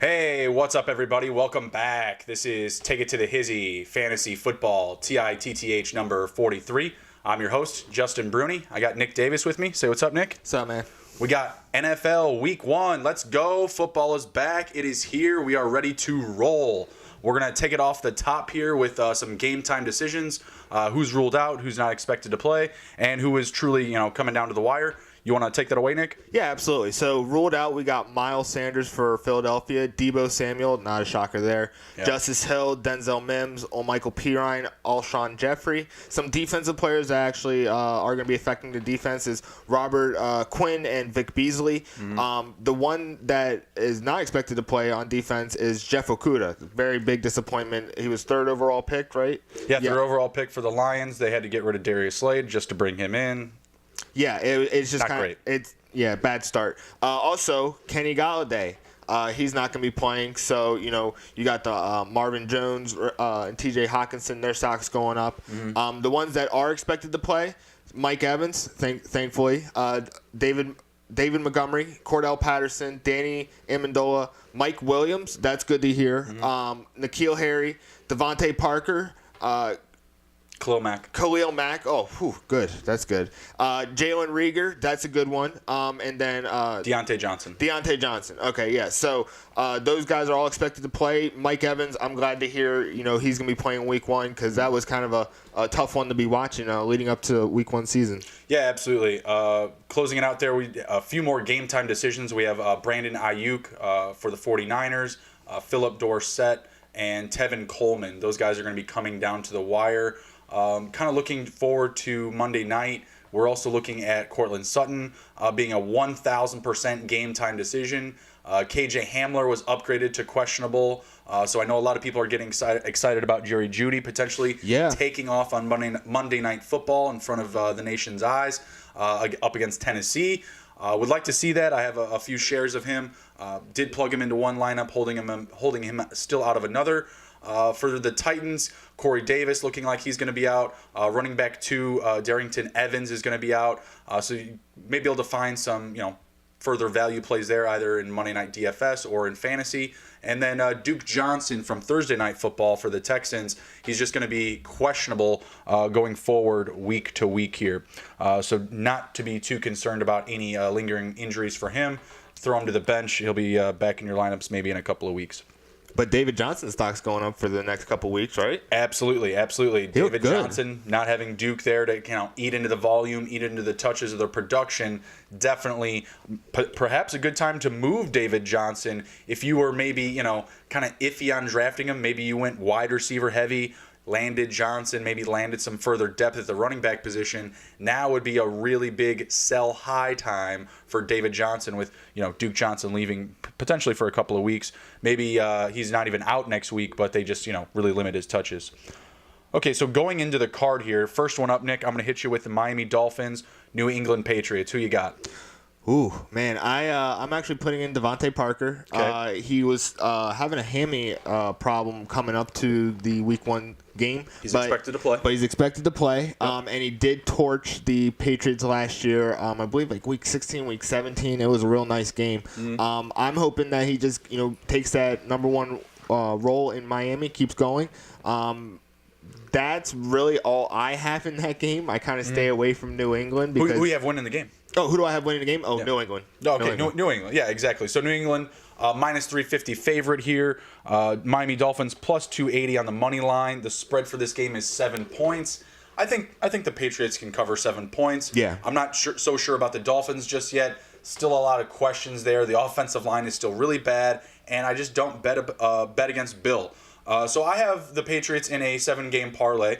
Hey, what's up, everybody? Welcome back. This is Take It to the Hizzy Fantasy Football TITTH number 43. I'm your host, Justin Bruni. I got Nick Davis with me. Say what's up, Nick. What's up, man? We got NFL Week 1. Let's go. Football is back. It is here. We are ready to roll. We're going to take it off the top here with some game time decisions. Who's ruled out, who's not expected to play, and who is truly, coming down to the wire. You want to take that away, Nick? Yeah, absolutely. So ruled out, we got Miles Sanders for Philadelphia, Deebo Samuel, not a shocker there. Yep. Justice Hill, Denzel Mims, Michael Pirine, Alshon Jeffrey. Some defensive players that actually are going to be affecting the defense is Robert Quinn and Vic Beasley. Mm-hmm. The one that is not expected to play on defense is Jeff Okudah. Very big disappointment. He was third overall pick, right? Yeah, third overall pick for the Lions. They had to get rid of Darius Slade just to bring him in. Yeah, it's just kind of great. Bad start. Also, Kenny Golladay, he's not going to be playing. So you got the Marvin Jones and T.J. Hawkinson, their stocks going up. Mm-hmm. The ones that are expected to play, Mike Evans, thankfully, David Montgomery, Cordell Patterson, Danny Amendola, Mike Williams. That's good to hear. Mm-hmm. N'Keal Harry, Devontae Parker. Khalil Mack. Oh, good. That's good. Jalen Reagor. That's a good one. And then Deontay Johnson. Okay, yeah. So those guys are all expected to play. Mike Evans, I'm glad to hear, he's going to be playing Week 1 because that was kind of a tough one to be watching leading up to Week 1 season. Yeah, absolutely. Closing it out there, a few more game time decisions. We have Brandon Ayuk for the 49ers, Philip Dorsett, and Tevin Coleman. Those guys are going to be coming down to the wire. Kind of looking forward to Monday night. We're also looking at Cortland Sutton being a 1,000% game time decision. KJ Hamler was upgraded to questionable. So I know a lot of people are getting excited about Jerry Jeudy potentially taking off on Monday Night Football in front of the nation's eyes up against Tennessee. Would like to see that. I have a few shares of him. Did plug him into one lineup, holding him still out of another. For the Titans, Corey Davis looking like he's going to be out. Running back 2, Darrington Evans is going to be out. So you may be able to find some, further value plays there, either in Monday Night DFS or in fantasy. And then Duke Johnson from Thursday Night Football for the Texans. He's just going to be questionable going forward week to week here. So not to be too concerned about any lingering injuries for him. Throw him to the bench. He'll be back in your lineups maybe in a couple of weeks. But David Johnson's stock's going up for the next couple weeks, right? Absolutely. David Johnson, not having Duke there to eat into the volume, eat into the touches of the production, definitely perhaps a good time to move David Johnson. If you were maybe, kind of iffy on drafting him, maybe you went wide receiver heavy, landed Johnson, maybe landed some further depth at the running back position. Now would be a really big sell high time for David Johnson with, Duke Johnson leaving potentially for a couple of weeks. Maybe he's not even out next week, but they just, really limit his touches. Okay, so going into the card here, first one up, Nick, I'm going to hit you with the Miami Dolphins, New England Patriots. Who you got? Ooh, man, I'm actually putting in Devontae Parker. Okay. He was having a hammy problem coming up to the Week 1 game. He's expected to play. But he's expected to play, and he did torch the Patriots last year. I believe Week 16, Week 17. It was a real nice game. Mm-hmm. I'm hoping that he just takes that number 1 role in Miami, keeps going. That's really all I have in that game. I kind of stay away from New England. Because who you have winning the game? Oh, who do I have winning the game? Oh, yeah. New England. Okay, New England. Yeah, exactly. So New England, minus 350 favorite here. Miami Dolphins plus 280 on the money line. The spread for this game is 7 points. I think the Patriots can cover 7 points. Yeah. I'm not so sure about the Dolphins just yet. Still a lot of questions there. The offensive line is still really bad, and I just don't bet against Bill. So I have the Patriots in a 7-game parlay.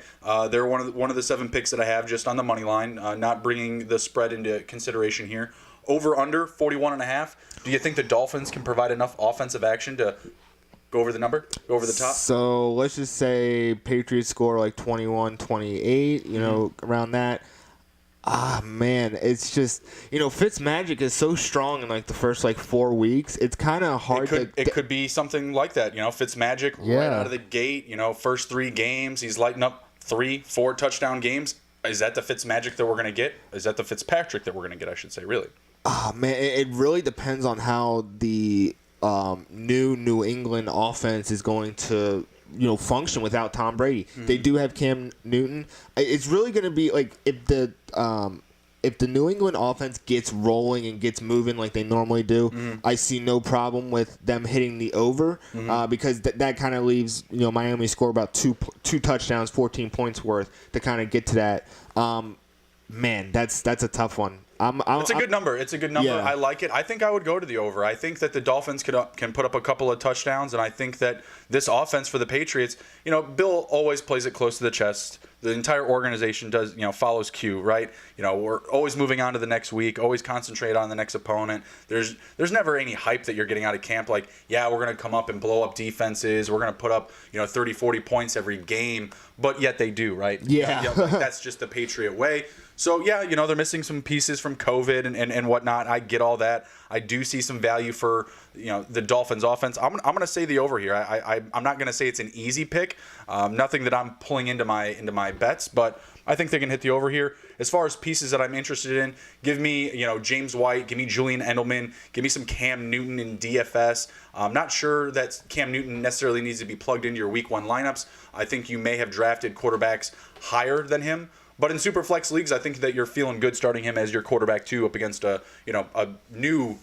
They're one of the 7 picks that I have just on the money line, not bringing the spread into consideration here. Over under 41.5. Do you think the Dolphins can provide enough offensive action to go over the number, go over the top? So let's just say Patriots score 21-28, around that. Man, it's just, Fitzmagic is so strong in the first 4 weeks. It's kind of hard It could be something like that, Fitzmagic right out of the gate, first 3 games, he's lighting up 3-4 touchdown games. Is that the Fitzmagic that we're going to get? Is that the Fitzpatrick that we're going to get, I should say, really? Man, it really depends on how the new New England offense is going to function without Tom Brady. They do have Cam Newton. It's really going to be like if the New England offense gets rolling and gets moving like they normally do, I see no problem with them hitting the over because that kind of leaves Miami score about two touchdowns, 14 points worth to kind of get to that. Man, that's a tough one. It's a good number. It's a good number. Yeah. I like it. I think I would go to the over. I think that the Dolphins can put up a couple of touchdowns, and I think that this offense for the Patriots, Bill always plays it close to the chest. The entire organization does, follows cue, right? We're always moving on to the next week, always concentrate on the next opponent. There's never any hype that you're getting out of camp like, yeah, we're going to come up and blow up defenses. We're going to put up, 30, 40 points every game, but yet they do, right? Yeah. Like that's just the Patriot way. So, yeah, they're missing some pieces from COVID and whatnot. I get all that. I do see some value for, the Dolphins offense. I'm going to say the over here. I'm not going to say it's an easy pick. Nothing that I'm pulling into my bets, but I think they can hit the over here. As far as pieces that I'm interested in, give me, James White, give me Julian Edelman, give me some Cam Newton in DFS. I'm not sure that Cam Newton necessarily needs to be plugged into your week 1 lineups. I think you may have drafted quarterbacks higher than him. But in super flex leagues, I think that you're feeling good starting him as your quarterback 2 up against a new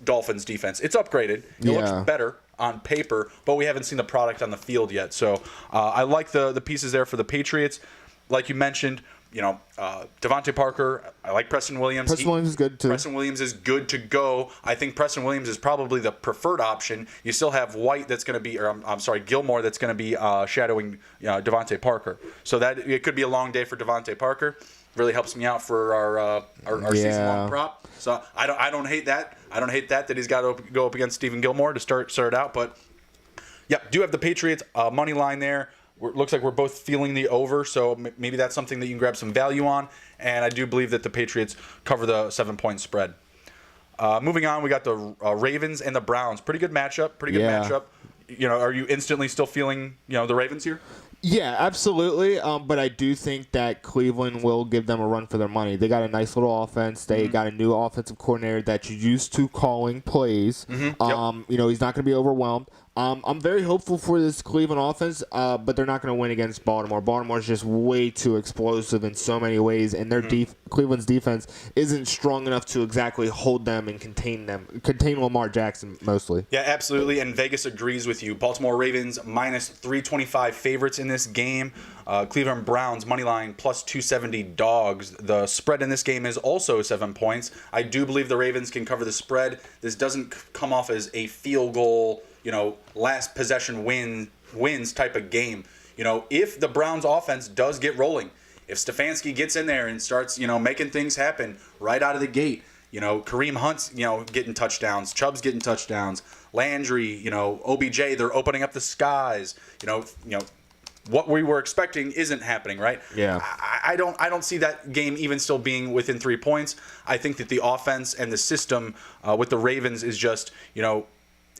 Dolphins defense. It's upgraded. It looks better on paper, but we haven't seen the product on the field yet. So I like the pieces there for the Patriots. Like you mentioned, Devontae Parker. I like Preston Williams. Preston Williams is good too. Preston Williams is good to go. I think Preston Williams is probably the preferred option. You still have White that's going to be, or I'm sorry, Gilmore that's going to be shadowing Devontae Parker. So that it could be a long day for Devontae Parker. Really helps me out for our season long prop. So I don't hate that. I don't hate that he's got to go up against Stephen Gilmore to start it out. But yeah, do have the Patriots money line there. Looks like we're both feeling the over, so maybe that's something that you can grab some value on. And I do believe that the Patriots cover the 7-point spread. Moving on, we got the Ravens and the Browns. Pretty good matchup. Are you instantly still feeling the Ravens here? Yeah, absolutely. But I do think that Cleveland will give them a run for their money. They got a nice little offense. They got a new offensive coordinator that you're used to calling plays. He's not going to be overwhelmed. I'm very hopeful for this Cleveland offense, but they're not going to win against Baltimore. Baltimore's just way too explosive in so many ways, and their Cleveland's defense isn't strong enough to exactly hold them and contain Lamar Jackson mostly. Yeah, absolutely, and Vegas agrees with you. Baltimore Ravens minus 325 favorites in this game. Cleveland Browns money line plus 270 dogs. The spread in this game is also 7 points. I do believe the Ravens can cover the spread. This doesn't come off as a field goal, last possession wins type of game. If the Browns offense does get rolling, if Stefanski gets in there and starts, making things happen right out of the gate, Kareem Hunt's, getting touchdowns, Chubb's getting touchdowns, Landry, OBJ, they're opening up the skies, what we were expecting isn't happening, right? Yeah. I don't see that game even still being within 3 points. I think that the offense and the system with the Ravens is just,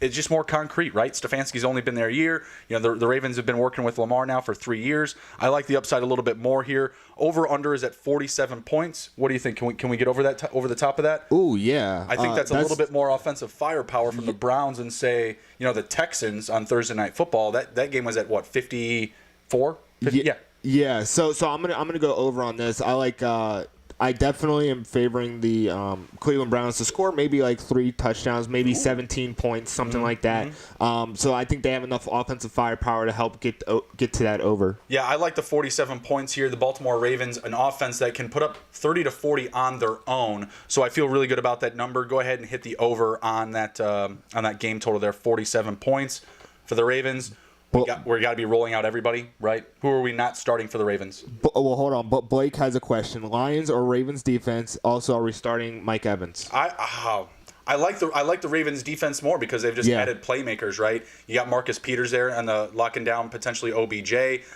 it's just more concrete, right? Stefanski's only been there a year. The Ravens have been working with Lamar now for 3 years. I like the upside a little bit more here. Over/under is at 47 points. What do you think? Can we get over that over the top of that? Ooh, yeah. I think that's a little bit more offensive firepower from the Browns than say, the Texans on Thursday Night Football. That game was at what, 54? 50? Yeah. Yeah. So I'm gonna go over on this. I definitely am favoring the Cleveland Browns to score maybe like 3 touchdowns, maybe 17 points, something like that. So I think they have enough offensive firepower to help get to that over. Yeah, I like the 47 points here. The Baltimore Ravens, an offense that can put up 30 to 40 on their own. So I feel really good about that number. Go ahead and hit the over on that game total there, 47 points for the Ravens. We got to be rolling out everybody, right? Who are we not starting for the Ravens? Well, hold on. But Blake has a question. Lions or Ravens defense? Also, are we starting Mike Evans? I like the Ravens defense more because they've just added playmakers, right? You got Marcus Peters there and the locking down potentially OBJ.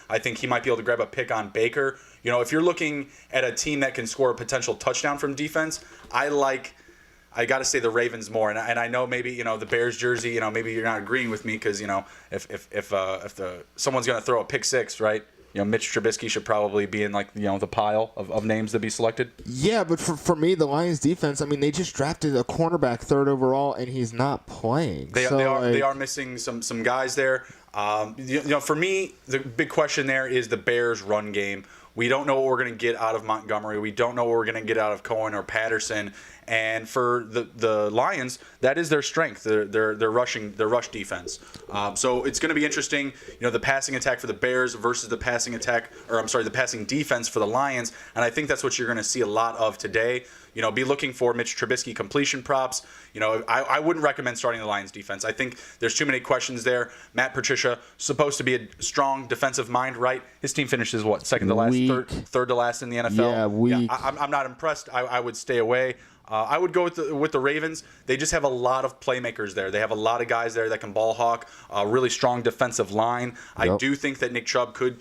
I think he might be able to grab a pick on Baker. If you're looking at a team that can score a potential touchdown from defense, I got to say the Ravens more, and I know maybe the Bears jersey, maybe you're not agreeing with me because if someone's going to throw a pick six, right? Mitch Trubisky should probably be in like the pile of names to be selected. Yeah, but for me, the Lions defense, I mean, they just drafted a cornerback 3rd overall, and he's not playing. They are missing some guys there. For me, the big question there is the Bears' run game. We don't know what we're going to get out of Montgomery. We don't know what we're going to get out of Cohen or Patterson. And for the Lions, that is their strength, their rush defense. So it's going to be interesting, the passing attack for the Bears versus the passing defense for the Lions. And I think that's what you're going to see a lot of today. Be looking for Mitch Trubisky completion props. I wouldn't recommend starting the Lions defense. I think there's too many questions there. Matt Patricia, supposed to be a strong defensive mind, right? His team finishes second to last, third to last in the NFL. Yeah, weak. Yeah, I'm not impressed. I would stay away. I would go with the Ravens. They just have a lot of playmakers there. They have a lot of guys there that can ball hawk. A really strong defensive line. I do think that Nick Chubb could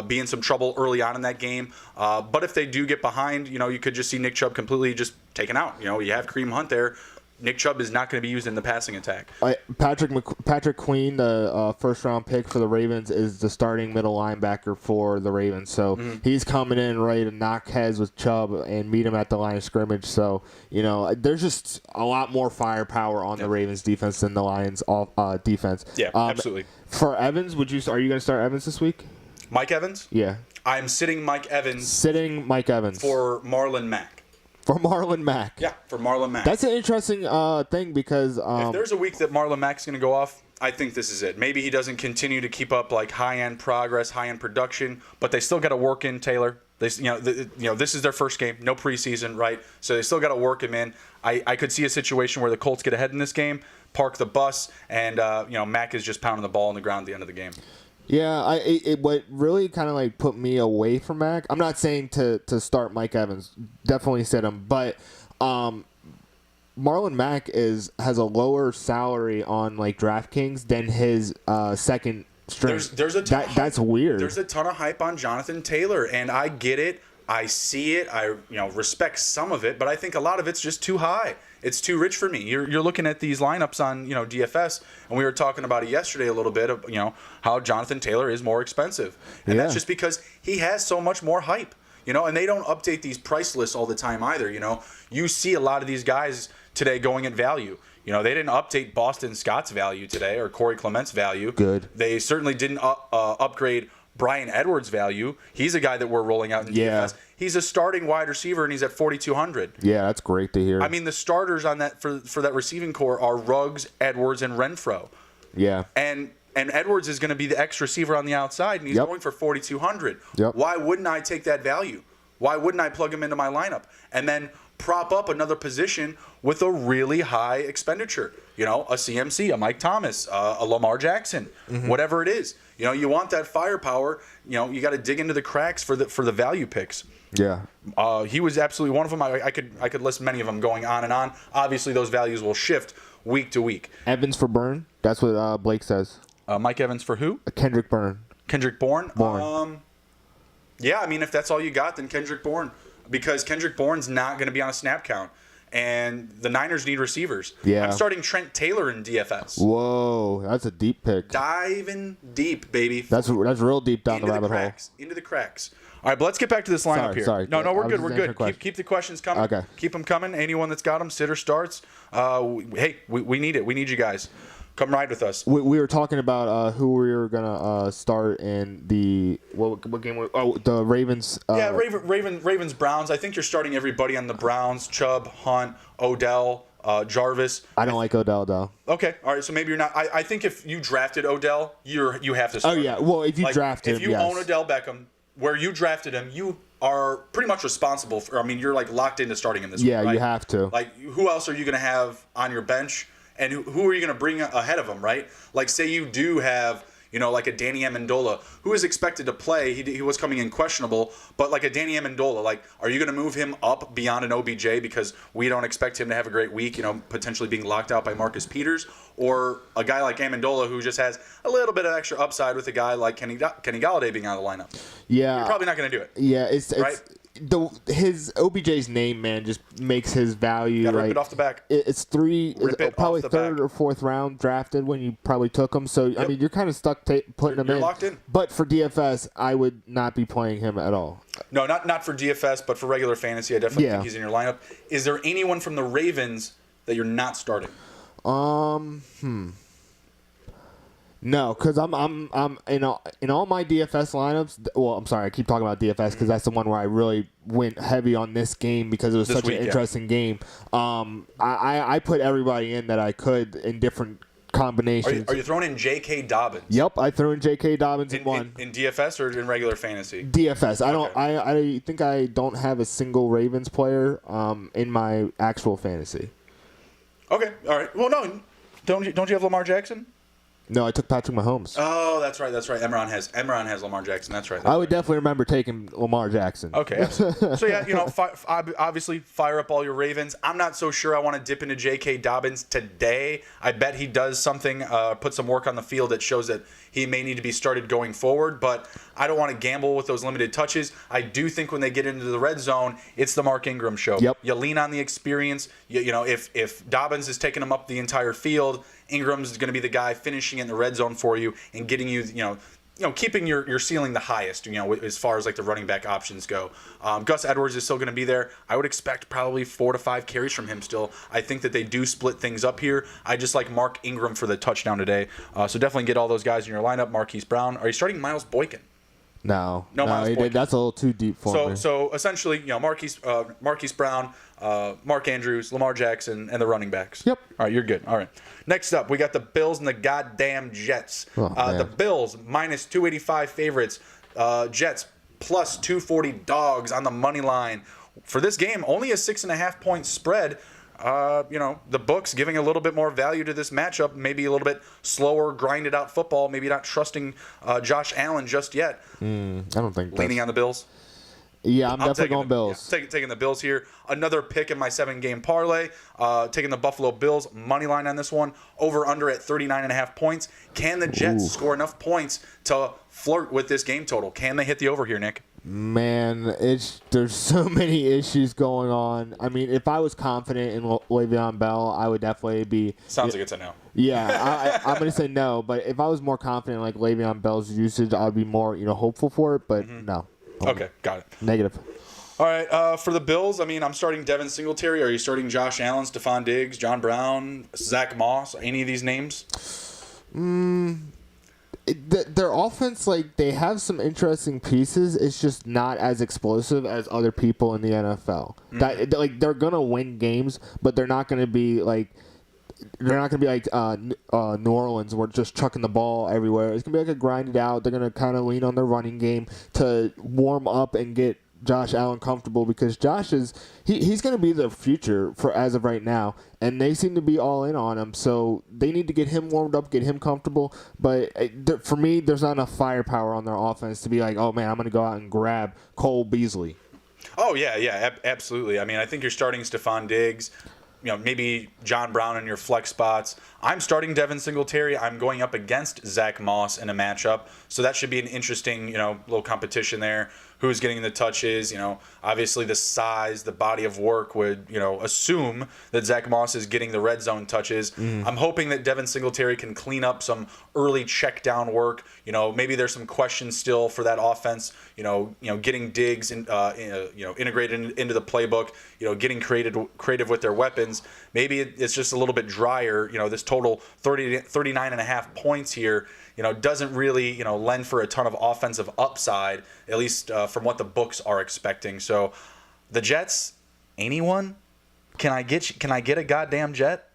be in some trouble early on in that game. But if they do get behind, you could just see Nick Chubb completely just taken out. You have Kareem Hunt there. Nick Chubb is not going to be used in the passing attack. Patrick Queen, the first-round pick for the Ravens, is the starting middle linebacker for the Ravens. So he's coming in ready to knock heads with Chubb and meet him at the line of scrimmage. So, there's just a lot more firepower on the Ravens defense than the Lions defense. Yeah, absolutely. For Evans, are you going to start Evans this week? Mike Evans? Yeah. I'm sitting Mike Evans. For Marlon Mack. For Marlon Mack. Yeah, for Marlon Mack. That's an interesting thing because if there's a week that Marlon Mack's going to go off, I think this is it. Maybe he doesn't continue to keep up like high-end progress, high-end production, but they still got to work in Taylor. This is their first game, no preseason, right? So they still got to work him in. I could see a situation where the Colts get ahead in this game, park the bus, and Mack is just pounding the ball on the ground at the end of the game. Yeah, what really kind of put me away from Mac. I'm not saying to start Mike Evans, definitely sit him, but Marlon Mack has a lower salary on DraftKings than his second string. There's a ton that's weird. There's a ton of hype on Jonathan Taylor, and I get it. I see it. I respect some of it, but I think a lot of it's just too high. It's too rich for me. You're looking at these lineups on DFS, and we were talking about it yesterday a little bit of how Jonathan Taylor is more expensive, and that's just because he has so much more hype. And they don't update these price lists all the time either. You see a lot of these guys today going at value. They didn't update Boston Scott's value today or Corey Clement's value. Good. They certainly didn't upgrade Bryan Edwards' value. He's a guy that we're rolling out in DFS. He's a starting wide receiver, and he's at 4,200. Yeah, that's great to hear. I mean, the starters on that for that receiving core are Ruggs, Edwards, and Renfro. Yeah. And Edwards is going to be the X receiver on the outside, and he's going for 4,200. Yep. Why wouldn't I take that value? Why wouldn't I plug him into my lineup and then prop up another position with a really high expenditure? A CMC, a Mike Thomas, a Lamar Jackson, whatever it is. You want that firepower. You got to dig into the cracks for the value picks. Yeah. He was absolutely one of them. I could list many of them going on and on. Obviously, those values will shift week to week. Evans for Byrne. That's what Blake says. Mike Evans for who? Kendrick Byrne. Kendrick Bourne. Yeah, I mean, if that's all you got, then Kendrick Bourne, because Kendrick Bourne's not going to be on a snap count. And the Niners need receivers. Yeah. I'm starting Trent Taylor in DFS. Whoa, that's a deep pick. Diving deep, baby. That's real deep down the rabbit hole. Into the cracks. All right, but let's get back to this lineup here. Sorry. No, we're good. We're good. Keep the questions coming. Okay. Keep them coming. Anyone that's got them, sitter starts. Hey, we need it. We need you guys. Come ride with us. We were talking about who we were gonna start in the what game? The Ravens. Ravens Browns. I think you're starting everybody on the Browns. Chubb, Hunt, Odell, Jarvis. I don't like Odell though. Okay, all right. So maybe you're not. I think if you drafted Odell, you have to start. Oh yeah. Well, if you draft him, if you own Odell Beckham, where you drafted him, you are pretty much responsible for. I mean, you're locked into starting him this week. Yeah, right? You have to. Who else are you going to have on your bench? And who are you going to bring ahead of him, right? Say you do have, a Danny Amendola, who is expected to play. He was coming in questionable, but a Danny Amendola, are you going to move him up beyond an OBJ because we don't expect him to have a great week, potentially being locked out by Marcus Peters? Or a guy like Amendola who just has a little bit of extra upside with a guy like Kenny Galladay being out of the lineup? Yeah. You're probably not going to do it. Yeah, right? his OBJ's name, man, just makes his value. Gotta rip it off the back. It's probably third or fourth round drafted when you probably took him. So I mean, you're kind of stuck putting him in. You're locked in. But for DFS, I would not be playing him at all. No, not for DFS, but for regular fantasy, I definitely think he's in your lineup. Is there anyone from the Ravens that you're not starting? No, because I'm in all my DFS lineups. Well, I'm sorry, I keep talking about DFS because that's the one where I really went heavy on this game because it was such an interesting game. I put everybody in that I could in different combinations. Are you throwing in J.K. Dobbins? Yep, I threw in J.K. Dobbins in one. In DFS or in regular fantasy? DFS. I think I don't have a single Ravens player in my actual fantasy. Okay, all right. Well, no, don't you have Lamar Jackson? No, I took Patrick Mahomes. Oh, that's right. Emron has Lamar Jackson. That's right. I would definitely remember taking Lamar Jackson. Okay. So, yeah, obviously fire up all your Ravens. I'm not so sure I want to dip into J.K. Dobbins today. I bet he does something, put some work on the field that shows that he may need to be started going forward, but I don't want to gamble with those limited touches. I do think when they get into the red zone, it's the Mark Ingram show. Yep. You lean on the experience. If Dobbins is taking him up the entire field, Ingram's going to be the guy finishing in the red zone for you and getting you, keeping your ceiling the highest, as far as like the running back options go. Gus Edwards is still going to be there. I would expect probably 4 to 5 carries from him still. I think that they do split things up here. I just like Mark Ingram for the touchdown today. So definitely get all those guys in your lineup. Marquise Brown. Are you starting Miles Boykin? No, Miles Boykin. That's a little too deep for me. So essentially, Marquise Brown, Mark Andrews, Lamar Jackson, and the running backs. Yep. All right, you're good. All right. Next up, we got the Bills and the goddamn Jets. The Bills minus 285 favorites. Jets plus 240 dogs on the money line. For this game, only a 6.5 point spread. The books giving a little bit more value to this matchup, maybe a little bit slower, grinded out football, maybe not trusting Josh Allen just yet. I don't think leaning on the Bills. Yeah, I'm definitely going Bills. Yeah, taking the Bills here. Another pick in my 7-game parlay. Taking the Buffalo Bills money line on this one. Over under at 39.5 points. Can the Jets score anaugh points to flirt with this game total? Can they hit the over here, Nick? Man, there's so many issues going on. I mean, if I was confident in Le'Veon Bell, I would definitely be. Sounds like it's a no. Yeah, I'm going to say no. But if I was more confident in Le'Veon Bell's usage, I would be more hopeful for it. But no. Okay, got it. Negative. All right, for the Bills, I'm starting Devin Singletary. Are you starting Josh Allen, Stephon Diggs, John Brown, Zach Moss? Any of these names? Their offense, they have some interesting pieces. It's just not as explosive as other people in the NFL. They're gonna win games, but they're not gonna be like New Orleans, where just chucking the ball everywhere. It's gonna be a grinded out. They're gonna kind of lean on their running game to warm up and get Josh Allen comfortable, because Josh he's going to be the future for as of right now, and they seem to be all in on him. So they need to get him warmed up, get him comfortable. But for me, there's not enough firepower on their offense to be like, oh man, I'm going to go out and grab Cole Beasley. Oh yeah, absolutely. I think you're starting Stephon Diggs. Maybe John Brown in your flex spots. I'm starting Devin Singletary. I'm going up against Zach Moss in a matchup. So that should be an interesting, little competition there. Who's getting the touches? Obviously the size, the body of work would, assume that Zach Moss is getting the red zone touches. I'm hoping that Devin Singletary can clean up some early check down work. Maybe there's some questions still for that offense. Getting Diggs integrated into the playbook. Getting creative with their weapons. Maybe it's just a little bit drier. This total 39.5 points here, doesn't really, lend for a ton of offensive upside, at least from what the books are expecting. So the Jets, anyone? Can I get a goddamn Jet?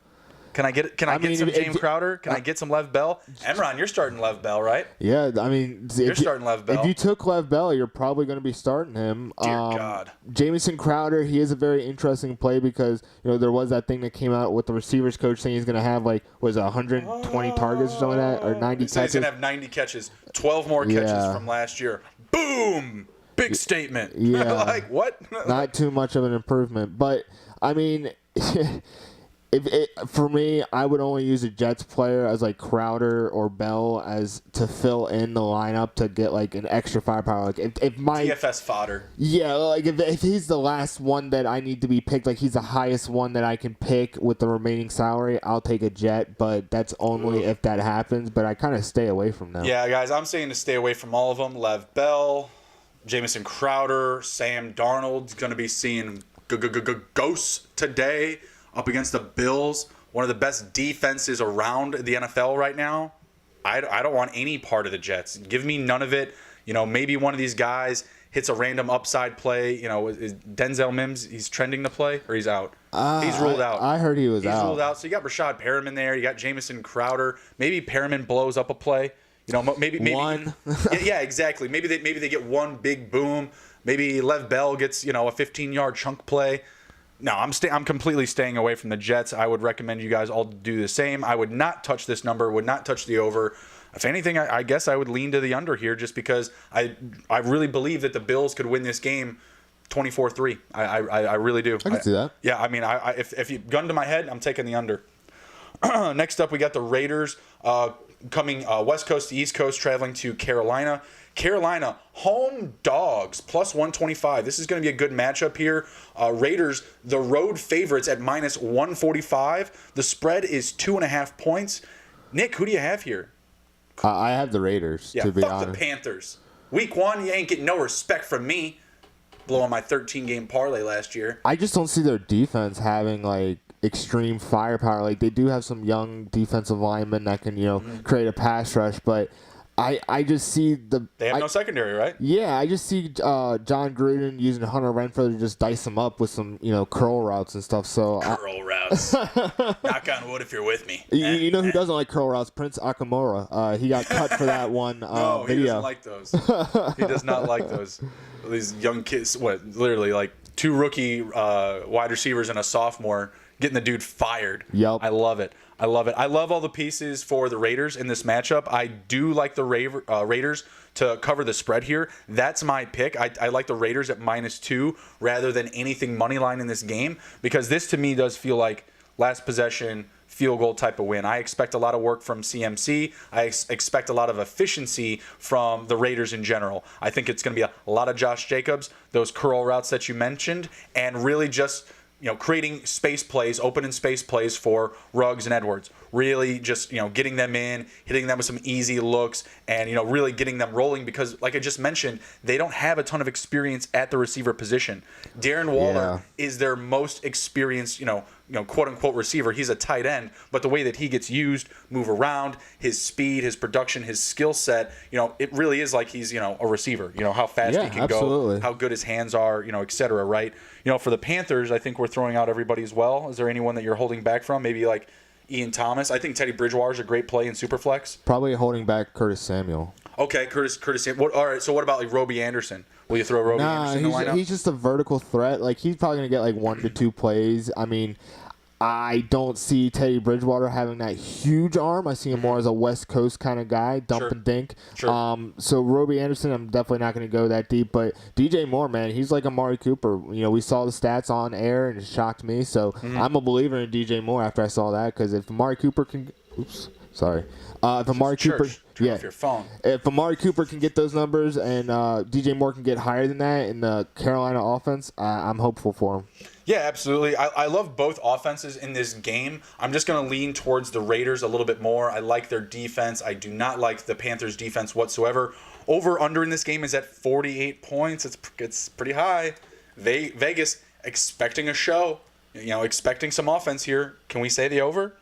Can I get some James Crowder? Can I get some Lev Bell? Emron, you're starting Lev Bell, right? Yeah, you're starting Lev Bell. If you took Lev Bell, you're probably going to be starting him. Dear God. Jamison Crowder, he is a very interesting play because there was that thing that came out with the receivers coach saying he's going to have 120 targets or something like that, or 90 catches. He's going to have 90 catches, 12 more catches from last year. Boom! Big statement. Yeah. What? Not too much of an improvement, but For me, I would only use a Jets player as like Crowder or Bell as to fill in the lineup to get like an extra firepower. Like if my DFS fodder. yeah, like if he's the last one that I need to be picked, like he's the highest one that I can pick with the remaining salary, I'll take a Jet. But that's only if that happens. But I kind of stay away from them. Yeah, guys, I'm saying to stay away from all of them. Lev Bell, Jamison Crowder, Sam Darnold's going to be seeing ghosts today up against the Bills, one of the best defenses around the NFL right now. I don't want any part of the Jets. Give me none of it. Maybe one of these guys hits a random upside play. Is Denzel Mims, he's trending to play or he's out? He's ruled out. I heard he was out. He's ruled out. So you got Rashad Perriman there. You got Jamison Crowder. Maybe Perriman blows up a play. Maybe one. yeah, exactly. Maybe they get one big boom. Maybe Lev Bell gets a 15-yard chunk play. No, I'm completely staying away from the Jets. I would recommend you guys all do the same. I would not touch this number. Would not touch the over. If anything, I guess I would lean to the under here, just because I really believe that the Bills could win this game 24-3. I really do. I can see that. Yeah, I mean, if you gun to my head, I'm taking the under. Next up, we got the Raiders coming West Coast to East Coast, traveling to Carolina. Carolina, home dogs, plus 125. This is going to be a good matchup here. Raiders, the road favorites at minus 145. The spread is 2.5 points. Nick, who do you have here? I have the Raiders, to be fuck honest. The Panthers. Week 1, you ain't getting no respect from me. Blowing my 13-game parlay last year. I just don't see their defense having, like, extreme firepower. Like, they do have some young defensive linemen that can, create a pass rush, but I just see They have no secondary, right? Yeah, I just see John Gruden using Hunter Renfrow to just dice them up with some, curl routes and stuff. So curl routes. Knock on wood if you're with me. You know who doesn't like curl routes? Prince Akamura. He got cut for that one no, video. He doesn't like those. He does not like those. These young kids, literally like 2 rookie wide receivers and a sophomore getting the dude fired. Yep. I love it. I love all the pieces for the Raiders in this matchup. I do like the Raiders to cover the spread here. That's my pick. I like the Raiders at -2 rather than anything money line in this game, because this to me does feel like last possession field goal type of win. I expect a lot of work from CMC. I expect a lot of efficiency from the Raiders in general. I think it's going to be a lot of Josh Jacobs, those curl routes that you mentioned, and really just creating space plays, open and space plays for Ruggs and Edwards. Really just, getting them in, hitting them with some easy looks, and, really getting them rolling, because, like I just mentioned, they don't have a ton of experience at the receiver position. Darren Waller is their most experienced, quote-unquote receiver. He's a tight end, but the way that he gets used, move around, his speed, his production, his skill set, it really is like he's, a receiver. How fast he can go, how good his hands are, et cetera, right? For the Panthers, I think we're throwing out everybody as well. Is there anyone that you're holding back from? Maybe like Ian Thomas. I think Teddy Bridgewater is a great play in Superflex. Probably holding back Curtis Samuel. Okay, Curtis Samuel. All right, so what about like Roby Anderson? Will you throw Roby Anderson in the lineup? He's just a vertical threat. Like, he's probably going to get like 1 to 2 plays. I mean, I don't see Teddy Bridgewater having that huge arm. I see him more as a West Coast kind of guy, dump and dink. Sure. So Roby Anderson, I'm definitely not going to go that deep. But DJ Moore, man, he's like Amari Cooper. We saw the stats on air, and it shocked me. So I'm a believer in DJ Moore after I saw that, because if Amari Cooper can... if Amari Cooper... Turn off your phone. If Amari Cooper can get those numbers and DJ Moore can get higher than that in the Carolina offense, I'm hopeful for him. Yeah, absolutely. I love both offenses in this game. I'm just going to lean towards the Raiders a little bit more. I like their defense. I do not like the Panthers' defense whatsoever. Over-under in this game is at 48 points. It's pretty high. Vegas expecting a show, expecting some offense here. Can we say the over?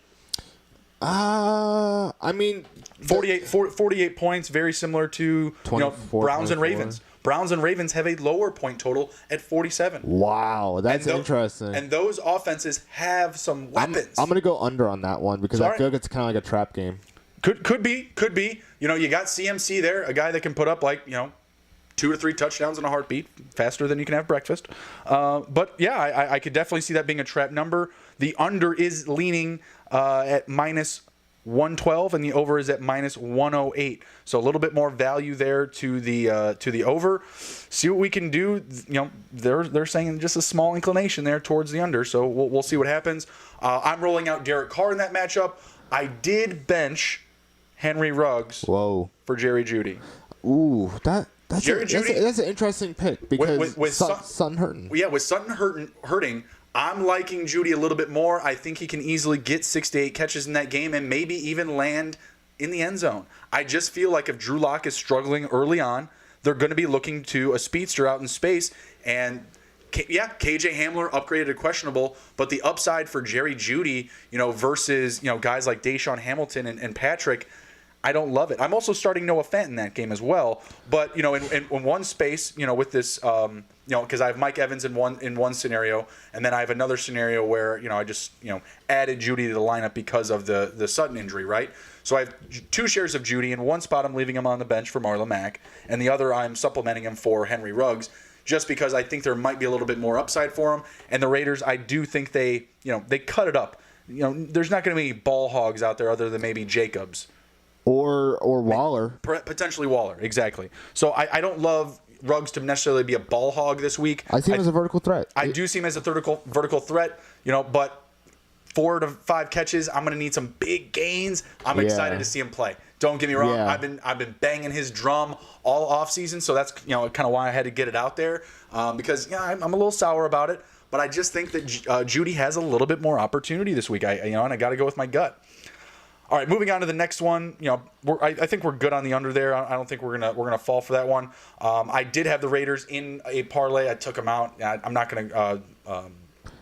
I mean... 48 points, very similar to Browns and Ravens. Browns and Ravens have a lower point total at 47. Wow, that's interesting. And those offenses have some weapons. I'm going to go under on that one, because I feel like it's kind of like a trap game. Could be. You got CMC there, a guy that can put up 2 to 3 touchdowns in a heartbeat, faster than you can have breakfast. But yeah, I could definitely see that being a trap number. The under is leaning at minus 112, and the over is at minus 108. So a little bit more value there to the over. See what we can do. They're saying just a small inclination there towards the under. So we'll see what happens. I'm rolling out Derek Carr in that matchup. I did bench Henry Ruggs for Jerry Jeudy. Ooh, that's an interesting pick because with Sutton hurting. Yeah, with Sutton hurting, I'm liking Jeudy a little bit more. I think he can easily get 6 to 8 catches in that game and maybe even land in the end zone. I just feel like if Drew Lock is struggling early on, they're going to be looking to a speedster out in space. And KJ Hamler upgraded to questionable, but the upside for Jerry Jeudy, versus guys like Deshaun Hamilton and Patrick, I don't love it. I'm also starting Noah Fant in that game as well. But in one space, with this, because I have Mike Evans in one scenario, and then I have another scenario where I just added Jeudy to the lineup because of the Sutton injury, right? So I have 2 shares of Jeudy. In one spot, I'm leaving him on the bench for Marlon Mack, and the other I'm supplementing him for Henry Ruggs, just because I think there might be a little bit more upside for him. And the Raiders, I do think they cut it up. There's not going to be ball hogs out there other than maybe Jacobs. Or Waller. Potentially Waller, exactly. So I don't love Ruggs to necessarily be a ball hog this week. I see him as a vertical threat. I do see him as a vertical threat, but 4 to 5 catches, I'm going to need some big gains. I'm excited to see him play. Don't get me wrong. Yeah. I've been banging his drum all offseason, so that's kind of why I had to get it out there because I'm a little sour about it. But I just think that Jeudy has a little bit more opportunity this week. And I got to go with my gut. All right, moving on to the next one. I think we're good on the under there. I don't think we're gonna fall for that one. I did have the Raiders in a parlay. I took them out. I'm not gonna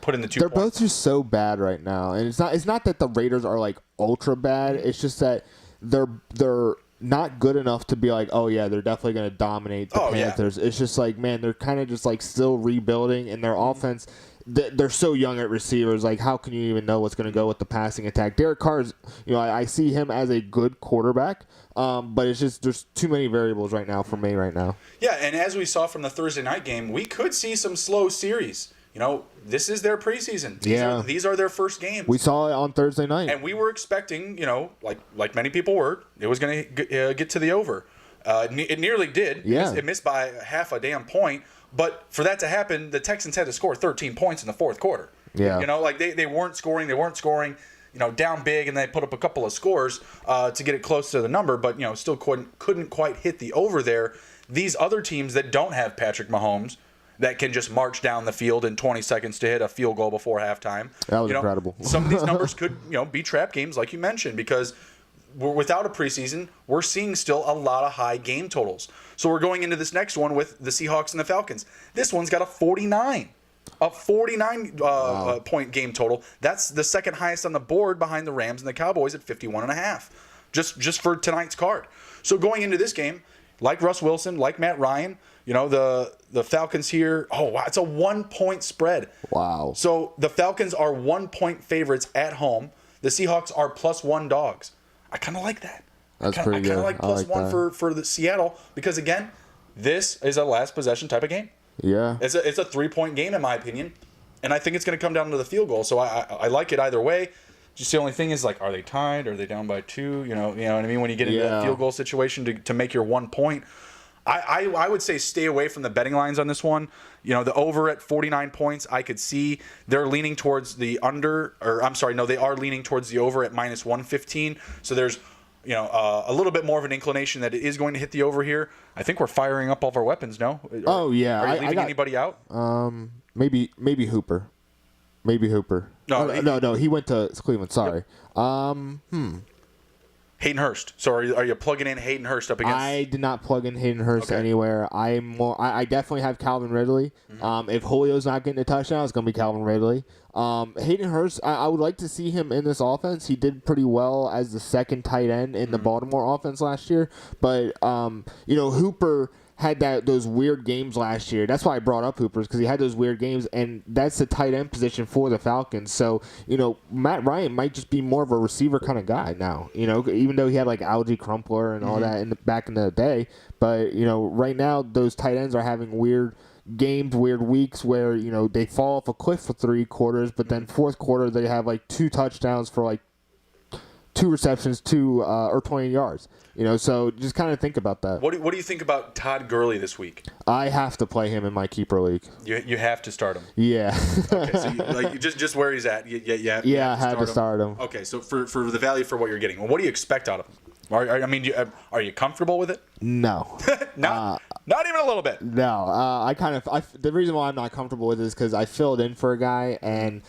put in the 2 They're points. both just so bad right now, and it's not that the Raiders are like ultra bad. It's just that they're not good enough to be like, oh yeah, they're definitely gonna dominate the Panthers. Yeah. It's just like, man, they're kind of just like still rebuilding, and their offense. They're so young at receivers. Like, how can you even know what's going to go with the passing attack? Derek Carr's, I see him as a good quarterback, but it's just there's too many variables right now for me right now. Yeah, and as we saw from the Thursday night game, we could see some slow series. This is their preseason. These are their first games. We saw it on Thursday night, and we were expecting, like many people were, it was going to get to the over. It nearly did. Yeah. It missed by half a damn point. But for that to happen, the Texans had to score 13 points in the fourth quarter. Yeah. They weren't scoring. They weren't scoring, down big, and they put up a couple of scores to get it close to the number, but, still couldn't quite hit the over there. These other teams that don't have Patrick Mahomes that can just march down the field in 20 seconds to hit a field goal before halftime. That was incredible. Some of these numbers could, be trap games like you mentioned because without a preseason, we're seeing still a lot of high game totals. So we're going into this next one with the Seahawks and the Falcons. This one's got a 49 point game total. That's the second highest on the board behind the Rams and the Cowboys at 51.5. Just for tonight's card. So going into this game, like Russ Wilson, like Matt Ryan, the Falcons here. Oh wow, it's a 1-point spread. Wow. So the Falcons are 1-point favorites at home. The Seahawks are +1 dogs. I kind of like that. That's pretty good. I kind of like +1 for the Seattle because, again, this is a last possession type of game. Yeah. It's a 3-point game, in my opinion, and I think it's going to come down to the field goal. So I like it either way. Just the only thing is, like, are they tied? Are they down by 2? You know what I mean? When you get into that field goal situation to make your 1 point, I would say stay away from the betting lines on this one. The over at 49 points, I could see they're leaning towards the under, or I'm sorry, no, they are leaning towards the over at -115. So there's, a little bit more of an inclination that it is going to hit the over here. I think we're firing up all of our weapons, no? Oh, yeah. Are you leaving anybody out? Maybe Hooper. Maybe Hooper. No, he went to Cleveland. Sorry. Hayden Hurst. So are you plugging in Hayden Hurst up against? I did not plug in Hayden Hurst anywhere. I definitely have Calvin Ridley. Mm-hmm. If Julio's not getting a touchdown, it's going to be Calvin Ridley. Hayden Hurst, I would like to see him in this offense. He did pretty well as the second tight end in the Baltimore offense last year. But, Hooper had those weird games last year. That's why I brought up Hooper, because he had those weird games, and that's the tight end position for the Falcons. So, Matt Ryan might just be more of a receiver kind of guy now, even though he had like Algie Crumpler and all that back in the day. But, right now those tight ends are having weird games, weird weeks where, they fall off a cliff for 3 quarters, but then fourth quarter they have like 2 touchdowns for like 2 receptions, 20 yards. So just kind of think about that. What do you think about Todd Gurley this week? I have to play him in my keeper league. You have to start him. Yeah. Okay, so just where he's at. I had to start him. Okay, so for the value for what you're getting, well, what do you expect out of him? Are you comfortable with it? No. Not even a little bit. No. The reason why I'm not comfortable with it is because I filled in for a guy, and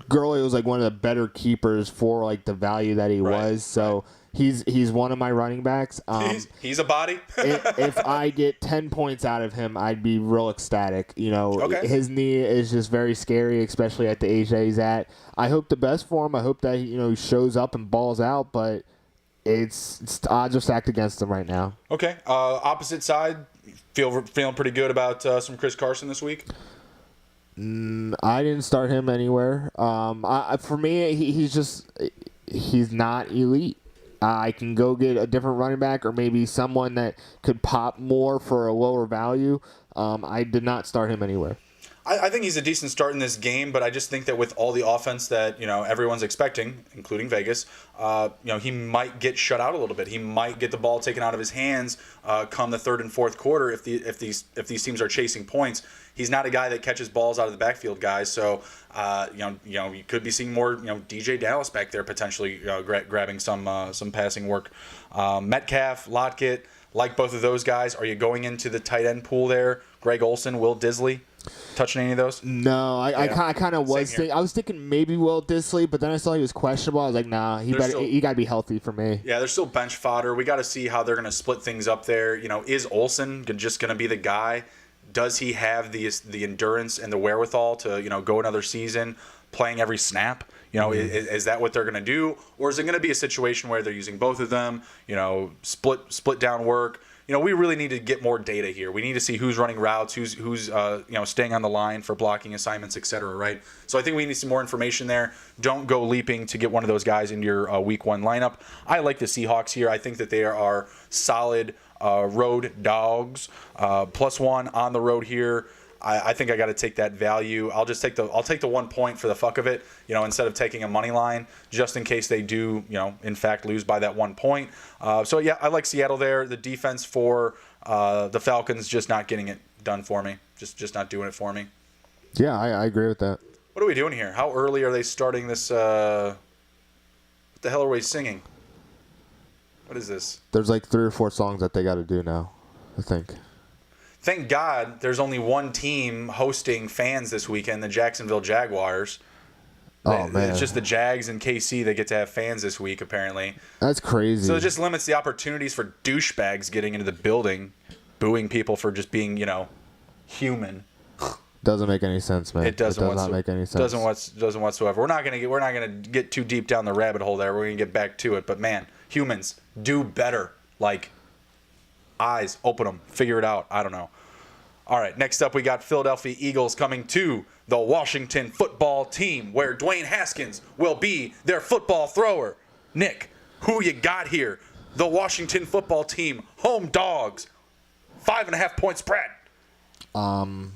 Gurley was like one of the better keepers for like the value that he was. So. Right. He's one of my running backs. He's a body. If I get 10 points out of him, I'd be real ecstatic. Okay. His knee is just very scary, especially at the age that he's at. I hope the best for him. I hope that he shows up and balls out, but it's odds are stacked against him right now. Okay. Opposite side, feeling pretty good about some Chris Carson this week. I didn't start him anywhere. For me, he's not elite. I can go get a different running back or maybe someone that could pop more for a lower value. I did not start him anywhere. I think he's a decent start in this game, but I just think that with all the offense that everyone's expecting, including Vegas, he might get shut out a little bit. He might get the ball taken out of his hands come the third and fourth quarter if these teams are chasing points. He's not a guy that catches balls out of the backfield, guys. So you could be seeing more DJ Dallas back there potentially grabbing some passing work. Metcalf, Lockett, like both of those guys. Are you going into the tight end pool there? Greg Olsen, Will Disley. Touching any of those? No, I kind of was thinking. I was thinking maybe Will Disley, but then I saw he was questionable. I was like, nah, he got to be healthy for me. Yeah, they're still bench fodder. We got to see how they're going to split things up there. Is Olsen just going to be the guy? Does he have the endurance and the wherewithal to go another season playing every snap? Is that what they're going to do, or is it going to be a situation where they're using both of them? Split down work. We really need to get more data here. We need to see who's running routes, who's staying on the line for blocking assignments, et cetera, right? So I think we need some more information there. Don't go leaping to get one of those guys into your week 1 lineup. I like the Seahawks here. I think that they are solid road dogs. +1 on the road here. I think I got to take that value. I'll take the 1 point for the fuck of it, instead of taking a money line, just in case they do, in fact lose by that 1 point. So yeah, I like Seattle there. The defense for the Falcons just not getting it done for me. Just not doing it for me. Yeah, I agree with that. What are we doing here? How early are they starting this? What the hell are we singing? What is this? There's like 3 or 4 songs that they got to do now, I think. Thank God there's only one team hosting fans this weekend, the Jacksonville Jaguars. Oh, man. It's just the Jags and KC that get to have fans this week, apparently. That's crazy. So it just limits the opportunities for douchebags getting into the building, booing people for just being, human. Doesn't make any sense, man. It does not make any sense. Doesn't whatsoever. We're not gonna get too deep down the rabbit hole there. We're gonna get back to it. But man, humans do better. Like, eyes, open them, figure it out. I don't know. All right, next up we got Philadelphia Eagles coming to the Washington football team, where Dwayne Haskins will be their football thrower. Nick, who you got here? The Washington football team, home dogs, 5.5 point spread. I'm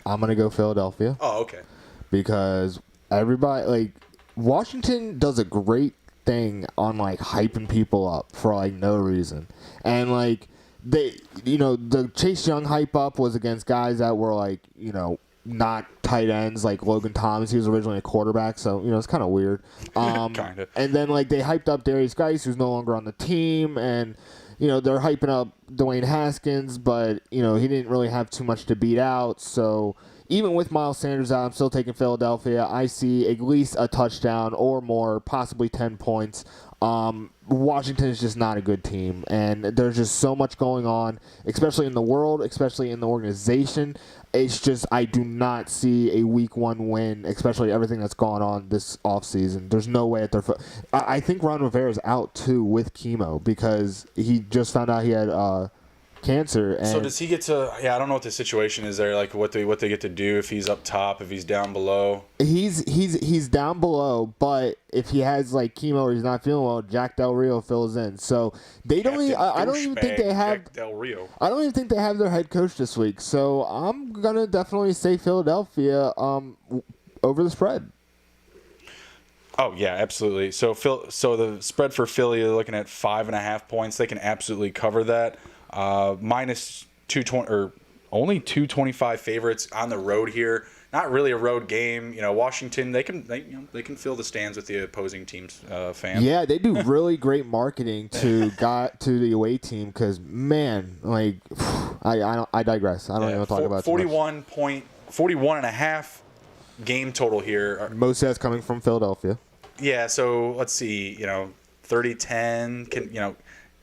gonna go Philadelphia. Oh, okay. Because everybody, Washington does a great thing on hyping people up for no reason, and they, the Chase Young hype up was against guys that were not tight ends like Logan Thomas. He was originally a quarterback, so it's kind of weird. Kind of. And then they hyped up Darius Geis, who's no longer on the team, and they're hyping up Dwayne Haskins, but he didn't really have too much to beat out. So even with Miles Sanders out, I'm still taking Philadelphia. I see at least a touchdown or more, possibly 10 points. Washington is just not a good team, and there's just so much going on, especially in the world, especially in the organization. It's just I do not see a week 1 win, especially everything that's gone on this offseason. There's no way at their foot. I think Ron Rivera is out too with chemo because he just found out he had cancer. And so does he get to? Yeah, I don't know what the situation is there. What they get to do if he's up top, if he's down below. He's down below, but if he has chemo or he's not feeling well, Jack Del Rio fills in. So they don't. I don't even think they have Jack Del Rio. I don't even think they have their head coach this week. So I'm gonna definitely say Philadelphia over the spread. Oh yeah, absolutely. So the spread for Philly, they're looking at 5.5 points. They can absolutely cover that. Minus 220 or only 225 favorites on the road here. Not really a road game. Washington, they can fill the stands with the opposing team's fans. Yeah, they do really great marketing to the away team because man, like I digress. I don't even talk about 41 and a half game total here. Most of that's coming from Philadelphia. Yeah, so let's see, 30-10.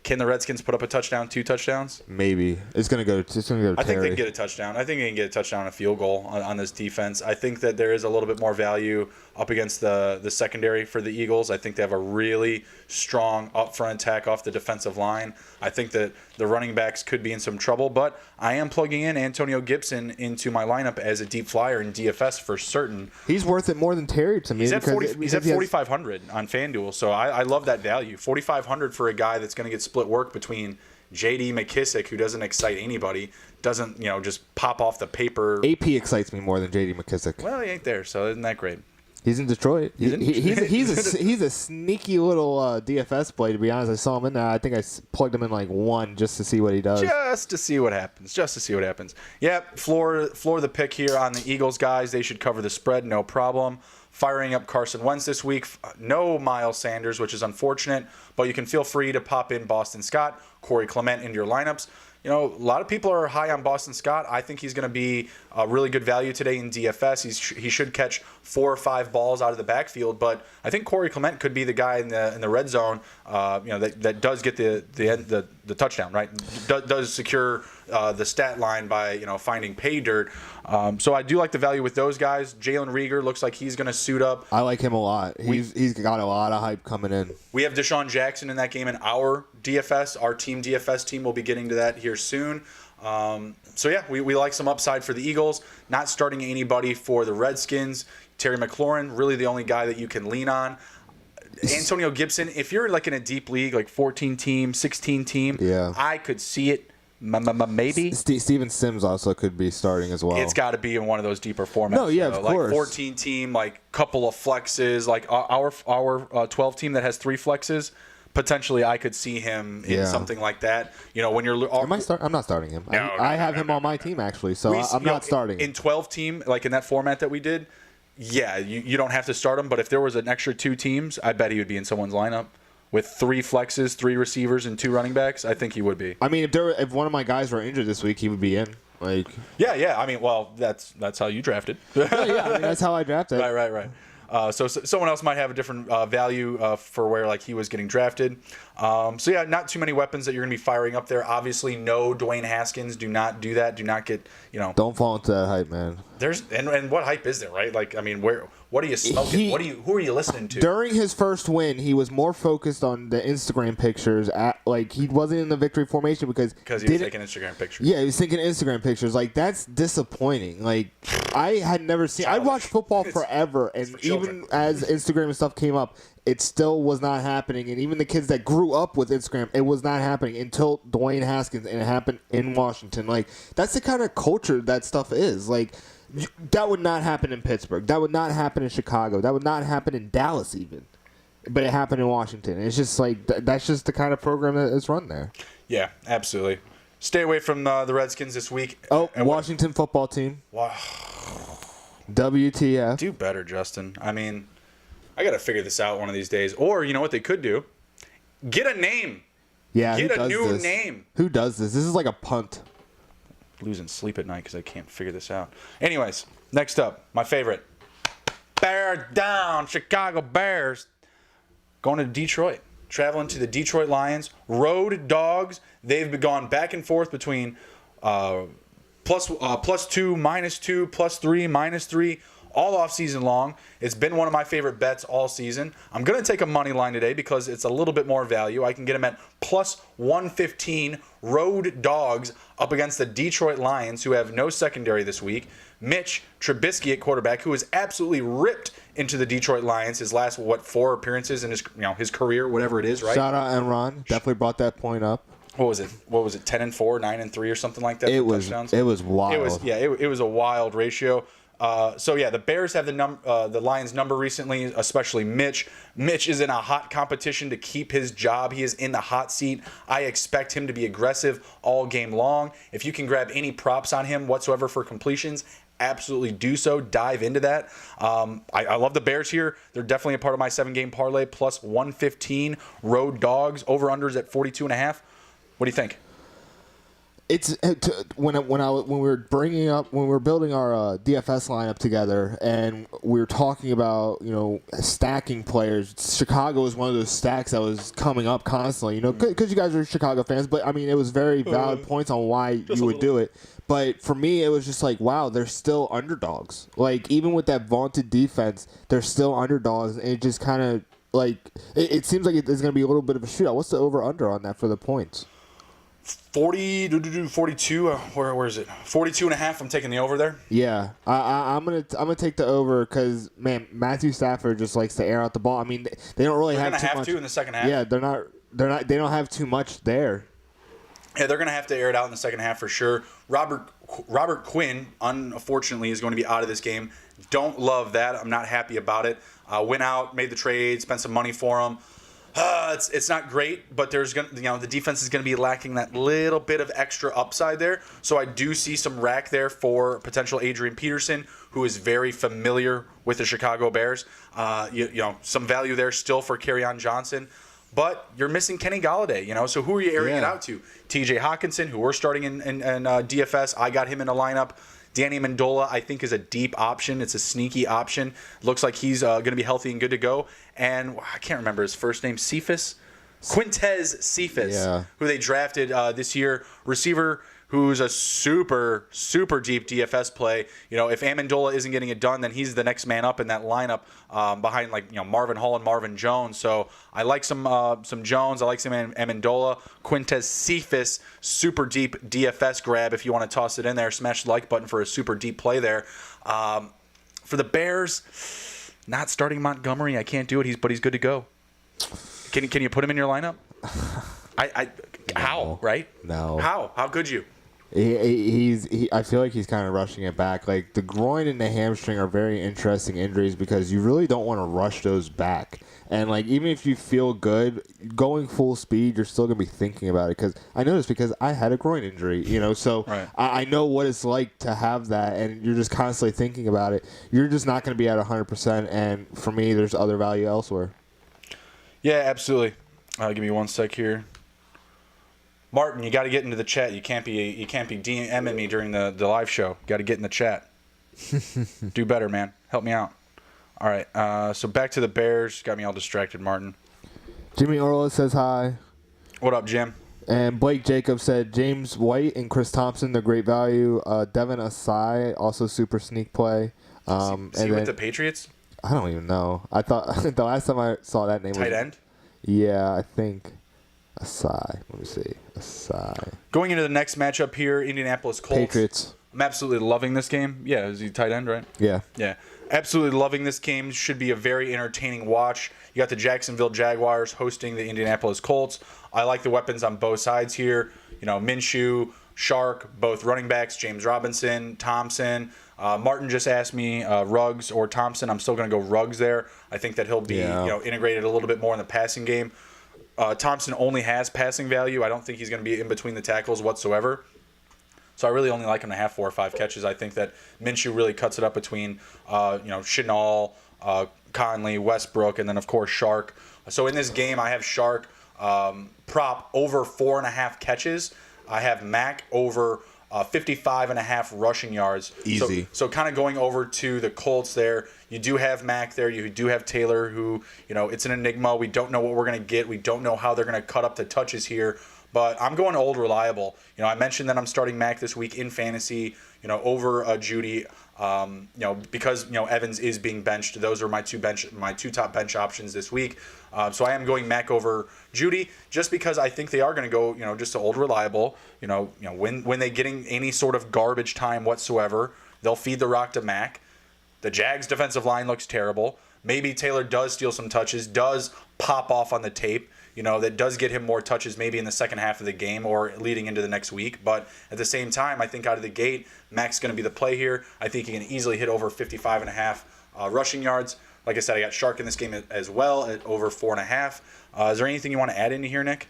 Can the Redskins put up a touchdown, 2 touchdowns? Maybe it's gonna go. It's gonna go to I think they Terry. can get a touchdown. I think they can get a touchdown and a field goal on this defense. I think that there is a little bit more value up against the secondary for the Eagles. I think they have a really strong up-front attack off the defensive line. I think that the running backs could be in some trouble, but I am plugging in Antonio Gibson into my lineup as a deep flyer in DFS for certain. He's worth it more than Terry to me. He's at 4,500 4,500 on FanDuel, so I love that value. 4,500 for a guy that's going to get split work between J.D. McKissick, who doesn't excite anybody, doesn't just pop off the paper. AP excites me more than J.D. McKissick. Well, he ain't there, so isn't that great? He's in Detroit. He's a sneaky little DFS play, to be honest. I saw him in there. I think I plugged him in like 1 just to see what he does. Just to see what happens. Yep, floor the pick here on the Eagles, guys. They should cover the spread, no problem. Firing up Carson Wentz this week. No Miles Sanders, which is unfortunate, but you can feel free to pop in Boston Scott, Corey Clement into your lineups. A lot of people are high on Boston Scott. I think he's going to be a really good value today in DFS. He should catch 4 or 5 balls out of the backfield, but I think Corey Clement could be the guy in the red zone. That does get the touchdown, right? Does secure the stat line by finding pay dirt. So I do like the value with those guys. Jalen Reagor looks like he's going to suit up. I like him a lot. He's got a lot of hype coming in. We have Deshaun Jackson in that game in our DFS. Our team DFS team will be getting to that here soon. We like some upside for the Eagles. Not starting anybody for the Redskins. Terry McLaurin, really the only guy that you can lean on. Antonio Gibson, if you're like in a deep league, like 14 team, 16 team, yeah, I could see it. Maybe Steven Sims also could be starting as well. It's got to be in one of those deeper formats. No, yeah, of course. Like 14 team, like couple of flexes, like our 12 team that has 3 flexes. Potentially, I could see him in something like that. When you're, I'm not starting him. I have him on my team actually, so I'm not starting in 12 team, like in that format that we did. Yeah, you don't have to start him, but if there was an extra 2 teams, I bet he would be in someone's lineup. With 3 flexes, 3 receivers, and 2 running backs, I think he would be. I mean, if one of my guys were injured this week, he would be in. Yeah. I mean, well, that's how you drafted. That's how I drafted. Right. So someone else might have a different value for where like he was getting drafted. Not too many weapons that you're going to be firing up there. Obviously, no Dwayne Haskins. Do not do that. Do not get Don't fall into that hype, man. There's and what hype is there, right? Like, I mean, what are you smoking? Who are you listening to? During his first win, he was more focused on the Instagram pictures. He wasn't in the victory formation because he was taking Instagram pictures. Yeah, he was taking Instagram pictures. Like, that's disappointing. Like, I had never seen. I watched football forever, and even as Instagram and stuff came up, it still was not happening. And even the kids that grew up with Instagram, it was not happening until Dwayne Haskins, and it happened in Washington. Like, that's the kind of culture that stuff is. Like, that would not happen in Pittsburgh. That would not happen in Chicago. That would not happen in Dallas even. But it happened in Washington. It's just like that's just the kind of program that is run there. Yeah, absolutely. Stay away from the Redskins this week. Oh, and Washington football team. Wow. WTF. Do better, Justin. I mean, I got to figure this out one of these days. Or, you know what they could do? Get a name. Yeah, Get a new name. Who does this? This is like a punt. Losing sleep at night because I can't figure this out. Anyways, next up, my favorite. Bear down, Chicago Bears. Going to Detroit. Traveling to the Detroit Lions. Road dogs. They've gone back and forth between +2, -2, +3, -3, all off season long. It's been one of my favorite bets all season. I'm going to take a money line today because it's a little bit more value. I can get them at +115 road dogs up against the Detroit Lions, who have no secondary this week. Mitch Trubisky at quarterback, who is absolutely ripped into the Detroit Lions his last 4 appearances in his career, whatever it is, right? Shout out Enron. Definitely brought that point up. What was it? 10-4, 9-3, or something like that? It was wild. It was a wild ratio. So yeah, the Bears have the Lions number recently, especially Mitch. Mitch is in a hot competition to keep his job. He is in the hot seat. I expect him to be aggressive all game long. If you can grab any props on him whatsoever for completions, absolutely do so. Dive into that. I love the Bears here. They're definitely a part of my 7-game parlay, plus 115 road dogs, over-unders at 42.5. What do you think? It's when we were building our DFS lineup together, and we were talking about stacking players. Chicago was one of those stacks that was coming up constantly. Because you guys are Chicago fans, but I mean it was very valid points on why you would do it. But for me, it was just like, wow, they're still underdogs. Like even with that vaunted defense, they're still underdogs, and it just kind of like it seems like there's going to be a little bit of a shootout. What's the over under on that for the points? 42. Where is it? 42.5. I'm taking the over there. Yeah, I'm gonna take the over because man, Matthew Stafford just likes to air out the ball. I mean, they don't really They're have gonna too much to in the second half. Yeah, they don't have too much there. Yeah, they're gonna have to air it out in the second half for sure. Robert Quinn, unfortunately, is going to be out of this game. Don't love that. I'm not happy about it. Went out, made the trade, spent some money for him. It's not great, but there's the defense is gonna be lacking that little bit of extra upside there. So I do see some rack there for potential Adrian Peterson, who is very familiar with the Chicago Bears. Some value there still for Kerryon Johnson, but you're missing Kenny Galladay. So who are you airing it out to? T.J. Hawkinson, who we're starting in DFS. I got him in the lineup. Danny Amendola, I think, is a deep option. It's a sneaky option. Looks like he's going to be healthy and good to go. And I can't remember his first name. Quintez Cephas, who they drafted this year. Receiver who's a super, super deep DFS play. If Amendola isn't getting it done, then he's the next man up in that lineup behind Marvin Hall and Marvin Jones. So I like some Jones. I like some Amendola. Quintez Cephas, super deep DFS grab if you want to toss it in there. Smash the like button for a super deep play there. For the Bears, not starting Montgomery. I can't do it. But he's good to go. Can you put him in your lineup? How? Right? No. How could you? I feel like he's kind of rushing it back. Like the groin and the hamstring are very interesting injuries because you really don't want to rush those back. And like even if you feel good going full speed, you're still gonna be thinking about it. Because I know this because I had a groin injury. So right. I know what it's like to have that, and you're just constantly thinking about it. You're just not gonna be at 100%. And for me, there's other value elsewhere. Yeah, absolutely. Give me one sec here. Martin, you got to get into the chat. You can't be DMing me during the live show. Got to get in the chat. Do better, man. Help me out. All right. So back to the Bears. Got me all distracted, Martin. Jimmy Orla says hi. What up, Jim? And Blake Jacobs said James White and Chris Thompson, they're great value. Devin Asai, also super sneak play. Is he with the Patriots? I don't even know. I thought the last time I saw that name tight end? Yeah, I think. Asai. Let me see. Asai. Going into the next matchup here, Indianapolis Colts. Patriots. I'm absolutely loving this game. Yeah, is he tight end, right? Yeah. Yeah. Absolutely loving this game. Should be a very entertaining watch. You got the Jacksonville Jaguars hosting the Indianapolis Colts. I like the weapons on both sides here. Minshew, Shark, both running backs, James Robinson, Thompson. Martin just asked me Ruggs or Thompson. I'm still going to go Ruggs there. I think that he'll be integrated a little bit more in the passing game. Thompson only has passing value. I don't think he's going to be in between the tackles whatsoever. So I really only like him to have 4 or 5 catches. I think that Minshew really cuts it up between, Chenal, Conley, Westbrook, and then, of course, Shark. So in this game, I have Shark prop over 4.5 catches. I have Mack over 55.5 rushing yards. Easy. So kind of going over to the Colts there. You do have Mack there. You do have Taylor, who, it's an enigma. We don't know what we're going to get. We don't know how they're going to cut up the touches here. But I'm going old reliable. I mentioned that I'm starting Mack this week in fantasy, over Judy, because, Evans is being benched. Those are my two top bench options this week. So I am going Mack over Judy just because I think they are going to go, just to old reliable. When they getting any sort of garbage time whatsoever, they'll feed the rock to Mack. The Jags defensive line looks terrible. Maybe Taylor does steal some touches, does pop off on the tape. that does get him more touches maybe in the second half of the game or leading into the next week. But at the same time, I think out of the gate, Mac's going to be the play here. I think he can easily hit over 55.5 rushing yards. Like I said, I got Shark in this game as well at over 4.5. Is there anything you want to add into here, Nick?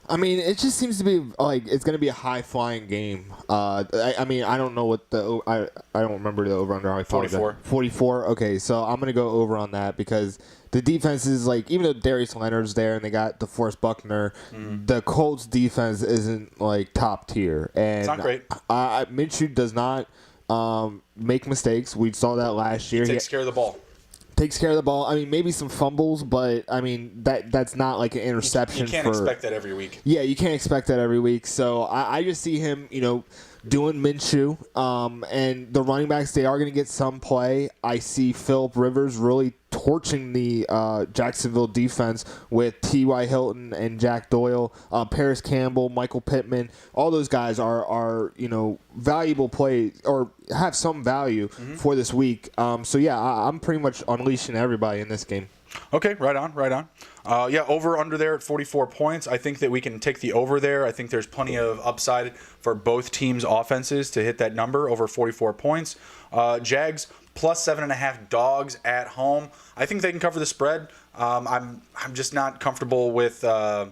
I mean, it just seems to be like it's going to be a high-flying game. I mean, I don't know what I don't remember the over-under. 44. 44. Okay, so I'm going to go over on that because the defense is like, even though Darius Leonard's there and they got DeForest Buckner, the Colts defense isn't like top tier. And it's not great. Minshew does not make mistakes. We saw that last year. He takes care of the ball. Takes care of the ball. I mean, maybe some fumbles, but I mean that's not like an interception. You can't expect that every week. Yeah, you can't expect that every week. So I just see him, doing Minshew, and the running backs, they are going to get some play. I see Phillip Rivers really torching the Jacksonville defense with T.Y. Hilton and Jack Doyle, Paris Campbell, Michael Pittman. All those guys are valuable play or have some value for this week. So, yeah, I'm pretty much unleashing everybody in this game. Okay, right on. Over under there at 44 points. I think that we can take the over there. I think there's plenty of upside for both teams' offenses to hit that number over 44 points. Jags plus 7.5 dogs at home. I think they can cover the spread. I'm just not comfortable with. I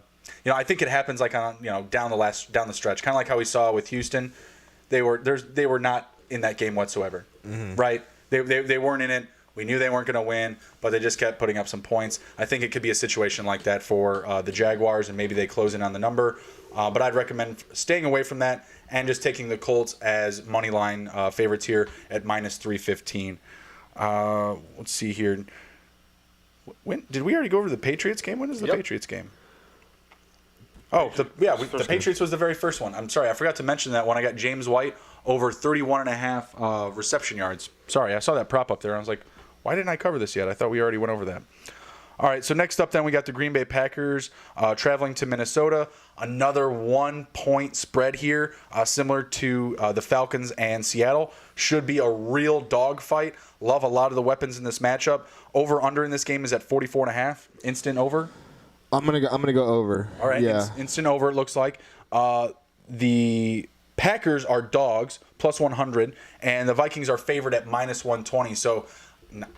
think it happens like on down the stretch, kind of like how we saw with Houston. They were not in that game whatsoever, right? They weren't in it. We knew they weren't going to win, but they just kept putting up some points. I think it could be a situation like that for the Jaguars, and maybe they close in on the number. But I'd recommend staying away from that and just taking the Colts as money line favorites here at minus 315. Let's see here. When did we already go over the Patriots game? When is the Patriots game? Oh, the Patriots was the very first one. I'm sorry, I forgot to mention that one. I got James White over 31.5 reception yards. Sorry, I saw that prop up there. I was like, why didn't I cover this yet? I thought we already went over that. All right, so next up then we got the Green Bay Packers traveling to Minnesota. Another 1-point spread here, similar to the Falcons and Seattle. Should be a real dogfight. Love a lot of the weapons in this matchup. Over/under in this game is at 44.5. Instant over. I'm gonna go over. All right, yeah. Instant over. It looks like the Packers are dogs plus 100, and the Vikings are favored at minus 120. So.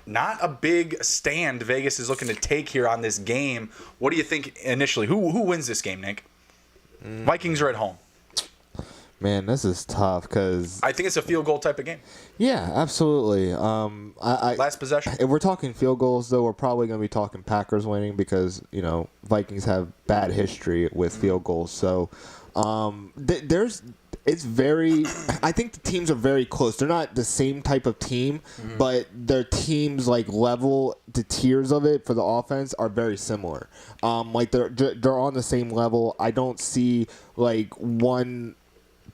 Not a big stand Vegas is looking to take here on this game. What do you think initially? Who wins this game, Nick? Vikings are at home. Man, this is tough because I think it's a field goal type of game. Yeah, absolutely. Last possession. If we're talking field goals, though, we're probably going to be talking Packers winning because Vikings have bad history with field goals. So I think the teams are very close. They're not the same type of team, but their teams level, the tiers of it for the offense are very similar. They're on the same level. I don't see one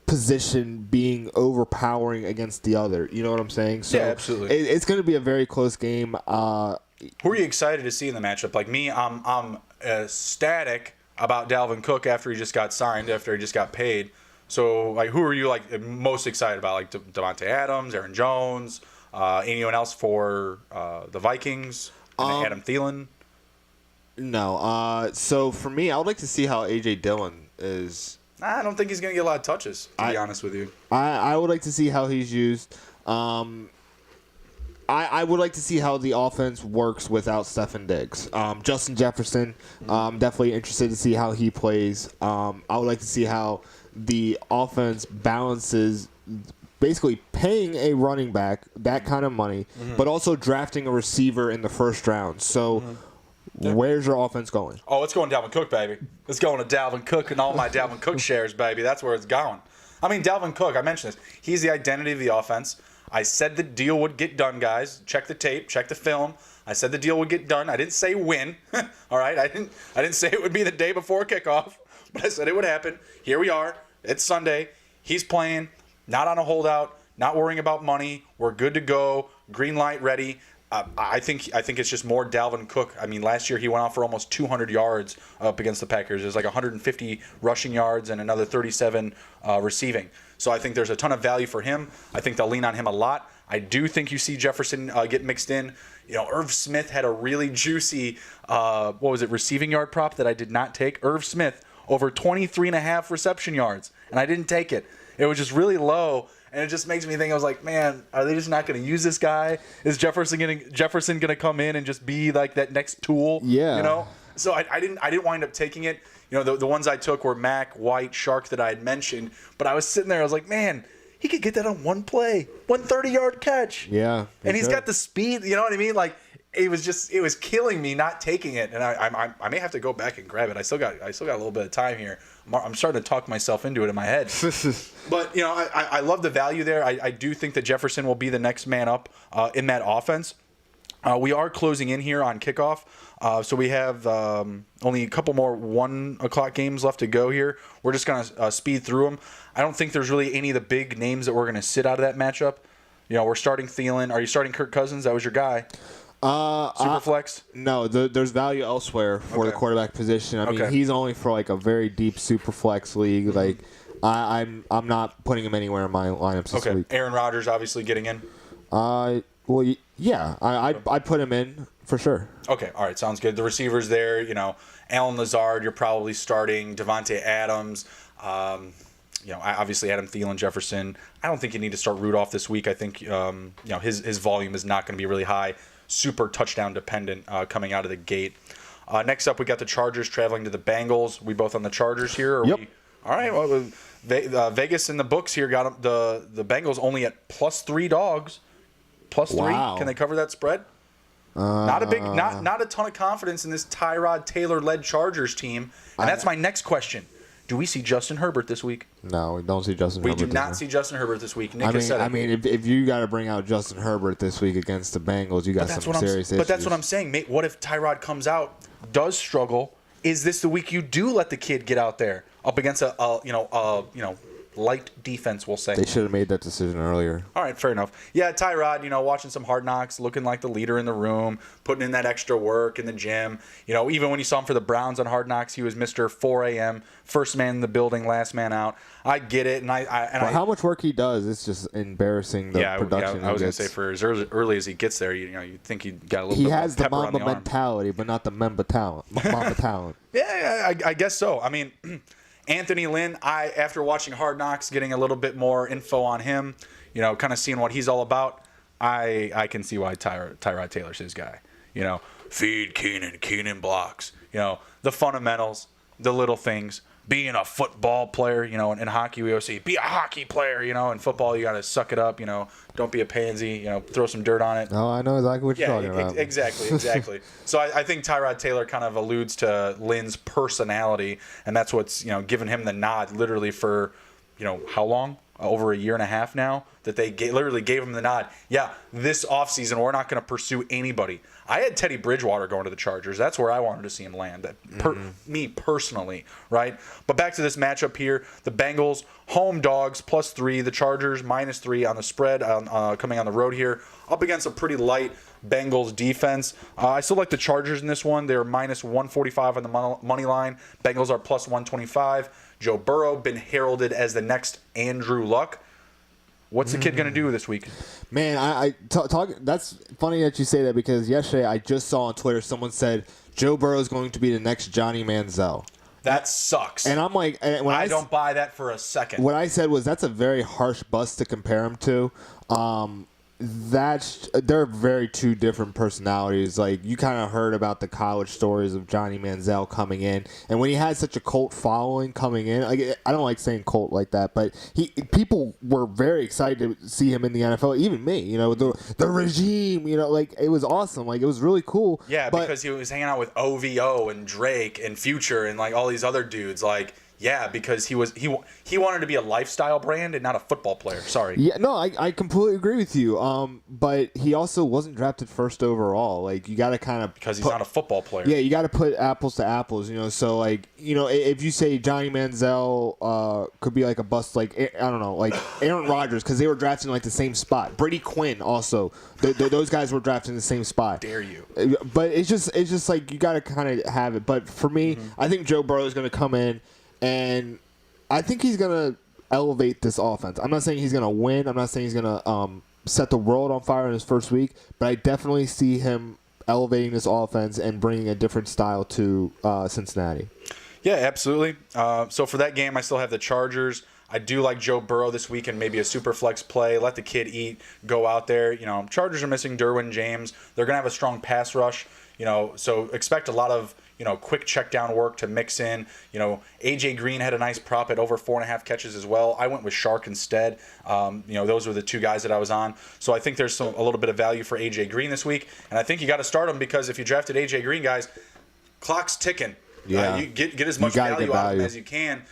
position being overpowering against the other. You know what I'm saying? So yeah, absolutely. It's going to be a very close game. Who are you excited to see in the matchup? Like me, I'm ecstatic about Dalvin Cook after he just got signed, after he just got paid. So, who are you most excited about? Like Devontae Adams, Aaron Jones, anyone else for the Vikings? Adam Thielen? No. So for me, I would like to see how AJ Dillon is. I don't think he's going to get a lot of touches, to be honest with you. I would like to see how he's used. I would like to see how the offense works without Stefon Diggs. Justin Jefferson, definitely interested to see how he plays. I would like to see how the offense balances basically paying a running back that kind of money, but also drafting a receiver in the first round. So where's your offense going? Oh, it's going Dalvin Cook, baby. It's going to Dalvin Cook and all my Dalvin Cook shares, baby. That's where it's going. I mean, Dalvin Cook, I mentioned this. He's the identity of the offense. I said the deal would get done, guys. Check the tape, check the film. I said the deal would get done. I didn't say when. All right? I didn't say it would be the day before kickoff, but I said it would happen. Here we are. It's Sunday. He's playing, not on a holdout, not worrying about money. We're good to go. Green light ready. I think it's just more Dalvin Cook. I mean, last year he went off for almost 200 yards up against the Packers. There's 150 rushing yards and another 37 receiving. So I think there's a ton of value for him. I think they'll lean on him a lot. I do think you see Jefferson get mixed in. Irv Smith had a really juicy, receiving yard prop that I did not take. Irv Smith over 23.5 reception yards, and I didn't take it. It was just really low, and it just makes me think, I was like, man, are they just not going to use this guy? Is Jefferson going to come in and just be like that next tool? Yeah. So I didn't wind up taking it. The ones I took were Mack, White, Shark that I had mentioned, but I was sitting there, I was like, man, he could get that on one play, 130-yard catch. Yeah. And he's got the speed, you know what I mean? Like, it was killing me not taking it, and I may have to go back and grab it. I still got a little bit of time here. I'm starting to talk myself into it in my head. But I love the value there. I do think that Jefferson will be the next man up in that offense. We are closing in here on kickoff, so we have only a couple more 1 o'clock games left to go here. We're just gonna speed through them. I don't think there's really any of the big names that we're gonna sit out of that matchup. We're starting Thielen. Are you starting Kirk Cousins? That was your guy. Superflex? No, there's value elsewhere for the quarterback position. I mean, he's only for like a very deep Superflex league. Mm-hmm. Like, I'm not putting him anywhere in my lineups this week. Aaron Rodgers obviously getting in. Well, yeah, I put him in for sure. Okay, all right, sounds good. The receivers there, Alan Lazard, you're probably starting. Devontae Adams, obviously Adam Thielen, Jefferson. I don't think you need to start Rudolph this week. I think his volume is not going to be really high. Super touchdown dependent coming out of the gate. Next up, we got the Chargers traveling to the Bengals. We both on the Chargers here? Yep. All right. Well, Vegas in the books here got the Bengals only at +3 dogs. +3. Wow. Can they cover that spread? Not a ton of confidence in this Tyrod Taylor-led Chargers team. And that's my next question. Do we see Justin Herbert this week? No, we don't see Justin Herbert. We do not see Justin Herbert this week. Nick has said it. I mean, if you got to bring out Justin Herbert this week against the Bengals, you got some serious issues. But that's what I'm saying. What if Tyrod comes out, does struggle? Is this the week you do let the kid get out there up against a light defense, we'll say? They should have made that decision earlier. All right, fair enough. Yeah, Tyrod, watching some Hard Knocks, looking like the leader in the room, putting in that extra work in the gym. Even when you saw him for the Browns on Hard Knocks, he was Mr. 4 a.m., first man in the building, last man out. I get it, how much work he does, it's just embarrassing. The production. Yeah, I was going to say for as early as he gets there, you think he got a little bit of has the Mamba mentality, but not the Mamba talent. Yeah, I guess so. I mean, Anthony Lynn, after watching Hard Knocks, getting a little bit more info on him, kind of seeing what he's all about, I can see why Tyrod Taylor's his guy. Feed Keenan blocks. The fundamentals, the little things. Being a football player, in hockey we always say, be a hockey player, in football you got to suck it up, don't be a pansy, throw some dirt on it. Oh, I know exactly what you're talking about. Exactly. So I think Tyrod Taylor kind of alludes to Lynn's personality, and that's what's, given him the nod literally for, how long? Over a year and a half now that they literally gave him the nod. Yeah, this offseason we're not going to pursue anybody. I had Teddy Bridgewater going to the Chargers. That's where I wanted to see him land. Me personally, right? But back to this matchup here. The Bengals, home dogs, +3. The Chargers, -3 on the spread coming on the road here. Up against a pretty light Bengals defense. I still like the Chargers in this one. They're -145 on the money line. Bengals are +125. Joe Burrow, been heralded as the next Andrew Luck. What's the kid going to do this week? Man, that's funny that you say that because yesterday I just saw on Twitter someone said Joe Burrow is going to be the next Johnny Manziel. That sucks. And I'm like, I don't buy that for a second. What I said was that's a very harsh bust to compare him to. They're very two different personalities. Like you kind of heard about the college stories of Johnny Manziel coming in, and when he had such a cult following coming in, like I don't like saying cult like that, but people were very excited to see him in the NFL. Even me, the regime, like it was awesome. Like it was really cool. Yeah, because he was hanging out with OVO and Drake and Future and like all these other dudes. Like. Yeah, because he wanted to be a lifestyle brand and not a football player. Sorry. Yeah, no, I completely agree with you. But he also wasn't drafted first overall. Like you got to kind of because he's not a football player. Yeah, you got to put apples to apples. So like if you say Johnny Manziel could be like a bust, like I don't know, like Aaron Rodgers because they were drafted in like the same spot. Brady Quinn also. Those guys were drafted in the same spot. Dare you? But it's just like you got to kind of have it. But for me, I think Joe Burrow is going to come in. And I think he's going to elevate this offense. I'm not saying he's going to win. I'm not saying he's going to set the world on fire in his first week, but I definitely see him elevating this offense and bringing a different style to Cincinnati. Yeah, absolutely. So for that game, I still have the Chargers. I do like Joe Burrow this week and maybe a super flex play. Let the kid eat. Go out there. Chargers are missing Derwin James. They're going to have a strong pass rush. So expect a lot of quick check down work to mix in. AJ Green had a nice prop at over 4.5 catches as well. I went with Shark instead. Those were the two guys that I was on. So I think there's a little bit of value for AJ Green this week, and I think you got to start him because if you drafted AJ Green, guys, clock's ticking. Yeah, you get as much value out of him as you can.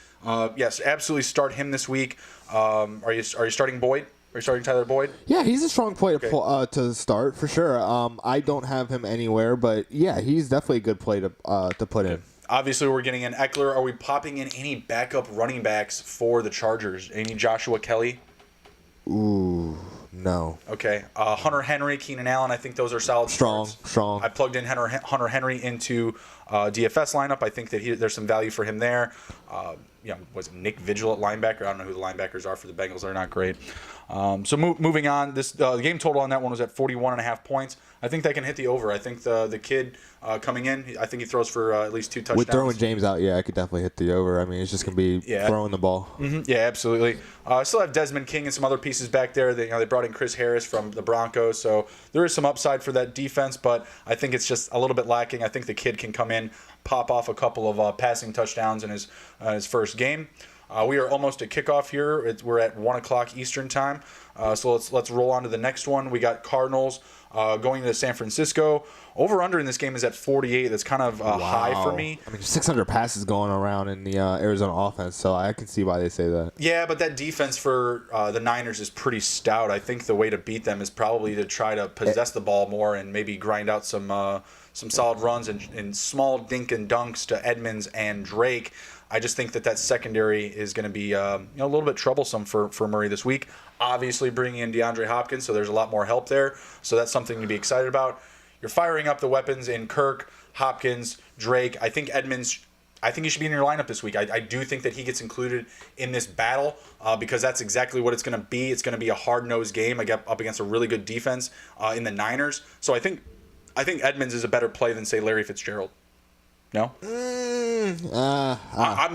Yes, absolutely start him this week. Are you starting Boyd? Are you starting Tyler Boyd? Yeah, he's a strong play to start for sure. I don't have him anywhere, but yeah, he's definitely a good play to put in. Obviously, we're getting in Eckler. Are we popping in any backup running backs for the Chargers? Any Joshua Kelly? Ooh, no. Okay. Hunter Henry, Keenan Allen. I think those are solid starts. Strong. I plugged in Hunter Henry into DFS lineup. I think that there's some value for him there. Was it Nick Vigil at linebacker? I don't know who the linebackers are for the Bengals. They're not great. So moving on, the game total on that one was at 41.5 points. I think they can hit the over. I think the kid coming in, I think he throws for at least 2 touchdowns. With throwing James out, I could definitely hit the over. I mean, it's just going to be throwing the ball. Mm-hmm. Yeah, absolutely. I still have Desmond King and some other pieces back there. They brought in Chris Harris from the Broncos, so there is some upside for that defense, but I think it's just a little bit lacking. I think the kid can come in, pop off a couple of passing touchdowns in his first game. We are almost at kickoff here. We're at 1 o'clock Eastern time. So let's roll on to the next one. We got Cardinals going to San Francisco. Over/under in this game is at 48. That's kind of high for me. I mean, 600 passes going around in the Arizona offense, so I can see why they say that. Yeah, but that defense for the Niners is pretty stout. I think the way to beat them is probably to try to possess the ball more and maybe grind out some solid runs and small dink and dunks to Edmonds and Drake. I just think that secondary is going to be a little bit troublesome for Murray this week. Obviously, bringing in DeAndre Hopkins, so there's a lot more help there. So that's something to be excited about. You're firing up the weapons in Kirk, Hopkins, Drake. I think Edmonds. I think he should be in your lineup this week. I do think that he gets included in this battle because that's exactly what it's going to be. It's going to be a hard-nosed game up against a really good defense in the Niners. So I think Edmonds is a better play than, say, Larry Fitzgerald. No? I'm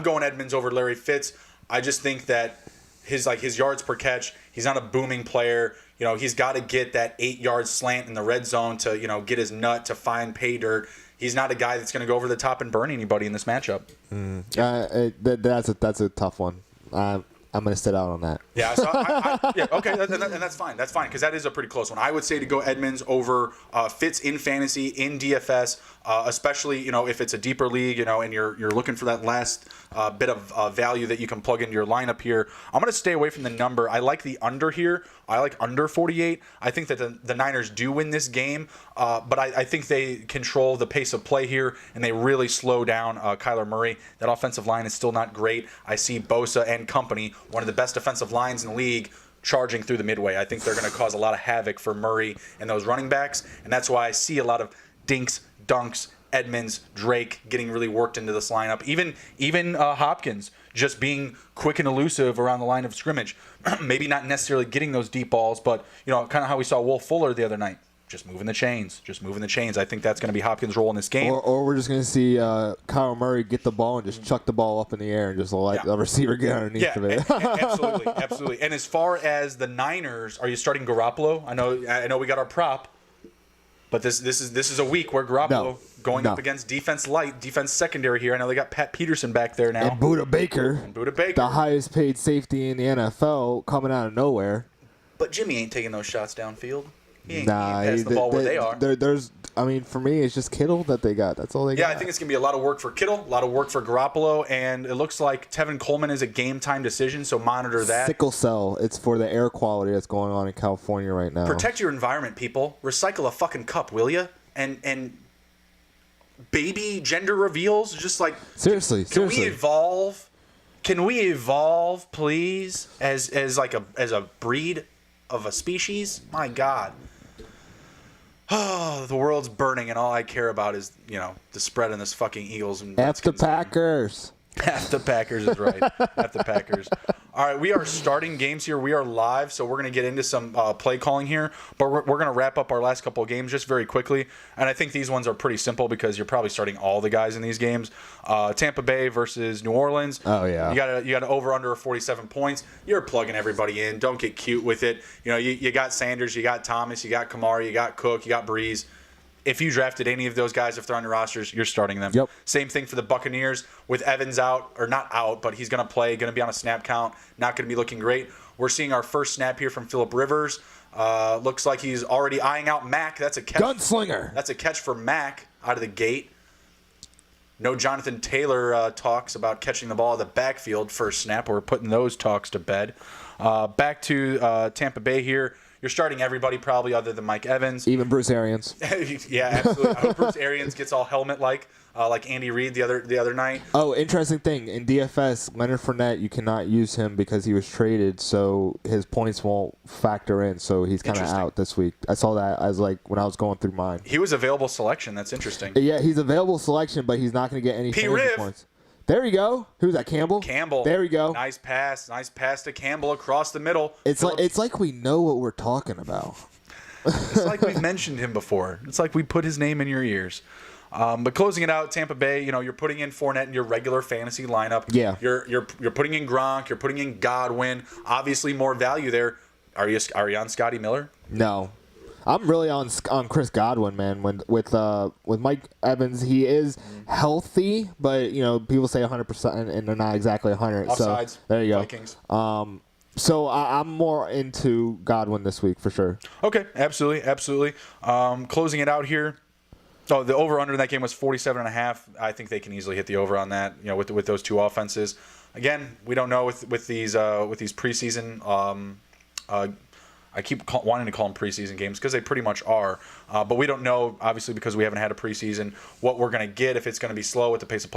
going Edmonds over Larry Fitz. I just think that his yards per catch, he's not a booming player. He's got to get that 8-yard slant in the red zone to, get his nut to find pay dirt. He's not a guy that's going to go over the top and burn anybody in this matchup. That's a tough one. I'm going to sit out on that. Yeah, so okay, and that's fine. That's fine because that is a pretty close one. I would say to go Edmonds over Fitz in fantasy, in DFS, especially if it's a deeper league, and you're looking for that last bit of value that you can plug into your lineup here. I'm going to stay away from the number. I like the under here. I like under 48. I think that the Niners do win this game, but I think they control the pace of play here, and they really slow down Kyler Murray. That offensive line is still not great. I see Bosa and company, one of the best defensive lines in the league, charging through the midway. I think they're going to cause a lot of havoc for Murray and those running backs, and that's why I see a lot of dinks, dunks, Edmonds, Drake getting really worked into this lineup. Even Hopkins just being quick and elusive around the line of scrimmage. Maybe not necessarily getting those deep balls, but kind of how we saw Wolf Fuller the other night. Just moving the chains. I think that's going to be Hopkins' role in this game. Or we're just going to see Kyle Murray get the ball and just chuck the ball up in the air and just let the receiver get underneath of it. Absolutely. And as far as the Niners, are you starting Garoppolo? I know we got our prop, but this is a week where Garoppolo going up against defense secondary here. I know they got Pat Peterson back there now. And Budda Baker. The highest paid safety in the NFL, coming out of nowhere. But Jimmy ain't taking those shots downfield. He ain't passing the ball where they are. For me, it's just Kittle that they got. That's all they got. Yeah, I think it's going to be a lot of work for Kittle, a lot of work for Garoppolo, and it looks like Tevin Coleman is a game-time decision, so monitor that. Sickle cell. It's for the air quality that's going on in California right now. Protect your environment, people. Recycle a fucking cup, will you? And baby gender reveals, just like... Seriously. Can we evolve? Can we evolve, please, as a breed of a species? My God. Oh, the world's burning, and all I care about is, the spread in this fucking Eagles and F the Packers. F the Packers is right. F the Packers. All right, we are starting games here. We are live, so we're going to get into some play calling here. But we're going to wrap up our last couple of games just very quickly. And I think these ones are pretty simple because you're probably starting all the guys in these games. Tampa Bay versus New Orleans. Oh, yeah. You got to over under 47 points. You're plugging everybody in. Don't get cute with it. You know, you got Sanders, you got Thomas, you got Kamara, you got Cook, you got Breeze. If you drafted any of those guys, if they're on your rosters, you're starting them. Yep. Same thing for the Buccaneers with Evans out, or not out, but he's going to play, going to be on a snap count, not going to be looking great. We're seeing our first snap here from Phillip Rivers. Looks like he's already eyeing out Mack. That's a catch. Gunslinger. That's a catch for Mack out of the gate. No Jonathan Taylor talks about catching the ball at the backfield first snap. We're putting those talks to bed. Back to Tampa Bay here. You're starting everybody probably other than Mike Evans. Even Bruce Arians. Yeah, absolutely. I hope Bruce Arians gets all helmet-like Andy Reid the other night. Oh, interesting thing. In DFS, Leonard Fournette, you cannot use him because he was traded, so his points won't factor in, so he's kind of out this week. I saw that as when I was going through mine. He was available selection. That's interesting. Yeah, he's available selection, but he's not going to get any fantasy points. There you go. Who's that? Campbell. There you go. Nice pass to Campbell across the middle. It's like we know what we're talking about. It's like we've mentioned him before. It's like we put his name in your ears. But closing it out, Tampa Bay. You know, you're putting in Fournette in your regular fantasy lineup. Yeah. You're putting in Gronk. You're putting in Godwin. Obviously, more value there. Are you on Scotty Miller? No. I'm really on Chris Godwin, man. With Mike Evans, he is healthy, but people say 100%, and they're not exactly 100. Offsides. So there you go. Vikings. So I'm more into Godwin this week for sure. Okay, absolutely. Closing it out here. Oh, the over/under in that game was 47.5. I think they can easily hit the over on that. With those two offenses. Again, we don't know with these preseason. I keep wanting to call them preseason games because they pretty much are. But we don't know, obviously, because we haven't had a preseason, what we're going to get, if it's going to be slow, what the pace of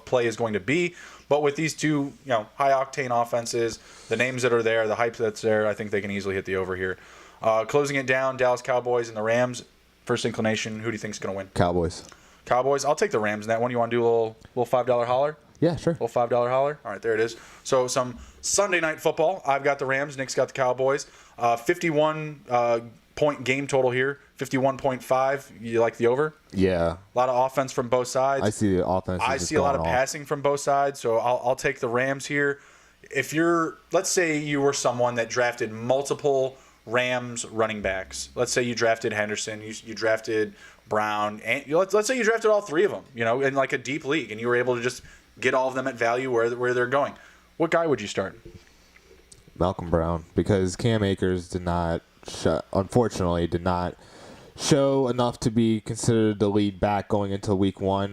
play is going to be. But with these two, high-octane offenses, the names that are there, the hype that's there, I think they can easily hit the over here. Closing it down, Dallas Cowboys and the Rams. First inclination, who do you think is going to win? Cowboys. I'll take the Rams in that one. You want to do a little $5 holler? Yeah, sure. Little $5 holler. All right, there it is. So some Sunday night football. I've got the Rams. Nick's got the Cowboys. 51 point game total here. 51.5. You like the over? Yeah. A lot of offense from both sides. I see the offense. I see a lot of passing from both sides. So I'll take the Rams here. Let's say you were someone that drafted multiple Rams running backs. Let's say you drafted Henderson. You drafted Brown. And let's say you drafted all three of them. In like a deep league, and you were able to just get all of them at value where they're going. What guy would you start? Malcolm Brown, because Cam Akers unfortunately did not show enough to be considered the lead back going into week one.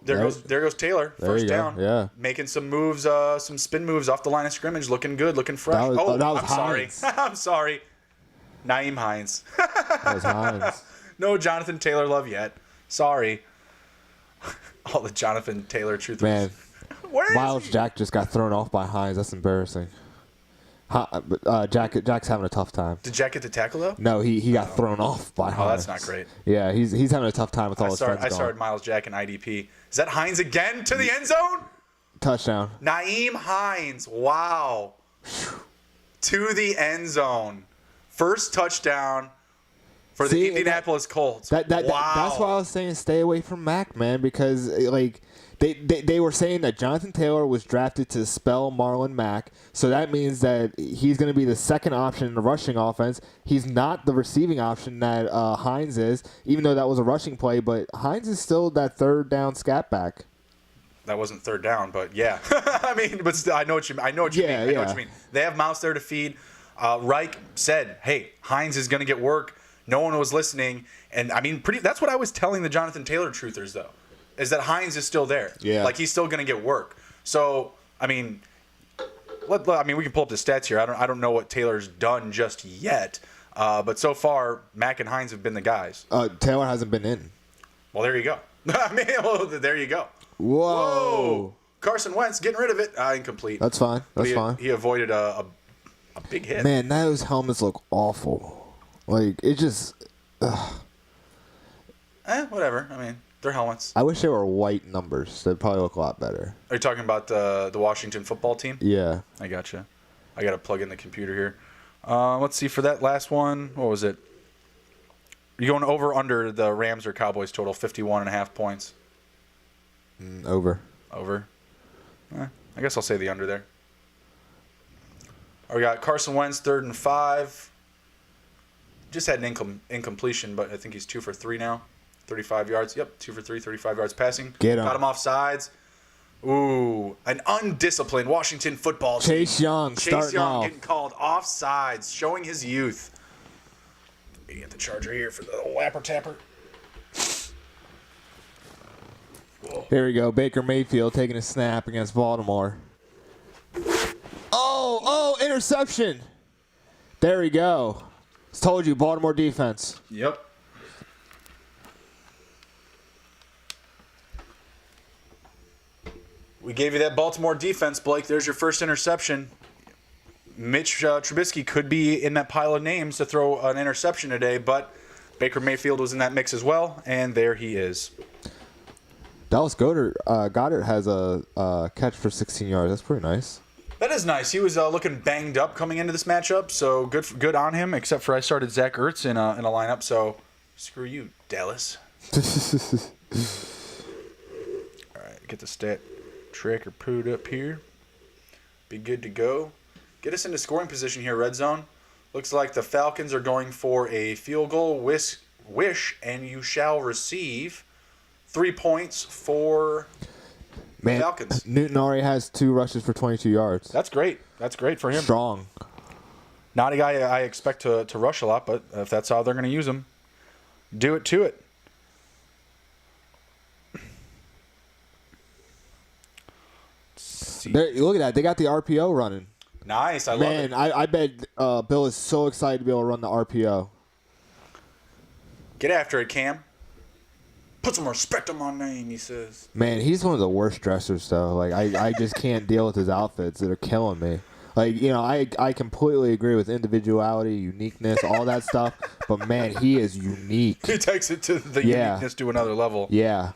There goes Taylor. First down. Yeah. Making some moves, some spin moves off the line of scrimmage, looking good, looking fresh. That was I'm Hines. sorry. I'm sorry. Naeem Hines. That was Hines. No Jonathan Taylor love yet. Sorry. All the Jonathan Taylor truthers. Man, Where is Miles he? Jack just got thrown off by Hines. That's embarrassing. Jack's having a tough time. Did Jack get the tackle though? No, he got thrown off by Hines. Oh, that's not great. Yeah, he's having a tough time with all his friends I gone. started Miles Jack in IDP. Is that Hines again to the end zone? Touchdown. Naeem Hines. Wow. To the end zone. First touchdown for the Indianapolis Colts. Wow. Wow. That's why I was saying stay away from Mac, man, because they were saying that Jonathan Taylor was drafted to spell Marlon Mack, so that means that he's going to be the second option in the rushing offense. He's not the receiving option that Hines is, even though that was a rushing play, but Hines is still that third down scat back. That wasn't third down, but yeah. I mean, but still, I know what you mean. I know what you mean. They have mouths there to feed. Reich said, hey, Hines is going to get work. No one was listening. And, I mean, that's what I was telling the Jonathan Taylor truthers, though, is that Hines is still there. Yeah. Like, he's still going to get work. So, I mean, we can pull up the stats here. I don't know what Taylor's done just yet. But so far, Mack and Hines have been the guys. Taylor hasn't been in. Well, there you go. There you go. Whoa. Carson Wentz getting rid of it. Incomplete. That's fine. Fine. He avoided a big hit. Man, those helmets look awful. Like, it just... Whatever. I mean, They're helmets. I wish they were white numbers. They'd probably look a lot better. Are you talking about the Washington football team? Yeah. I gotcha. I got to plug in the computer here. Let's see, for that last one, what was it? You going over under the Rams or Cowboys total, 51.5 points? Over. Over. I guess I'll say the under there. We got Carson Wentz, 3rd and 5. Just had an incompletion, but I think he's 2 for 3 now. 35 yards. Yep, 2 for 3, 35 yards passing. Get him. Got him off sides. Ooh, an undisciplined Washington football team. Chase Young starting off. Getting called offsides, showing his youth. We get the charger here for the little lapper tapper. Here we go. Baker Mayfield taking a snap against Baltimore. Oh, interception. There we go. Told you, Baltimore defense. Yep. We gave you that Baltimore defense, Blake. There's your first interception. Mitch Trubisky could be in that pile of names to throw an interception today, but Baker Mayfield was in that mix as well, and there he is. Dallas Goedert has a catch for 16 yards. That's pretty nice. That is nice. He was looking banged up coming into this matchup, so good on him. Except for I started Zach Ertz in a lineup, so screw you, Dallas. All right, get the stat tracker put up here. Be good to go. Get us into scoring position here, red zone. Looks like the Falcons are going for a field goal. Wish and you shall receive. 3 points for the Falcons. Newton already has 2 rushes for 22 yards. That's great. That's great for him. Strong. Not a guy I expect to rush a lot, but if that's how they're going to use him, do it to it. Look at that. They got the RPO running. Nice. I love it. Man, I bet Bill is so excited to be able to run the RPO. Get after it, Cam. Put some respect on my name, he says. Man, he's one of the worst dressers, though. Like, I just can't deal with his outfits. They're killing me. Like, you know, I completely agree with individuality, uniqueness, all that stuff. But, man, he is unique. He takes it to the uniqueness to another level. Yeah.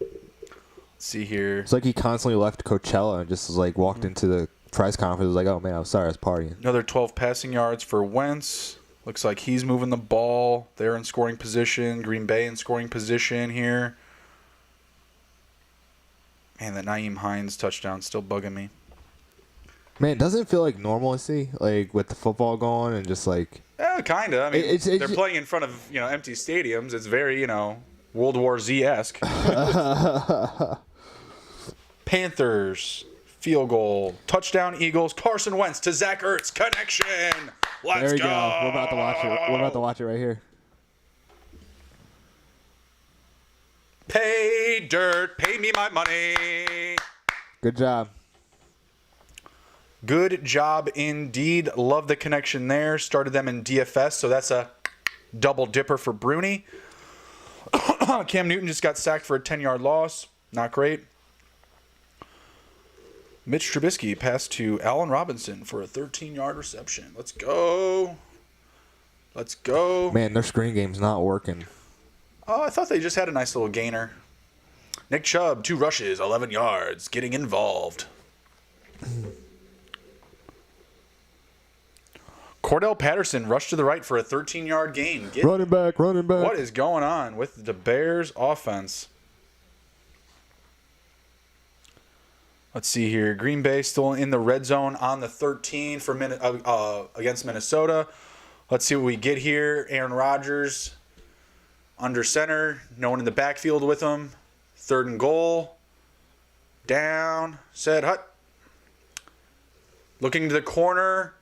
Let's see here. It's like he constantly left Coachella and just, like, walked into the press conference. Was like, oh, man, I'm sorry, I was partying. Another 12 passing yards for Wentz. Looks like he's moving the ball. They're in scoring position. Green Bay in scoring position here. Man, that Nyheim Hines touchdown still bugging me. Man, doesn't it feel like normalcy, like with the football going and just like? Kind of. I mean, they're playing in front of empty stadiums. It's very World War Z-esque. Panthers field goal, touchdown Eagles. Carson Wentz to Zach Ertz connection. Let's there we go. We're about to watch it. We're about to watch it right here. Pay dirt, pay me my money. Good job. Good job indeed. Love the connection there. Started them in DFS, so that's a double dipper for Bruni. Cam Newton just got sacked for a 10-yard loss. Not great. Mitch Trubisky passed to Allen Robinson for a 13-yard reception. Let's go. Let's go. Man, their screen game's not working. Oh, I thought they just had a nice little gainer. Nick Chubb, 2 rushes, 11 yards, getting involved. Cordell Patterson rushed to the right for a 13-yard gain. Running back. What is going on with the Bears offense? Let's see here. Green Bay still in the red zone on the 13 for against Minnesota. Let's see what we get here. Aaron Rodgers under center. No one in the backfield with him. 3rd and goal. Down. Set. Hut. Looking to the corner.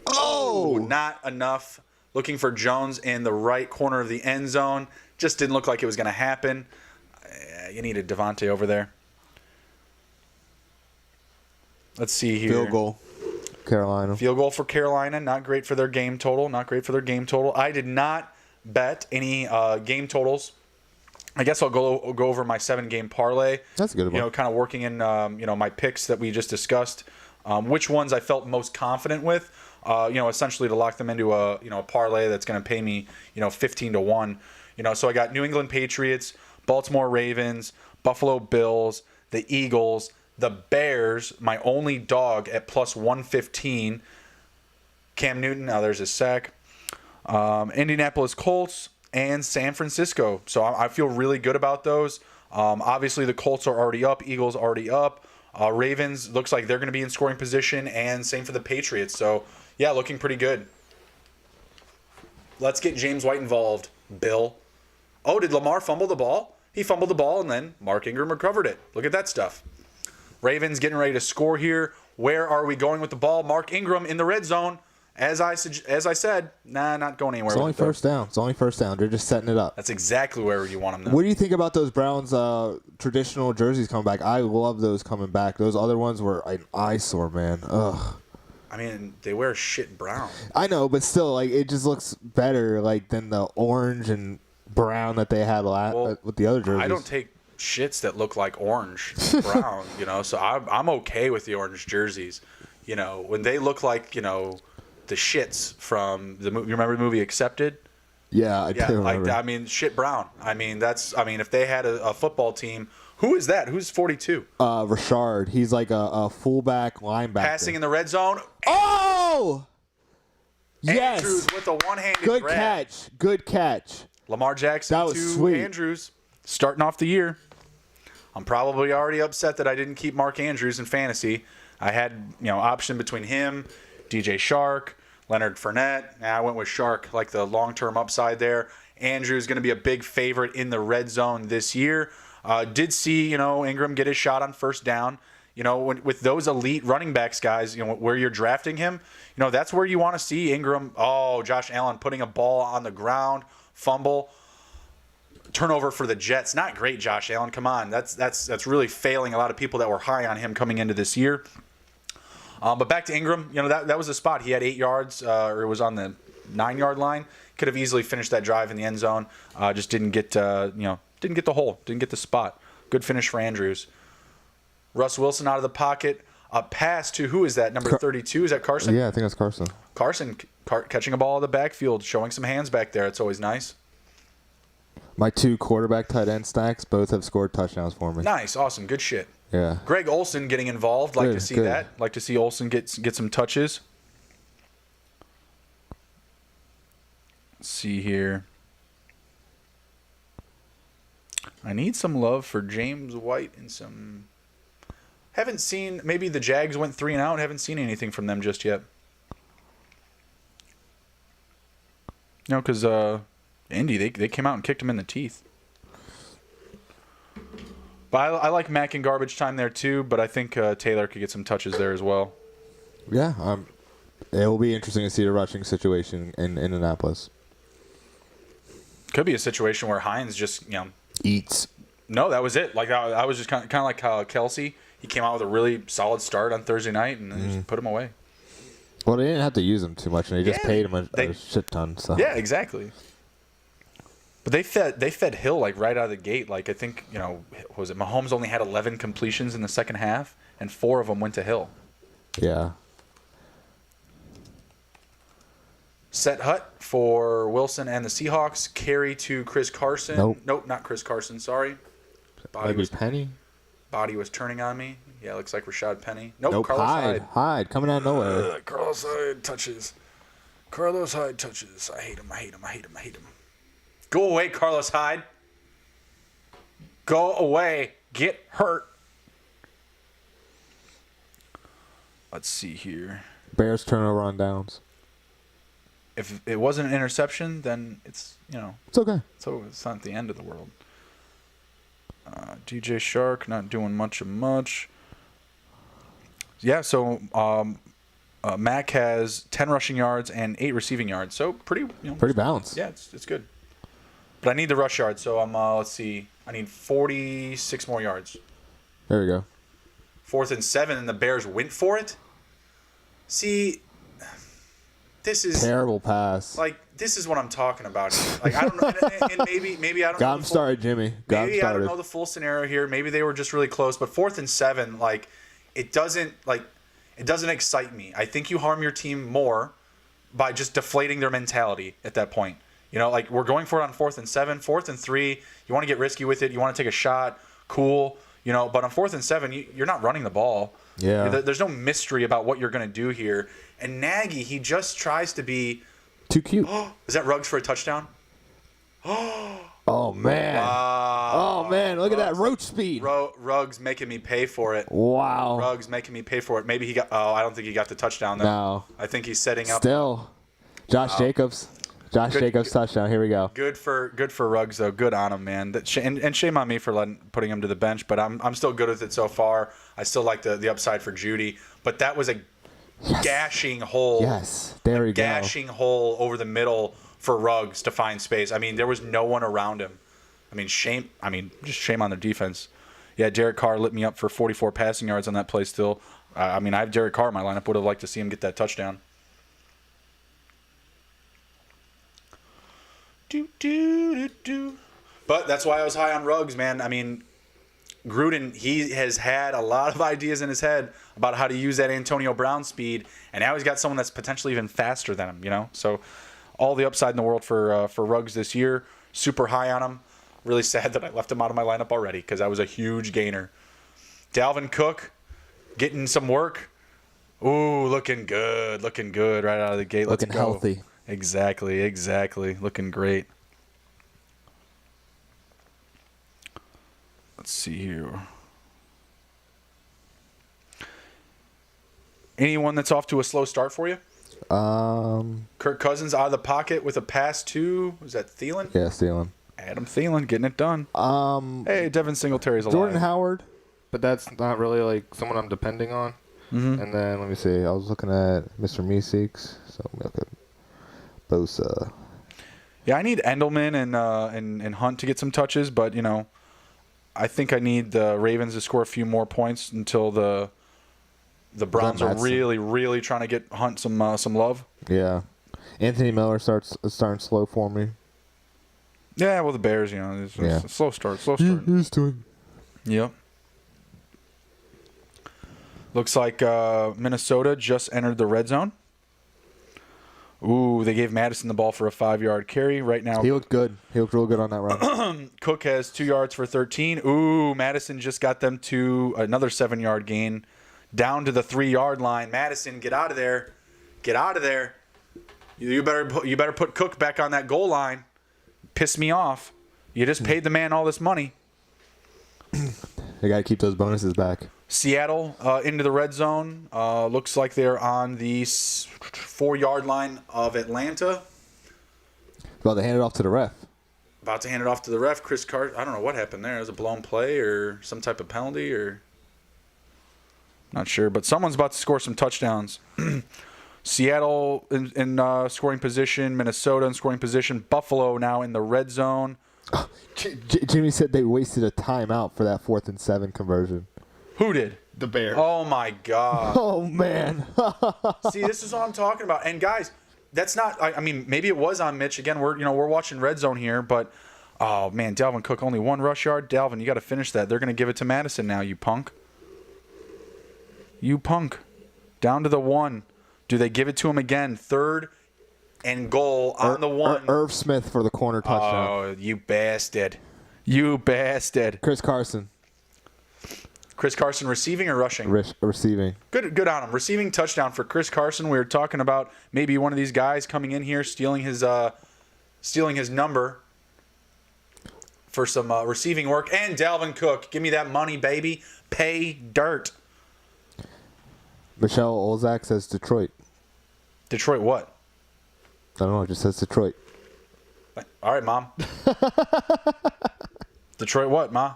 Oh, not enough. Looking for Jones in the right corner of the end zone. Just didn't look like it was going to happen. You needed Devontae over there. Let's see here. Field goal. Carolina. Field goal for Carolina. Not great for their game total. I did not bet any game totals. I guess I'll go over my 7-game parlay. That's a good one. Kind of working in my picks that we just discussed. Which ones I felt most confident with. Essentially to lock them into a parlay that's going to pay me 15 to 1. So I got New England Patriots Baltimore Ravens, Buffalo Bills, the Eagles, the Bears, my only dog at plus 115. Cam Newton, now there's a sack. Indianapolis Colts and San Francisco. So I feel really good about those. Obviously, the Colts are already up. Eagles already up. Ravens looks like they're going to be in scoring position, and same for the Patriots. So, yeah, looking pretty good. Let's get James White involved, Bill. Oh, did Lamar fumble the ball? He fumbled the ball, and then Mark Ingram recovered it. Look at that stuff. Ravens getting ready to score here. Where are we going with the ball? Mark Ingram in the red zone. As I said, not going anywhere. It's only first down. It's only first down. They're just setting it up. That's exactly where you want them. What do you think about those Browns traditional jerseys coming back? I love those coming back. Those other ones were an eyesore, man. Ugh. I mean, they wear shit brown. I know, but still, like it just looks better, like than the orange and brown that they had with the other jerseys. I don't take shits that look like orange, brown. So I'm okay with the orange jerseys. When they look like the shits from the movie. You remember the movie Accepted? Yeah, I do remember. Shit brown. If they had a football team, who is that? Who's 42? Rashard. He's like a fullback linebacker. Passing in the red zone. Oh! Yes. Andrews with a one-handed Good grab. catch. Good catch. Lamar Jackson that was to sweet. Andrews starting off the year. I'm probably already upset that I didn't keep Mark Andrews in fantasy. I had, option between him, DJ Shark, Leonard Fournette. I went with Shark, like the long-term upside there. Andrew's going to be a big favorite in the red zone this year. Did see, Ingram get his shot on first down. With those elite running backs, guys, where you're drafting him, that's where you want to see Ingram. Oh, Josh Allen putting a ball on the ground, fumble, turnover for the Jets. Not great, Josh Allen. Come on, that's really failing a lot of people that were high on him coming into this year. But back to Ingram, that was a spot. He had 8 yards, or it was on the 9-yard line. Could have easily finished that drive in the end zone. Just didn't get, didn't get the hole, didn't get the spot. Good finish for Andrews. Russ Wilson out of the pocket. A pass to, who is that? Number 32? Is that Carson? Yeah, I think that's Carson. Carson catching a ball in the backfield, showing some hands back there. It's always nice. My 2 quarterback tight end stacks both have scored touchdowns for me. Nice, awesome, good shit. Yeah. Greg Olsen getting involved. Like to see that. Like to see Olsen get some touches. Let's see here. I need some love for James White and some. Haven't seen. Maybe the Jags went 3 and out. Haven't seen anything from them just yet. Because Indy they came out and kicked him in the teeth. But I like Mack in garbage time there too, but I think Taylor could get some touches there as well. Yeah, it will be interesting to see the rushing situation in Indianapolis. Could be a situation where Hines just, eats. No, that was it. Like I was just kind of like how Kelsey, he came out with a really solid start on Thursday night and then just put him away. Well, they didn't have to use him too much, and they just paid him a shit ton. So. Yeah, exactly. But they fed Hill like right out of the gate. Like I think was it Mahomes only had 11 completions in the second half, and 4 of them went to Hill. Yeah. Set hut for Wilson and the Seahawks. Carry to Chris Carson. Nope, not Chris Carson. Sorry. Penny. Body was turning on me. Yeah, looks like Rashad Penny. Nope. Carlos Hyde coming out of nowhere. Carlos Hyde touches. Carlos Hyde touches. I hate him. Go away, Carlos Hyde. Go away. Get hurt. Let's see here. Bears turnover on downs. If it wasn't an interception, then it's it's okay. So it's not the end of the world. DJ Shark not doing much. Yeah, so Mack has 10 rushing yards and 8 receiving yards. So pretty balanced. Yeah, it's good. But I need the rush yards, so let's see. I need 46 more yards. There we go. 4th and 7, and the Bears went for it. See, this is terrible pass. Like this is what I'm talking about. Like I don't know, and maybe I don't. Got him started, Jimmy. Maybe I don't know the full scenario here. Maybe they were just really close. But 4th and 7, like it doesn't excite me. I think you harm your team more by just deflating their mentality at that point. You know, like we're going for it on 4th and 7, 4th and 3. You want to get risky with it. You want to take a shot. Cool. You know, but on 4th and 7, you're not running the ball. Yeah. There's no mystery about what you're going to do here. And Nagy, he just tries to be too cute. Is that Ruggs for a touchdown? Oh man. Wow. Oh man, look at that roach speed. Ruggs making me pay for it. Wow. Ruggs making me pay for it. Maybe he got. Oh, I don't think he got the touchdown though. No. I think he's setting up. Still, Josh Jacobs. Jacobs touchdown. Here we go. Good for Ruggs though. Good on him, man. And shame on me for putting him to the bench, but I'm still good with it so far. I still like the upside for Judy, but that was a gashing hole. Yes, there we go. Gashing hole over the middle for Ruggs to find space. I mean, there was no one around him. Just shame on their defense. Yeah, Derek Carr lit me up for 44 passing yards on that play still. I have Derek Carr in my lineup. Would have liked to see him get that touchdown. But that's why I was high on Ruggs, man. I mean, Gruden, he has had a lot of ideas in his head about how to use that Antonio Brown speed, and now he's got someone that's potentially even faster than him, you know? So all the upside in the world for Ruggs this year. Super high on him. Really sad that I left him out of my lineup already because that was a huge gainer. Dalvin Cook getting some work. Ooh, looking good right out of the gate. Let's looking go. Healthy. Exactly. Looking great. Let's see here. Anyone that's off to a slow start for you? Kirk Cousins out of the pocket with a pass to, was that Thielen? Yeah, Thielen. Adam Thielen getting it done. Hey, Devin Singletary's alive. Jordan Howard, but that's not really like someone I'm depending on. Mm-hmm. And then let me see. I was looking at Mr. Meeseeks, so look at Bosa. Yeah, I need Endelman and Hunt to get some touches, but you know, I think I need the Ravens to score a few more points until the Browns are really trying to get Hunt some love. Yeah, Anthony Miller starting slow for me. Yeah, well the Bears, you know, it's a slow start. He's doing. Yep. Looks like Minnesota just entered the red zone. Ooh, they gave Madison the ball for a 5-yard carry right now. He looked good. He looked real good on that run. Cook has 2 yards for 13. Ooh, Madison just got them to another 7-yard gain. Down to the 3-yard line. Madison, get out of there. Get out of there. You better put Cook back on that goal line. Piss me off. You just paid the man all this money. They got to keep those bonuses back. Seattle into the red zone. Looks like they're on the 4-yard line of Atlanta. About to hand it off to the ref. Chris Carter. I don't know what happened there. It was a blown play or some type of penalty or not sure. But someone's about to score some touchdowns. Seattle in scoring position. Minnesota in scoring position. Buffalo now in the red zone. Jimmy said they wasted a timeout for that 4th and 7 conversion. Who did? The Bears. Oh, my God. Oh, man. See, this is what I'm talking about. And, guys, that's not – I mean, maybe it was on Mitch. Again, we're watching red zone here. But, oh, man, Dalvin Cook, only 1 rush yard. Dalvin, you got to finish that. They're going to give it to Madison now, you punk. You punk. Down to the 1. Do they give it to him again? 3rd and goal on the 1. Irv Smith for the corner touchdown. Oh, you bastard. You bastard. Chris Carson receiving or rushing? Receiving. Good on him. Receiving touchdown for Chris Carson. We were talking about maybe one of these guys coming in here stealing his number for some receiving work. And Dalvin Cook, give me that money, baby. Pay dirt. Michelle Olzak says Detroit. Detroit what? I don't know. It just says Detroit. All right, Mom. Detroit what, Ma?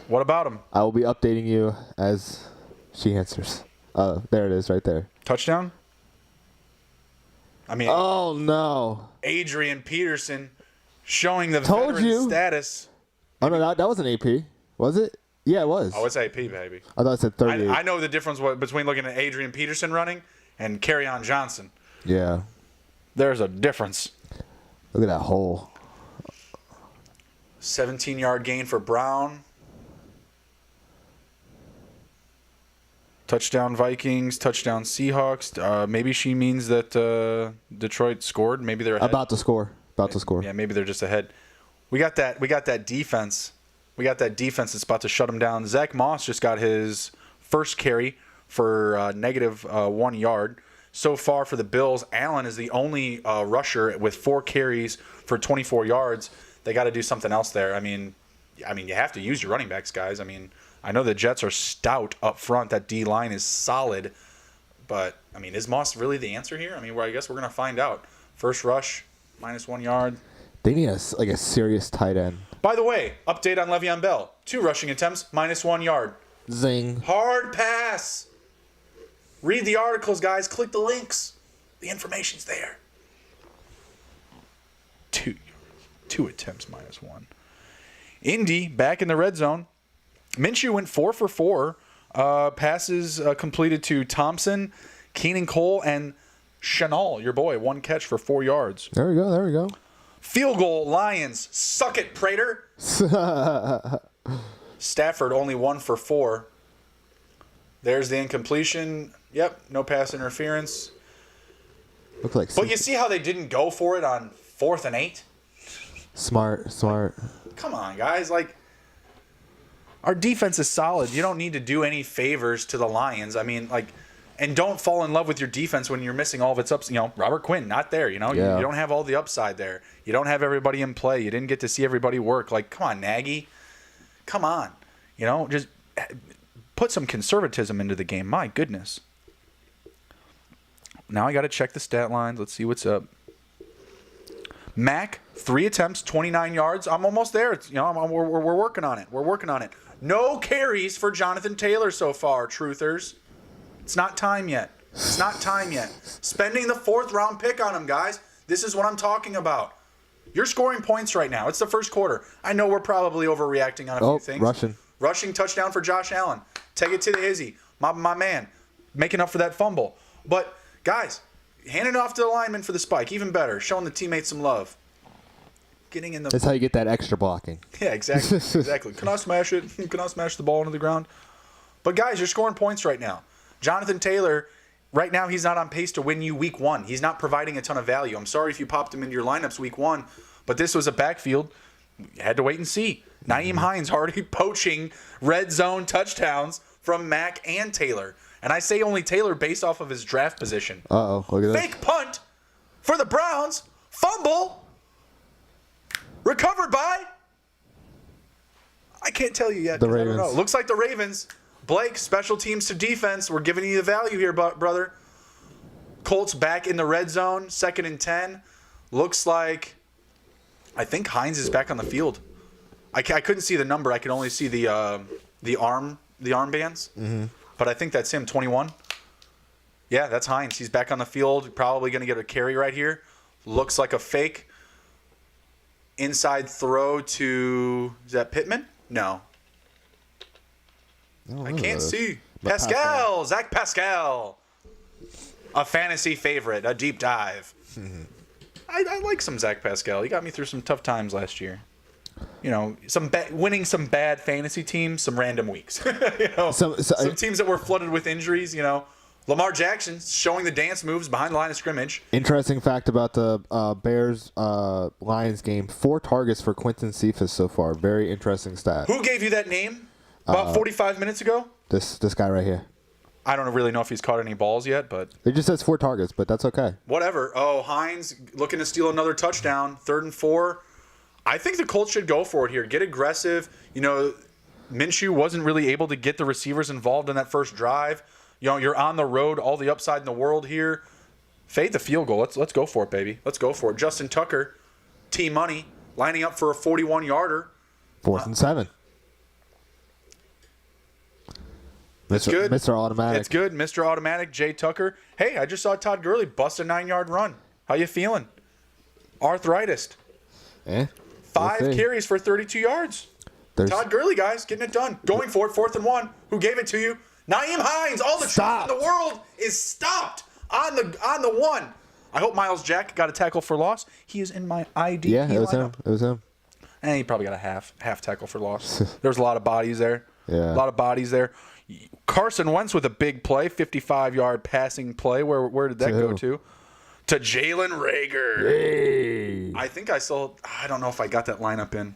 What about him? I will be updating you as she answers. There it is right there. Touchdown? I mean, oh, no. Adrian Peterson showing the Told veteran you. status. Oh, no, that wasn't AP. Was it? Yeah, it was. Oh, it's AP, baby. I thought it said 38. I know the difference between looking at Adrian Peterson running and Kerryon Johnson. Yeah. There's a difference. Look at that hole. 17-yard gain for Brown. Touchdown Vikings, touchdown Seahawks. Maybe she means that Detroit scored. Maybe they're ahead. About to score. about to score. Yeah, maybe they're just ahead. We got that defense. We got that defense that's about to shut them down. Zach Moss just got his first carry for negative 1 yard. So far for the Bills, Allen is the only rusher with 4 carries for 24 yards. They got to do something else there. I mean, you have to use your running backs, guys. I mean, I know the Jets are stout up front. That D line is solid, but I mean, is Moss really the answer here? I mean, I guess we're gonna find out. First rush, minus 1 yard. They need a serious tight end. By the way, update on Le'Veon Bell: 2 rushing attempts, minus 1 yard. Zing. Hard pass. Read the articles, guys. Click the links. The information's there. 2 attempts, minus 1. Indy back in the red zone. Minshew went 4 for 4. Passes completed to Thompson, Keenan Cole, and Chanel, your boy. 1 catch for 4 yards. There we go. Field goal, Lions. Suck it, Prater. Stafford only 1 for 4. There's the incompletion. Yep, no pass interference. Look like. But you see how they didn't go for it on 4th and 8? Smart. Come on, guys. Like, our defense is solid. You don't need to do any favors to the Lions. I mean, like, and don't fall in love with your defense when you're missing all of its ups. You know, Robert Quinn, not there. You know, Yeah. you don't have all the upside there. You don't have everybody in play. You didn't get to see everybody work. Like, come on, Nagy. Come on. You know, just put some conservatism into the game. My goodness. Now I got to check the stat lines. Let's see what's up. Mac, 3 attempts, 29 yards. I'm almost there. It's, we're working on it. We're working on it. No carries for Jonathan Taylor so far, truthers. It's not time yet. Spending the 4th round pick on him, guys. This is what I'm talking about. You're scoring points right now. It's the first quarter. I know we're probably overreacting on a few things. Rushing touchdown for Josh Allen. Take it to the Hizzy. My man. Making up for that fumble. But, guys, handing it off to the lineman for the spike. Even better. Showing the teammates some love. Getting in the... That's how you get that extra blocking. Yeah, exactly. Can I smash it? Can I smash the ball into the ground? But, guys, you're scoring points right now. Jonathan Taylor, right now, he's not on pace to win you week 1. He's not providing a ton of value. I'm sorry if you popped him into your lineups week 1, but this was a backfield. You had to wait and see. Nyheim Hines already poaching red zone touchdowns from Mack and Taylor. And I say only Taylor based off of his draft position. Uh-oh, look at that. Fake punt for the Browns. Fumble. Recovered by... I can't tell you yet. The I Ravens. don't know. Looks like the Ravens. Blake, special teams to defense. We're giving you the value here, brother. Colts back in the red zone. 2nd and 10. Looks like... I think Hines is back on the field. I couldn't see the number. I could only see the armbands. Mm-hmm. But I think that's him, 21. Yeah, that's Hines. He's back on the field. Probably going to get a carry right here. Looks like a fake. Inside throw to... Is that Pittman? No. I can't see. Pascal. Zach Pascal. A fantasy favorite. A deep dive. I like some Zach Pascal. He got me through some tough times last year. You know, winning some bad fantasy teams, some random weeks. You know, some teams that were flooded with injuries. You know, Lamar Jackson showing the dance moves behind the line of scrimmage. Interesting fact about the Bears Lions game: 4 targets for Quentin Cephas so far. Very interesting stat. Who gave you that name about 45 minutes ago? This guy right here. I don't really know if he's caught any balls yet, but... It just says 4 targets, but that's okay. Whatever. Oh, Hines looking to steal another touchdown. 3rd and 4. I think the Colts should go for it here. Get aggressive. You know, Minshew wasn't really able to get the receivers involved in that first drive. You know, you're on the road, all the upside in the world here. Fade the field goal. Let's go for it, baby. Let's go for it. Justin Tucker, T-Money, lining up for a 41-yarder. 4th and 7. That's good. Mr. Automatic. It's good. Mr. Automatic, Jay Tucker. Hey, I just saw Todd Gurley bust a 9-yard run. How you feeling? Arthritis. 5 carries for 32 yards. Todd Gurley, guys, getting it done. Going for it, 4th and 1. Who gave it to you? Nyheim Hines. All the truth in the world is stopped on the 1. I hope Miles Jack got a tackle for loss. He is in my IDP Yeah, it was lineup. him. It was him. And he probably got a half tackle for loss. There's a lot of bodies there. Yeah. A lot of bodies there. Carson Wentz with a big play, 55-yard passing play. Where did that go to? to Jalen Reagor. Hey. I don't know if I got that lineup in.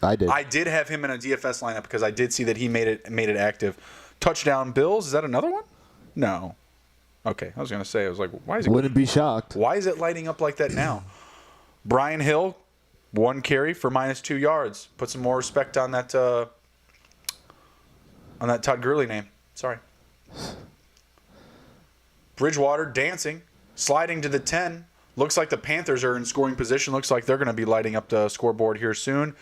I did. I did have him in a DFS lineup because I did see that he made it active. Touchdown Bills. Is that another one? No. Okay, I was gonna say. I was like, why is it? Wouldn't be shocked. Why is it lighting up like that now? Brian Hill, 1 carry for -2 yards. Put some more respect on that Todd Gurley name. Sorry. Bridgewater dancing, sliding to the 10. Looks like the Panthers are in scoring position. Looks like they're going to be lighting up the scoreboard here soon.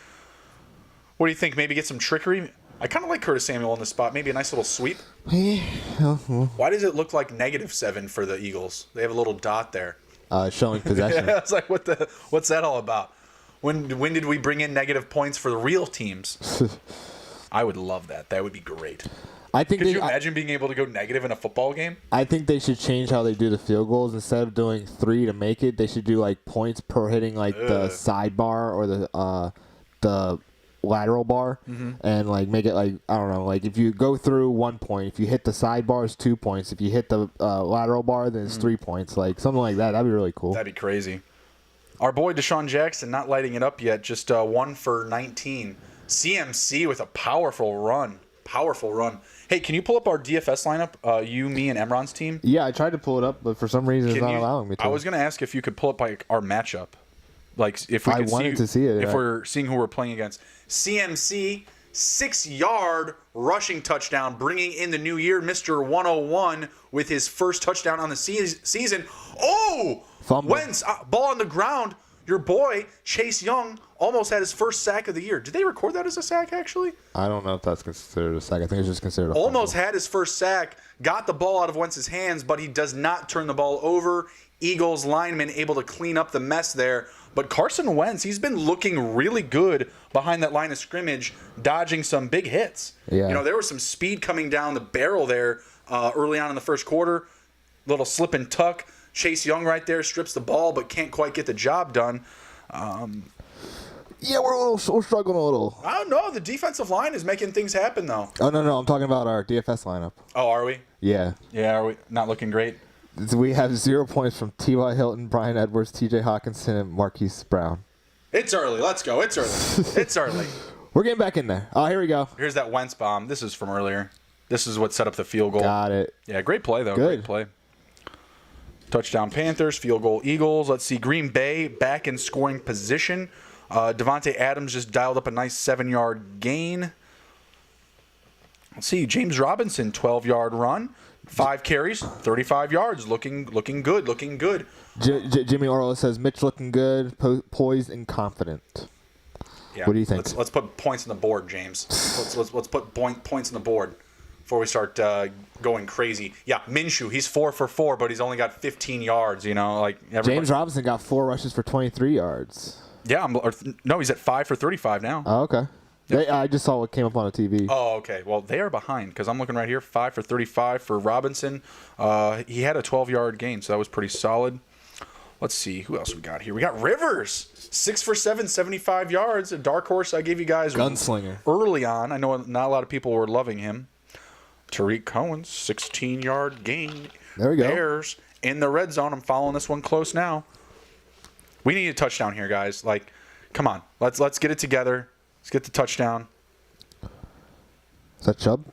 What do you think? Maybe get some trickery? I kind of like Curtis Samuel on the spot. Maybe a nice little sweep. Why does it look like -7 for the Eagles? They have a little dot there. Showing possession. I was like, what's that all about? When did we bring in negative points for the real teams? I would love that. That would be great. I think Could you imagine being able to go negative in a football game? I think they should change how they do the field goals. Instead of doing 3 to make it, they should do like points per hitting like the sidebar or the lateral bar, and like make it like, I don't know, like if you go through 1 point, if you hit the sidebar it's 2 points, if you hit the lateral bar then it's 3 points, like something like that. That'd be really cool. That'd be crazy. Our boy Deshaun Jackson not lighting it up yet, just 1 for 19. CMC with a powerful run. Hey, can you pull up our DFS lineup? You, me, and Emron's team? Yeah, I tried to pull it up, but for some reason it's not allowing me to. I was going to ask if you could pull up like our matchup. Like if we could wanted to see it. If we're seeing who we're playing against. CMC, 6-yard rushing touchdown, bringing in the new year, Mr. 101 with his first touchdown on the season. Oh! Fumble. Wentz, ball on the ground. Your boy, Chase Young, almost had his first sack of the year. Did they record that as a sack, actually? I don't know if that's considered a sack. I think it's just considered a Almost fumble. had his first sack, got the ball out of Wentz's hands, but he does not turn the ball over. Eagles lineman able to clean up the mess there. But Carson Wentz, he's been looking really good behind that line of scrimmage, dodging some big hits. Yeah. You know, there was some speed coming down the barrel there early on in the first quarter. Little slip and tuck. Chase Young right there strips the ball but can't quite get the job done. Yeah, we're struggling a little. I don't know. The defensive line is making things happen, though. Oh, no. I'm talking about our DFS lineup. Oh, are we? Yeah. Yeah, are we not looking great? We have 0 points from T.Y. Hilton, Brian Edwards, T.J. Hawkinson, and Marquise Brown. It's early. Let's go. It's early. It's early. We're getting back in there. Oh, here we go. Here's that Wentz bomb. This is from earlier. This is what set up the field goal. Got it. Yeah, great play, though. Good. Great play. Touchdown Panthers, field goal Eagles. Let's see, Green Bay back in scoring position. Devontae Adams just dialed up a nice 7-yard gain. Let's see, James Robinson, 12-yard run. 5 carries, 35 yards. Looking good. Jimmy Orlow says, Mitch looking good, poised and confident. Yeah. What do you think? Let's put points on the board, James. Let's put points on the board before we start going crazy. Yeah, Minshew, he's 4 for 4, but he's only got 15 yards. You know, like James Robinson got 4 rushes for 23 yards. Yeah, no, he's at 5 for 35 now. Oh, okay. Yep. I just saw what came up on the TV. Oh, okay. Well, they are behind because I'm looking right here. 5 for 35 for Robinson. He had a 12-yard gain, so that was pretty solid. Let's see. Who else we got here? We got Rivers. 6 for 7, 75 yards. A dark horse I gave you guys Gunslinger. Early on. I know not a lot of people were loving him. Tariq Cohen, 16-yard gain. There we go. Bears in the red zone. I'm following this one close now. We need a touchdown here, guys. Like, come on. Let's get it together. Let's get the touchdown. Is that Chubb?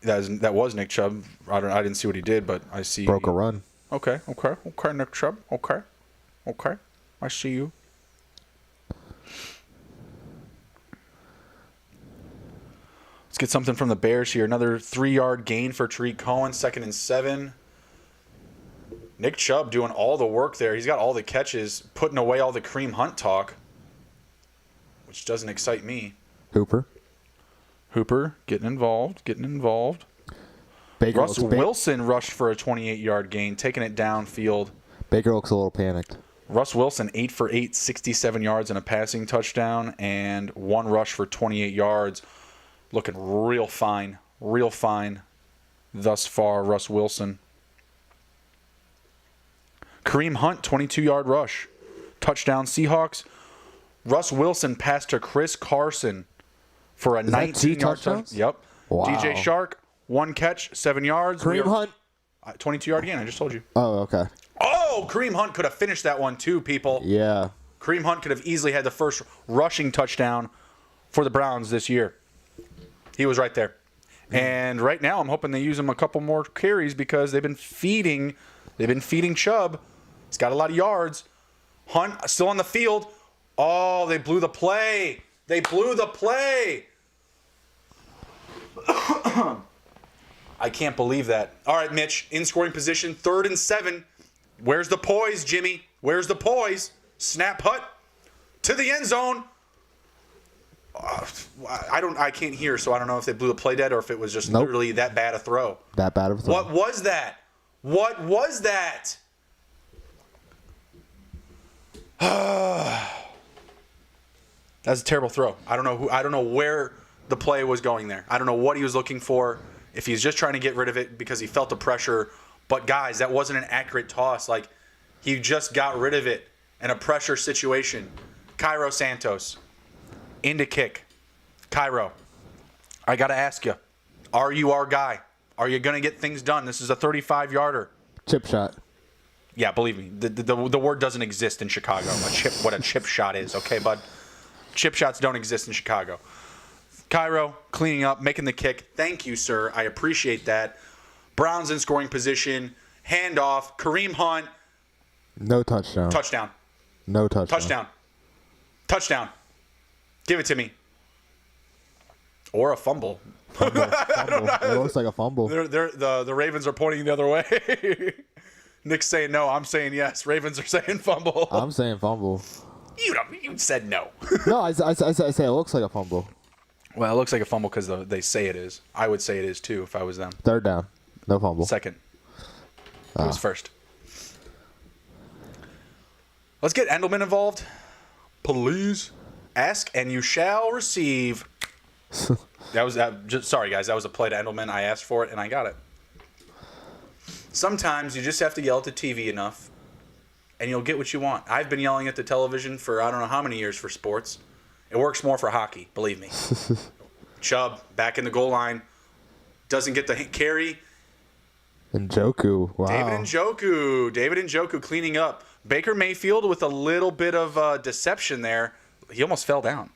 That was Nick Chubb. I didn't see what he did, but I see. Broke a run. Okay, Nick Chubb. Okay. I see you. Let's get something from the Bears here. Another 3-yard gain for Tariq Cohen. 2nd and 7. Nick Chubb doing all the work there. He's got all the catches, putting away all the Kareem Hunt talk, which doesn't excite me. Hooper getting involved. Baker Russ Wilson rushed for a 28-yard gain, taking it downfield. Baker looks a little panicked. Russ Wilson, 8 for 8, 67 yards and a passing touchdown, and 1 rush for 28 yards. Looking real fine thus far, Russ Wilson. Kareem Hunt, 22-yard rush. Touchdown Seahawks. Russ Wilson passed to Chris Carson for a 19-yard touchdown. Yep. Wow. DJ Shark, 1 catch, 7 yards. Kareem Hunt. 22-yard gain. I just told you. Oh, okay. Oh, Kareem Hunt could have finished that one too, people. Yeah. Kareem Hunt could have easily had the first rushing touchdown for the Browns this year. He was right there. And right now I'm hoping they use him a couple more carries because they've been feeding Chubb. He's got a lot of yards. Hunt still on the field. Oh, they blew the play. They blew the play. I can't believe that. All right, Mitch, in scoring position, 3rd and 7. Where's the poise, Jimmy? Where's the poise? Snap Hutt to the end zone. I can't hear, so I don't know if they blew the play dead or if it was just literally that bad a throw. That bad of a throw. What was that? What was that? That's a terrible throw. I don't know where the play was going there. I don't know what he was looking for. If he's just trying to get rid of it because he felt the pressure. But guys, that wasn't an accurate toss. Like, he just got rid of it in a pressure situation. Cairo Santos into kick. Cairo, I got to ask you, are you our guy? Are you going to get things done? This is a 35-yarder. Chip shot. Yeah, believe me, the word doesn't exist in Chicago. What a chip shot is, okay, bud? Chip shots don't exist in Chicago. Cairo cleaning up, making the kick. Thank you, sir. I appreciate that. Browns in scoring position. Handoff. Kareem Hunt. No touchdown. Touchdown. No touchdown. Touchdown. Touchdown. Give it to me. Or a fumble. Fumble. It looks like a fumble. The Ravens are pointing the other way. Nick's saying no. I'm saying yes. Ravens are saying fumble. I'm saying fumble. You said no. No, I say it looks like a fumble. Well, it looks like a fumble because they say it is. I would say it is too if I was them. 3rd down. No fumble. 2nd. It was 1st. Let's get Endelman involved. Please. Ask and you shall receive. Sorry, guys. That was a play to Endelman. I asked for it and I got it. Sometimes you just have to yell at the TV enough and you'll get what you want. I've been yelling at the television for I don't know how many years for sports. It works more for hockey, believe me. Chubb, back in the goal line, doesn't get the carry. Njoku, wow. David Njoku cleaning up. Baker Mayfield with a little bit of deception there. He almost fell down.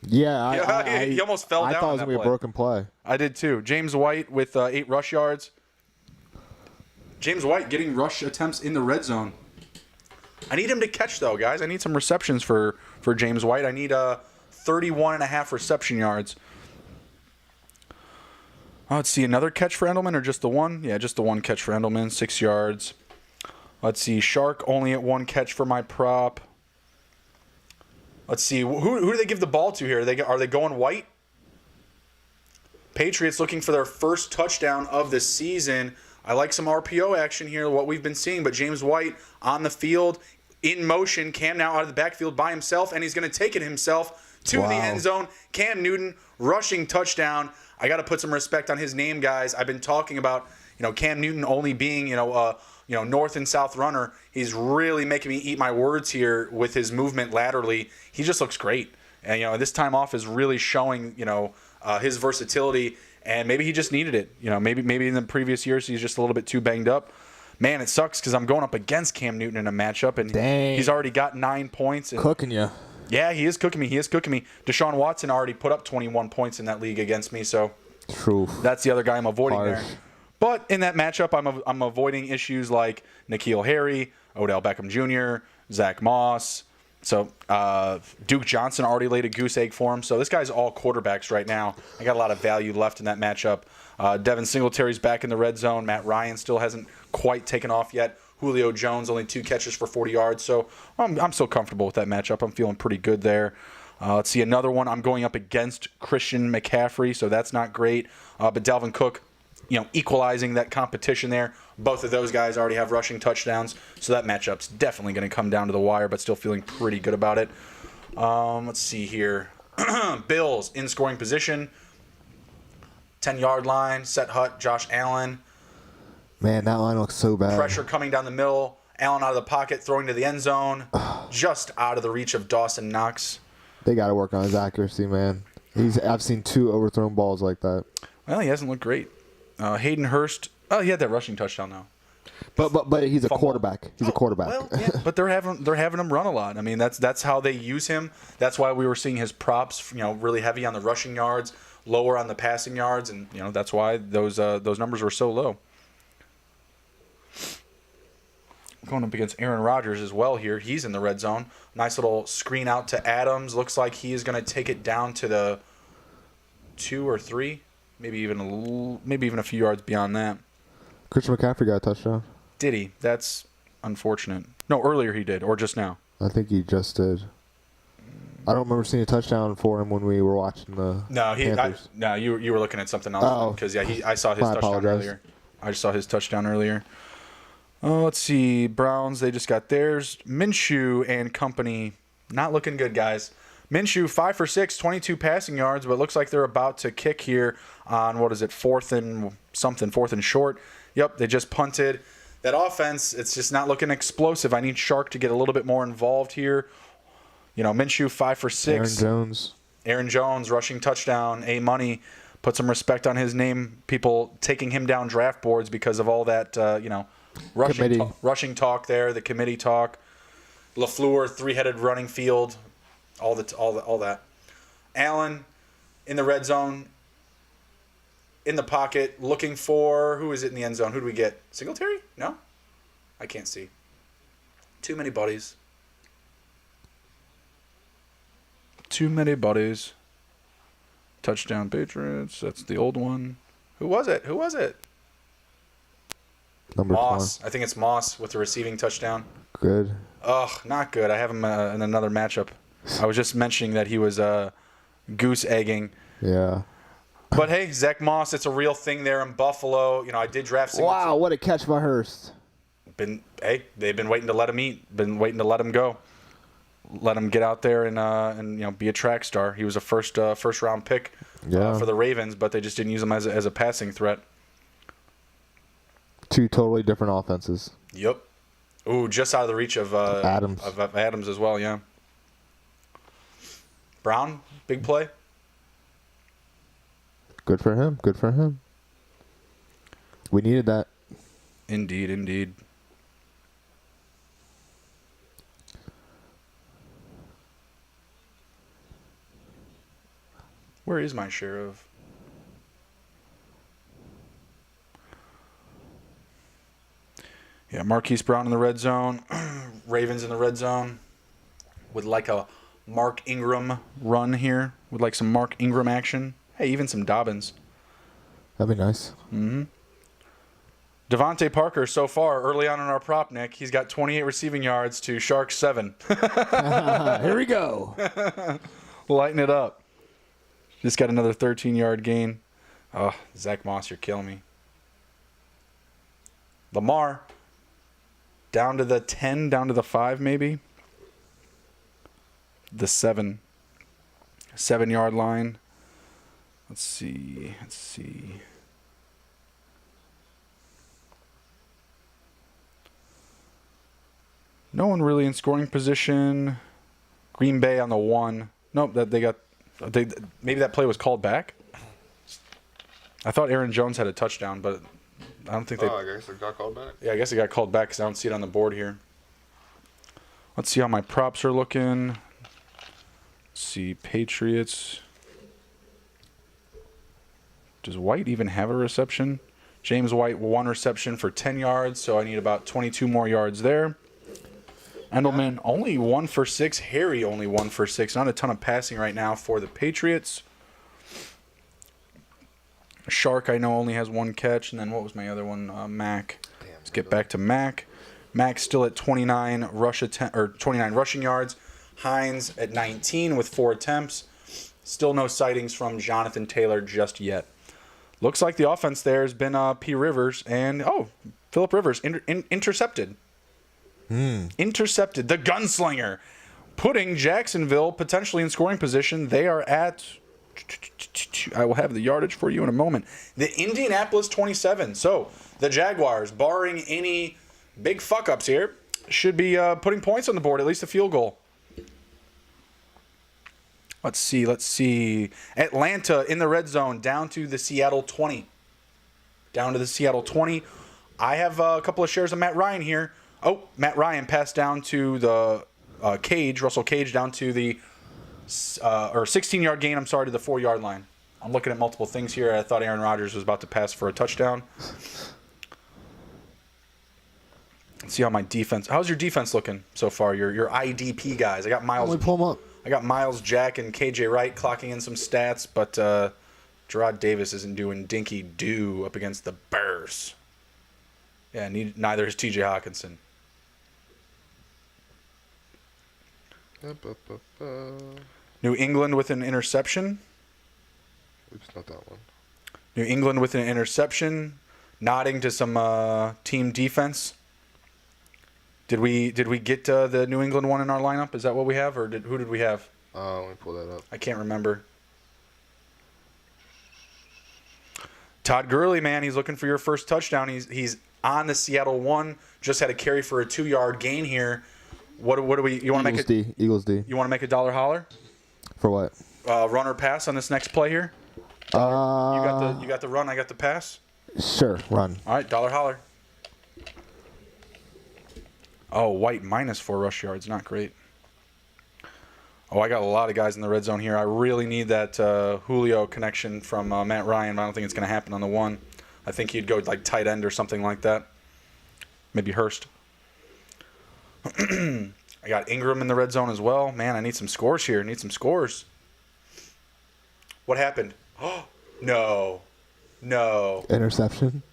Yeah, he almost fell down. I thought it was going to be a broken play. I did too. James White with 8 rush yards. James White getting rush attempts in the red zone. I need him to catch, though, guys. I need some receptions for James White. I need 31.5 reception yards. Let's see, another catch for Endelman or just the one? Yeah, just the one catch for Endelman, 6 yards. Let's see, Shark only at 1 catch for my prop. Let's see, who do they give the ball to here? Are they going White? Patriots looking for their first touchdown of the season. I like some RPO action here, what we've been seeing, but James White on the field, in motion. Cam now out of the backfield by himself, and he's going to take it himself to the end zone. Cam Newton, rushing touchdown. I got to put some respect on his name, guys. I've been talking about, Cam Newton only being, north and south runner. He's really making me eat my words here with his movement laterally. He just looks great. And, this time off is really showing, his versatility. And maybe he just needed it. Maybe in the previous years he's just a little bit too banged up. Man, it sucks because I'm going up against Cam Newton in a matchup, and he's already got 9 points. And, cooking you. Yeah, he is cooking me. Deshaun Watson already put up 21 points in that league against me, so that's the other guy I'm avoiding there. But in that matchup, I'm avoiding issues like N'Keal Harry, Odell Beckham Jr., Zach Moss. So Duke Johnson already laid a goose egg for him. So this guy's all quarterbacks right now. I got a lot of value left in that matchup. Devin Singletary's back in the red zone. Matt Ryan still hasn't quite taken off yet. Julio Jones only 2 catches for 40 yards. So I'm still comfortable with that matchup. I'm feeling pretty good there. Let's see, another one. I'm going up against Christian McCaffrey, so that's not great. But Dalvin Cook, equalizing that competition there. Both of those guys already have rushing touchdowns, so that matchup's definitely going to come down to the wire, but still feeling pretty good about it. Let's see here. Bills in scoring position. 10-yard line, Set Hutt, Josh Allen. Man, that line looks so bad. Pressure coming down the middle. Allen out of the pocket, throwing to the end zone. Just out of the reach of Dawson Knox. They got to work on his accuracy, man. I've seen 2 overthrown balls like that. Well, he hasn't looked great. Hayden Hurst Oh, he had that rushing touchdown though. But he's a Fumble. quarterback. He's a quarterback. Well, yeah, but they're having him run a lot. I mean, that's how they use him. That's why we were seeing his props, really heavy on the rushing yards, lower on the passing yards, and that's why those numbers were so low. Going up against Aaron Rodgers as well here. He's in the red zone. Nice little screen out to Adams. Looks like he is going to take it down to the 2 or 3, maybe even a few yards beyond that. Christian McCaffrey got a touchdown. Did he? That's unfortunate. No, earlier he did, or just now. I think he just did. I don't remember seeing a touchdown for him when we were watching the Panthers. You were looking at something else because I saw his touchdown earlier. I just saw his touchdown earlier. Oh, let's see. Browns, they just got theirs. Minshew and company, not looking good, guys. Minshew, 5 for 6, 22 passing yards, but it looks like they're about to kick here on, 4th and short. Yep, they just punted. That offense, it's just not looking explosive. I need Shark to get a little bit more involved here. Minshew, 5 for 6. Aaron Jones, rushing touchdown. A-Money, put some respect on his name. People taking him down draft boards because of all that, rushing talk there, the committee talk. LaFleur, 3-headed running field, all that. Allen in the red zone, in the pocket, looking for, who is it in the end zone? Who do we get? Singletary? No? I can't see. Too many buddies. Touchdown Patriots. That's the old one. Who was it? Number Moss. 20. I think it's Moss with the receiving touchdown. Good. Ugh, not good. I have him in another matchup. I was just mentioning that he was goose egging. Yeah. But hey, Zach Moss, it's a real thing there in Buffalo. I did draft Singletary. Wow, what a catch by Hurst. They've been waiting to let him eat. Been waiting to let him go. Let him get out there and be a track star. He was a first round pick for the Ravens, but they just didn't use him as a passing threat. 2 totally different offenses. Yep. Ooh, just out of the reach of Adams. Of Adams as well. Yeah. Brown, big play. Good for him. We needed that. Indeed. Where is my share of? Yeah, Marquise Brown in the red zone. Ravens in the red zone. Would like a Mark Ingram run here. Would like some Mark Ingram action. Hey, even some Dobbins. That'd be nice. Mm-hmm. Devontae Parker, so far, early on in our prop, Nick, he's got 28 receiving yards to Sharks 7. Here we go. Lighten it up. Just got another 13-yard gain. Oh, Zach Moss, you're killing me. Lamar, down to the 10, down to the 5 maybe. The 7-yard line. Let's see. No one really in scoring position. Green Bay on the 1. Nope, maybe that play was called back. I thought Aaron Jones had a touchdown, but I don't think they. Oh, I guess it got called back. Yeah, I guess it got called back because I don't see it on the board here. Let's see how my props are looking. Let's see, Patriots. Does White even have a reception? James White, 1 reception for 10 yards, so I need about 22 more yards there. Endelman, only 1 for 6. Harry, only 1 for 6. Not a ton of passing right now for the Patriots. Shark, I know, only has 1 catch. And then what was my other one? Mac. Let's get back to Mac. Mac still at 29 rushing yards. Hines at 19 with 4 attempts. Still no sightings from Jonathan Taylor just yet. Looks like the offense there has been P. Rivers and, Phillip Rivers intercepted. Intercepted. The gunslinger. Putting Jacksonville potentially in scoring position. They are at, I will have the yardage for you in a moment, the Indianapolis 27. So the Jaguars, barring any big fuck-ups here, should be putting points on the board, at least a field goal. Let's see. Atlanta in the red zone, down to the Seattle 20. down to the Seattle 20. I have a couple of shares of Matt Ryan here. Oh, Matt Ryan passed down to the Russell Cage down to the 16-yard gain, to the 4-yard line. I'm looking at multiple things here. I thought Aaron Rodgers was about to pass for a touchdown. Let's see how my defense. How's your defense looking so far? Your IDP guys. I got Miles. Let me pull them up. I got Miles Jack and KJ Wright clocking in some stats, but Gerard Davis isn't doing dinky do up against the Bears. Yeah, neither is TJ Hawkinson. New England with an interception. Oops, not that one. New England with an interception, nodding to some team defense. Did we get the New England one in our lineup? Is that what we have, or who did we have? Let me pull that up. I can't remember. Todd Gurley, man, he's looking for your first touchdown. He's on the Seattle 1. Just had a carry for a 2-yard gain here. What do we? You want to make it? Eagles D. You want to make a dollar holler? For what? Run or pass on this next play here. You got the run. I got the pass. Sure, run. All right, dollar holler. Oh, White -4 rush yards. Not great. Oh, I got a lot of guys in the red zone here. I really need that Julio connection from Matt Ryan, but I don't think it's going to happen on the 1. I think he'd go like tight end or something like that. Maybe Hurst. I got Ingram in the red zone as well. Man, I need some scores here. What happened? Oh, no. Interception.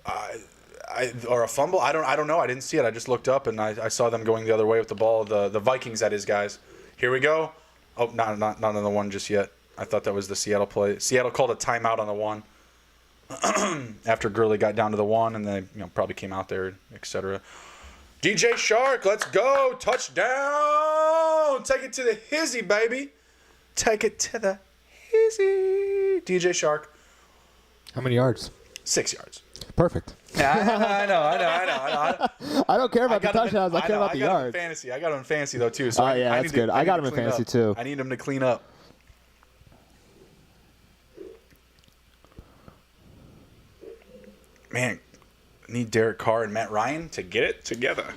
Or a fumble? I don't know. I didn't see it. I just looked up and I saw them going the other way with the ball. The Vikings, that is, guys. Here we go. Oh, not on the 1 just yet. I thought that was the Seattle play. Seattle called a timeout on the 1 after Gurley got down to the 1, and they probably came out there, etc. DJ Shark, let's go. Touchdown. Take it to the Hizzy, baby. Take it to the Hizzy. DJ Shark. How many yards? 6 yards. Perfect. I know. I don't care about the touchdowns. I care about the yards. I got him in fantasy, though, too. So that's good. I got him in fantasy, too. I need him to clean up. Man, I need Derek Carr and Matt Ryan to get it together.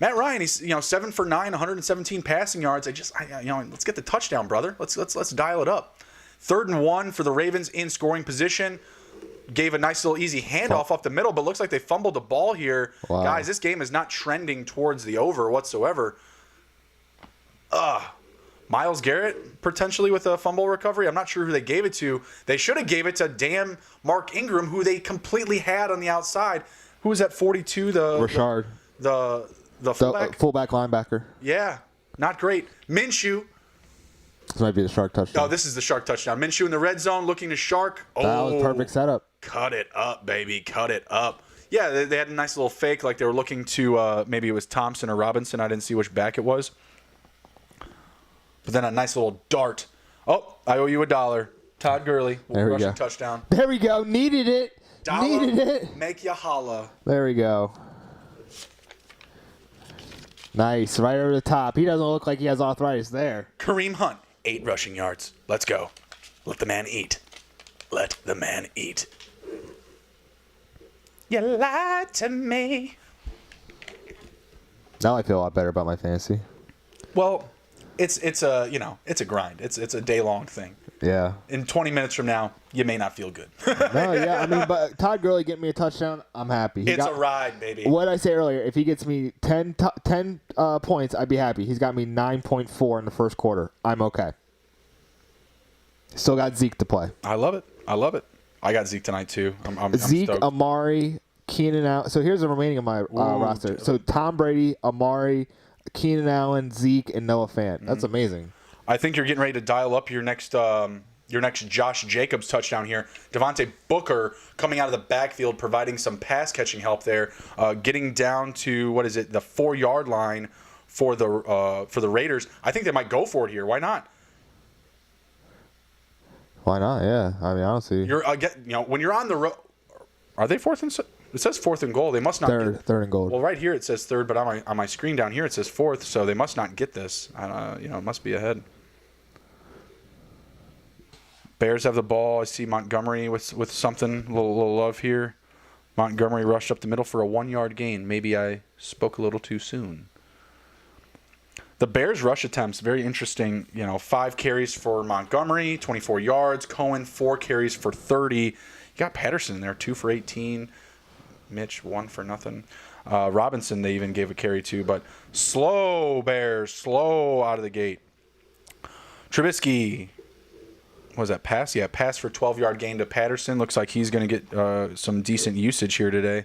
Matt Ryan, he's 7 for 9, 117 passing yards. Let's get the touchdown, brother. Let's dial it up. 3rd and 1 for the Ravens in scoring position. Gave a nice little easy handoff off the middle, but looks like they fumbled the ball here. Wow. Guys, this game is not trending towards the over whatsoever. Myles Garrett potentially with a fumble recovery. I'm not sure who they gave it to. They should have gave it to damn Mark Ingram, who they completely had on the outside. Who was that 42? Richard. The fullback? The fullback linebacker. Yeah, not great. Minshew. This might be the Shark touchdown. Oh, this is the Shark touchdown. Minshew in the red zone looking to Shark. Oh, that was perfect setup. Cut it up, baby. Cut it up. Yeah, they had a nice little fake, like they were looking to maybe it was Thompson or Robinson. I didn't see which back it was. But then a nice little dart. Oh, I owe you $1. Todd Gurley. There we go. Touchdown. There we go. Needed it. Dollar, Needed it. make you holla. There we go. Nice. Right over the top. He doesn't look like he has arthritis there. Kareem Hunt, 8 rushing yards. Let's go. Let the man eat. Let the man eat. You lied to me. Now I feel a lot better about my fantasy. Well, it's a grind. It's a day-long thing. Yeah. In 20 minutes from now, you may not feel good. No, yeah, I mean, but Todd Gurley getting me a touchdown, I'm happy. It's a ride, baby. What did I say earlier? If he gets me 10 points, I'd be happy. He's got me 9.4 in the first quarter. I'm okay. Still got Zeke to play. I love it. I got Zeke tonight, too. I'm Zeke, stoked. Amari, Keenan Allen. So here's the remaining of my roster. So Tom Brady, Amari, Keenan Allen, Zeke, and Noah Fant. That's amazing. I think you're getting ready to dial up your next Josh Jacobs touchdown here. Devontae Booker coming out of the backfield, providing some pass catching help there, getting down to the 4-yard line for the Raiders. I think they might go for it here. Why not? Why not? Yeah, I mean, honestly, when you're on the road, are they fourth and? It says 4th and goal. They must not. Third and goal. Well, right here it says 3rd, but on my screen down here it says 4th. So they must not get this. It must be ahead. Bears have the ball. I see Montgomery with something. A little love here. Montgomery rushed up the middle for a 1-yard gain. Maybe I spoke a little too soon. The Bears' rush attempts, very interesting. 5 carries for Montgomery, 24 yards. Cohen, 4 carries for 30. You got Patterson in there, 2 for 18. Mitch, 1 for nothing. Robinson, they even gave a carry to. But slow Bears, slow out of the gate. Trubisky. Was that pass? Yeah, pass for 12-yard gain to Patterson. Looks like he's going to get some decent usage here today.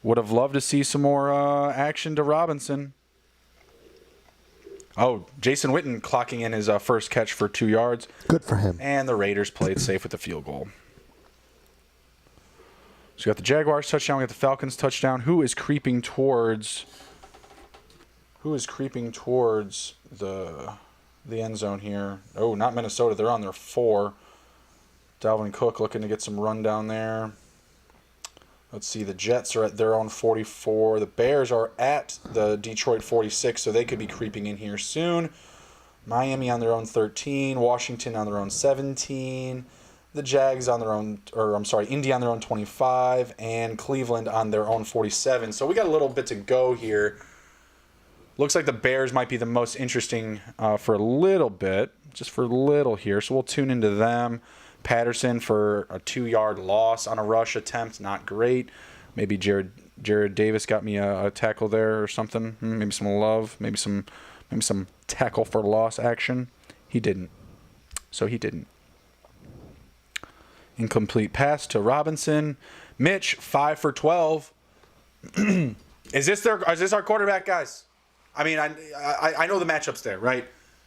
Would have loved to see some more action to Robinson. Oh, Jason Witten clocking in his first catch for 2 yards. Good for him. And the Raiders played safe with the field goal. So we got the Jaguars touchdown. We got the Falcons touchdown. Who is creeping towards the end zone here? Oh, not Minnesota. They're on their 4. Dalvin Cook looking to get some run down there. Let's see. The Jets are at their own 44. The Bears are at the Detroit 46, so they could be creeping in here soon. Miami on their own 13. Washington on their own 17. The Jags on their own, Indy on their own 25. And Cleveland on their own 47. So we got a little bit to go here. Looks like the Bears might be the most interesting for a little bit, just for a little here. So we'll tune into them. Patterson for a 2-yard loss on a rush attempt, not great. Maybe Jared Davis got me a tackle there or something. Maybe some love. Maybe some tackle for loss action. He didn't. So he didn't. Incomplete pass to Robinson. Mitch, 5 for 12. Is this our quarterback, guys? I mean, I know the matchup's there, right?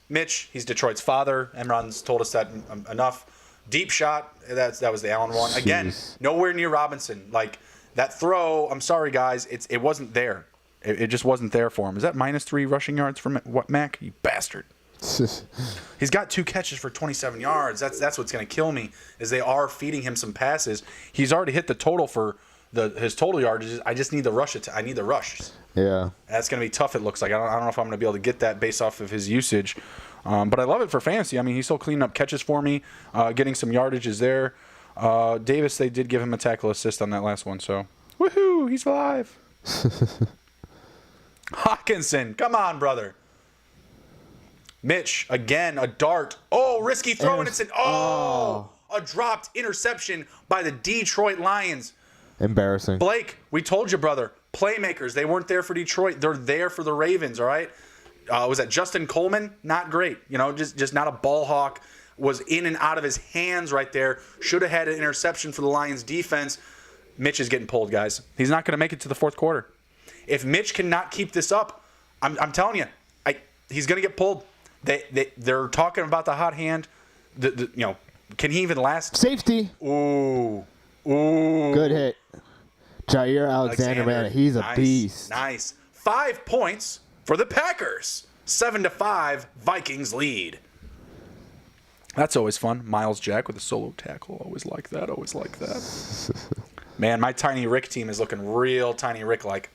Mitch, he's Detroit's father. Emron's told us that enough. Deep shot, that was the Allen one. Again, nowhere near Robinson. Like, that throw, I'm sorry, guys, it wasn't there. It just wasn't there for him. Is that -3 rushing yards for Mac? You bastard. He's got 2 catches for 27 yards. That's what's going to kill me, is they are feeding him some passes. He's already hit the total for his total yardages. I just need the rush. I need the rushes. Yeah. That's going to be tough, it looks like. I don't know if I'm going to be able to get that based off of his usage. But I love it for fantasy. I mean, he's still cleaning up catches for me, getting some yardages there. Davis, they did give him a tackle assist on that last one, so woohoo, he's alive. Hawkinson, come on, brother. Mitch, again, a dart. Oh, risky throw, and it's a dropped interception by the Detroit Lions. Embarrassing. Blake, we told you, brother. Playmakers, they weren't there for Detroit. They're there for the Ravens, all right? Was that Justin Coleman? Not great. Just not a ball hawk. Was in and out of his hands right there. Should have had an interception for the Lions defense. Mitch is getting pulled, guys. He's not going to make it to the fourth quarter. If Mitch cannot keep this up, I'm telling you, he's going to get pulled. They're talking about the hot hand. Can he even last? Safety. Ooh. Good hit. Jair Alexander, man, he's a beast. Nice. 5 points for the Packers. 7-5, Vikings lead. That's always fun. Miles Jack with a solo tackle. Always like that. Man, my Tiny Rick team is looking real Tiny Rick-like.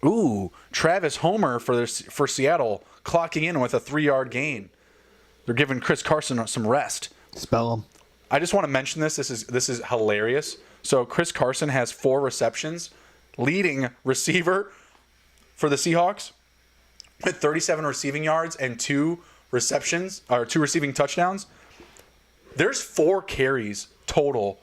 Ooh, Travis Homer for Seattle clocking in with a 3-yard gain. They're giving Chris Carson some rest. Spell him. I just want to mention this. This is hilarious. So Chris Carson has 4 receptions, leading receiver for the Seahawks with 37 receiving yards and 2 receiving touchdowns. There's 4 carries total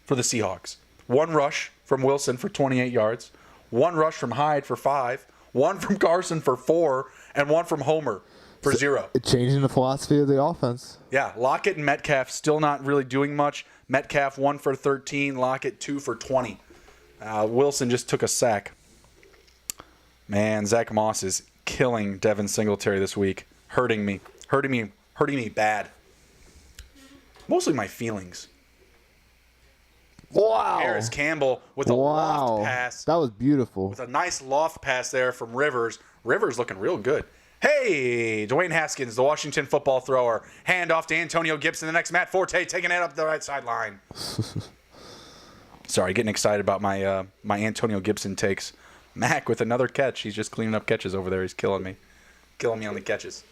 for the Seahawks. 1 rush from Wilson for 28 yards, 1 rush from Hyde for 5, 1 from Carson for 4, and 1 from Homer for 0. Changing the philosophy of the offense. Yeah, Lockett and Metcalf still not really doing much. Metcalf 1 for 13, Lockett 2 for 20. Wilson just took a sack. Man, Zach Moss is killing Devin Singletary this week. Hurting me bad. Mostly my feelings. Wow. Harris Campbell with a loft pass. That was beautiful. With a nice loft pass there from Rivers. Rivers looking real good. Hey, Dwayne Haskins, the Washington football thrower. Hand off to Antonio Gibson. The next Matt Forte taking it up the right sideline. Sorry, getting excited about my Antonio Gibson takes. Mac with another catch. He's just cleaning up catches over there. He's killing me. Killing me on the catches.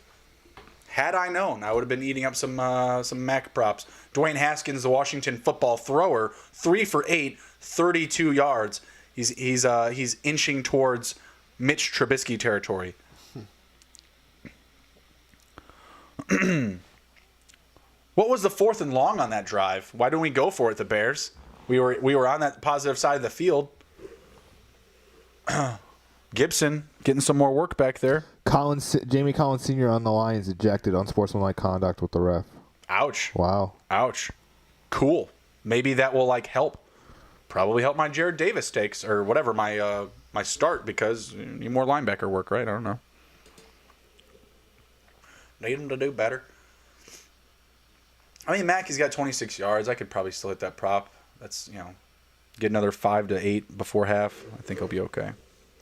Had I known, I would have been eating up some Mac props. Dwayne Haskins, the Washington football thrower, 3 for 8, 32 yards. He's inching towards Mitch Trubisky territory. What was the 4th and long on that drive? Why didn't we go for it, the Bears? We were on that positive side of the field. Gibson getting some more work back there. Jamie Collins Sr. on the Lions ejected on sportsmanlike conduct with the ref. Ouch. Wow. Ouch. Cool. Maybe that will help. Probably help my Jared Davis stakes or whatever my start because you need more linebacker work, right? I don't know. Need him to do better. I mean, Mackey's got 26 yards. I could probably still hit that prop. That's get another 5 to 8 before half. I think he'll be okay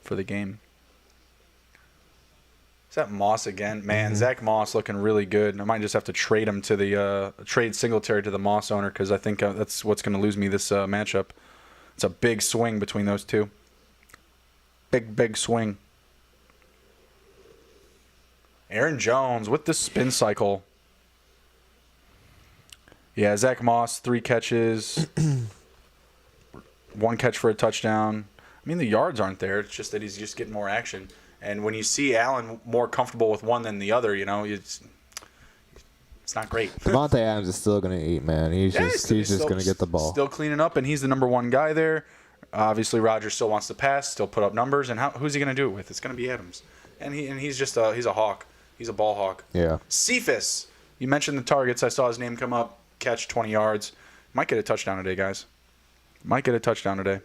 for the game. Is that Moss again? Man, Zach Moss looking really good. I might just have to trade him to the trade Singletary to the Moss owner because I think that's what's going to lose me this matchup. It's a big swing between those two. Big swing. Aaron Jones with the spin cycle. Yeah, Zach Moss, 3 catches, 1 catch for a touchdown. I mean, the yards aren't there. It's just that he's just getting more action. And when you see Allen more comfortable with one than the other, it's not great. Devontae Adams is still going to eat, man. He's just going to get the ball. Still cleaning up, and he's the number 1 guy there. Obviously, Rodgers still wants to pass, still put up numbers. And who's he going to do it with? It's going to be Adams. And he's just he's a hawk. He's a ball hawk. Yeah. Cephas, you mentioned the targets. I saw his name come up. Catch 20 yards. Might get a touchdown today, guys. Might get a touchdown today.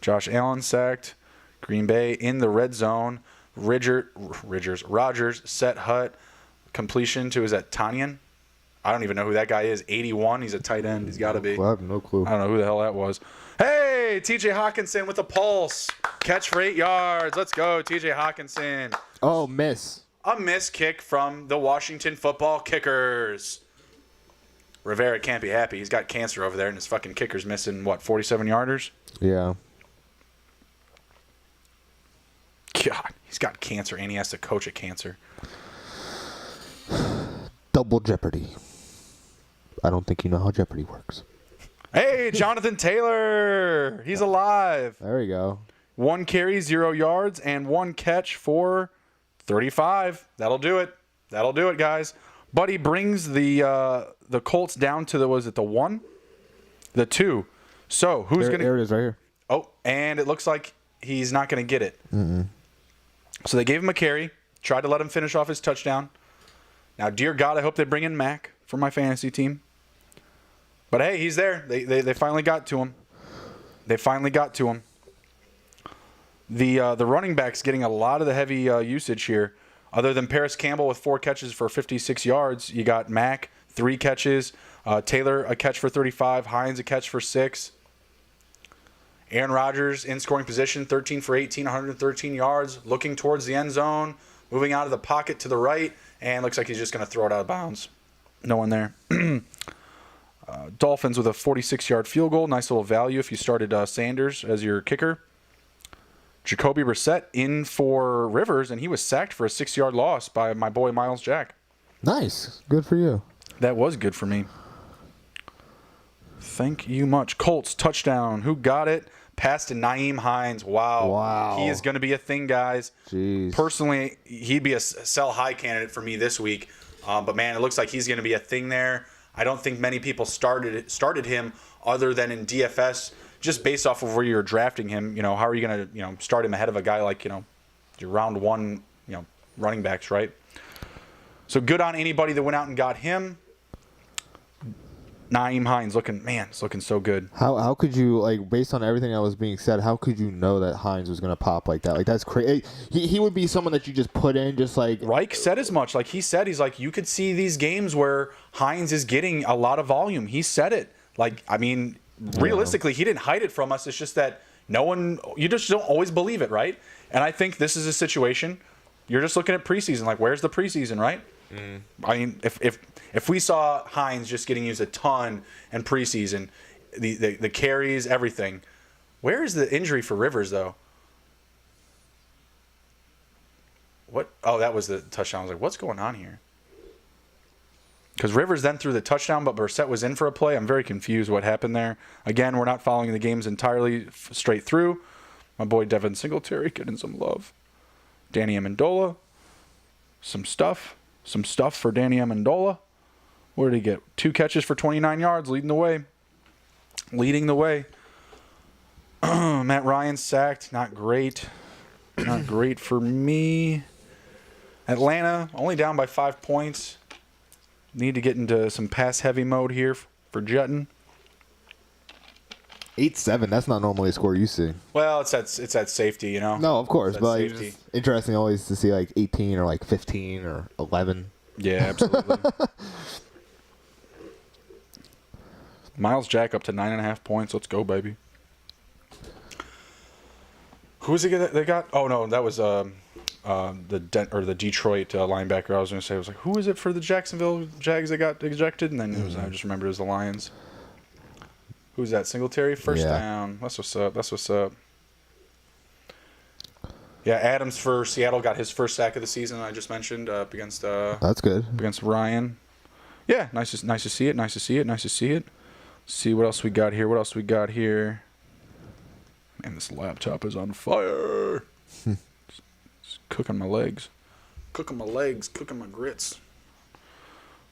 Josh Allen sacked. Green Bay in the red zone. Rodgers set hut. Completion to, is that Tanyan? I don't even know who that guy is. 81. He's a tight end. He's got to be. I have no clue. I don't know who the hell that was. Hey, TJ Hawkinson with a pulse. Catch for 8 yards. Let's go, TJ Hawkinson. Oh, miss. A miss kick from the Washington football kickers. Rivera can't be happy. He's got cancer over there, and his fucking kicker's missing, 47-yarders? Yeah. God, he's got cancer, and he has to coach a cancer. Double Jeopardy. I don't think you know how Jeopardy works. Hey, Jonathan Taylor. He's alive. There we go. 1 carry, 0 yards, and 1 catch for 35. That'll do it. That'll do it, guys. Buddy brings the Colts down to the 1? The 2. So, who's going to... There it is right here. Oh, and it looks like he's not going to get it. So they gave him a carry, tried to let him finish off his touchdown. Now, dear God, I hope they bring in Mac for my fantasy team. But hey, he's there. They finally got to him. They finally got to him. The running back's getting a lot of the heavy usage here. Other than Paris Campbell with 4 catches for 56 yards, you got Mac, 3 catches. Taylor, a catch for 35. Hines, a catch for 6. Aaron Rodgers in scoring position, 13 for 18, 113 yards, looking towards the end zone, moving out of the pocket to the right, and looks like he's just going to throw it out of bounds. No one there. Dolphins with a 46-yard field goal. Nice little value if you started Sanders as your kicker. Jacoby Brissett in for Rivers, and he was sacked for a 6-yard loss by my boy Miles Jack. Nice. Good for you. That was good for me. Thank you much. Colts, touchdown. Who got it? Pass to Nyheim Hines. Wow. He is going to be a thing, guys. Jeez. Personally, he'd be a sell high candidate for me this week. But, man, it looks like he's going to be a thing there. I don't think many people started him other than in DFS, just based off of where you're drafting him. How are you going to start him ahead of a guy like your round 1 running backs, right? So good on anybody that went out and got him. Nyheim Hines it's looking so good. How could you, based on everything that was being said, how could you know that Hines was going to pop like that? That's crazy. He would be someone that you just put in just like... Reich said as much. He's like, you could see these games where Hines is getting a lot of volume. He said it. Realistically, he didn't hide it from us. It's just that you just don't always believe it, right? And I think this is a situation, you're just looking at preseason. Where's the preseason, right? I mean, if we saw Hines just getting used a ton in preseason, the carries, everything, where is the injury for Rivers, though? What? Oh, that was the touchdown. I was like, what's going on here? Because Rivers then threw the touchdown, but Brissett was in for a play. I'm very confused what happened there. Again, we're not following the games entirely straight through. My boy Devin Singletary getting some love. Danny Amendola. Some stuff for Danny Amendola. What did he get? 2 catches for 29 yards, leading the way. Matt Ryan sacked, not great. Not great for me. Atlanta only down by 5 points. Need to get into some pass-heavy mode here for Jetton. 8-7. That's not normally a score you see. Well, it's that safety, you know. No, of course, It's but that it's safety. just interesting always to see like 18 or like 15 or 11. Yeah, absolutely. Miles Jack up to 9.5 points. Let's go, baby. Who was it they got? Oh no, that was the Detroit linebacker. I was going to say, I was like, who is it for the Jacksonville Jags that got ejected? And then I just remembered it was the Lions. Who's that? Singletary? First down. That's what's up. Yeah, Adams for Seattle got his first sack of the season. I just mentioned up against That's good. against Ryan. Yeah, nice to see it. See what else we got here. Man, this laptop is on fire. It's cooking my legs. Cooking my grits.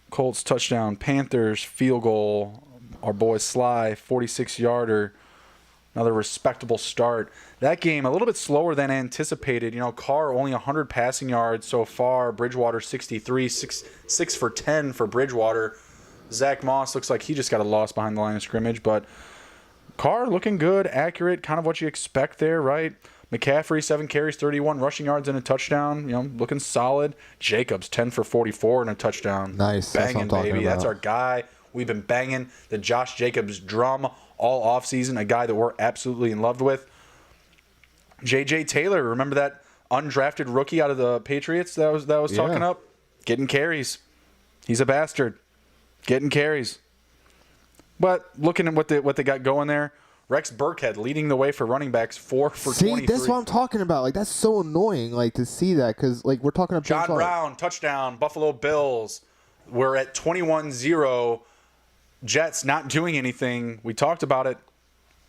Colts touchdown. Panthers field goal. Our boy Sly, 46-yarder. Another respectable start. That game, a little bit slower than anticipated. You know, Carr only 100 passing yards so far. Bridgewater 63, 6 for 10 for Bridgewater. Zach Moss looks like he just got a loss behind the line of scrimmage, but Carr looking good, accurate, kind of what you expect there, right? McCaffrey, 7 carries, 31 rushing yards and a touchdown. You know, looking solid. Jacobs, 10 for 44 and a touchdown. Nice. That's what I'm Banging, talking baby. about. That's our guy. We've been banging the Josh Jacobs drum all offseason, a guy that we're absolutely in love with. J.J. Taylor, remember that undrafted rookie out of the Patriots that I was talking up? Getting carries. He's a bastard. Getting carries. But looking at what they got going there, Rex Burkhead leading the way for running backs, 4 for 23. See, that's what I'm talking about. Like, that's so annoying, like, to see that, because, like, we're talking about John Brown, touchdown, Buffalo Bills. We're at 21-0. Jets not doing anything. We talked about it.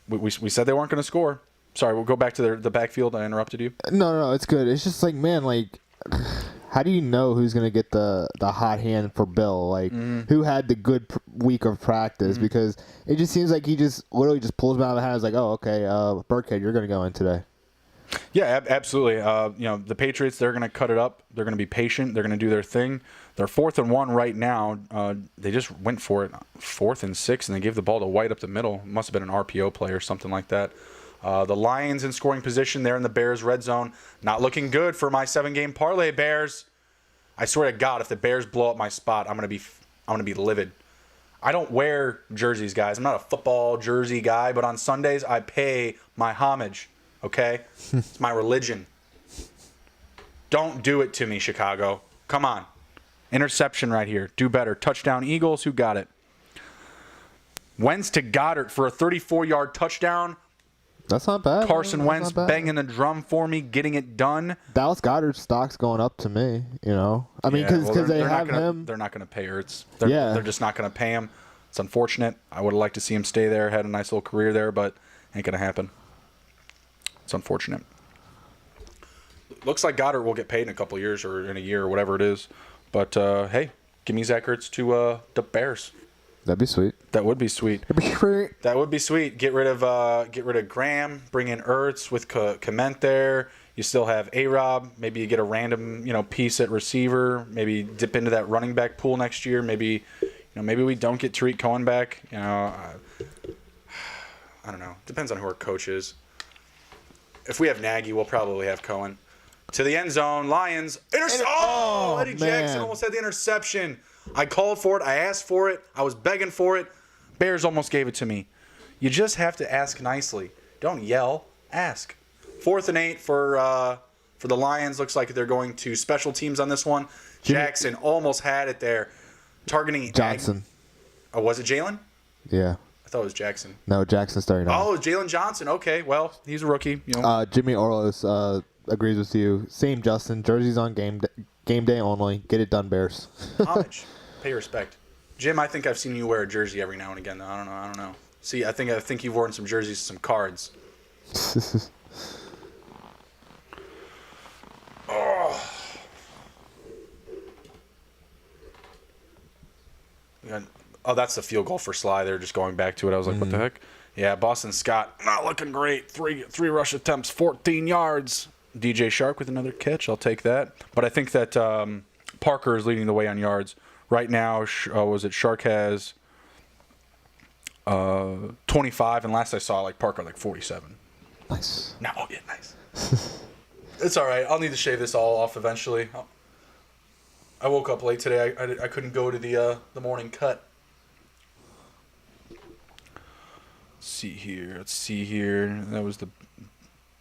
We said they weren't going to score. Sorry, we'll go back to the backfield. I interrupted you. No, it's good. It's just like, man, like, how do you know who's going to get the hot hand for Bill? Like, who had the good week of practice? Because it just seems like he just literally just pulls him out of the hat. It's like, oh, okay, Burkhead, you're going to go in today. Yeah, absolutely. You know, the Patriots, they're going to cut it up. They're going to be patient. They're going to do their thing. They're 4th and 1 right now. They just went for it 4th and 6, and they gave the ball to White up the middle. It must have been an RPO play or something like that. The Lions in scoring position there in the Bears red zone. Not looking good for my 7-game parlay, Bears. I swear to God, if the Bears blow up my spot, I'm gonna be livid. I don't wear jerseys, guys. I'm not a football jersey guy, but on Sundays I pay my homage. Okay, it's my religion. Don't do it to me, Chicago. Come on, interception right here. Do better. Touchdown, Eagles. Who got it? Wentz to Goddard for a 34-yard touchdown. That's not bad. Carson That's Wentz not bad. banging the drum for me, getting it done. Dallas Goddard's stock's going up to me, you know. I mean, because they have him. They're not going to pay Ertz. Yeah. They're just not going to pay him. It's unfortunate. I would have liked to see him stay there, had a nice little career there, but ain't going to happen. It's unfortunate. Looks like Goddard will get paid in a couple of years or in a year or whatever it is. But, hey, give me Zach Ertz to the Bears. That'd be sweet. That would be sweet. That'd be great. That would be sweet. Get rid of Graham. Bring in Ertz with Kement there. You still have A-Rob. Maybe you get a random piece at receiver. Maybe dip into that running back pool next year. Maybe we don't get Tariq Cohen back. I don't know. Depends on who our coach is. If we have Nagy, we'll probably have Cohen. To the end zone, Lions. Eddie Jackson almost had the interception. I called for it. I asked for it. I was begging for it. Bears almost gave it to me. You just have to ask nicely. Don't yell. Ask. 4th and 8 for the Lions. Looks like they're going to special teams on this one. Jackson almost had it there. Targeting Johnson. Oh, was it Jalen? Yeah. I thought it was Jackson. No, Jackson's starting off. Oh, Jalen Johnson. Okay, well, he's a rookie. Jimmy Orlos agrees with you. Same, Justin. Jerseys on game day only. Get it done, Bears. Homage. Pay respect. Jim, I think I've seen you wear a jersey every now and again. Though. I don't know. See, I think you've worn some jerseys, some cards. Oh. Oh, that's the field goal for Sly. They're just going back to it. I was like, what the heck? Yeah, Boston Scott, not looking great. Three rush attempts, 14 yards. DJ Shark with another catch. I'll take that. But I think that Parker is leading the way on yards. Right now, Shark has 25, and last I saw, Parker, 47. Nice. No, yeah, nice. It's all right. I'll need to shave this all off eventually. I woke up late today. I couldn't go to the morning cut. Let's see here. That was the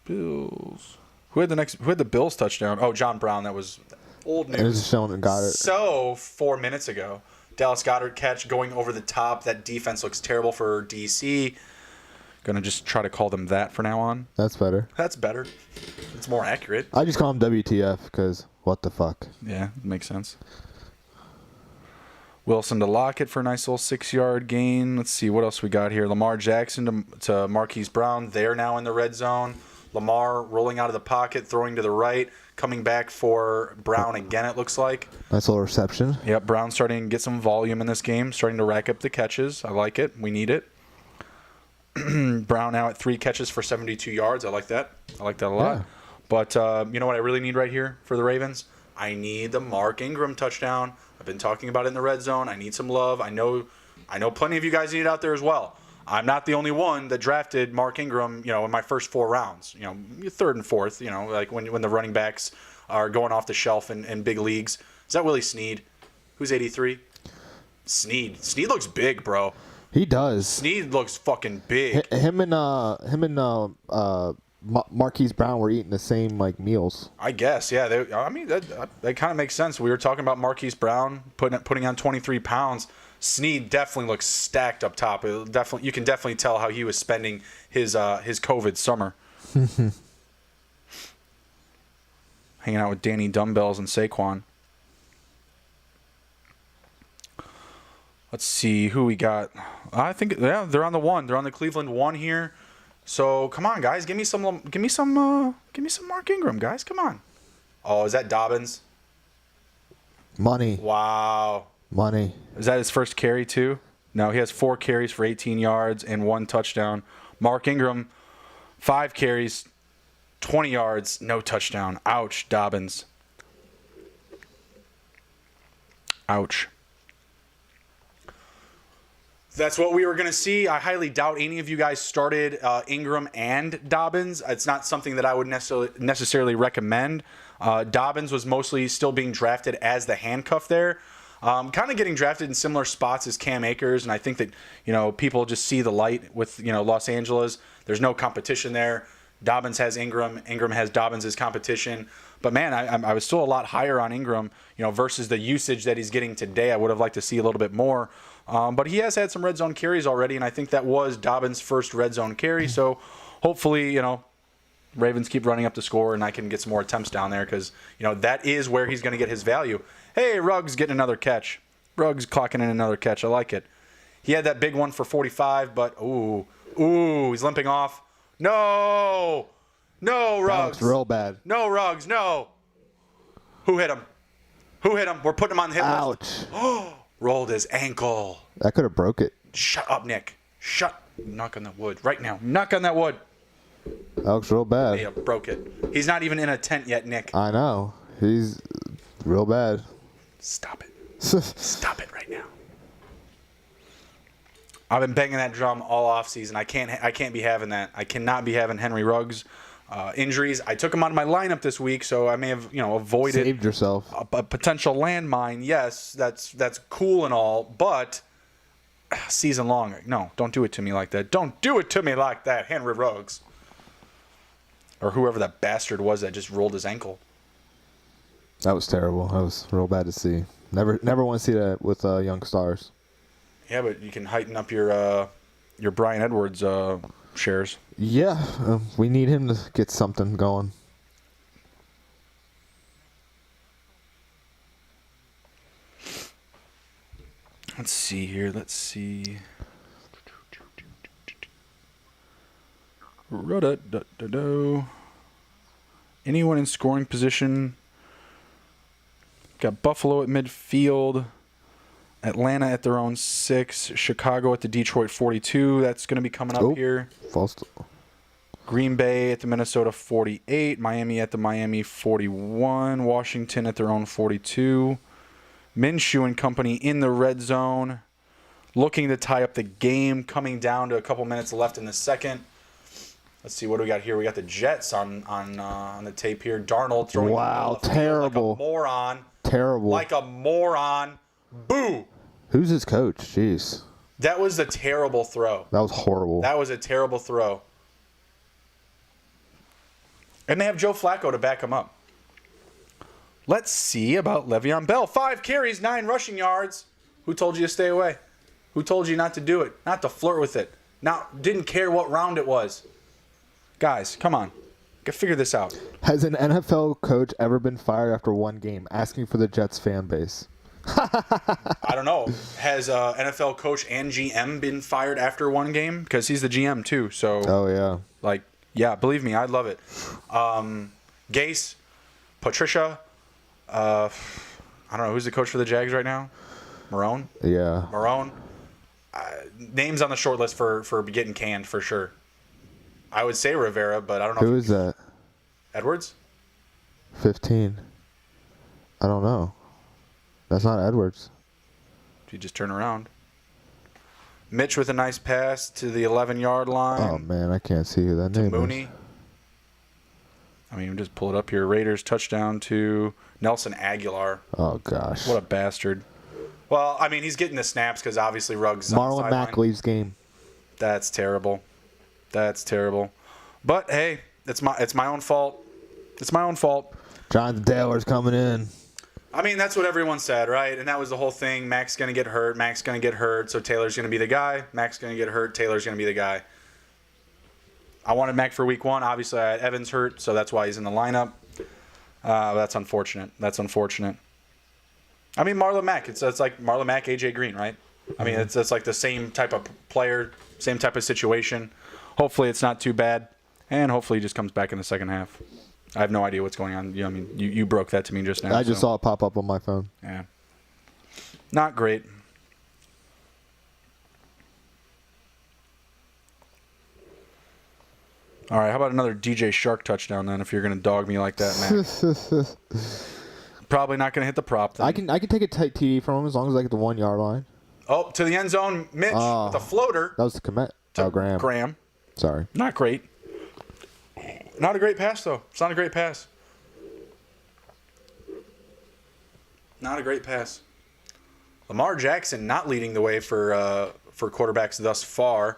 Bills. Who had the Bills touchdown? Oh, John Brown. That was old news. It was Sheldon Goddard. So 4 minutes ago, Dallas Goedert catch going over the top. That defense looks terrible for DC. Gonna just try to call them that for now on. That's better. That's better. It's more accurate. I just call him WTF because what the fuck. Yeah, makes sense. Wilson to Lockett for a nice little 6-yard gain. Let's see what else we got here. Lamar Jackson to Marquise Brown. They're now in the red zone. Lamar rolling out of the pocket, throwing to the right, coming back for Brown again, it looks like. Nice little reception. Yep, Brown starting to get some volume in this game, starting to rack up the catches. I like it. We need it. Brown now at 3 catches for 72 yards. I like that. I like that a lot. Yeah. But you know what I really need right here for the Ravens? I need the Mark Ingram touchdown. I've been talking about it in the red zone. I need some love. I know plenty of you guys need it out there as well. I'm not the only one that drafted Mark Ingram, in my first 4 rounds. 3rd and 4th, when the running backs are going off the shelf in big leagues. Is that Willie Snead? Who's 83? Snead. Snead looks big, bro. He does. Snead looks fucking big. Him and Marquise Brown were eating the same meals. I guess, yeah. That kind of makes sense. We were talking about Marquise Brown putting on 23 pounds. Snead definitely looks stacked up top. You can definitely tell how he was spending his COVID summer. Hanging out with Danny Dumbbells and Saquon. Let's see who we got. I think they're on the 1. They're on the Cleveland 1 here. So come on, guys, give me some Mark Ingram, guys. Come on. Oh, is that Dobbins? Money. Wow. Money. Is that his first carry too? No, he has 4 carries for 18 yards and 1 touchdown. Mark Ingram, 5 carries, 20 yards, no touchdown. Ouch, Dobbins. Ouch. That's what we were going to see. I highly doubt any of you guys started Ingram and Dobbins. It's not something that I would necessarily recommend. Dobbins was mostly still being drafted as the handcuff there. Kind of getting drafted in similar spots as Cam Akers, and I think that people just see the light with Los Angeles. There's no competition there. Dobbins has Ingram. Ingram has Dobbins as competition. But man, I was still a lot higher on Ingram, versus the usage that he's getting today. I would have liked to see a little bit more. But he has had some red zone carries already, and I think that was Dobbins' first red zone carry. So hopefully, Ravens keep running up the score, and I can get some more attempts down there because, that is where he's going to get his value. Hey, Ruggs getting another catch. Ruggs clocking in another catch. I like it. He had that big one for 45, but ooh, he's limping off. No, Ruggs. That looks real bad. No, Ruggs, no. Who hit him? We're putting him on the hit list. Ouch. Rolled his ankle. That could have broke it. Shut up, Nick. Knock on that wood right now. Knock on that wood. That looks real bad. Yeah, broke it. He's not even in a tent yet, Nick. I know. He's real bad. Stop it. Stop it right now. I've been banging that drum all off season. I can't be having that. I cannot be having Henry Ruggs injuries. I took him out of my lineup this week, so I may have avoided Saved yourself. a potential landmine. Yes, that's cool and all, but season long. No, don't do it to me like that. Don't do it to me like that, Henry Ruggs. Or whoever that bastard was that just rolled his ankle. That was terrible. That was real bad to see. Never want to see that with young stars. Yeah, but you can heighten up your Bryan Edwards shares. Yeah, we need him to get something going. Let's see here. Let's see. Anyone in scoring position? Got Buffalo at midfield. Atlanta at their own 6. Chicago at the Detroit 42. That's going to be coming up here. False. Green Bay at the Minnesota 48. Miami at the Miami 41. Washington at their own 42. Minshew and company in the red zone, looking to tie up the game, coming down to a couple minutes left in the second. Let's see, what do we got here? We got the Jets on the tape here. Darnold throwing terrible. like a moron. Terrible. Like a moron. Boo! Who's his coach? Jeez. That was a terrible throw. That was horrible. That was a terrible throw. And they have Joe Flacco to back him up. Let's see about Le'Veon Bell. 5 carries, 9 rushing yards. Who told you to stay away? Who told you not to do it? Not to flirt with it. Didn't care what round it was. Guys, come on. Figure this out. Has an NFL coach ever been fired after one game? Asking for the Jets fan base. I don't know. Has NFL coach and GM been fired after one game? Because he's the GM too. So. Oh yeah. Yeah, believe me, I'd love it. Gase, Patricia. I don't know who's the coach for the Jags right now. Marone. Yeah. Marone. Names on the short list for getting canned for sure. I would say Rivera, but I don't know. Who is that? Edwards? 15. I don't know. That's not Edwards. If you just turn around. Mitch with a nice pass to the 11-yard line. Oh, man, I can't see who that name Mooney. is. I mean, just pull it up here. Raiders touchdown to Nelson Aguilar. Oh, gosh. What a bastard. Well, I mean, he's getting the snaps because obviously Ruggs on the Marlon sideline. Mack leaves game. That's terrible. That's terrible. But hey, it's my own fault. It's my own fault. Jonathan Taylor's coming in. I mean, that's what everyone said, right? And that was the whole thing. Mac's going to get hurt. Mac's going to get hurt. So Taylor's going to be the guy. Mac's going to get hurt. Taylor's going to be the guy. I wanted Mac for week 1. Obviously, I had Evans hurt, so that's why he's in the lineup. That's unfortunate. That's unfortunate. I mean, Marlon Mack. It's like Marlon Mack, AJ Green, right? I mean, it's like the same type of player, same type of situation. Hopefully, it's not too bad, and hopefully, he just comes back in the second half. I have no idea what's going on. I mean, you broke that to me just now. I just saw it pop up on my phone. Yeah. Not great. All right, how about another DJ Shark touchdown then if you're going to dog me like that, Mac? Probably not going to hit the prop then. I can take a tight TD from him as long as I get the 1 yard line. Oh, to the end zone, Mitch with a floater. That was the commit. To Graham. Graham. Sorry. Not great. Not a great pass, though. It's not a great pass. Not a great pass. Lamar Jackson not leading the way for quarterbacks thus far.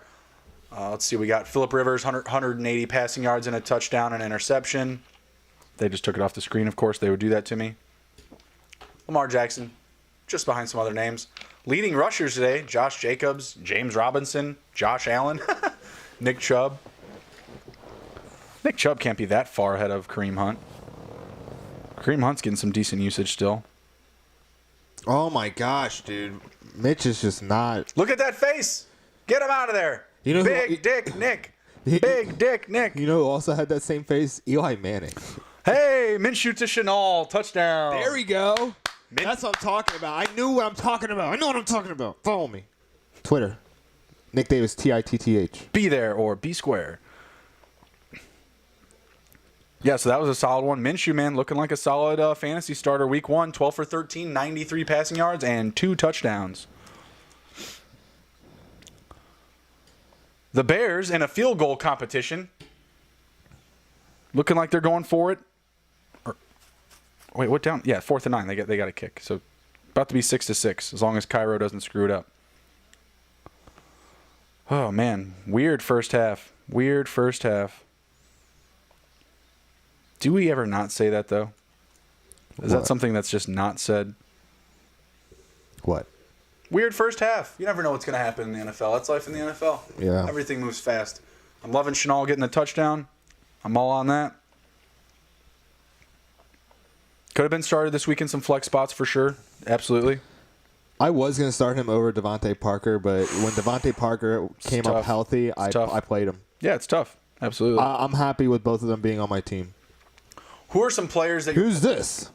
Let's see. We got Phillip Rivers, 180 passing yards and a touchdown and interception. They just took it off the screen. Of course, they would do that to me. Lamar Jackson, just behind some other names. Leading rushers today, Josh Jacobs, James Robinson, Josh Allen, Nick Chubb. Nick Chubb can't be that far ahead of Kareem Hunt. Kareem Hunt's getting some decent usage still. Oh, my gosh, dude. Mitch is just not. Look at that face. Get him out of there. You know Big Dick Nick. Big Dick Nick. You know who also had that same face? Eli Manning. Hey, Minshew to Chanel. Touchdown. There we go. That's what I'm talking about. I knew what I'm talking about. I know what I'm talking about. Follow me. Twitter. Nick Davis, TITTH. Be there or be square. Yeah, so that was a solid one. Minshew, man, looking like a solid fantasy starter week 1. 12 for 13, 93 passing yards, and 2 touchdowns. The Bears in a field goal competition. Looking like they're going for it. Wait, what down? Yeah, 4th and 9. They got a kick. So about to be 6-6 as long as Cairo doesn't screw it up. Oh, man. Weird first half. Weird first half. Do we ever not say that, though? Is that something that's just not said? What? Weird first half. You never know what's going to happen in the NFL. That's life in the NFL. Yeah. Everything moves fast. I'm loving Chanel getting the touchdown. I'm all on that. Could have been started this week in some flex spots for sure. Absolutely. I was going to start him over Devontae Parker, but when Devontae Parker came up tough. healthy, I played him. Yeah, it's tough. Absolutely. I'm happy with both of them being on my team. Who are some players that? Who's this?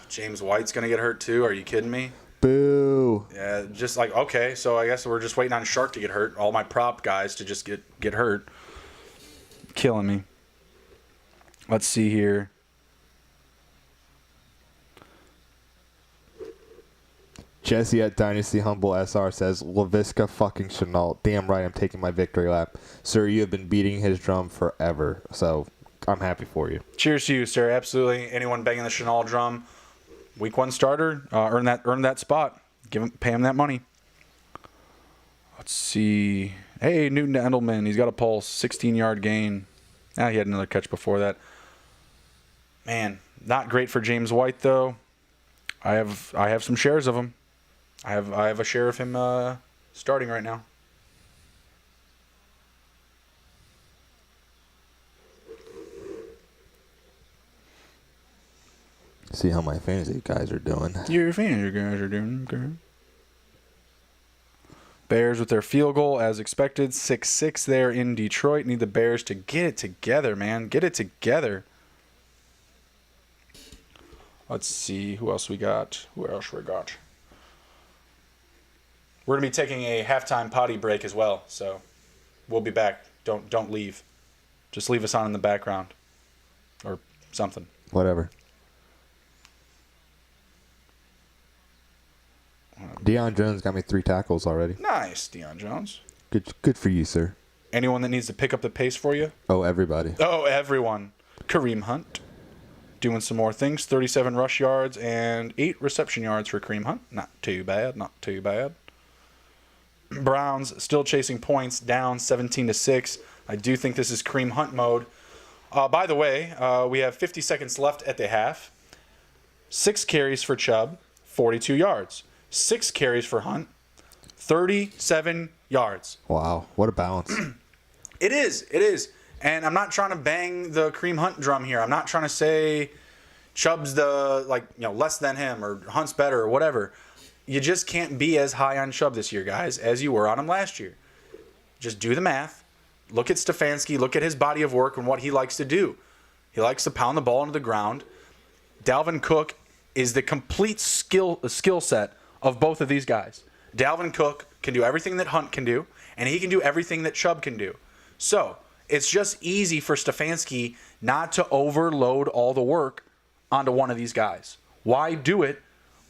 James White's gonna get hurt too. Are you kidding me? Boo. Yeah, just like okay. So I guess we're just waiting on Shark to get hurt. All my prop guys to just get hurt. Killing me. Let's see here. Jesse at Dynasty Humble SR says, LaVisca fucking Chenault. Damn right, I'm taking my victory lap. Sir, you have been beating his drum forever, so I'm happy for you. Cheers to you, sir. Absolutely. Anyone banging the Chenault drum, week 1 starter, earn that spot. Pay him that money. Let's see. Hey, Newton Endelman. He's got a pulse. 16-yard gain. He had another catch before that. Man, not great for James White though. I have some shares of him. I have a share of him starting right now. See how my fantasy guys are doing. Your fantasy guys are doing good. Bears with their field goal as expected. 6-6 there in Detroit. Need the Bears to get it together, man. Get it together. Let's see. Who else we got? We're going to be taking a halftime potty break as well, so we'll be back. Don't leave. Just leave us on in the background or something. Whatever. Deion Jones got me 3 tackles already. Nice, Deion Jones. Good for you, sir. Anyone that needs to pick up the pace for you? Oh, everybody. Oh, everyone. Kareem Hunt doing some more things. 37 rush yards and 8 reception yards for Kareem Hunt. Not too bad. Browns still chasing points, down 17-6. I do think this is Kareem Hunt mode. By the way, we have 50 seconds left at the half. 6 carries for Chubb, 42 yards. 6 carries for Hunt, 37 yards. Wow, what a balance. It is. And I'm not trying to bang the Kareem Hunt drum here. I'm not trying to say Chubb's less than him or Hunt's better or whatever. You just can't be as high on Chubb this year, guys, as you were on him last year. Just do the math. Look at Stefanski. Look at his body of work and what he likes to do. He likes to pound the ball into the ground. Dalvin Cook is the complete skill set of both of these guys. Dalvin Cook can do everything that Hunt can do, and he can do everything that Chubb can do. So it's just easy for Stefanski not to overload all the work onto one of these guys. Why do it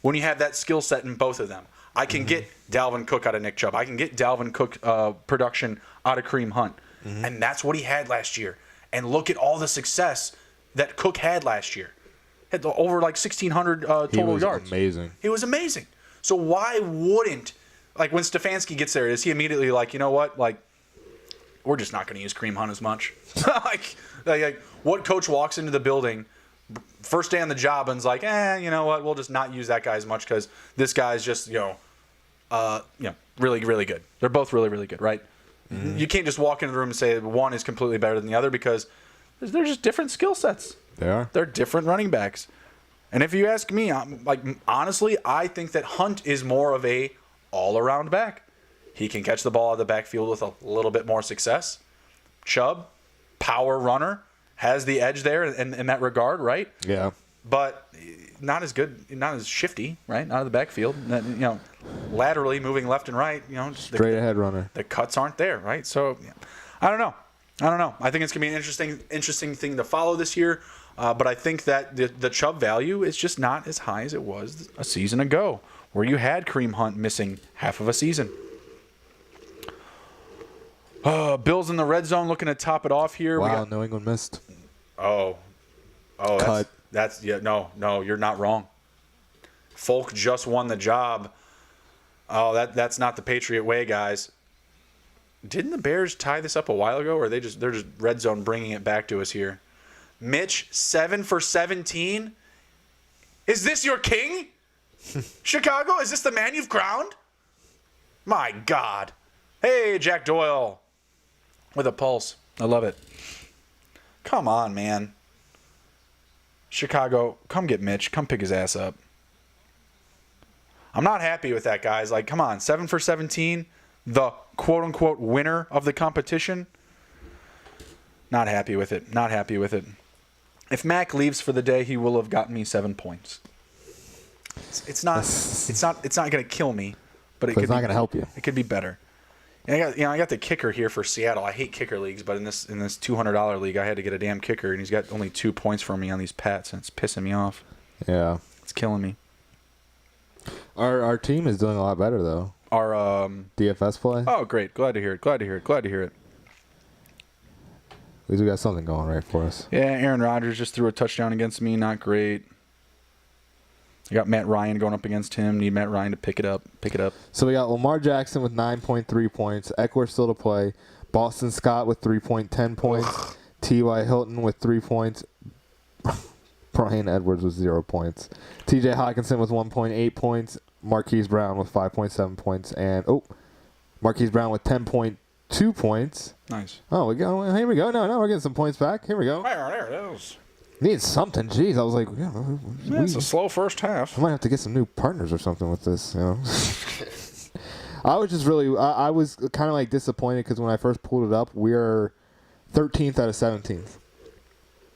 when you have that skill set in both of them? I can get Dalvin Cook out of Nick Chubb. I can get Dalvin Cook production out of Kareem Hunt. And that's what he had last year. And look at all the success that Cook had last year. Had over 1,600 total yards. Amazing. He was amazing. So why wouldn't, when Stefanski gets there, is he immediately you know what? We're just not going to use Kareem Hunt as much. What coach walks into the building first day on the job and's you know what? We'll just not use that guy as much because this guy's just, really, really good. They're both really, really good, right? Mm-hmm. You can't just walk into the room and say one is completely better than the other because they're just different skill sets. They are. They're different running backs. And if you ask me, honestly, I think that Hunt is more of a all-around back. He can catch the ball out of the backfield with a little bit more success. Chubb, power runner, has the edge there in that regard, right? Yeah. But not as good, not as shifty, right? Out of the backfield, laterally moving left and right, Straight ahead runner. The cuts aren't there, right? So, I don't know. I think it's gonna be an interesting thing to follow this year. But I think that the Chubb value is just not as high as it was a season ago, where you had Kareem Hunt missing half of a season. Bills in the red zone looking to top it off here. Wow, New England missed. Oh, cut. No, you're not wrong. Folk just won the job. Oh, that's not the Patriot way, guys. Didn't the Bears tie this up a while ago, or they're just red zone bringing it back to us here? Mitch, 7 for 17. Is this your king? Chicago, is this the man you've crowned? My God. Hey, Jack Doyle with a pulse. I love it. Come on, man. Chicago, come get Mitch. Come pick his ass up. I'm not happy with that, guys. Like, come on, 7 for 17, the quote-unquote winner of the competition. Not happy with it. Not happy with it. If Mac leaves for the day, he will have gotten me 7 points. It's not going to kill me, but it's not going to help you. It could be better. And I got the kicker here for Seattle. I hate kicker leagues, but in this $200 league, I had to get a damn kicker, and he's got only 2 points for me on these Pats, and it's pissing me off. Yeah, it's killing me. Our team is doing a lot better though. Our DFS play. Oh, great! Glad to hear it. Glad to hear it. Glad to hear it. At least we got something going right for us. Yeah, Aaron Rodgers just threw a touchdown against me. Not great. I got Matt Ryan going up against him. Need Matt Ryan to pick it up. So we got Lamar Jackson with 9.3 points. Eckler still to play. Boston Scott with 3.10 points. T.Y. Hilton with 3 points. Brian Edwards with 0 points. T.J. Hawkinson with 1.8 points. Marquise Brown with 5.7 points. And, Marquise Brown with 10.2 points. Nice. Oh, here we go. No, we're getting some points back. Here we go. There it is. Need something. Jeez, I was like, It's a slow first half. I might have to get some new partners or something with this. You know? I was just really, I was kind of like disappointed because when I first pulled it up, we're 13th out of 17th.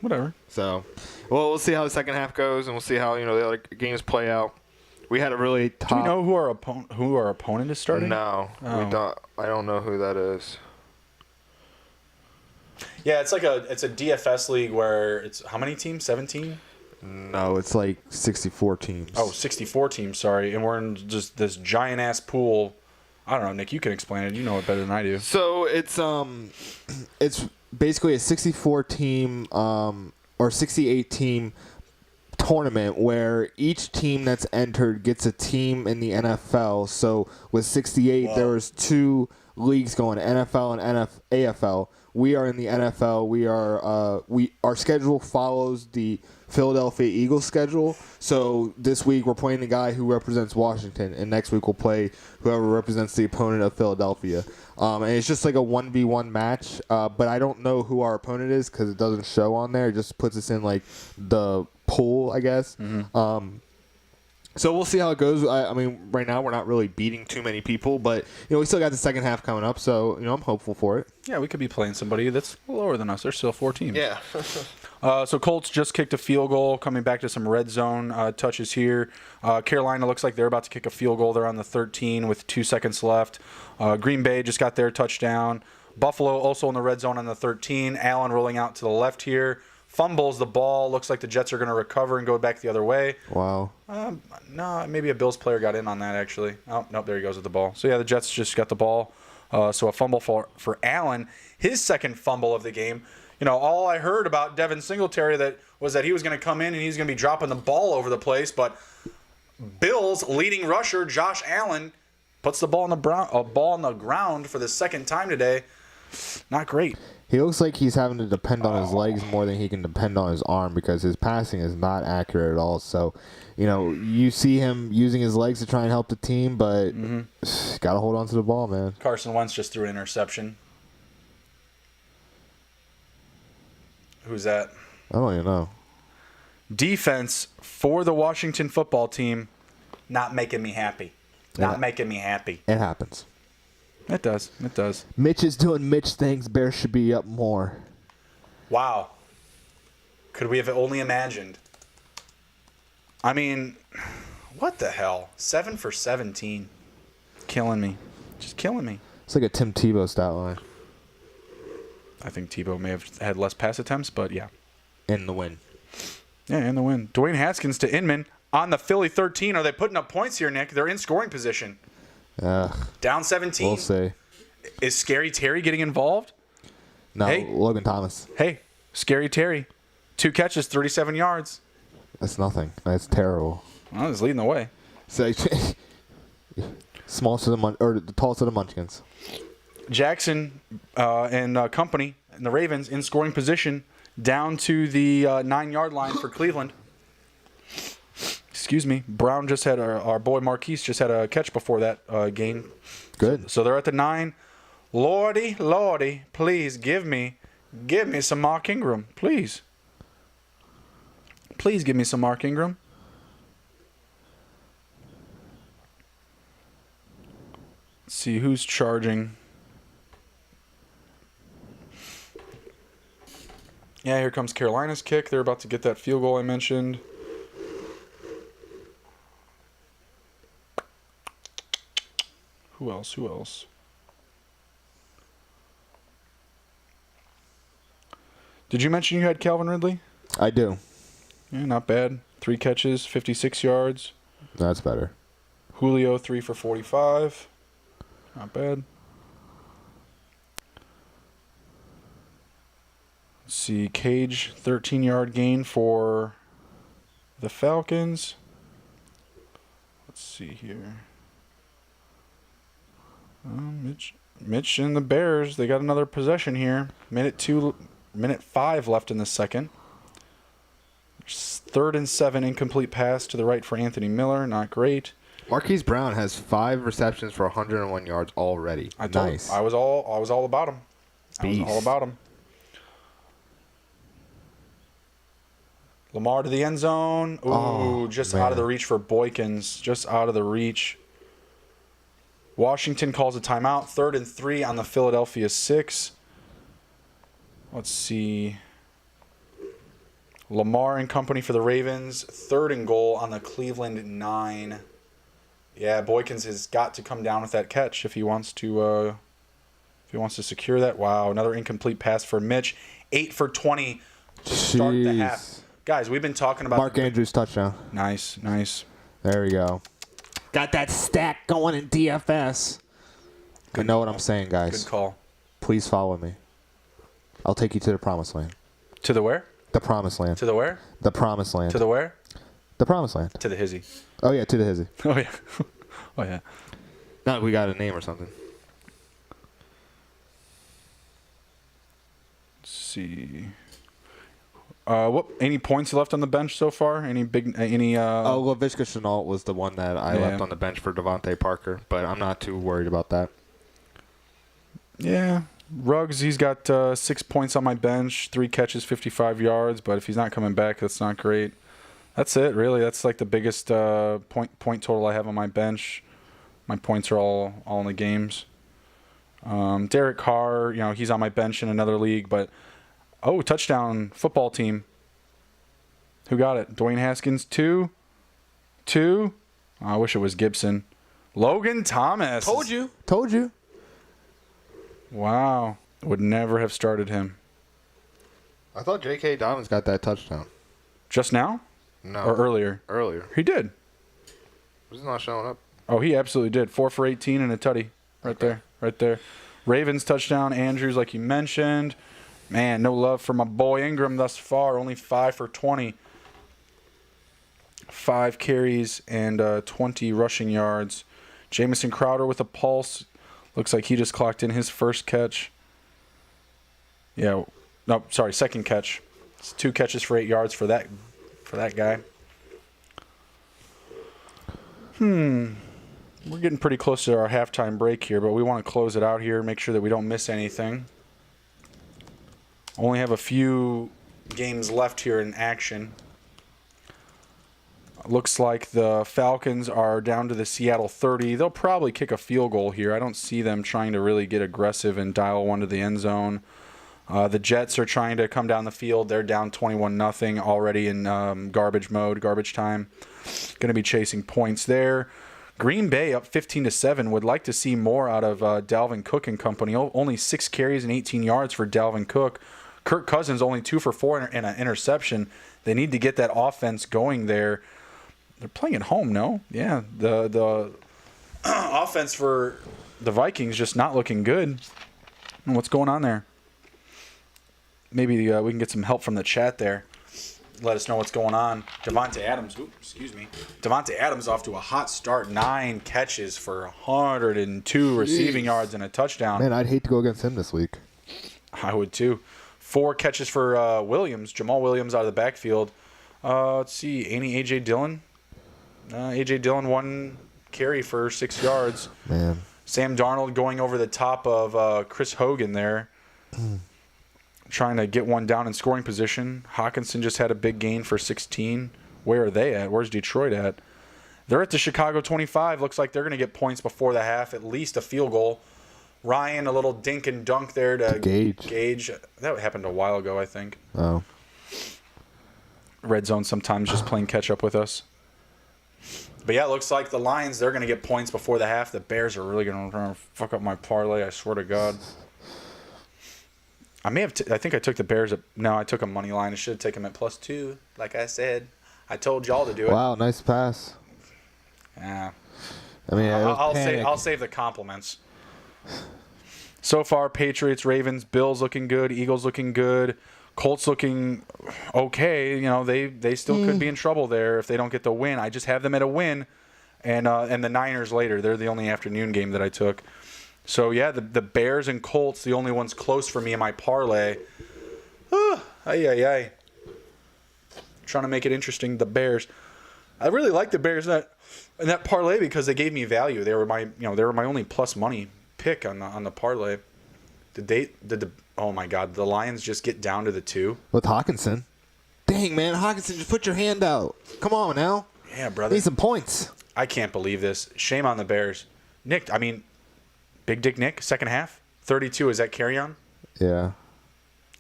Whatever. So, well, we'll see how the second half goes, and we'll see how the other games play out. We had a really tough. Do we know who our opponent is starting? No, we don't. I don't know who that is. Yeah, it's a DFS league where it's how many teams? 17? No, it's like 64 teams. Oh, 64 teams, sorry. And we're in just this giant ass pool. I don't know, Nick, you can explain it. You know it better than I do. So it's basically a 64 team or 68 team tournament where each team that's entered gets a team in the NFL. So with 68, there was 2 leagues going, NFL and AFL. We are in the NFL. Our schedule follows the Philadelphia Eagles schedule. So this week we're playing the guy who represents Washington, and next week we'll play whoever represents the opponent of Philadelphia. And it's just like a 1v1 match. But I don't know who our opponent is because it doesn't show on there. It just puts us in like the pool, I guess. Mm-hmm. So we'll see how it goes. I mean, right now we're not really beating too many people, but we still got the second half coming up. So I'm hopeful for it. Yeah, we could be playing somebody that's lower than us. There's still 4 teams. Yeah. So Colts just kicked a field goal, coming back to some red zone touches here. Carolina looks like they're about to kick a field goal. They're on the 13 with 2 seconds left. Green Bay just got their touchdown. Buffalo also in the red zone on the 13. Allen rolling out to the left here. Fumbles the ball. Looks like the Jets are going to recover and go back the other way. Wow. No, maybe a Bills player got in on that, actually. Oh, nope, there he goes with the ball. So, yeah, the Jets just got the ball. So a fumble for Allen. His second fumble of the game. All I heard about Devin Singletary was that he was going to come in and he's going to be dropping the ball over the place. But Bills' leading rusher, Josh Allen, puts the ball on the ground for the second time today. Not great. He looks like he's having to depend on his legs more than he can depend on his arm because his passing is not accurate at all. So, you see him using his legs to try and help the team, but got to hold on to the ball, man. Carson Wentz just threw an interception. Who's that? I don't even know. Defense for the Washington football team, not making me happy. Not making me happy. It happens. It does. Mitch is doing Mitch things. Bears should be up more. Wow. Could we have only imagined? I mean, what the hell? 7 for 17. Killing me. Just killing me. It's like a Tim Tebow stat line. I think Tebow may have had less pass attempts, but yeah. In the win. Yeah, in the win. Dwayne Haskins to Inman on the Philly 13. Are they putting up points here, Nick? They're in scoring position. Down 17. We'll see. Is Scary Terry getting involved? No, hey, Logan Thomas. Hey, Scary Terry. 2 catches, 37 yards. That's nothing. That's terrible. Well, he's leading the way. So, small to the tall to the Munchkins. Jackson and company and the Ravens in scoring position down to the 9-yard line for Cleveland. Excuse me. Brown just had our boy Marquise just had a catch before that game. Good. So they're at the 9. Lordy, please give me some Mark Ingram, please. Please give me some Mark Ingram. see who's charging. Yeah, here comes Carolina's kick. They're about to get that field goal I mentioned. Who else? Did you mention you had Calvin Ridley? I do. Yeah, not bad. 3 catches, 56 yards. That's better. Julio, 3 for 45. Not bad. Let's see. Cage, 13-yard gain for the Falcons. Let's see here. Mitch and the Bears, they got another possession here. Minute 5 left in the second. 3rd and 7, incomplete pass to the right for Anthony Miller. Not great. Marquise Brown has 5 receptions for 101 yards already. Nice. I was all about him. I was all about him. Lamar to the end zone. Ooh, just out of the reach for Boykins. Just out of the reach. Washington calls a timeout. 3rd and 3 on the Philadelphia 6. Let's see. Lamar and company for the Ravens. 3rd and goal on the Cleveland 9. Yeah, Boykins has got to come down with that catch if he wants to secure that. Wow, another incomplete pass for Mitch. 8 for 20 to start the half. Guys, we've been talking about Mark Andrews touchdown. Nice. There we go. Got that stack going in DFS. You know what I'm saying, guys. Good call. Please follow me. I'll take you to the promised land. To the where? The promised land. To the where? The promised land. To the where? The promised land. To the Hizzy. Oh, yeah, to the Hizzy. Oh, yeah. Oh, yeah. Now we got a name or something. Let's see. Any points left on the bench so far? Laviska Shenault was the one that I Left on the bench for Devontae Parker, but I'm not too worried about that. Yeah. Ruggs, he's got 6 points on my bench, 3 catches, 55 yards, but if he's not coming back, that's not great. That's it, really. That's like the biggest point total I have on my bench. My points are all in the games. Derek Carr, he's on my bench in another league, but touchdown football team. Who got it? Dwayne Haskins, 2. Oh, I wish it was Gibson. Logan Thomas. Told you. Wow. Would never have started him. I thought J.K. Dobbins got that touchdown. Just now? No. Or earlier? Earlier. He did. He's not showing up. Oh, he absolutely did. 4 for 18 and a tutty. Right there. Ravens touchdown. Andrews, like you mentioned. Man, no love for my boy Ingram thus far. Only 5 for 20. 5 carries and 20 rushing yards. Jamison Crowder with a pulse. Looks like he just clocked in his first catch. Second catch. It's 2 catches for 8 yards for that guy. We're getting pretty close to our halftime break here, but we want to close it out here, make sure that we don't miss anything. Only have a few games left here in action. Looks like the Falcons are down to the Seattle 30. They'll probably kick a field goal here. I don't see them trying to really get aggressive and dial one to the end zone. The Jets are trying to come down the field. They're down 21-0 already in garbage mode, garbage time. Going to be chasing points there. Green Bay up 15-7. Would like to see more out of Dalvin Cook and company. Only 6 carries and 18 yards for Dalvin Cook. Kirk Cousins only 2 for 4 and an interception. They need to get that offense going there. They're playing at home, no? Yeah, the offense for the Vikings just not looking good. What's going on there? Maybe we can get some help from the chat there. Let us know what's going on. Devontae Adams off to a hot start. 9 catches for 102 receiving yards and a touchdown. Man, I'd hate to go against him this week. I would too. 4 catches for Williams. Jamal Williams out of the backfield. Let's see. A.J. Dillon. A.J. Dillon 1 carry for 6 yards. Man. Sam Darnold going over the top of Chris Hogan there. Trying to get one down in scoring position. Hawkinson just had a big gain for 16. Where are they at? Where's Detroit at? They're at the Chicago 25. Looks like they're going to get points before the half, at least a field goal. Ryan, a little dink and dunk there to Gage. That happened a while ago, I think. Oh. Red zone sometimes just playing catch up with us. But yeah, it looks like the Lions, they're going to get points before the half. The Bears are really going to fuck up my parlay, I swear to God. I think I took the Bears no, I took a money line. I should have taken them at +2, like I said. I told y'all to do it. Wow, nice pass. Yeah. I mean, I'll save the compliments. So far, Patriots, Ravens, Bills looking good, Eagles looking good, Colts looking okay. You know, they still could be in trouble there if they don't get the win. I just have them at a win, and the Niners later. They're the only afternoon game that I took. So yeah, the Bears and Colts, the only ones close for me in my parlay. Trying to make it interesting. The Bears, I really like the Bears in that parlay because they gave me value. They were my only plus money pick on the parlay. Oh my God, the Lions just get down to the 2 with Hawkinson. Dang, man, Hawkinson, just put your hand out. Come on now. Yeah, brother. Need some points. I can't believe this. Shame on the Bears. Big Dick Nick, second half, 32. Is that carry on? Yeah.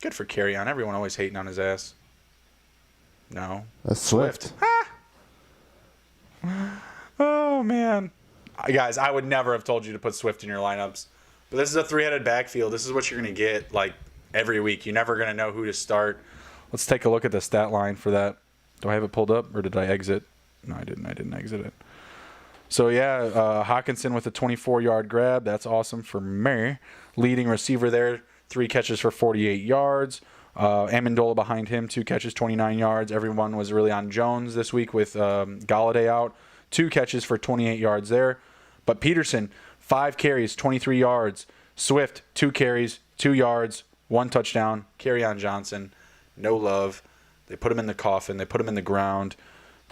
Good for carry on. Everyone always hating on his ass. No. That's Swift. Oh, man. Guys, I would never have told you to put Swift in your lineups. But this is a three-headed backfield. This is what you're going to get, every week. You're never going to know who to start. Let's take a look at the stat line for that. Do I have it pulled up, or did I exit? No, I didn't. I didn't exit it. So, yeah, Hawkinson with a 24-yard grab. That's awesome for me. Leading receiver there, 3 catches for 48 yards. Amendola behind him, 2 catches, 29 yards. Everyone was really on Jones this week with Galladay out. 2 catches for 28 yards there. But Peterson, 5 carries, 23 yards. Swift, 2 carries, 2 yards, 1 touchdown. Kerryon Johnson, no love. They put him in the coffin. They put him in the ground.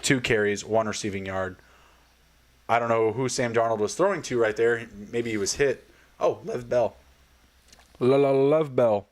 2 carries, 1 receiving yard. I don't know who Sam Darnold was throwing to right there. Maybe he was hit. Oh, Lev Bell. Lev Bell.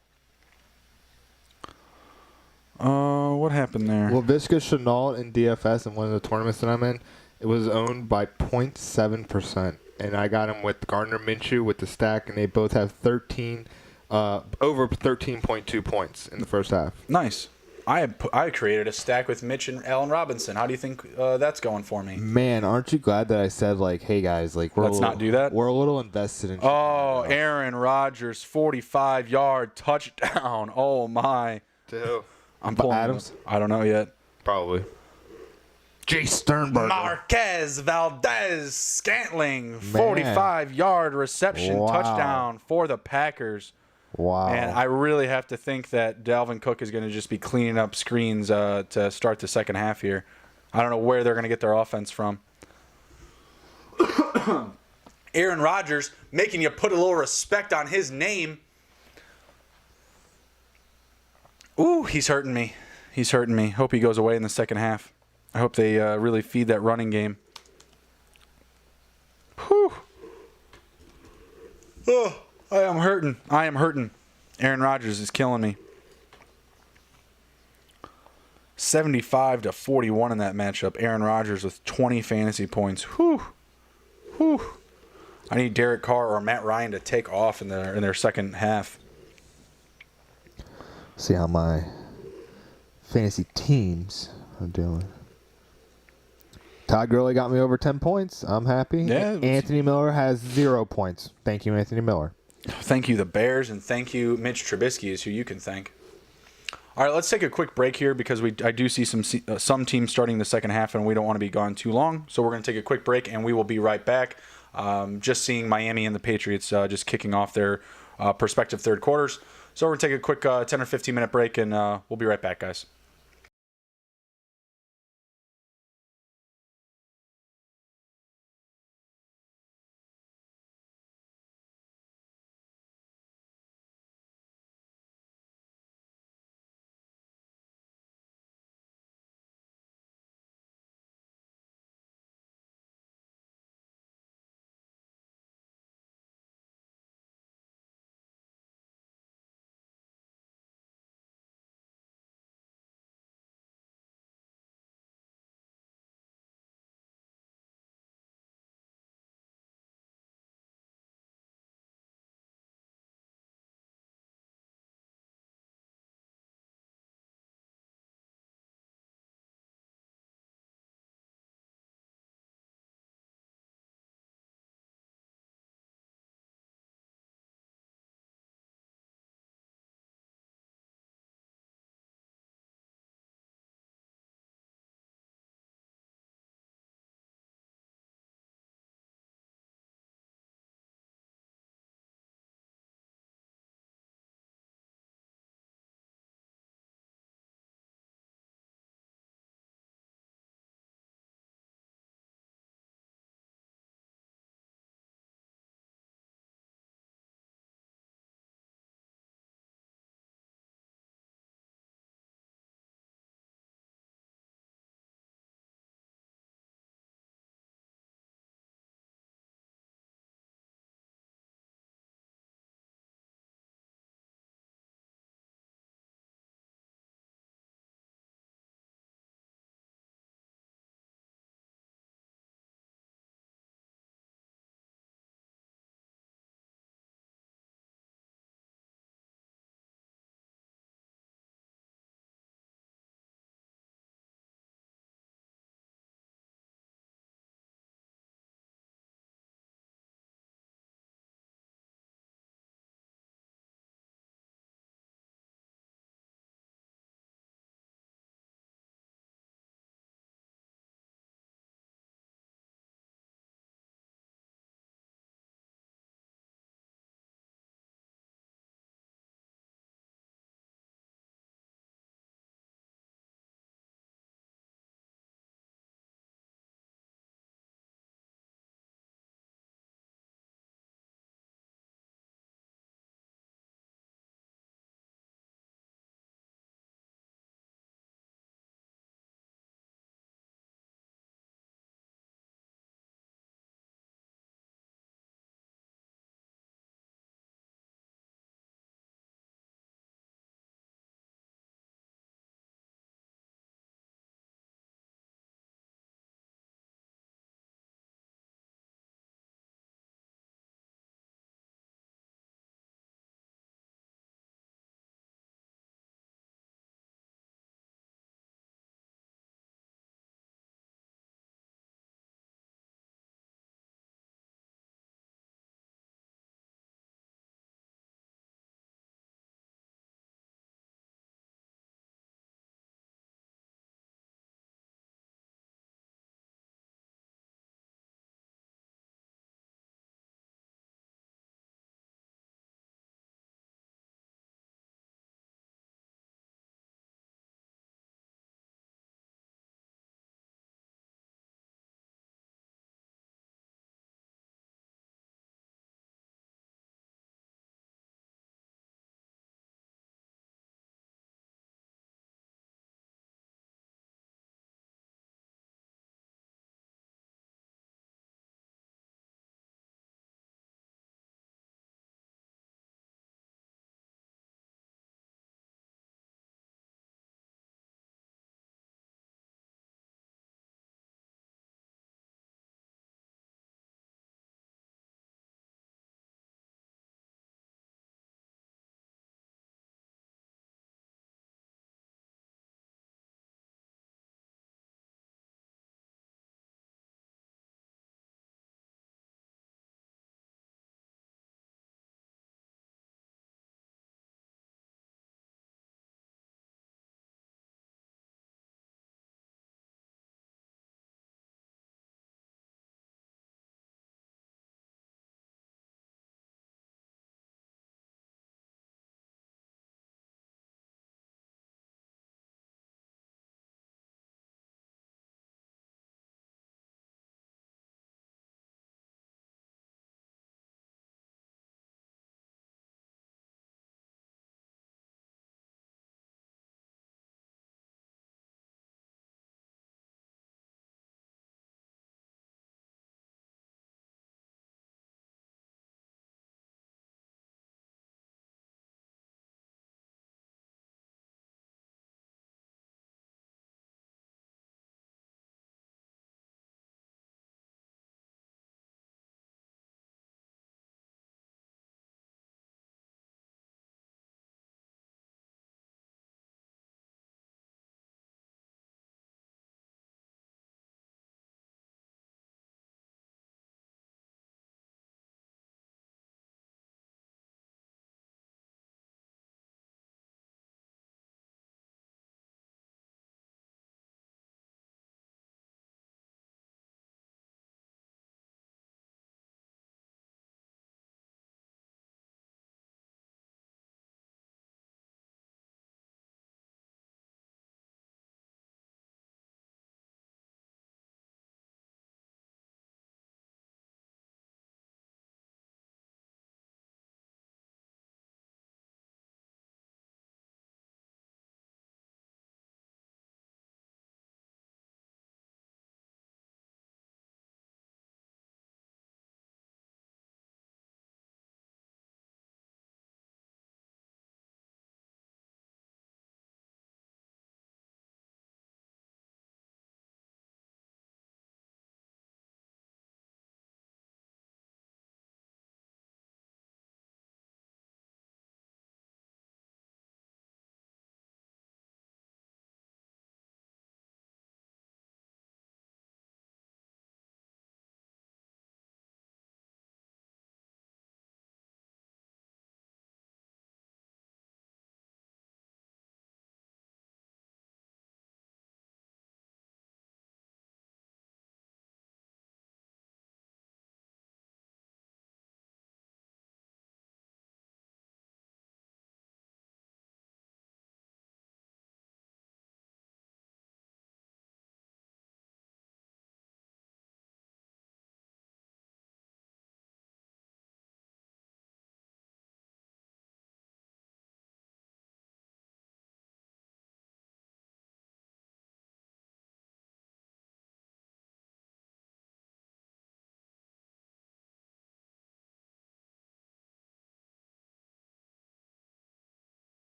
What happened there? Well, Visca Chenault in DFS in one of the tournaments that I'm in, it was owned by 0.7%. And I got him with Gardner Minshew with the stack, and they both have over 13.2 points in the first half. Nice. I created a stack with Mitch and Allen Robinson. How do you think that's going for me? Man, aren't you glad that I said, hey, guys, let's not do that? We're a little invested in Oh, Aaron Rodgers, 45-yard touchdown. Oh, my. To who? I'm pulling Adams? I don't know yet. Probably. Jay Sternberger. Marquez Valdez Scantling, 45-yard reception touchdown for the Packers. Wow. And I really have to think that Dalvin Cook is going to just be cleaning up screens to start the second half here. I don't know where they're going to get their offense from. Aaron Rodgers making you put a little respect on his name. Ooh, he's hurting me. He's hurting me. Hope he goes away in the second half. I hope they really feed that running game. Whew. Oh, I am hurting. I am hurting. Aaron Rodgers is killing me. 75-41 in that matchup. Aaron Rodgers with 20 fantasy points. Whew. Whew. I need Derek Carr or Matt Ryan to take off in their second half. See how my fantasy teams are doing. Todd Gurley got me over 10 points. I'm happy. Yeah, Anthony Miller has 0 points. Thank you, Anthony Miller. Thank you, the Bears, and thank you, Mitch Trubisky, is who you can thank. All right, let's take a quick break here because I do see some teams starting the second half, and we don't want to be gone too long. So we're going to take a quick break, and we will be right back. Just seeing Miami and the Patriots just kicking off their prospective third quarters. So we're going to take a quick 10 or 15-minute break, and we'll be right back, guys.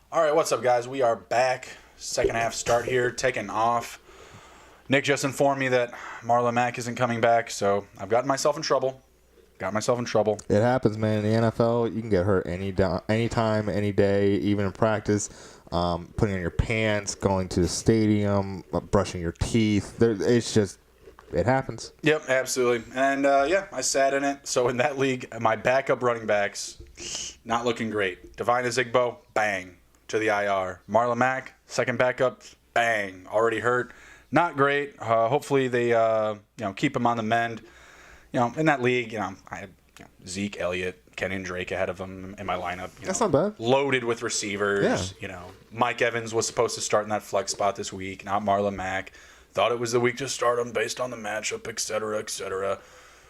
All right, what's up, guys? We are back. Second half start here, taking off. Nick just informed me that Marlon Mack isn't coming back, so I've gotten myself in trouble. It happens, man. In the NFL, you can get hurt anytime, any day, even in practice. Putting on your pants, going to the stadium, brushing your teeth. It happens. Yep, absolutely. And, I sat in it. So in that league, my backup running backs, not looking great. Divine Azigbo, bang, to the IR. Marlon Mack, second backup, bang, already hurt. Not great. Hopefully they, keep him on the mend. In that league, I had Zeke Elliott, Kenyon Drake ahead of him in my lineup. That's not bad. Loaded with receivers. Yeah. Mike Evans was supposed to start in that flex spot this week, not Marlon Mack. Thought it was the week to start him based on the matchup, et cetera, et cetera.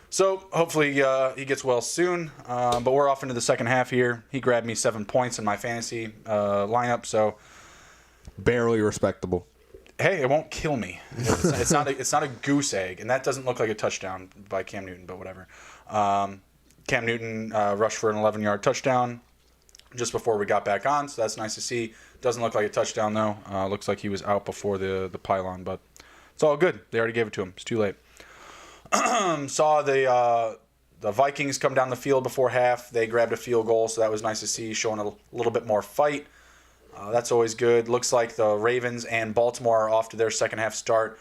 So hopefully he gets well soon. But we're off into the second half here. He grabbed me 7 points in my fantasy lineup. So Barely respectable. hey, it won't kill me. It's not a goose egg, and that doesn't look like a touchdown by Cam Newton, but whatever. Cam Newton rushed for an 11-yard touchdown just before we got back on, so that's nice to see. Doesn't look like a touchdown though. Looks like he was out before the pylon, but it's all good. They already gave it to him. It's too late. Saw the Vikings come down the field before half. They grabbed a field goal, so that was nice to see, showing a little bit more fight. That's always good. Looks like the Ravens and Baltimore are off to their second half start.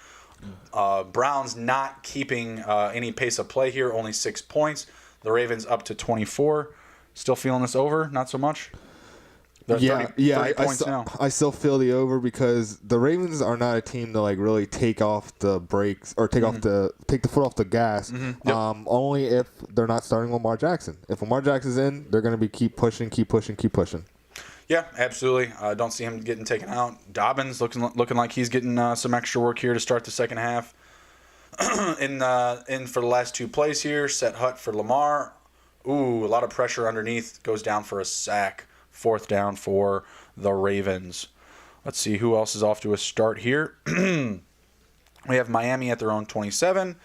Browns not keeping any pace of play here, only 6 points. The Ravens up to 24. Still feeling this over? Not so much? They're 30 points now. I still feel the over because the Ravens are not a team to really take off the brakes or take the foot off the gas. Mm-hmm. Yep. Only if they're not starting Lamar Jackson. If Lamar Jackson's in, they're going to be keep pushing. Yeah, absolutely. Don't see him getting taken out. Dobbins looking like he's getting some extra work here to start the second half. in for the last two plays here, set Hutt for Lamar. Ooh, a lot of pressure underneath. Goes down for a sack. Fourth down for the Ravens. Let's see who else is off to a start here. We have Miami at their own 27.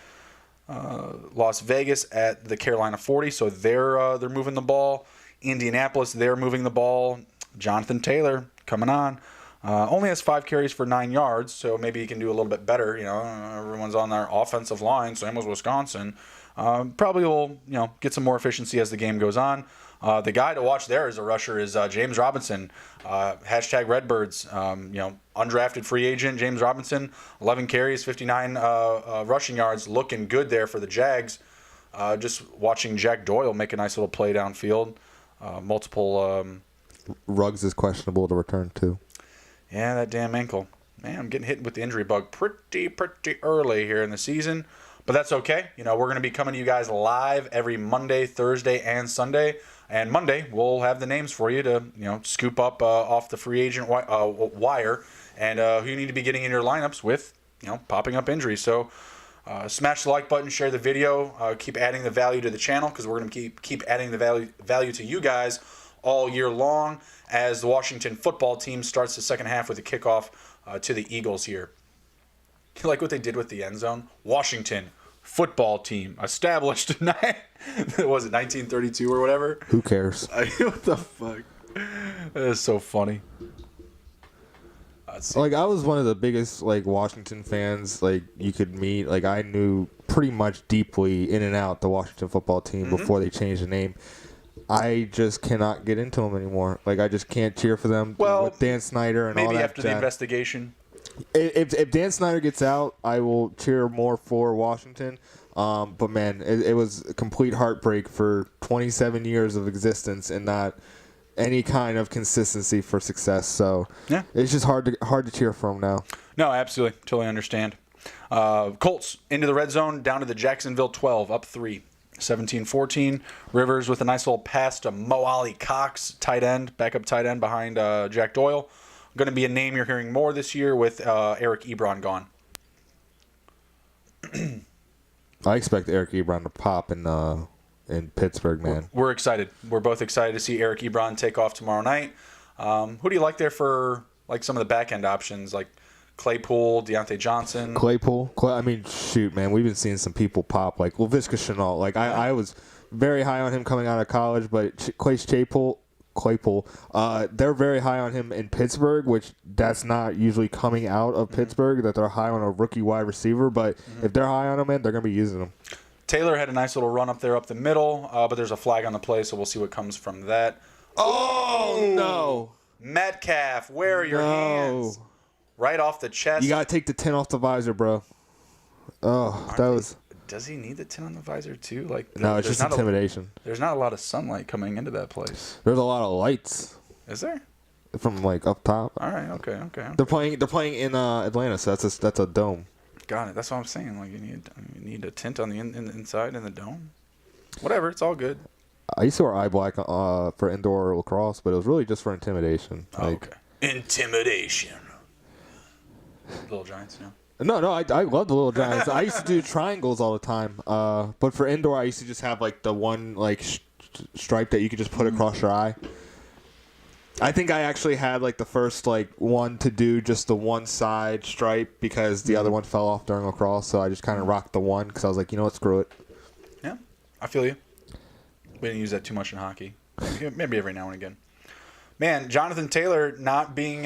Las Vegas at the Carolina 40. So they're moving the ball. Indianapolis, they're moving the ball. Jonathan Taylor coming on. Only has 5 carries for 9 yards, so maybe he can do a little bit better. Everyone's on their offensive line, same as Wisconsin. Probably will, get some more efficiency as the game goes on. The guy to watch there as a rusher is James Robinson. Hashtag Redbirds. Undrafted free agent James Robinson. 11 carries, 59 rushing yards. Looking good there for the Jags. Just watching Jack Doyle make a nice little play downfield. Multiple. Ruggs is questionable to return to. Yeah, that damn ankle. Man, I'm getting hit with the injury bug pretty early here in the season. But that's okay. We're going to be coming to you guys live every Monday, Thursday, and Sunday. And Monday, we'll have the names for you to, scoop up off the free agent wire and who you need to be getting in your lineups with, popping up injuries. So smash the like button, share the video, keep adding the value to the channel because we're going to keep adding the value to you guys all year long as the Washington football team starts the second half with a kickoff to the Eagles here. You like what they did with the end zone? Washington football team established tonight. Was it 1932 or whatever? Who cares? What the fuck? That is so funny. I was one of the biggest Washington fans you could meet. I knew pretty much deeply in and out the Washington football team before they changed the name. I just cannot get into them anymore. I just can't cheer for them with Dan Snyder and all that. Maybe after the investigation. If Dan Snyder gets out, I will cheer more for Washington. But man, it was a complete heartbreak for 27 years of existence and not any kind of consistency for success. So yeah, it's just hard to cheer for them now. No, absolutely, totally understand. Colts into the red zone, down to the Jacksonville 12, up 3. 17-14. Rivers with a nice little pass to Mo Ali Cox, backup tight end behind Jack Doyle. Going to be a name you're hearing more this year with Eric Ebron gone. I expect Eric Ebron to pop in Pittsburgh, man. We're excited. We're both excited to see Eric Ebron take off tomorrow night. Who do you like there for some of the back end options like Claypool, Deontay Johnson? Claypool? Shoot, man. We've been seeing some people pop Laviska Shenault. I was very high on him coming out of college, but Claypool Claypool. They're very high on him in Pittsburgh, which that's not usually coming out of Pittsburgh, that they're high on a rookie wide receiver. But if they're high on him, man, they're going to be using him. Taylor had a nice little run up there up the middle, but there's a flag on the play, so we'll see what comes from that. Oh, no. Metcalf, where are your hands? Right off the chest. You got to take the 10 off the visor, bro. Oh, that was... Does he need the 10 on the visor, too? No, it's just intimidation. There's not a lot of sunlight coming into that place. There's a lot of lights. Is there? From, up top. All right, okay. They're playing in Atlanta, so that's a dome. Got it. That's what I'm saying. You need a tint on the inside in the dome. Whatever, it's all good. I used to wear eye black for indoor lacrosse, but it was really just for intimidation. Okay. Intimidation. Little Giants, yeah. No, I love the Little Giants. I used to do triangles all the time. But for indoor, I used to just have the one stripe that you could just put across your eye. I think I actually had the first one to do just the one side stripe because the other one fell off during lacrosse. So I just kind of rocked the one because I was like, you know what, screw it. Yeah, I feel you. We didn't use that too much in hockey. Maybe every now and again. Man, Jonathan Taylor not being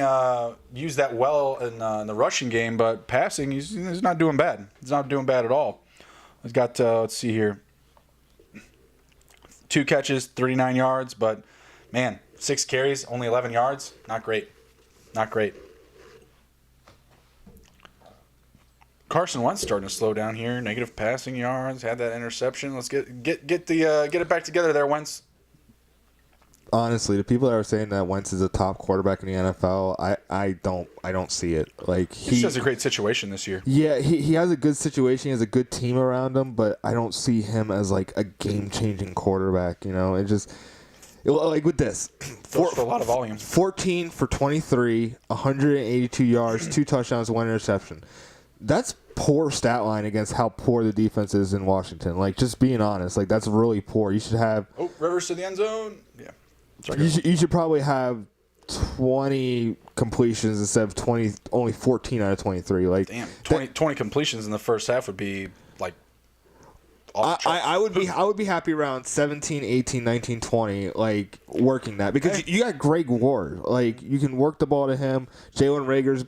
used that well in the rushing game, but passing, he's not doing bad. He's not doing bad at all. He's got, let's see here, 2 catches, 39 yards, but, man, 6 carries, only 11 yards. Not great. Not great. Carson Wentz starting to slow down here. Negative passing yards, had that interception. Let's get it back together there, Wentz. Honestly, the people that are saying that Wentz is a top quarterback in the NFL, I don't see it. He has a great situation this year. Yeah, he has a good situation. He has a good team around him, but I don't see him as a game-changing quarterback. It just with this, For a lot of volume. 14 for 23, 182 yards, 2 touchdowns, 1 interception. That's poor stat line against how poor the defense is in Washington. Just being honest, that's really poor. You should have. Oh, Rivers to the end zone. Yeah. You should probably have 20 completions instead of 20. Only 14 out of 23. Damn, 20 completions in the first half would be I would be happy around 17, 18, 19, 20, working that because you got Greg Ward. You can work the ball to him. Jalen Rager's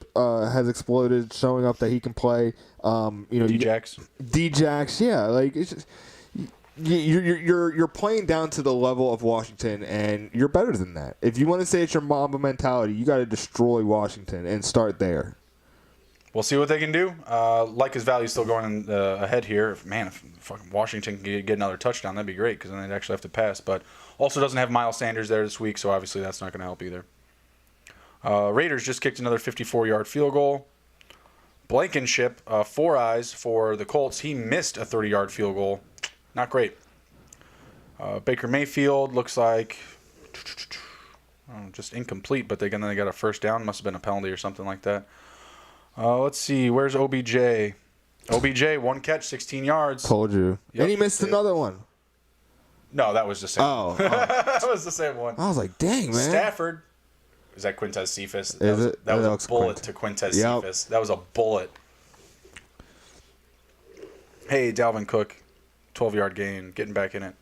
has exploded, showing up that he can play. D-Jax. D-Jax, yeah. It's just you're playing down to the level of Washington, and you're better than that. If you want to say it's your Mamba mentality, you got to destroy Washington and start there. We'll see what they can do. His value still going ahead here. If fucking Washington can get another touchdown, that'd be great because then they'd actually have to pass. But also doesn't have Miles Sanders there this week, so obviously that's not going to help either. Raiders just kicked another 54-yard field goal. Blankenship, 4 eyes for the Colts. He missed a 30-yard field goal. Not great. Baker Mayfield looks like just incomplete, but they got a first down. Must have been a penalty or something like that. Let's see. Where's OBJ? OBJ, 1 catch, 16 yards. Told you. Yep. And he missed another one. No, that was the same. Oh. That was the same one. I was like, dang, man. Stafford. Is that Quintez Cephas? That was a bullet to Quintez Cephas. That was a bullet. Hey, Dalvin Cook, 12-yard gain, getting back in it.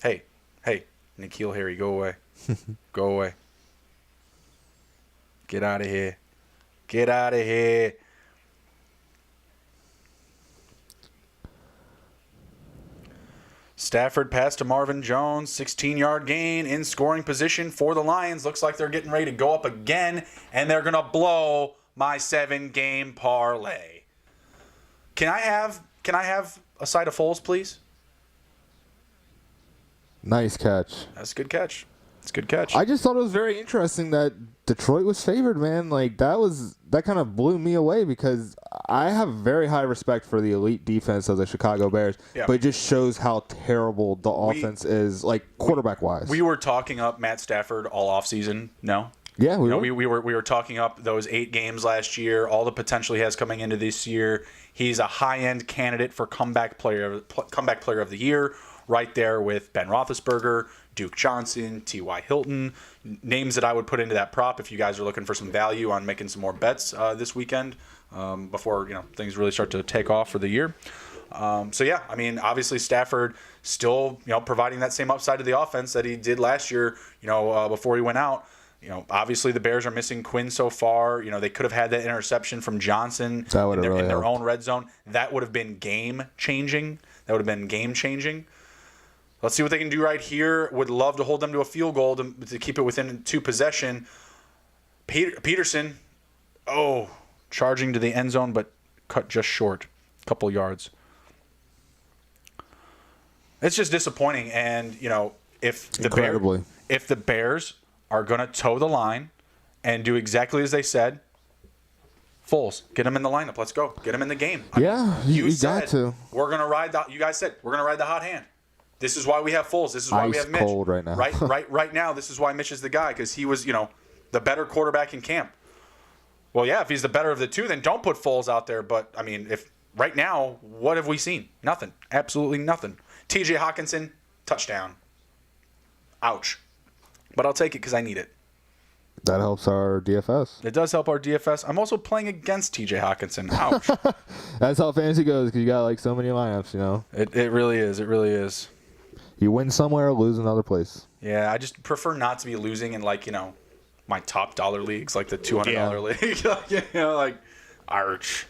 Hey, N'Keal Harry, go away. Go away. Get out of here. Get out of here. Stafford pass to Marvin Jones, 16-yard gain in scoring position for the Lions. Looks like they're getting ready to go up again, and they're going to blow my 7-game parlay. Can I have a side of Foles, please? Nice catch. That's a good catch. It's a good catch. I just thought it was very interesting that Detroit was favored, man. That kind of blew me away because I have very high respect for the elite defense of the Chicago Bears, but it just shows how terrible the offense is, quarterback-wise. We were talking up Matt Stafford all offseason, no? Yeah, we were talking up those 8 games last year, all the potential he has coming into this year. He's a high-end candidate for comeback player of the year, right there with Ben Roethlisberger, Duke Johnson, T.Y. Hilton, names that I would put into that prop if you guys are looking for some value on making some more bets this weekend before things really start to take off for the year. So yeah, I mean, obviously Stafford still, providing that same upside to the offense that he did last year, before he went out. Obviously the Bears are missing Quinn so far. They could have had that interception from Johnson That would have really in their helped. own red zone. That would have been game changing. Let's see what they can do right here. Would love to hold them to a field goal to keep it within 2 possession. Peterson, charging to the end zone, but cut just short, a couple yards. It's just disappointing, and if the Bears are going to toe the line and do exactly as they said, Foles, get him in the lineup. Let's go. Get him in the game. You got to. We're going to ride you guys said we're going to ride the hot hand. This is why we have Foles. This is why we have Mitch. Cold right now. Right now, this is why Mitch is the guy, because he was, the better quarterback in camp. Well, yeah, if he's the better of the two, then don't put Foles out there. But, I mean, if right now, what have we seen? Nothing. Absolutely nothing. TJ Hawkinson, touchdown. Ouch. But I'll take it because I need it. That helps our DFS. It does help our DFS. I'm also playing against TJ Hawkinson. Ouch. That's how fantasy goes because you got so many lineups, It really is. It really is. You win somewhere, lose another place. Yeah, I just prefer not to be losing in my top dollar leagues, like the $200 league. Arch.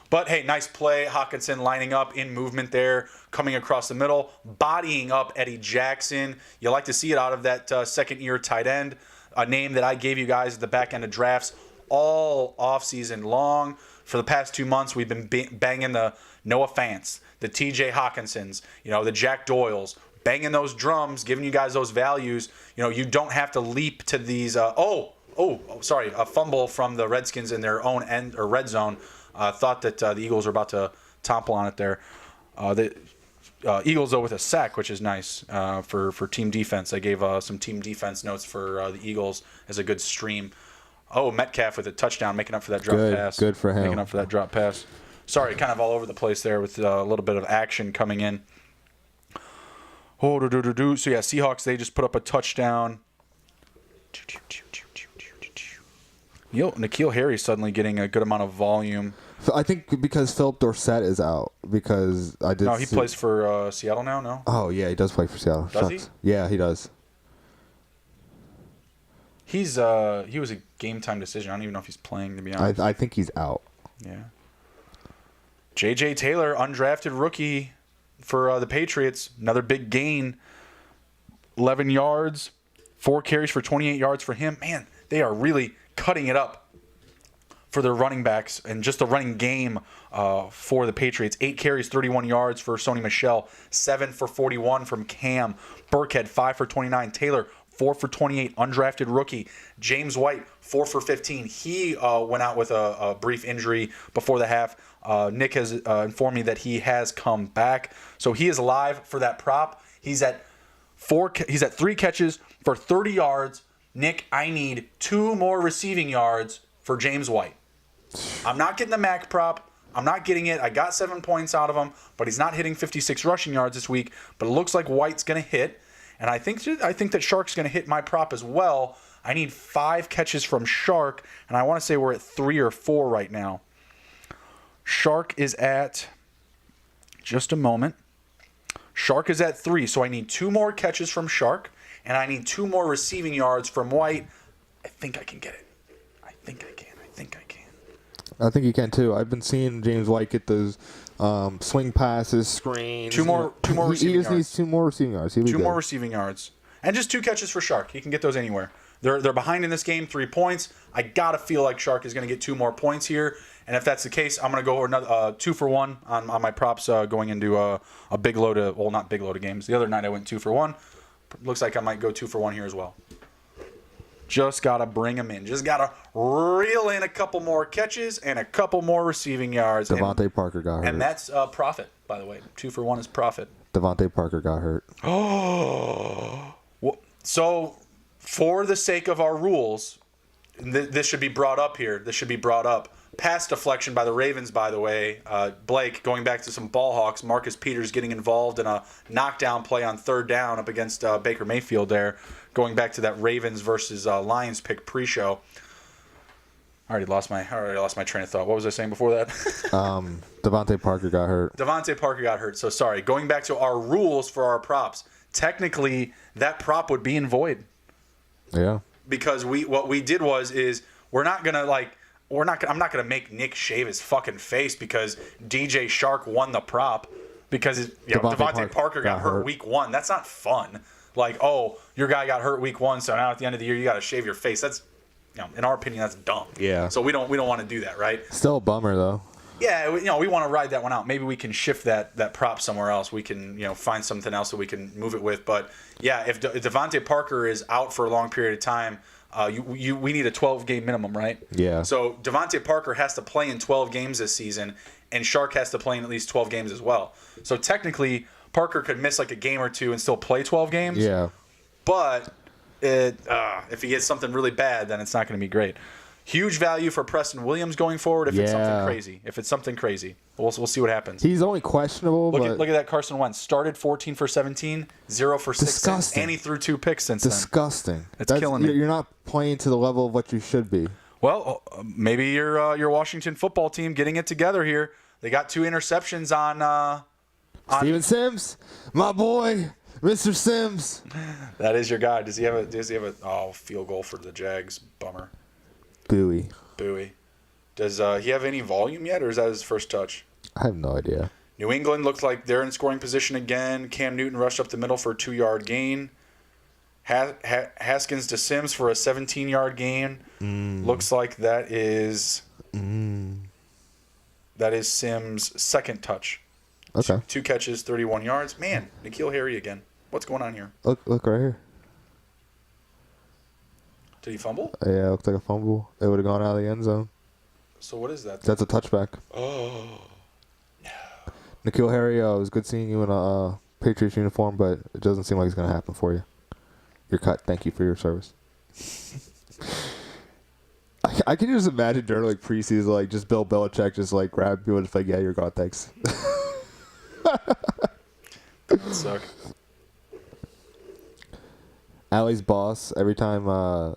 But hey, nice play. Hawkinson lining up in movement there, coming across the middle, bodying up Eddie Jackson. You like to see it out of that second-year tight end, a name that I gave you guys at the back end of drafts all offseason long. For the past 2 months, we've been banging the Noah Fants, the TJ Hawkinsons, the Jack Doyles, banging those drums, giving you guys those values. You don't have to leap to these. Sorry, a fumble from the Redskins in their own end or red zone. Thought that the Eagles were about to topple on it there. The Eagles, though, with a sack, which is nice for team defense. I gave some team defense notes for the Eagles as a good stream. Metcalf with a touchdown, making up for that drop pass. Good for him. Making up for that drop pass. Sorry, kind of all over the place there with a little bit of action coming in. So, yeah, Seahawks, they just put up a touchdown. N'Keal Harry suddenly getting a good amount of volume. I think because Philip Dorsett is out. Because I did. No, he plays for Seattle now. No. Oh yeah, he does play for Seattle. Does he? Yeah, he does. He was a game time decision. I don't even know if he's playing, to be honest. I think he's out. Yeah. J.J. Taylor, undrafted rookie for the Patriots. Another big gain. 11 yards, 4 carries for 28 yards for him. Man, they are really cutting it up for their running backs and just the running game for the Patriots. 8 carries, 31 yards for Sony Michel. 7 for 41 from Cam. Burkhead, 5 for 29. Taylor, 4 for 28, undrafted rookie. James White, 4 for 15. He went out with a brief injury before the half. Nick has informed me that he has come back. So he is live for that prop. He's at 3 catches for 30 yards. Nick, I need 2 more receiving yards for James White. I'm not getting the Mac prop. I'm not getting it. I got 7 points out of him, but he's not hitting 56 rushing yards this week. But it looks like White's going to hit. And I think that Shark's going to hit my prop as well. I need 5 catches from Shark, and I want to say we're at 3 or 4 right now. Shark is at, just a moment. Shark is at 3, so I need 2 more catches from Shark, and I need 2 more receiving yards from White. I think I can get it. I think I can. I think you can too. I've been seeing James White get those swing passes, screens. 2 more receiving yards. He just needs 2 more receiving yards. 2 more receiving yards. And just 2 catches for Shark. He can get those anywhere. They're behind in this game, 3 points. I got to feel like Shark is going to get 2 more points here. And if that's the case, I'm going to go another 2 for 1 on my props going into a big load of, well, not big load of games. The other night I went 2 for 1. Looks like I might go 2 for 1 here as well. Just got to bring them in. Just got to reel in a couple more catches and a couple more receiving yards. Devontae Parker got hurt. And that's profit, by the way. 2 for 1 is profit. Devontae Parker got hurt. Oh. So, for the sake of our rules, this should be brought up here. Pass deflection by the Ravens, by the way. Blake, going back to some ball hawks, Marcus Peters getting involved in a knockdown play on 3rd down up against Baker Mayfield there. Going back to that Ravens versus Lions pick pre-show. I already lost my train of thought. What was I saying before that? Devontae Parker got hurt. Devontae Parker got hurt. So sorry. Going back to our rules for our props, technically that prop would be in void. Yeah. Because what we did is I'm not gonna make Nick shave his fucking face because DJ Shark won the prop because Devontae Parker got hurt week 1. That's not fun. Like, oh, your guy got hurt week 1, so now at the end of the year you got to shave your face. That's, in our opinion, that's dumb. Yeah. So we don't want to do that, right? Still a bummer though. Yeah, we want to ride that one out. Maybe we can shift that prop somewhere else. We can find something else that we can move it with. But yeah, if Devontae Parker is out for a long period of time, we need a 12-game minimum, right? Yeah. So Devontae Parker has to play in 12 games this season, and Shark has to play in at least 12 games as well. So technically, Parker could miss like a game or two and still play 12 games. Yeah. But if he gets something really bad, then it's not going to be great. Huge value for Preston Williams going forward if it's something crazy. We'll see what happens. He's only questionable. Look at that Carson Wentz. Started 14 for 17, 0 for 6, and he threw 2 picks since Disgusting. That's killing me. You're not playing to the level of what you should be. Well, maybe your Washington football team getting it together here. They got 2 interceptions on Steven Sims, my boy, Mr. Sims. That is your guy. Does he have a field goal for the Jags? Bummer. Bowie. Does he have any volume yet, or is that his first touch? I have no idea. New England looks like they're in scoring position again. Cam Newton rushed up the middle for a 2-yard gain. Haskins to Sims for a 17-yard gain. Looks like that is Sims' second touch. Okay. 2 catches, 31 yards. Man, N'Keal Harry again. What's going on here? Look right here. Did he fumble? Yeah, it looked like a fumble. It would have gone out of the end zone. So what is that? That's a touchback. Oh, no. N'Keal Harry, it was good seeing you in a Patriots uniform, but it doesn't seem like it's going to happen for you. You're cut. Thank you for your service. I can just imagine during like preseason, like just Bill Belichick just like grab people and just like, yeah, you're gone, thanks. That would suck. Allie's boss, every time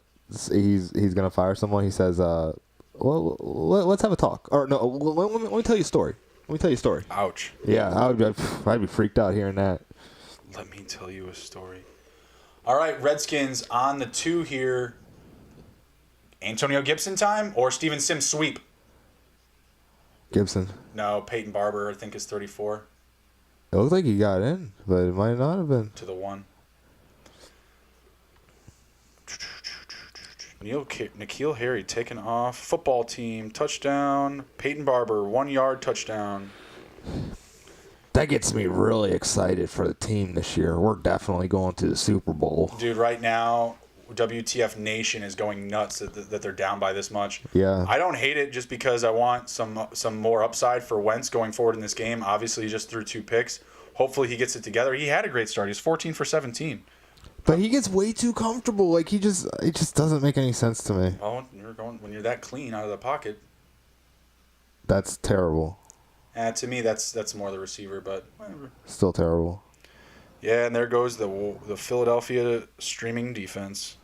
he's gonna fire someone, he says, "Well, let's have a talk." Or no, let me tell you a story. Ouch. Yeah, I'd be freaked out hearing that. Let me tell you a story. All right, Redskins on the 2 here. Antonio Gibson time or Steven Sims sweep? Gibson. No, Peyton Barber I think is 34. It looked like he got in, but it might not have been. To the 1. N'Keal Harry taken off. Football team, touchdown. Peyton Barber, 1-yard touchdown. That gets me really excited for the team this year. We're definitely going to the Super Bowl. Dude, right now, WTF Nation is going nuts that they're down by this much. Yeah. I don't hate it just because I want some more upside for Wentz going forward in this game. Obviously, he just threw 2 picks. Hopefully, he gets it together. He had a great start. He was 14 for 17. But he gets way too comfortable. Like it just doesn't make any sense to me. Oh, when you're that clean out of the pocket. That's terrible. To me, that's more the receiver, but whatever. Still terrible. Yeah, and there goes the Philadelphia streaming defense.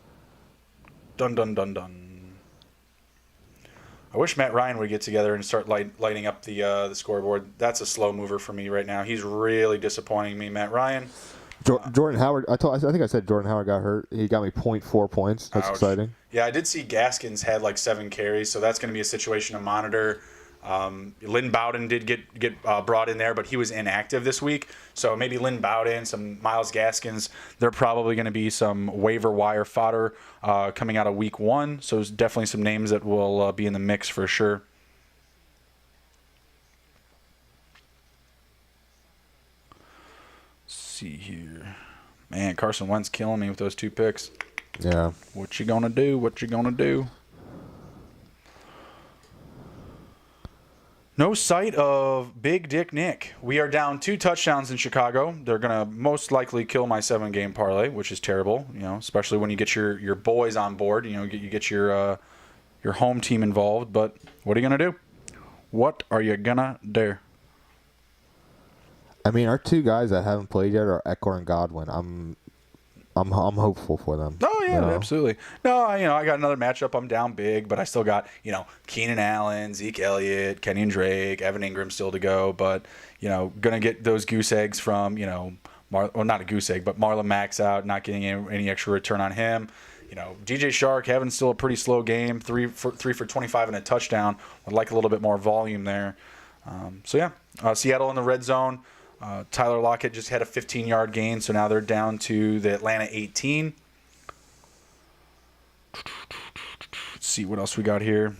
Dun dun dun dun. I wish Matt Ryan would get together and start lighting up the scoreboard. That's a slow mover for me right now. He's really disappointing me, Matt Ryan. Jordan Howard. I think I said Jordan Howard got hurt. He got me 0.4 points. That's exciting. Yeah, I did see Gaskins had like 7 carries, so that's going to be a situation to monitor. Lynn Bowden did get brought in there, but he was inactive this week. So maybe Lynn Bowden, some Myles Gaskins. They're probably going to be some waiver wire fodder coming out of week 1. So there's definitely some names that will be in the mix for sure. See here. Man, Carson Wentz killing me with those 2 picks. Yeah. What you gonna do? No sight of Big Dick Nick. We are down 2 touchdowns in Chicago. They're gonna most likely kill my 7-game parlay, which is terrible. Especially when you get your boys on board. You get your home team involved. But what are you gonna do? What are you gonna do? I mean, our 2 guys that haven't played yet are Eckler and Godwin. I'm hopeful for them. Oh yeah, you know? absolutely. No, I got another matchup. I'm down big, but I still got Keenan Allen, Zeke Elliott, Kenyon Drake, Evan Ingram still to go. But gonna get those goose eggs from well, not a goose egg, but Marlon Mack's out, not getting any extra return on him. DJ Shark having still a pretty slow game, 3 for 25 and a touchdown. Would like a little bit more volume there. So yeah, Seattle in the red zone. Tyler Lockett just had a 15-yard gain, so now they're down to the Atlanta 18. Let's see what else we got here.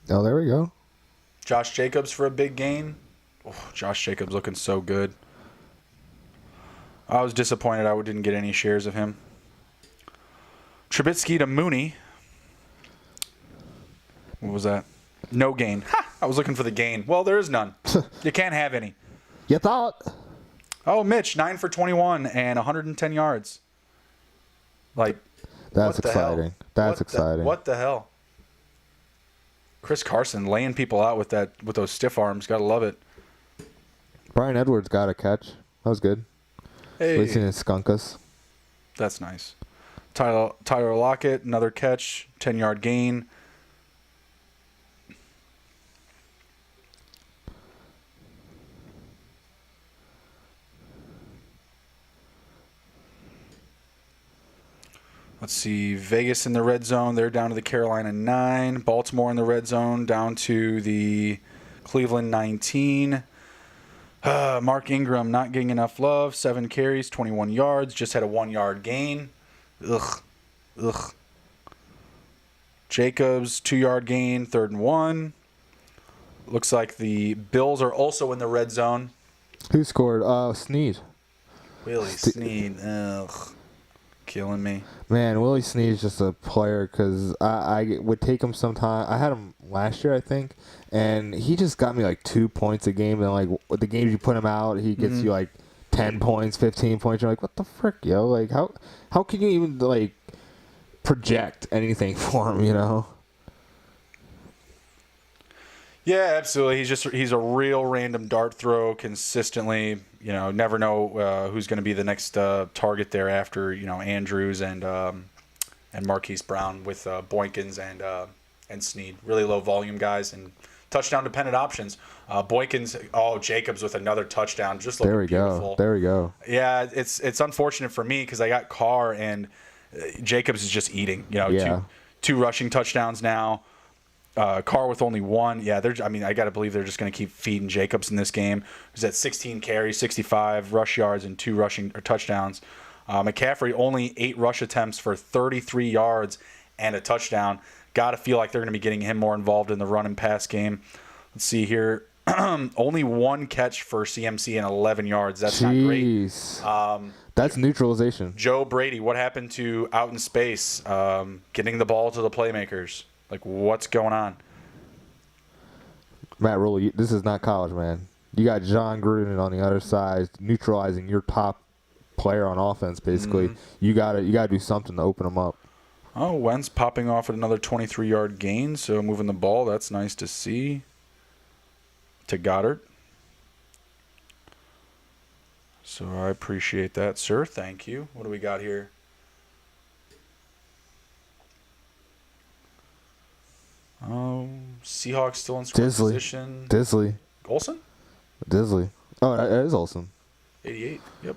Oh, there we go. Josh Jacobs for a big gain. Oh, Josh Jacobs looking so good. I was disappointed I didn't get any shares of him. Trubisky to Mooney. What was that? No gain. Ha! I was looking for the gain. Well, there is none. You can't have any. You thought? Oh, Mitch, 9 for 21 and 110 yards. Like, That's what the hell? exciting. That's exciting. What the hell? Chris Carson laying people out with those stiff arms. Gotta love it. Brian Edwards got a catch. That was good. Hey, At least he didn't skunk us. that's nice. Tyler Lockett, another catch, 10-yard gain. Let's see, Vegas in the red zone. They're down to the Carolina 9. Baltimore in the red zone, down to the Cleveland 19. Mark Ingram not getting enough love. 7 carries, 21 yards. Just had a 1-yard gain. Ugh. Jacobs, 2-yard gain, 3rd and 1. Looks like the Bills are also in the red zone. Who scored? Snead. Willie Snead. Ugh. Killing me. Man, Willie Snead's just a player because I would take him sometime. I had him last year, I think, and he just got me like 2 points a game. And like with the games you put him out, he gets you like 10 points, 15 points. You're like, what the frick, yo? Like how can you even like project anything for him? Yeah, absolutely. He's a real random dart throw consistently. Never know who's going to be the next target there after Andrews and Marquise Brown with Boykins and Snead. Really low volume guys and touchdown dependent options. Boykins, Jacobs with another touchdown, just looking beautiful. There we go. Yeah, it's unfortunate for me because I got Carr and Jacobs is just eating. Yeah. Two rushing touchdowns now. Carr with only 1. Yeah, I got to believe they're just going to keep feeding Jacobs in this game. He's at 16 carries, 65 rush yards, and 2 rushing touchdowns. McCaffrey only 8 rush attempts for 33 yards and a touchdown. Got to feel like they're going to be getting him more involved in the run and pass game. Let's see here. Only 1 catch for CMC and 11 yards. That's not great. That's neutralization. Joe Brady, what happened to out in space, getting the ball to the playmakers? Like, what's going on? Matt Rule, this is not college, man. You got John Gruden on the other side neutralizing your top player on offense, basically. You gotta do something to open them up. Oh, Wentz popping off at another 23-yard gain, so moving the ball. That's nice to see. To Goddard. So I appreciate that, sir. Thank you. What do we got here? Seahawks still in scoring position. Disley. Olsen? Disley. Oh, that is Olsen. 88. Yep.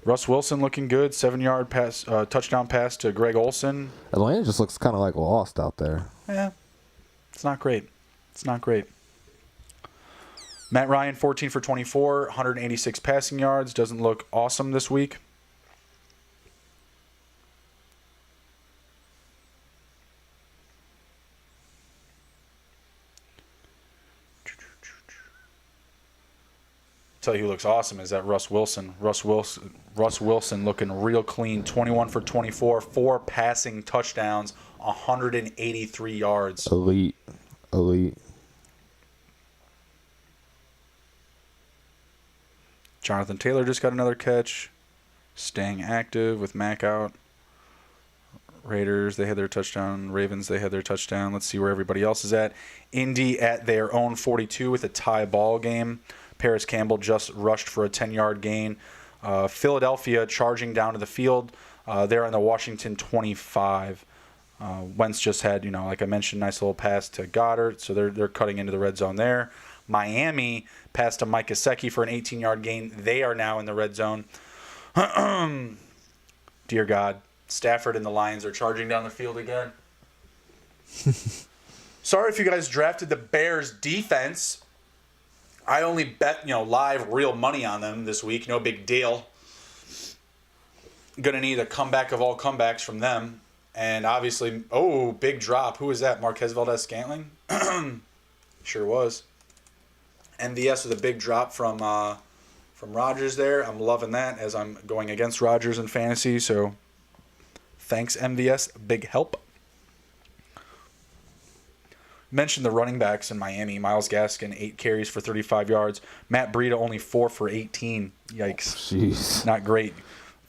Russ Wilson looking good. 7-yard pass, touchdown pass to Greg Olsen. Atlanta just looks kind of like lost out there. Yeah. It's not great. Matt Ryan, 14 for 24, 186 passing yards. Doesn't look awesome this week. Tell you who looks awesome is that Russ Wilson. Russ Wilson looking real clean. 21 for 24, 4 passing touchdowns, 183 yards. Elite. Jonathan Taylor just got another catch. Staying active with Mack out. Raiders, they had their touchdown. Ravens, they had their touchdown. Let's see where everybody else is at. Indy at their own 42 with a tie ball game. Paris Campbell just rushed for a 10-yard gain. Philadelphia charging down to the field. They're on the Washington 25. Wentz just had, like I mentioned, nice little pass to Goddard, so they're cutting into the red zone there. Miami passed to Mike Gesicki for an 18-yard gain. They are now in the red zone. Dear God, Stafford and the Lions are charging down the field again. Sorry if you guys drafted the Bears defense. I only bet, live real money on them this week. No big deal. Going to need a comeback of all comebacks from them. And obviously, big drop. Who was that? Marquez Valdez-Scantling? Sure was. MVS with a big drop from Rodgers there. I'm loving that as I'm going against Rodgers in fantasy. So thanks, MVS. Big help. Mentioned the running backs in Miami. Myles Gaskin, 8 carries for 35 yards. Matt Breida, only 4 for 18. Yikes. Jeez. Not great.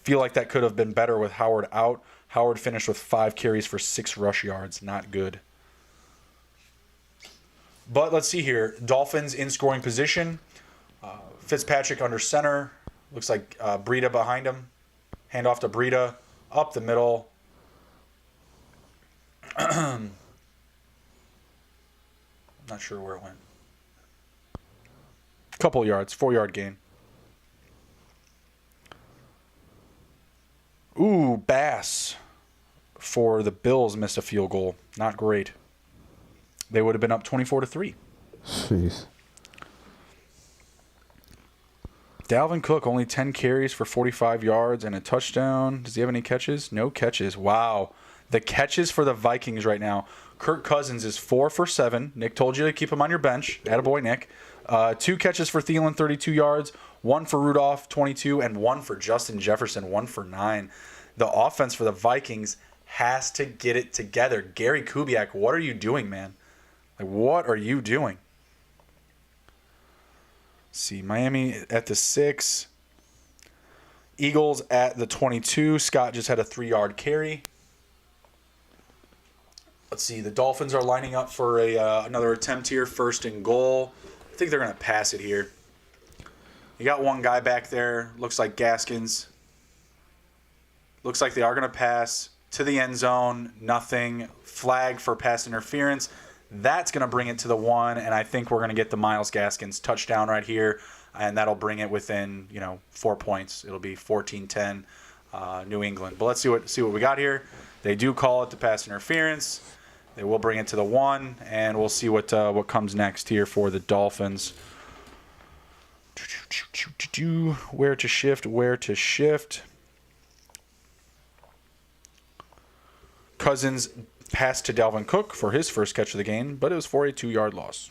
Feel like that could have been better with Howard out. Howard finished with 5 carries for 6 rush yards. Not good. But let's see here. Dolphins in scoring position. Fitzpatrick under center. Looks like Breida behind him. Hand off to Breida. Up the middle. Not sure where it went. Couple yards. 4-yard gain. Ooh, Bass for the Bills missed a field goal. Not great. They would have been up 24-3. Jeez. Dalvin Cook, only 10 carries for 45 yards and a touchdown. Does he have any catches? No catches. Wow. The catches for the Vikings right now. Kirk Cousins is 4 for 7. Nick told you to keep him on your bench. Attaboy, Nick. 2 catches for Thielen, 32 yards. 1 for Rudolph, 22. And 1 for Justin Jefferson, 1 for 9. The offense for the Vikings has to get it together. Gary Kubiak, what are you doing, man? What are you doing? Let's see, Miami at the 6. Eagles at the 22. Scott just had a 3-yard carry. Let's see, the Dolphins are lining up for another attempt here, 1st and goal. I think they're going to pass it here. You got one guy back there. Looks like Gaskins. Looks like they are going to pass to the end zone. Nothing. Flag for pass interference. That's going to bring it to the 1, and I think we're going to get the Myles Gaskins touchdown right here, and that'll bring it within 4 points. It'll be 14-10 New England. But let's see what we got here. They do call it the pass interference. They will bring it to the 1, and we'll see what comes next here for the Dolphins. Where to shift. Cousins passed to Dalvin Cook for his first catch of the game, but it was for a 2-yard loss.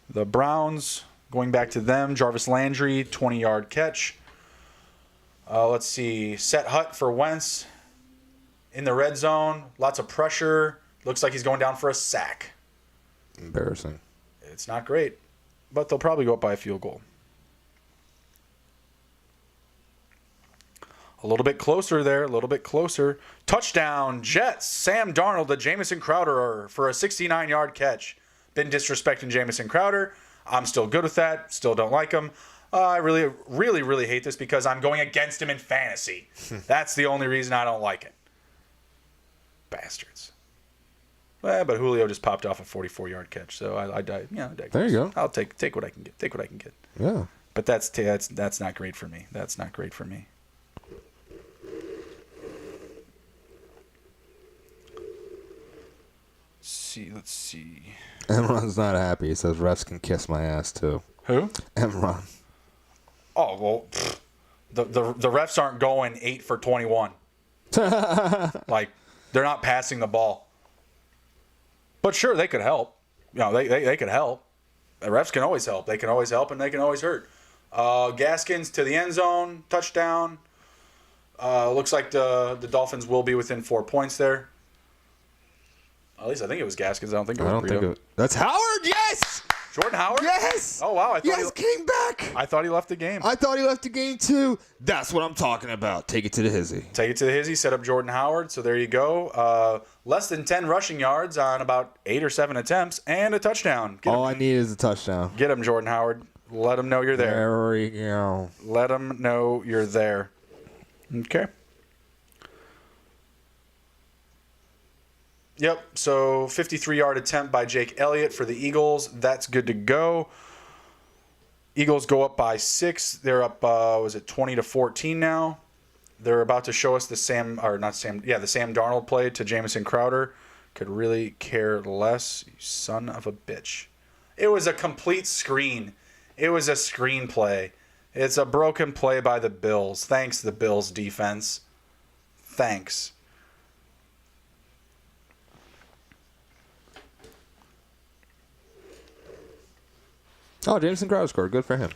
The Browns, going back to them, Jarvis Landry, 20-yard catch. Let's see, set Hutt for Wentz in the red zone. Lots of pressure. Looks like he's going down for a sack. Embarrassing. It's not great, but they'll probably go up by a field goal. A little bit closer there, a little bit closer. Touchdown, Jets. Sam Darnold to Jamison Crowder for a 69-yard catch. Been disrespecting Jamison Crowder. I'm still good with that. Still don't like him. I really, really, really hate this because I'm going against him in fantasy. That's the only reason I don't like it. Bastards. Well, but Julio just popped off a 44-yard catch, so I died. Yeah, there you go. I'll take what I can get. Take what I can get. Yeah. But that's not great for me. That's not great for me. Let's see. Emron's not happy. He says refs can kiss my ass too. Who? Emron. Oh well, the refs aren't going 8 for 21. Like they're not passing the ball. But sure, they could help. They could help. The refs can always help. They can always help and they can always hurt. Gaskins to the end zone, touchdown. Looks like the Dolphins will be within 4 points there. At least I think it was Gaskins. I don't think it was Breida. That's Howard. Yes. Jordan Howard? Yes. Oh, wow. Yes, came back. I thought he left the game. I thought he left the game too. That's what I'm talking about. Take it to the Hizzy. Take it to the Hizzy, set up Jordan Howard. So there you go. Less than 10 rushing yards on about 8 or 7 attempts and a touchdown. All I need is a touchdown. Get him, Jordan Howard. Let him know you're there. There we go. Let him know you're there. Okay. Yep, so 53-yard attempt by Jake Elliott for the Eagles. That's good to go. Eagles go up by 6. They're up, 20-14 now. They're about to show us the Sam Darnold play to Jamison Crowder. Could really care less, you son of a bitch. It was a complete screen. It was a screenplay. It's a broken play by the Bills. Thanks, the Bills defense. Thanks. Oh, Jameson Crowder scored. Good for him.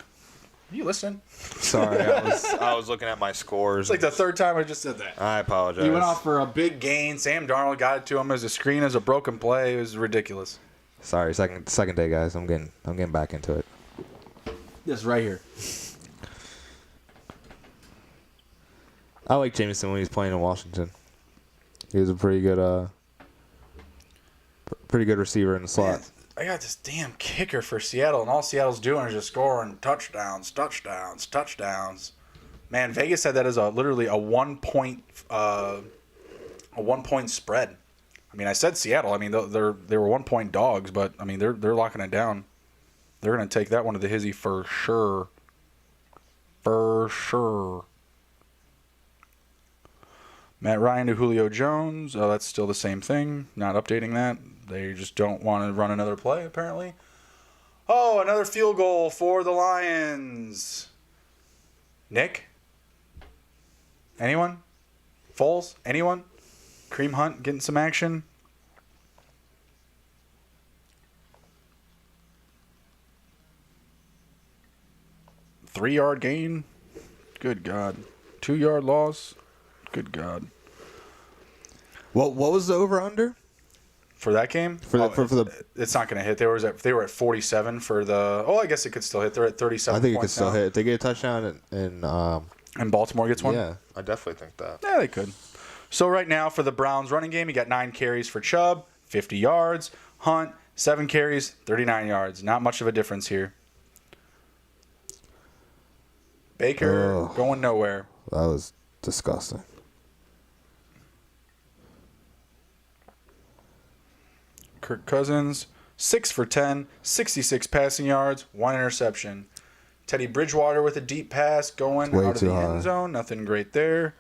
You listening? Sorry, I was looking at my scores. It's like the third time I just said that. I apologize. He went off for a big gain. Sam Darnold got it to him as a screen, as a broken play. It was ridiculous. Sorry, second day, guys. I'm getting back into it. This right here. I like Jameson when he was playing in Washington. He was a pretty good receiver in the slot. Man, I got this damn kicker for Seattle, and all Seattle's doing is just scoring touchdowns. Man, Vegas had that as literally a 1 point spread. I mean, I said Seattle. I mean, they were 1 point dogs, but I mean they're locking it down. They're gonna take that one to the Hizzy for sure. For sure. Matt Ryan to Julio Jones. Oh, that's still the same thing. Not updating that. They just don't want to run another play, apparently. Oh, another field goal for the Lions. Nick? Anyone? Foles? Anyone? Kareem Hunt getting some action? Three-yard gain? Good God. 2-yard loss? Good God. What was the over under? For that game? For the It's not going to hit. They were at 47 for the. Oh, I guess it could still hit. They're at 37. I think it could points still now. hit. If they get a touchdown And Baltimore gets one? yeah. I definitely think that. Yeah, they could. So right now for the Browns running game, you got 9 carries for Chubb, 50 yards. Hunt, 7 carries, 39 yards. Not much of a difference here. Baker going nowhere. That was disgusting. Kirk Cousins, 6 for 10, 66 passing yards, 1 interception. Teddy Bridgewater with a deep pass going Way out of too the high. end zone. Nothing great there.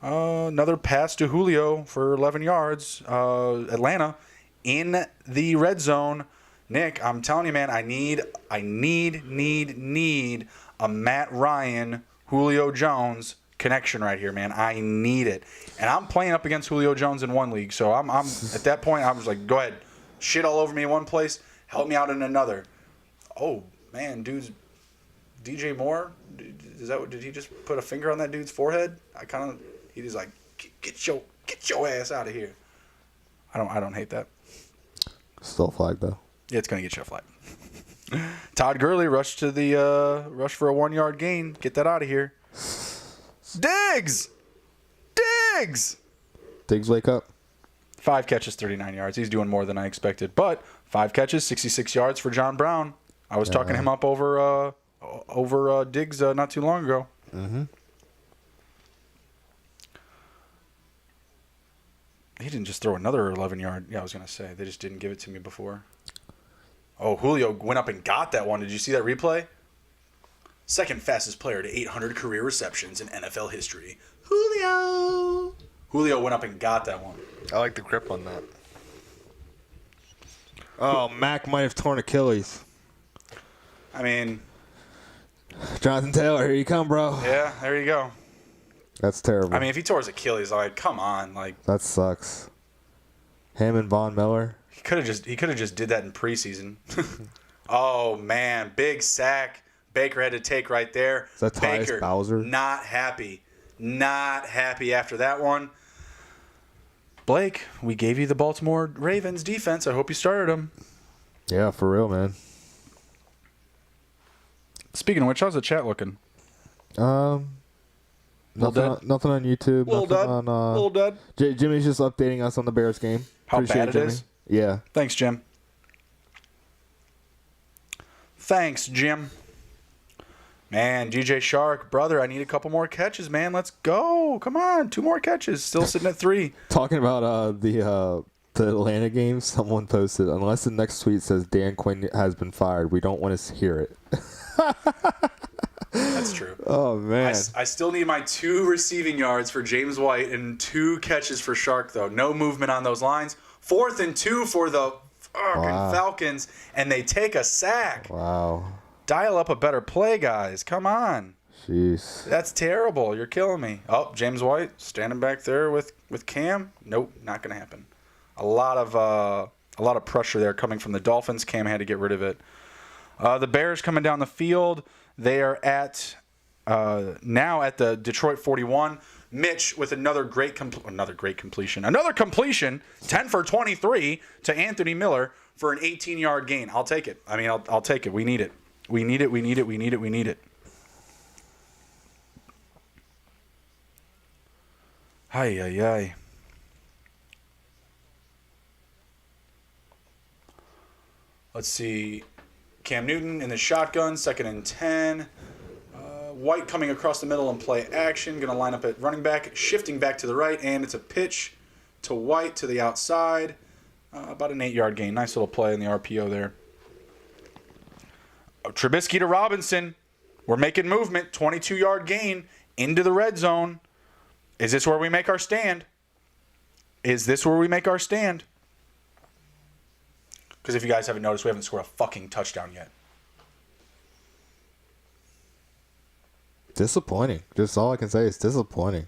Another pass to Julio for 11 yards. Atlanta in the red zone. Nick, I'm telling you, man, I need a Matt Ryan, Julio Jones connection right here, man. I need it. And I'm playing up against Julio Jones in one league, so I'm at that point I was like, go ahead, shit all over me in one place, help me out in another. Oh man, dude's DJ Moore. Did he just put a finger on that dude's forehead? He was like, get your ass out of here. I don't hate that. Still flag though. Yeah, it's gonna get you a flag. Todd Gurley rushed to the rush for a 1-yard gain. Get that out of here. Diggs. Diggs, wake up. 5 catches, 39 yards. He's doing more than I expected. But 5 catches, 66 yards for John Brown. I was talking him up over Diggs not too long ago. Mm-hmm. He didn't just throw another 11-yard. Yeah, I was going to say. They just didn't give it to me before. Oh, Julio went up and got that one. Did you see that replay? Second fastest player to 800 career receptions in NFL history. Julio went up and got that one. I like the grip on that. Oh, Mac might have torn Achilles. I mean, Jonathan Taylor, here you come, bro. yeah, there you go. That's terrible. I mean, if he tore his Achilles, like, come on, like that sucks. Him and Von Miller. he could have just did that in preseason. Oh man, big sack Baker had to take right there. Is that Tyus Baker Bowser? not happy after that one. Blake, we gave you the Baltimore Ravens defense. I hope you started them. Yeah, for real, man. Speaking of which, how's the chat looking? Nothing on YouTube. Little nothing dead. on. Little dead. Jimmy's just updating us on the Bears game. How Appreciate bad it Jimmy. is? Yeah. Thanks, Jim. Thanks, Jim. Man, DJ Shark, brother, I need a couple more catches, man. Let's go. Come on, 2 more catches. Still sitting at 3. Talking about the Atlanta game, someone posted, unless the next tweet says Dan Quinn has been fired, we don't want to hear it. That's true. Oh, man. I still need my 2 receiving yards for James White and 2 catches for Shark, though. No movement on those lines. 4th and 2 for the fucking Falcons, and they take a sack. Wow. Dial up a better play, guys. Come on. Jeez. That's terrible. You're killing me. Oh, James White standing back there with Cam. Nope, not going to happen. A lot of pressure there coming from the Dolphins. Cam had to get rid of it. The Bears coming down the field. They are at now at the Detroit 41. Mitch with another completion. Another completion, 10 for 23 to Anthony Miller for an 18-yard gain. I'll take it. I mean, I'll take it. We need it. We need it. We need it. We need it. We need it. Ay, ay, ay. Let's see. Cam Newton in the shotgun, 2nd and 10. White coming across the middle and play action. Going to line up at running back, shifting back to the right, and it's a pitch to White to the outside. About an 8-yard gain. Nice little play in the RPO there. Trubisky to Robinson. We're making movement. 22-yard gain into the red zone. Is this where we make our stand? Is this where we make our stand? Because if you guys haven't noticed, we haven't scored a fucking touchdown yet. Disappointing. Just all I can say is disappointing.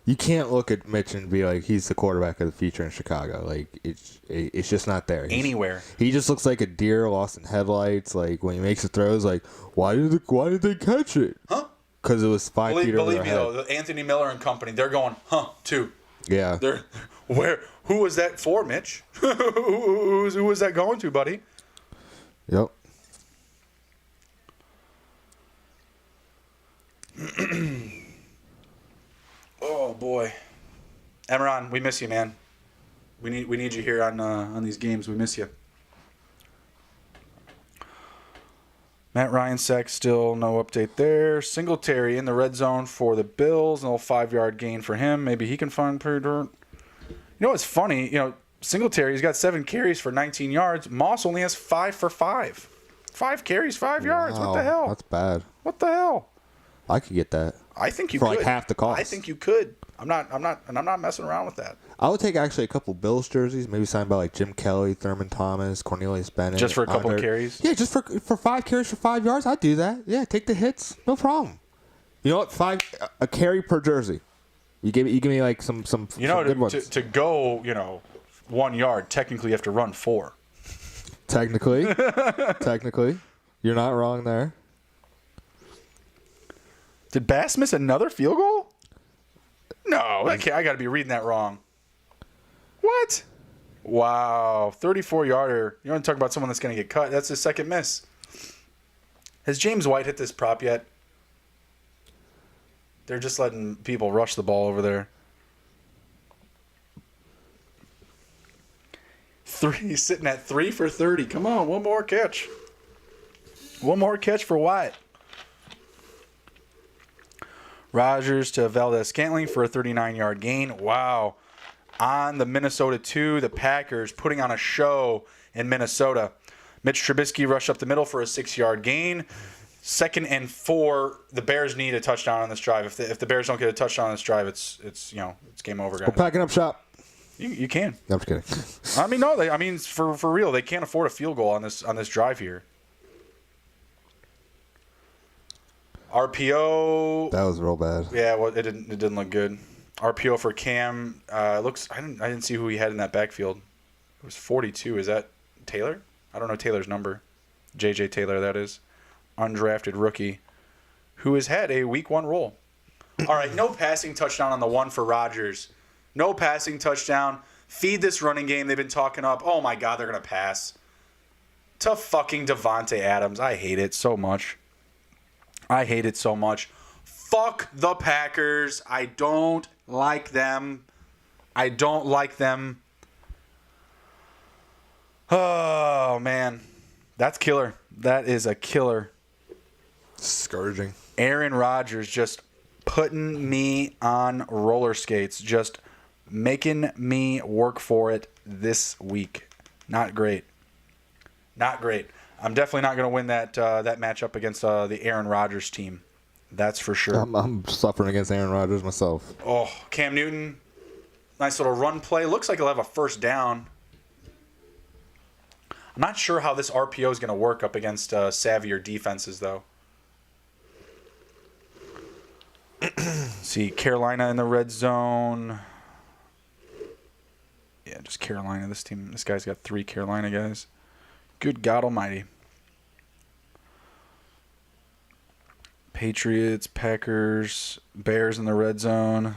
You can't look at Mitch and be like, he's the quarterback of the future in Chicago. Like, it's just not there. Anywhere. He just looks like a deer lost in headlights. Like, when he makes the throws, like, why did they catch it? Huh? Because it was 5 feet over Believe their me, head. though, Anthony Miller and company, they're going, too. Yeah. Who was that for, Mitch? Who was that going to, buddy? Yep. Oh boy, Emron, we miss you, man. We need you here on these games. We miss you. Matt Ryan sack still no update there. Singletary in the red zone for the Bills. An little 5-yard gain for him. Maybe he can find pay dirt. You know what's funny? You know, Singletary's got 7 carries for 19 yards. Moss only has 5 for 5. 5 carries, 5 yards. What the hell? That's bad. What the hell? I could get that. I think you for could. like half the cost. I think you could. I'm not messing around with that. I would take actually a couple Bills jerseys, maybe signed by like Jim Kelly, Thurman Thomas, Cornelius Bennett. Just for a couple of carries? Yeah, just for 5 carries for 5 yards. I'd do that. Yeah, take the hits. No problem. You know what? A carry per jersey. You give me like some good ones. To go, 1 yard, technically you have to run 4. Technically. You're not wrong there. Did Bass miss another field goal? No, I got to be reading that wrong. What? Wow, 34-yarder. You want to talk about someone that's going to get cut? That's his second miss. Has James White hit this prop yet? They're just letting people rush the ball over there. He's sitting at 3 for 30. Come on, one more catch. One more catch for White. Rodgers to Valdez-Scantling for a 39-yard gain. Wow. On the Minnesota 2, the Packers putting on a show in Minnesota. Mitch Trubisky rushed up the middle for a 6-yard gain. 2nd and 4. The Bears need a touchdown on this drive. If the Bears don't get a touchdown on this drive, it's game over, guys. We're packing up shop. You can. No, I'm just kidding. I mean, no. For real, they can't afford a field goal on this drive here. RPO. That was real bad. Yeah, well, it didn't look good. RPO for Cam looks. I didn't see who he had in that backfield. It was 42. Is that Taylor? I don't know Taylor's number. J.J. Taylor, that is. Undrafted rookie who has had a week 1 role. All right, no passing touchdown on the 1 for Rodgers. No passing touchdown. Feed this running game. They've been talking up. Oh, my God, they're going to pass. to fucking Devontae Adams. I hate it so much. I hate it so much. Fuck the Packers. I don't like them. I don't like them. Oh, man. That's killer. That is a killer. Scourging. Aaron Rodgers just putting me on roller skates. Just making me work for it this week. Not great. Not great. I'm definitely not going to win that matchup against the Aaron Rodgers team. That's for sure. I'm suffering against Aaron Rodgers myself. Oh, Cam Newton. Nice little run play. Looks like he'll have a first down. I'm not sure how this RPO is going to work up against savvier defenses, though. See, Carolina in the red zone. Yeah, just Carolina. This guy's got 3 Carolina guys. Good God almighty. Patriots, Packers, Bears in the red zone.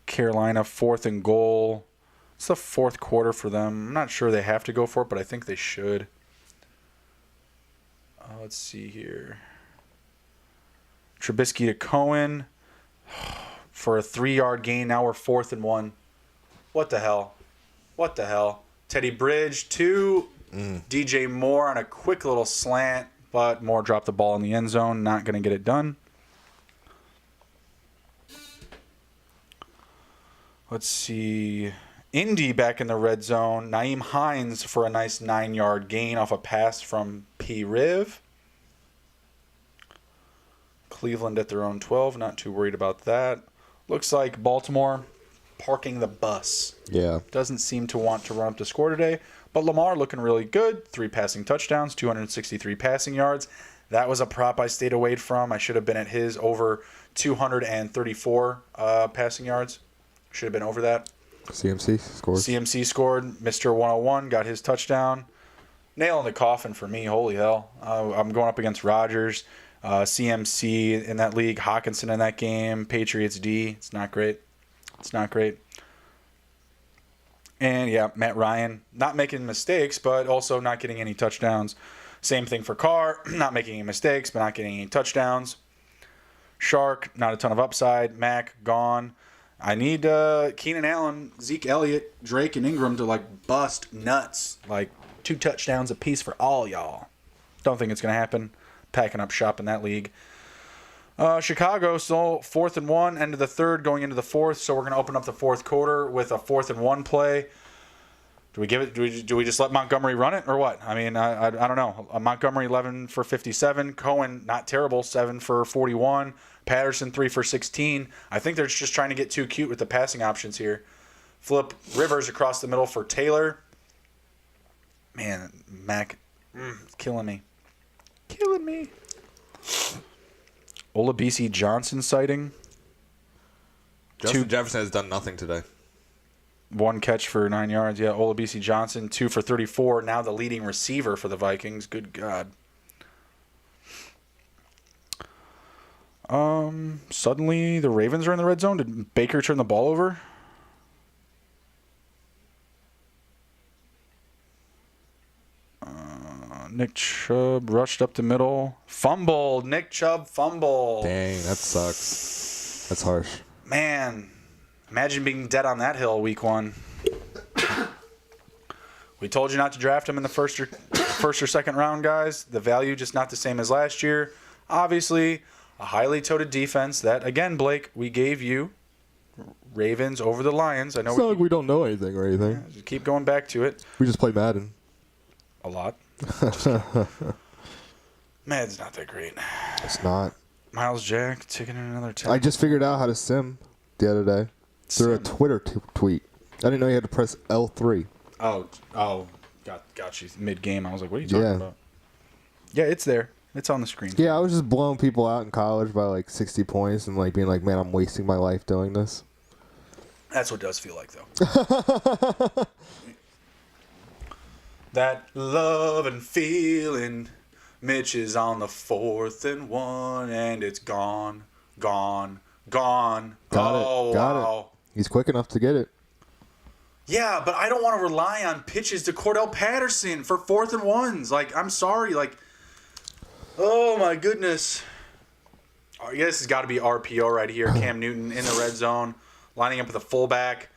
Carolina, 4th and goal. It's the 4th quarter for them. I'm not sure they have to go for it, but I think they should. Let's see here. Trubisky to Cohen for a 3-yard gain. Now we're 4th and 1. What the hell? What the hell? Teddy Bridge to DJ Moore on a quick little slant, but Moore dropped the ball in the end zone. Not going to get it done. Let's see. Indy back in the red zone. Naeem Hines for a nice 9-yard gain off a pass from P. Riv. Cleveland at their own 12. Not too worried about that. Looks like Baltimore parking the bus. Yeah. Doesn't seem to want to run up to score today. But Lamar looking really good. 3 passing touchdowns, 263 passing yards. That was a prop I stayed away from. I should have been at his over 234 passing yards. Should have been over that. CMC scored. CMC scored. Mr. 101 got his touchdown. Nail in the coffin for me. Holy hell. I'm going up against Rodgers. CMC in that league. Hawkinson in that game. Patriots D. It's not great. It's not great. And, yeah, Matt Ryan. Not making mistakes, but also not getting any touchdowns. Same thing for Carr. Not making any mistakes, but not getting any touchdowns. Shark, not a ton of upside. Mac, gone. I need Keenan Allen, Zeke Elliott, Drake, and Ingram to, bust nuts. 2 touchdowns apiece for all y'all. Don't think it's going to happen. Packing up shop in that league. Chicago, still 4th and 1, end of the 3rd, going into the 4th. So we're going to open up the 4th quarter with a 4th and 1 play. Do we give it? Do we just let Montgomery run it or what? I mean, I don't know. Montgomery 11 for 57. Cohen not terrible, 7 for 41. Patterson 3 for 16. I think they're just trying to get too cute with the passing options here. Flip Rivers across the middle for Taylor. Man, Mac, killing me. Killing me. Olabisi Johnson sighting. Justin Jefferson has done nothing today. 1 catch for 9 yards. Yeah, Olabisi Johnson, 2 for 34. Now the leading receiver for the Vikings. Good God. Suddenly the Ravens are in the red zone. Did Baker turn the ball over? Nick Chubb rushed up the middle. Fumbled. Nick Chubb fumbled. Dang, that sucks. That's harsh. Man, imagine being dead on that hill week 1. We told you not to draft him in the first or second round, guys. The value just not the same as last year. Obviously, a highly touted defense that, again, Blake, we gave you Ravens over the Lions. I know It's not like we don't know anything or anything. just keep going back to it. We just play Madden. A lot. Madden's not that great. It's not. Miles Jack taking in another 10. I just figured out how to sim the other day through a Twitter tweet. I didn't know you had to press L3. Oh, got you mid-game. I was like, what are you talking about? Yeah, it's there. It's on the screen. Yeah, I was just blowing people out in college by 60 points and being like, man, I'm wasting my life doing this. That's what it does feel like, though. That love and feeling. Mitch is on the 4th and 1, and it's gone. Got Oh, it. Got wow. it. He's quick enough to get it. Yeah, but I don't want to rely on pitches to Cordell Patterson for 4th and 1s. Like, I'm sorry. Like, oh, my goodness. I guess this has got to be RPO right here. Cam Newton in the red zone, lining up with a fullback.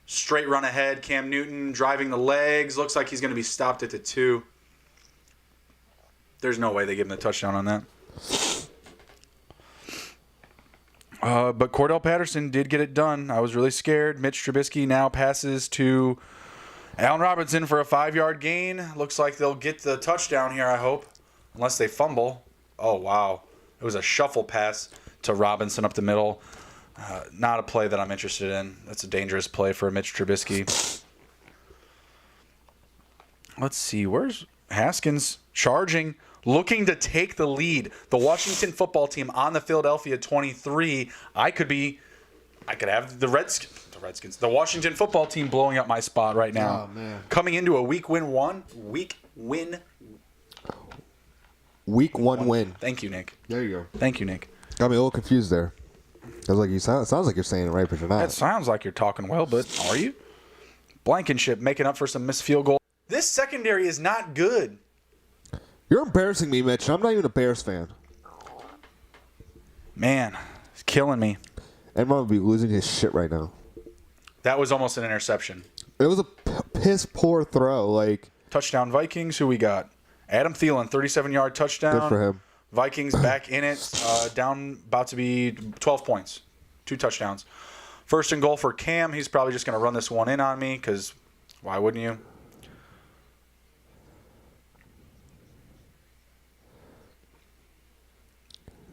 Straight run ahead. Cam Newton driving the legs. Looks like he's going to be stopped at the 2. There's no way they give him the touchdown on that. But Cordell Patterson did get it done. I was really scared. Mitch Trubisky now passes to Allen Robinson for a 5-yard gain. Looks like they'll get the touchdown here, I hope. Unless they fumble. Oh, wow. It was a shuffle pass to Robinson up the middle. Not a play that I'm interested in. That's a dangerous play for Mitch Trubisky. Let's see. Where's Haskins charging? Looking to take the lead. The Washington football team on the Philadelphia 23. I could have the Washington football team blowing up my spot right now. Oh, man. Coming into a week one win. Thank you, Nick. There you go. Thank you, Nick. Got me a little confused there. I was like, it sounds like you're saying it right, but you're not. That sounds like you're talking well, but are you? Blankenship making up for some missed field goal. This secondary is not good. You're embarrassing me, Mitch. I'm not even a Bears fan. Man, it's killing me. Everyone would be losing his shit right now. That was almost an interception. It was a piss poor throw. Like, Touchdown Vikings. Who we got? Adam Thielen, 37-yard touchdown. good for him. Vikings back in it. Down about to be 12 points. 2 touchdowns. 1st and goal for Cam. He's probably just going to run this one in on me because why wouldn't you?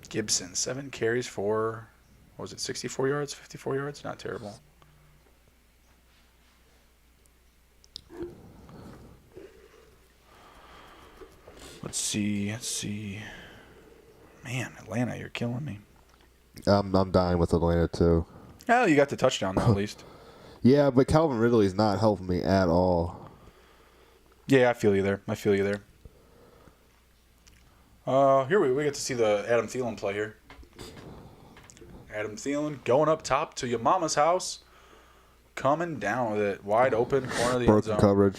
Gibson, 7 carries for, what was it, 64 yards, 54 yards? Not terrible. Let's see. Man, Atlanta, you're killing me. I'm dying with Atlanta, too. Oh, you got the touchdown, though, at least. Yeah, but Calvin Ridley's not helping me at all. Yeah, I feel you there. Here we get to see the Adam Thielen play here. Adam Thielen going up top to your mama's house. Coming down with it. Wide open corner of the end zone. Broken coverage.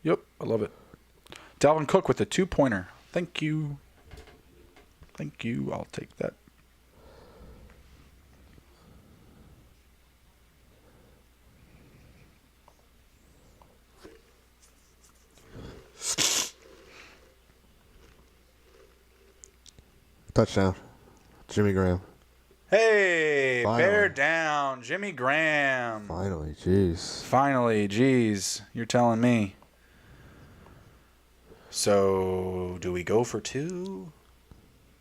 Yep, I love it. Dalvin Cook with the 2-pointer. Thank you. I'll take that. Touchdown. Jimmy Graham. Hey, Finally. bear down. Jimmy Graham. Finally, jeez. Finally, geez. You're telling me. So, do we go for 2?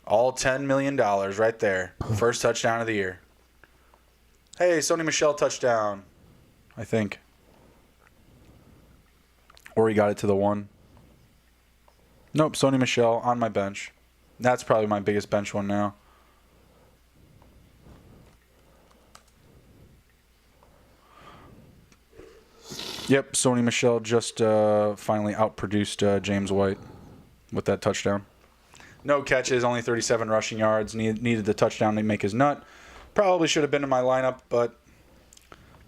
All $10 million right there. First touchdown of the year. Hey, Sony Michel touchdown. I think. Or he got it to the 1. Nope, Sony Michel on my bench. That's probably my biggest bench one now. Yep, Sony Michel just finally outproduced James White with that touchdown. No catches, only 37 rushing yards. Needed the touchdown to make his nut. Probably should have been in my lineup, but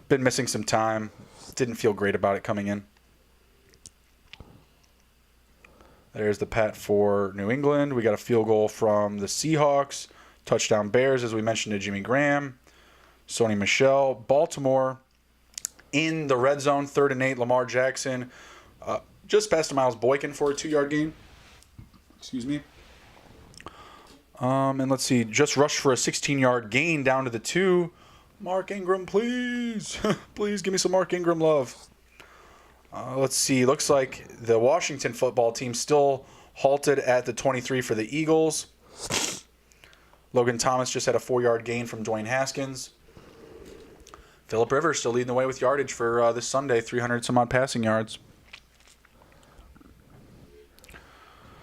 been missing some time. Didn't feel great about it coming in. There's the pat for New England. We got a field goal from the Seahawks. Touchdown Bears, as we mentioned, to Jimmy Graham. Sony Michel. Baltimore in the red zone, 3rd and 8. Lamar Jackson just passed to Miles Boykin for a 2-yard gain. Excuse me. And let's see, just rushed for a 16-yard gain down to the 2. Mark Ingram, please. Please give me some Mark Ingram love. Let's see, looks like the Washington football team still halted at the 23 for the Eagles. Logan Thomas just had a 4-yard gain from Dwayne Haskins. Phillip Rivers still leading the way with yardage for this Sunday, 300 some odd passing yards.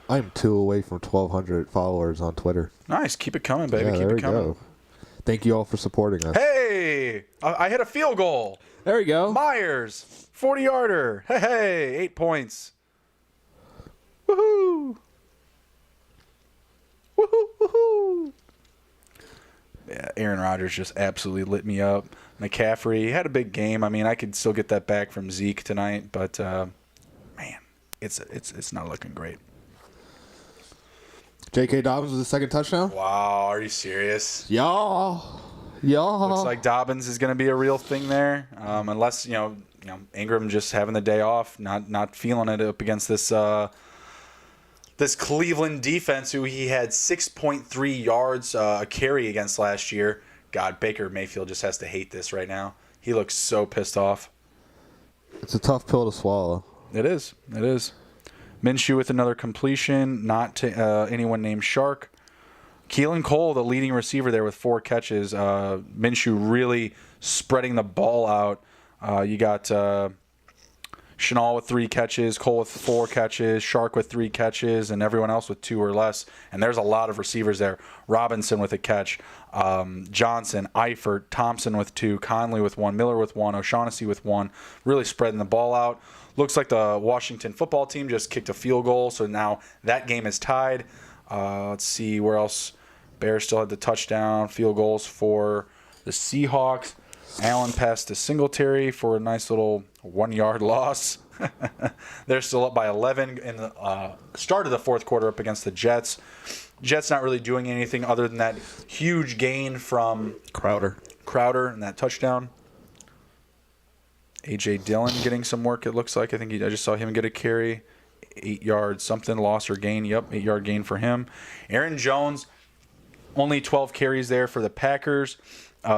I'm 2 away from 1,200 followers on Twitter. Nice, keep it coming, baby. Yeah, Keep there it we coming. go. Thank you all for supporting us. Hey, I hit a field goal. There we go. Myers, 40-yarder. Hey, 8 points. Woohoo! Woohoo! Woohoo! Yeah, Aaron Rodgers just absolutely lit me up. McCaffrey had a big game. I mean, I could still get that back from Zeke tonight, but man, it's not looking great. J.K. Dobbins with the second touchdown. Wow, are you serious? Y'all. Looks like Dobbins is going to be a real thing there, unless Ingram just having the day off, not feeling it up against this this Cleveland defense, who he had 6.3 yards a carry against last year. God, Baker Mayfield just has to hate this right now. He looks so pissed off. It's a tough pill to swallow. It is. Minshew with another completion, not to anyone named Shark. Keelan Cole, the leading receiver there with 4 catches. Minshew really spreading the ball out. You got Chanel with 3 catches, Cole with 4 catches, Shark with 3 catches, and everyone else with 2 or less. And there's a lot of receivers there. Robinson with a catch, Johnson, Eifert, Thompson with 2, Conley with 1, Miller with 1, O'Shaughnessy with 1. Really spreading the ball out. Looks like the Washington football team just kicked a field goal, so now that game is tied. Let's see where else. Bears still had the touchdown, field goals for the Seahawks. Allen passed to Singletary for a nice little 1-yard loss. They're still up by 11 in the start of the fourth quarter up against the Jets. Jets not really doing anything other than that huge gain from Crowder and that touchdown. A.J. Dillon getting some work, it looks like. I just saw him get a carry. 8 yards, something, loss or gain. Yep, 8-yard gain for him. Aaron Jones, only 12 carries there for the Packers.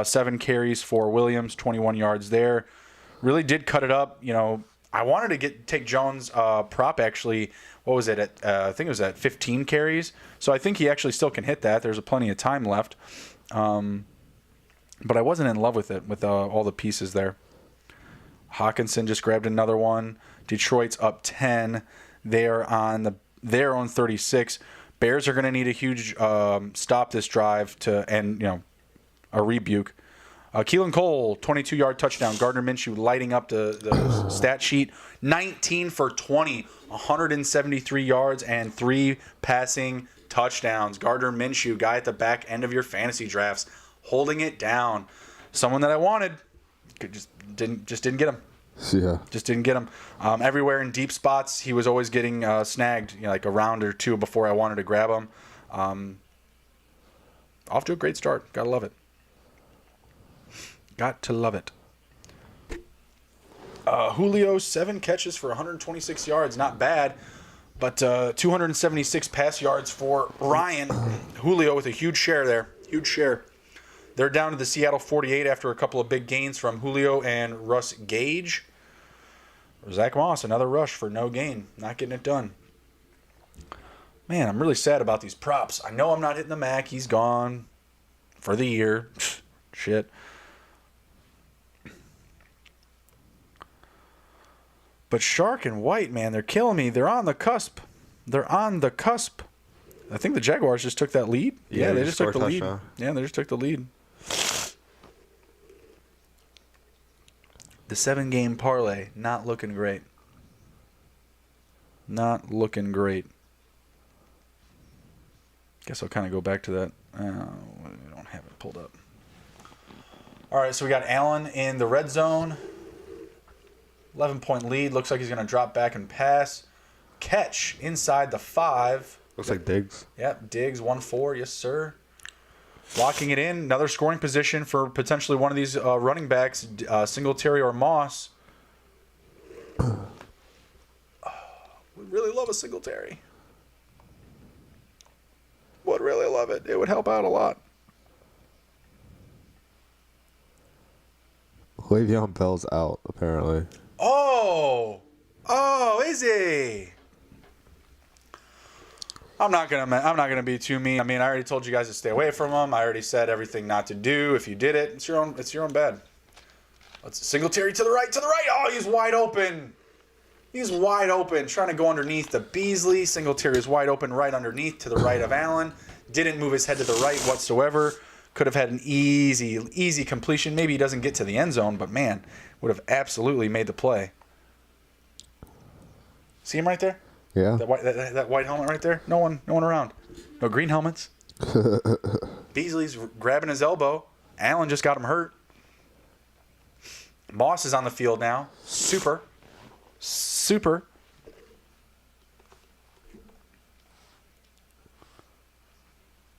7 carries for Williams, 21 yards there. Really did cut it up. I wanted to take Jones' prop, actually. What was it? I think it was at 15 carries. So I think he actually still can hit that. There's plenty of time left. But I wasn't in love with it, with all the pieces there. Hawkinson just grabbed another one. Detroit's up 10. They're on their own 36. Bears are going to need a huge stop this drive to end, a rebuke. Keelan Cole, 22-yard touchdown. Gardner Minshew lighting up the stat sheet. 19 for 20, 173 yards and 3 passing touchdowns. Gardner Minshew, guy at the back end of your fantasy drafts, holding it down. Someone that I wanted, just didn't get him. Yeah. Just didn't get him. Everywhere in deep spots, he was always getting snagged, like a round or two before I wanted to grab him. Off to a great start. Gotta love it. Got to love it. Julio, 7 catches for 126 yards. Not bad. But 276 pass yards for Ryan. Julio with a huge share there. Huge share. They're down to the Seattle 48 after a couple of big gains from Julio and Russ Gage. Zach Moss, another rush for no gain. Not getting it done. Man, I'm really sad about these props. I know I'm not hitting the Mac. He's gone for the year. Shit. But Shark and White, man, they're killing me. They're on the cusp. I think the Jaguars just took that lead. Yeah, they just took the lead. Yeah, they just took the lead. The 7-game parlay, not looking great. Not looking great. Guess I'll kind of go back to that. We don't have it pulled up. All right, so we got Allen in the red zone. 11-point lead. Looks like he's going to drop back and pass. Catch inside the 5. Looks like Diggs. Yep, Diggs, 1-4. Yes, sir. Locking it in. Another scoring position for potentially one of these running backs, Singletary or Moss. We really love a Singletary. Would really love it. It would help out a lot. Le'Veon Bell's out, apparently. Oh, is he? I'm not gonna be too mean. I mean, I already told you guys to stay away from him. I already said everything not to do. If you did it, it's your own bad. Let's Singletary to the right. Oh, he's wide open. He's wide open, trying to go underneath the Beasley. Singletary is wide open right underneath to the right of Allen. Didn't move his head to the right whatsoever. Could have had an easy completion. Maybe he doesn't get to the end zone, but man, would have absolutely made the play. See him right there? Yeah. That white helmet right there? No one around. No green helmets. Beasley's grabbing his elbow. Allen just got him hurt. Moss is on the field now. Super.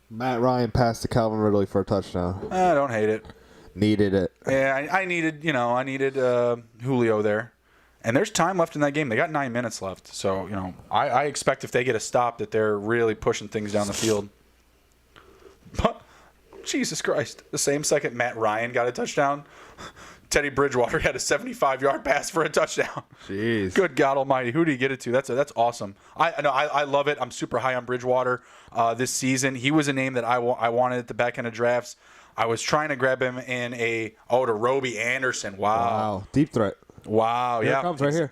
Matt Ryan passed to Calvin Ridley for a touchdown. I don't hate it. Needed it. Yeah, I needed Julio there. And there's time left in that game. They got 9 minutes left. So, I expect if they get a stop that they're really pushing things down the field. But, Jesus Christ. The same second Matt Ryan got a touchdown, Teddy Bridgewater had a 75-yard pass for a touchdown. Jeez. Good God Almighty, who did he get it to? That's awesome. I love it. I'm super high on Bridgewater this season. He was a name that I wanted at the back end of drafts. I was trying to grab him in to Roby Anderson. Wow. Deep threat. Wow. Here Yeah. it comes right here.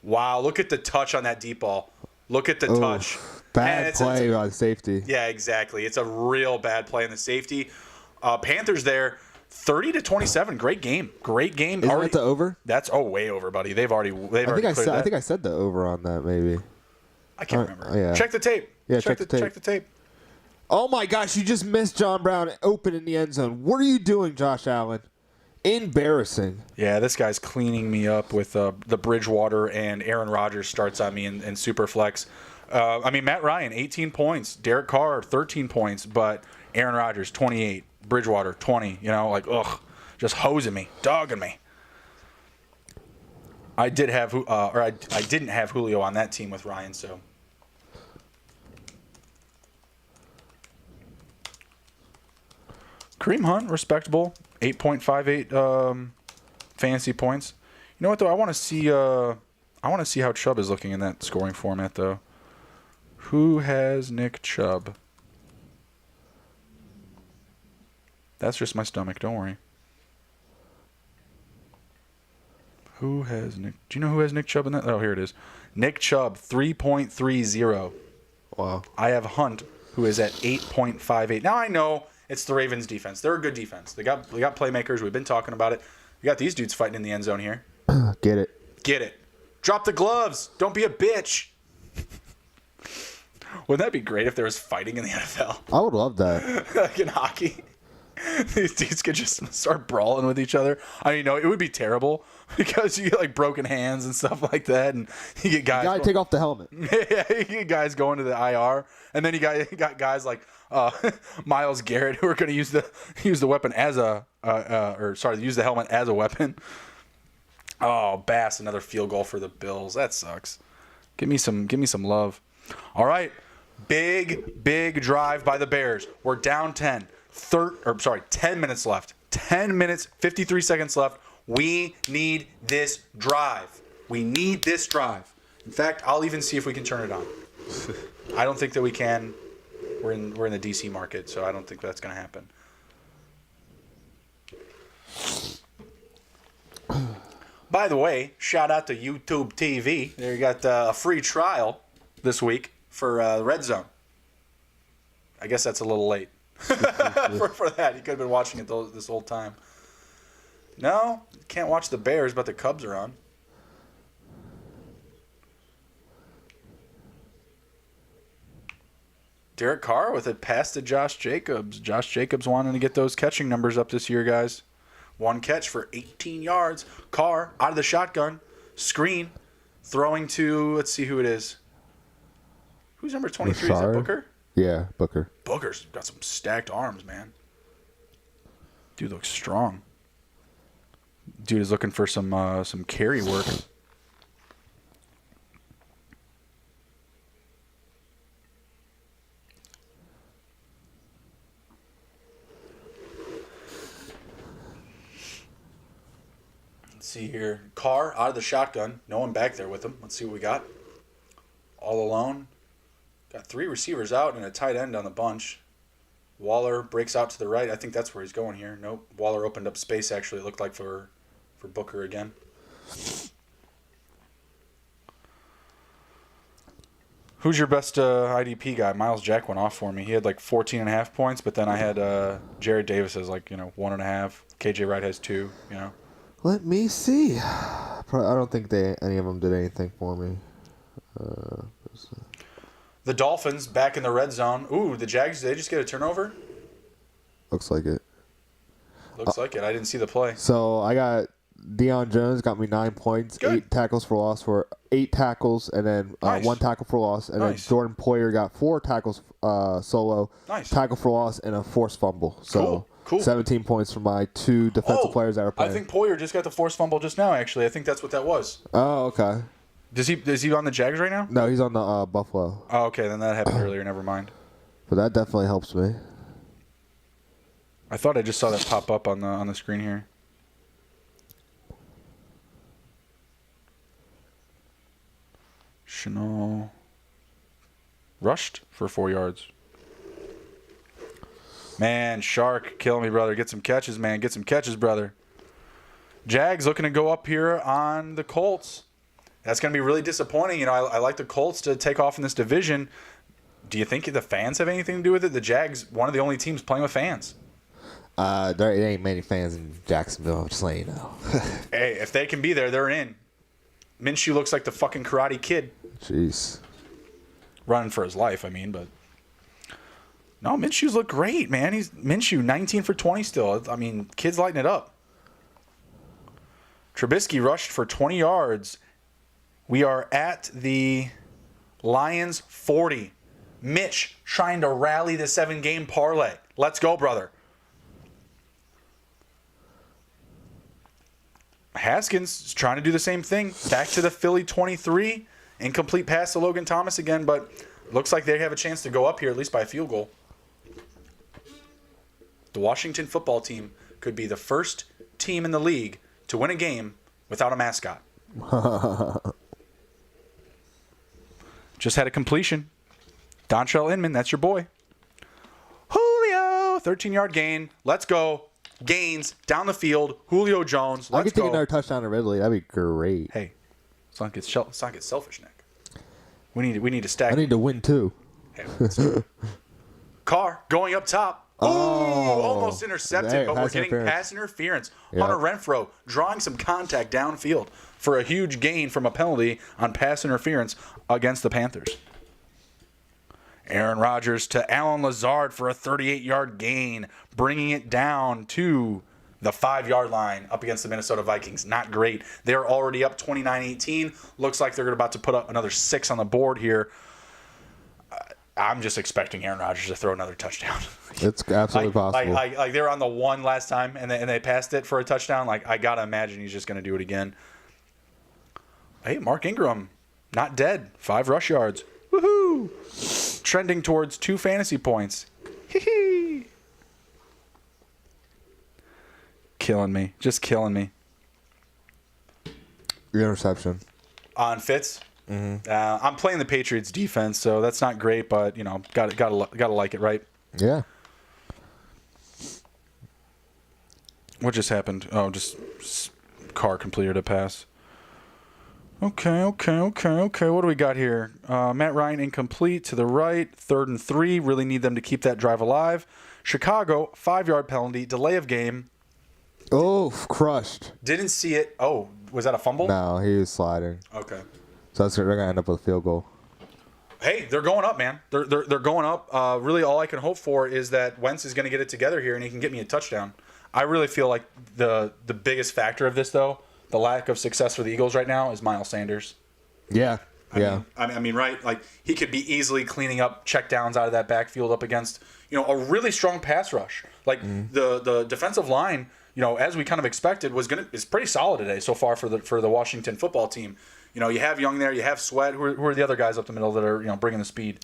Wow. Look at the touch on that deep ball. Look at the touch. Bad play on safety. Yeah, exactly. It's a real bad play on the safety. Panthers there. 30-27, great game. Isn't that the over? That's way over, buddy. I think I said the over on that maybe. I can't remember. Yeah. Check the tape. Yeah, check the tape. Check the tape. Oh my gosh, you just missed John Brown open in the end zone. What are you doing, Josh Allen? Embarrassing. Yeah, this guy's cleaning me up with the Bridgewater and Aaron Rodgers starts on me in Superflex. Matt Ryan, 18 points. Derek Carr, 13 points. But Aaron Rodgers, 28. Bridgewater, 20. Just hosing me, dogging me. I didn't have Julio on that team with Ryan, so. Kareem Hunt, respectable, 8.58 fantasy points. You know what though? I want to see how Chubb is looking in that scoring format though. Who has Nick Chubb? That's just my stomach. Don't worry. Who has Nick? Do you know who has Nick Chubb in that? Oh, here it is. Nick Chubb, 3.30. Wow. I have Hunt, who is at 8.58. Now I know it's the Ravens defense. They're a good defense. They got playmakers. We've been talking about it. We got these dudes fighting in the end zone here. Get it. Drop the gloves. Don't be a bitch. Wouldn't that be great if there was fighting in the NFL? I would love that. Like in hockey. These dudes could just start brawling with each other. It would be terrible because you get broken hands and stuff like that, and you get guys. You gotta take off the helmet. Yeah, you get guys going to the IR, and then you got guys like Myles Garrett who are going to use the weapon as use the helmet as a weapon. Oh, Bass, another field goal for the Bills. That sucks. Give me some love. All right, big drive by the Bears. We're down 10. 10 minutes left. 10 minutes, 53 seconds left. We need this drive. In fact, I'll even see if we can turn it on. I don't think that we can. We're in the DC market, so I don't think that's going to happen. By the way, shout out to YouTube TV. They got a free trial this week for Red Zone. I guess that's a little late. for that. You could have been watching it this whole time. No, can't watch the Bears, but the Cubs are on. Derek Carr with a pass to Josh Jacobs. Josh Jacobs wanting to get those catching numbers up this year, guys. 1 catch for 18 yards. Carr out of the shotgun. Screen. Throwing to, let's see who it is. Who's number 23? Is that Booker? Yeah, Booker. Booker's got some stacked arms, man. Dude looks strong. Dude is looking for some carry work. Let's see here. Carr out of the shotgun. No one back there with him. Let's see what we got. All alone. Got 3 receivers out and a tight end on the bunch. Waller breaks out to the right. I think that's where he's going here. Nope. Waller opened up space, actually, it looked like, for Booker again. Who's your best IDP guy? Miles Jack went off for me. He had 14.5 points, but then I had Jared Davis as 1.5. KJ Wright has 2, Let me see. I don't think any of them did anything for me. The Dolphins back in the red zone. Ooh, the Jags, did they just get a turnover? Looks like it. Looks like it. I didn't see the play. So I got Deion Jones got me 9 points, Good. 8 tackles for loss for 8 tackles, and then Nice. 1 tackle for loss, and then Nice. Jordan Poyer got 4 tackles solo, Nice. tackle for loss, and a forced fumble. So Cool. 17 points for my 2 defensive players that were I playing. think Poyer just got the forced fumble just now, actually. I think that's what that was. Oh, okay. Is he on the Jags right now? No, he's on the Buffalo, Oh, okay. Then that happened earlier. Never mind. but that definitely helps me. I thought I just saw that pop up on the screen here. Chanel rushed for 4 yards. Man, Shark, killing me, brother. Get some catches, man. Get some catches, brother. Jags looking to go up here on the Colts. That's going to be really disappointing. You know, I like the Colts to take off in this division. Do you think the fans have anything to do with it? The Jags, one of the only teams playing with fans. There ain't many fans in Jacksonville, I'm just letting you know. Hey, if they can be there, they're in. Minshew looks like the fucking Karate Kid. Jeez. Running for his life, I mean, but... No, Minshew's look great, man. He's Minshew, 19 for 20 still. I mean, kid's lighting it up. Trubisky rushed for 20 yards. We are at the Lions 40. Mitch trying to rally the 7-game parlay. Let's go, brother. Haskins is trying to do the same thing. Back to the Philly 23. Incomplete pass to Logan Thomas again, but looks like they have a chance to go up here, at least by a field goal. The Washington football team could be the first team in the league to win a game without a mascot. Just had a completion. Dontrell Inman, that's your boy. Julio, 13-yard gain. Let's go. Gains down the field. Julio Jones. I Let's could take go. another touchdown to Ridley. That'd be great. Hey, let's not get selfish, Nick. We need to stack. I need to win too. Hey, let's do it. Carr going up top. Ooh, almost intercepted, Hey, but we're pass getting interference. pass interference. Yep. Hunter Renfrow drawing some contact downfield for a huge gain from a penalty on pass interference against the Panthers. Aaron Rodgers to Alan Lazard for a 38-yard gain, bringing it down to the 5-yard line up against the Minnesota Vikings. Not great. They're already up 29-18. Looks like they're about to put up another 6 on the board here. I'm just expecting Aaron Rodgers to throw another touchdown. It's absolutely possible. Like they were on the 1 last time and they passed it for a touchdown. Like, I got to imagine he's just going to do it again. Hey, Mark Ingram, not dead. 5 rush yards. Woohoo! Trending towards 2 fantasy points. Hee-hee. Killing me. Just killing me. Your interception. On Fitz. Mm-hmm. I'm playing the Patriots defense, so that's not great, but, you know, gotta like it, right? Yeah. What just happened? Oh, just Carr completed a pass. Okay. What do we got here? Matt Ryan incomplete to the right. 3rd and 3. Really need them to keep that drive alive. Chicago, 5-yard penalty. Delay of game. Oh, crushed. Didn't see it. Oh, was that a fumble? No, he was sliding. Okay. So they're going to end up with a field goal. Hey, they're going up, man. They're going up. Really, all I can hope for is that Wentz is going to get it together here and he can get me a touchdown. I really feel like the biggest factor of this, though, the lack of success for the Eagles right now, is Miles Sanders. Yeah. I mean, right? Like, he could be easily cleaning up checkdowns out of that backfield up against, you know, a really strong pass rush. Like, the defensive line, you know, as we kind of expected, is pretty solid today so far for the Washington football team. You know, you have Young there, you have Sweat. Who are the other guys up the middle that are, you know, bringing the speed?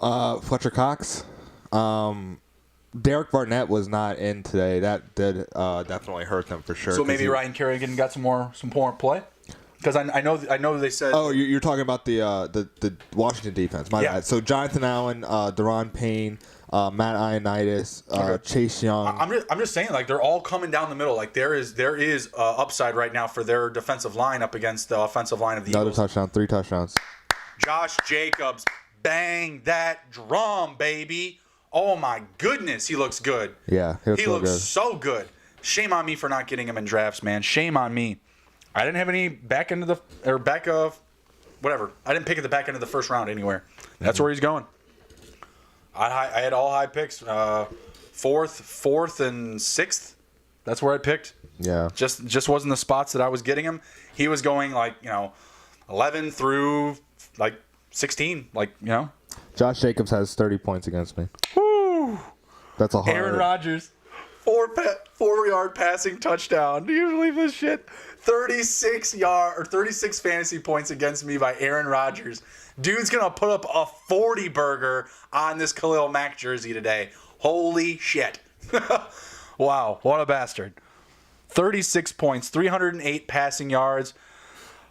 Fletcher Cox. Derek Barnett was not in today. That did definitely hurt them for sure. So maybe Ryan Kerrigan got some more play? Because I know they said. Oh, you're talking about the Washington defense. My bad. So Jonathan Allen, Deron Payne, Matt Ioannidis, Chase Young. I'm just saying, like, they're all coming down the middle. Like, there is upside right now for their defensive line up against the offensive line of the Another Eagles. touchdown, 3 touchdowns. Josh Jacobs, bang that drum, baby! Oh my goodness, he looks good. Yeah, he looks so good. Shame on me for not getting him in drafts, man. Shame on me. I didn't have any back whatever. I didn't pick at the back end of the first round anywhere. That's where he's going. I had all high picks. Fourth, and sixth. That's where I picked. Yeah. Just wasn't the spots that I was getting him. He was going 11 through 16. Josh Jacobs has 30 points against me. Woo! That's a hard. Aaron Rodgers, 4-yard passing touchdown. Do you believe this shit? 36 fantasy points against me by Aaron Rodgers. Dude's gonna put up a 40 burger on this Khalil Mack jersey today. Holy shit! Wow, what a bastard! 36 points, 308 passing yards,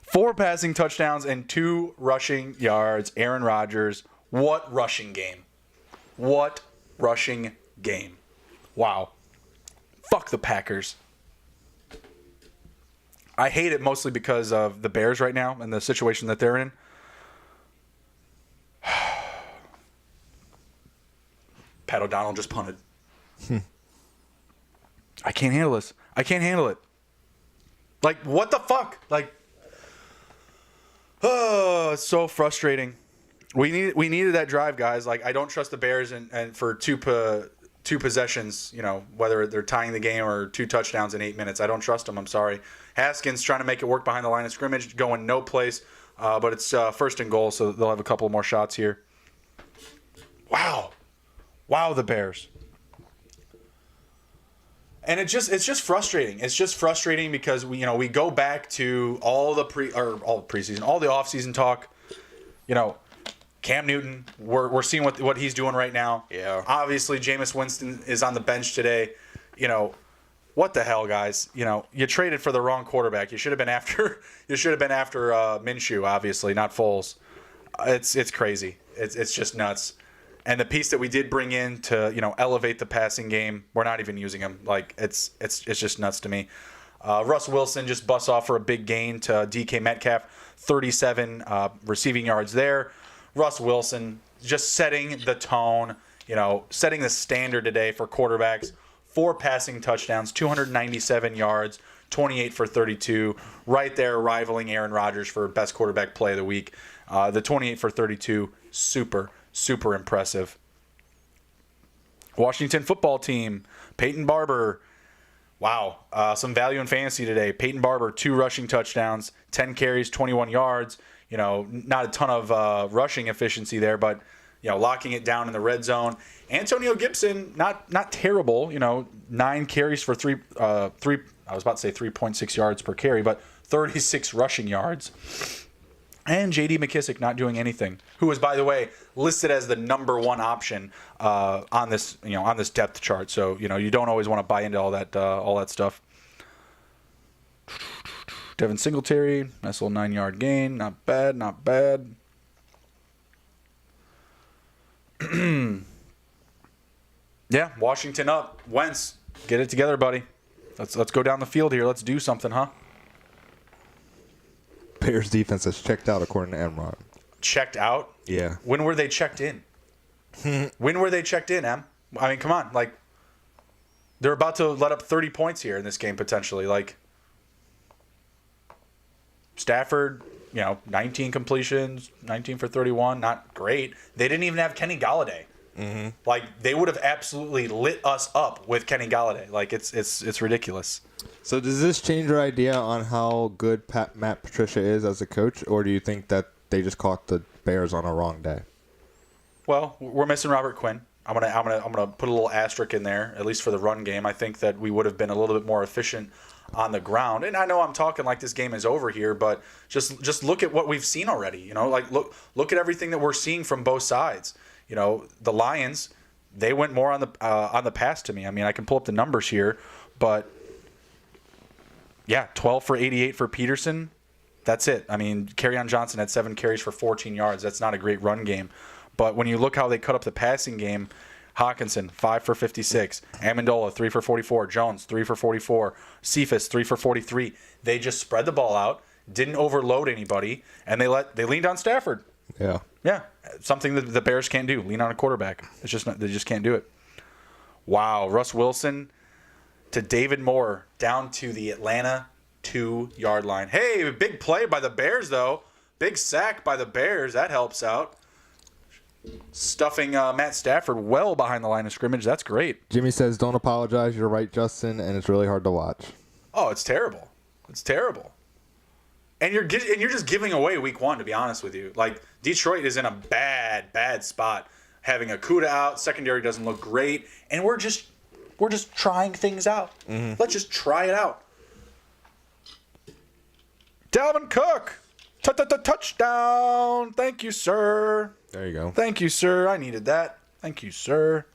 4 passing touchdowns, and 2 rushing yards. Aaron Rodgers, what rushing game? What rushing game? Wow. Fuck the Packers. I hate it mostly because of the Bears right now and the situation that they're in. Pat O'Donnell just punted. I can't handle this. I can't handle it. What the fuck? Oh, it's so frustrating. We needed that drive, guys. I don't trust the Bears and for two possessions, whether they're tying the game or 2 touchdowns in 8 minutes. I don't trust them. I'm sorry. Haskins trying to make it work behind the line of scrimmage, going no place, but it's first and goal, so they'll have a couple more shots here. Wow, the Bears. And it's just frustrating. It's just frustrating because we go back to all the preseason, all the offseason talk. Cam Newton, we're seeing what he's doing right now. Yeah. Obviously, Jameis Winston is on the bench today. What the hell, guys? You traded for the wrong quarterback. You should have been after Minshew, obviously, not Foles. It's crazy. It's just nuts. And the piece that we did bring in to elevate the passing game, we're not even using him. It's just nuts to me. Russ Wilson just busts off for a big gain to DK Metcalf, 37 receiving yards there. Russ Wilson just setting the tone, setting the standard today for quarterbacks. 4 passing touchdowns, 297 yards, 28 for 32, right there rivaling Aaron Rodgers for best quarterback play of the week. The 28 for 32, super impressive. Washington football team, Peyton Barber. Wow, some value in fantasy today. Peyton Barber, 2 rushing touchdowns, 10 carries, 21 yards. Not a ton of rushing efficiency there, but locking it down in the red zone. Antonio Gibson, not terrible. 9 carries for 3.6 yards per carry, but 36 rushing yards. And J.D. McKissick not doing anything, who was, by the way, listed as the number 1 option on this depth chart. So you don't always want to buy into all that stuff. Devin Singletary, nice little 9-yard gain, not bad. Yeah, Washington up. Wentz, get it together, buddy. Let's go down the field here. Let's do something, huh? Bears defense has checked out according to Emrod. Checked out? Yeah. When were they checked in? When were they checked in, Em? I mean, come on. They're about to let up 30 points here in this game, potentially. Stafford, 19 completions, 19 for 31. Not great. They didn't even have Kenny Galladay. Mm-hmm. They would have absolutely lit us up with Kenny Galladay. It's ridiculous. So does this change your idea on how good Matt Patricia is as a coach, or do you think that they just caught the Bears on a wrong day? Well, we're missing Robert Quinn. I'm gonna put a little asterisk in there, at least for the run game. I think that we would have been a little bit more efficient on the ground. And I know I'm talking like this game is over here, but just look at what we've seen already. Look at everything that we're seeing from both sides. The Lions, they went more on the pass to me. I mean, I can pull up the numbers here, but yeah, 12 for 88 for Peterson. That's it. I mean, Kerryon Johnson had 7 carries for 14 yards. That's not a great run game. But when you look how they cut up the passing game, Hawkinson, 5 for 56. Amendola, 3 for 44. Jones, 3 for 44. Cephas, 3 for 43. They just spread the ball out, didn't overload anybody, and they leaned on Stafford. Yeah. Yeah, something that the Bears can't do. Lean on a quarterback. They just can't do it. Wow, Russ Wilson to David Moore down to the Atlanta 2-yard line. Hey, big play by the Bears though. Big sack by the Bears. That helps out. Stuffing Matt Stafford well behind the line of scrimmage. That's great. Jimmy says, "Don't apologize. You're right, Justin, and it's really hard to watch." Oh, it's terrible. It's terrible. And you're just giving away week 1, to be honest with you. Like, Detroit is in a bad spot. Having Akuda out, secondary doesn't look great, and we're just trying things out. Let's just try it out. Dalvin Cook, touchdown! Thank you, sir. There you go. Thank you, sir. I needed that. Thank you, sir.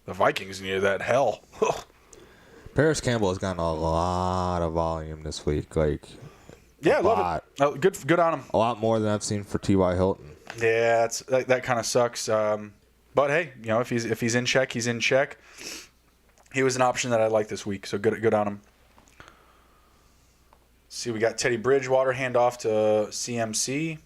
The Vikings needed that. Hell. Paris Campbell has gotten a lot of volume this week. Like, Yeah, I love lot. it. Oh, good on him. a lot more than I've seen for T.Y. Hilton. Yeah, that kind of sucks. But hey, if he's in check, he's in check. He was an option that I like this week, so good on him. See, we got Teddy Bridgewater handoff to CMC.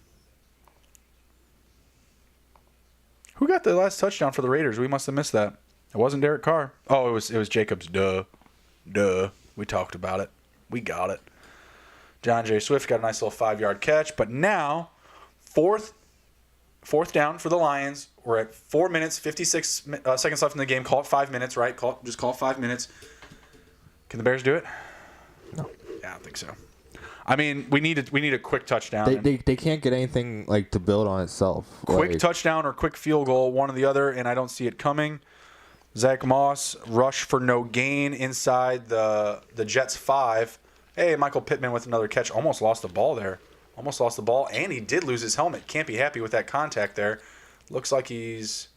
Who got the last touchdown for the Raiders? We must have missed that. It wasn't Derek Carr. Oh, it was Jacobs. Duh. We talked about it. We got it. John J. Swift got a nice little 5-yard catch. But now, fourth down for the Lions. We're at 4 minutes, 56 seconds left in the game. Call it 5 minutes, right? Just call it 5 minutes. Can the Bears do it? No. Yeah, I don't think so. I mean, we need a quick touchdown. They can't get anything like to build on itself. Quick touchdown or quick field goal, one or the other, and I don't see it coming. Zach Moss, rush for no gain inside the Jets 5. Hey, Michael Pittman with another catch. Almost lost the ball there. And he did lose his helmet. Can't be happy with that contact there. Looks like he's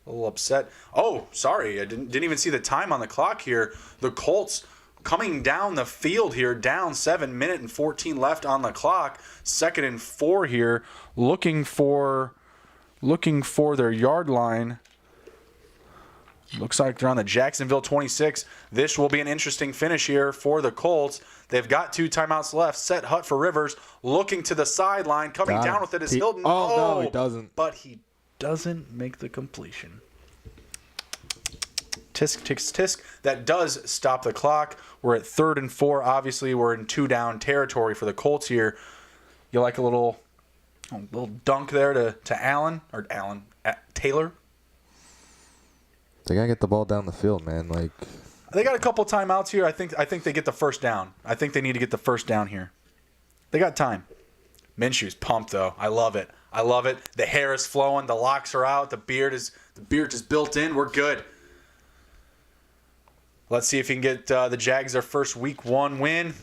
a little upset. Oh, sorry. I didn't even see the time on the clock here. The Colts coming down the field here, down 7 minutes and 14 left on the clock. 2nd and 4 here, looking for their yard line. Looks like they're on the Jacksonville 26. This will be an interesting finish here for the Colts. They've got 2 timeouts left. Set Hut for Rivers, looking to the sideline. Coming down with it is Hilton. No, he doesn't. But he doesn't make the completion. Tisk, tisk, tisk. That does stop the clock. We're at 3rd and 4. Obviously, we're in 2-down territory for the Colts here. You like a little dunk there to Taylor? They gotta get the ball down the field, man. Like, they got a couple timeouts here. I think they get the first down. I think they need to get the first down here. They got time. Minshew's pumped though. I love it. The hair is flowing. The locks are out. The beard is built in. We're good. Let's see if he can get the Jags their first Week 1 win.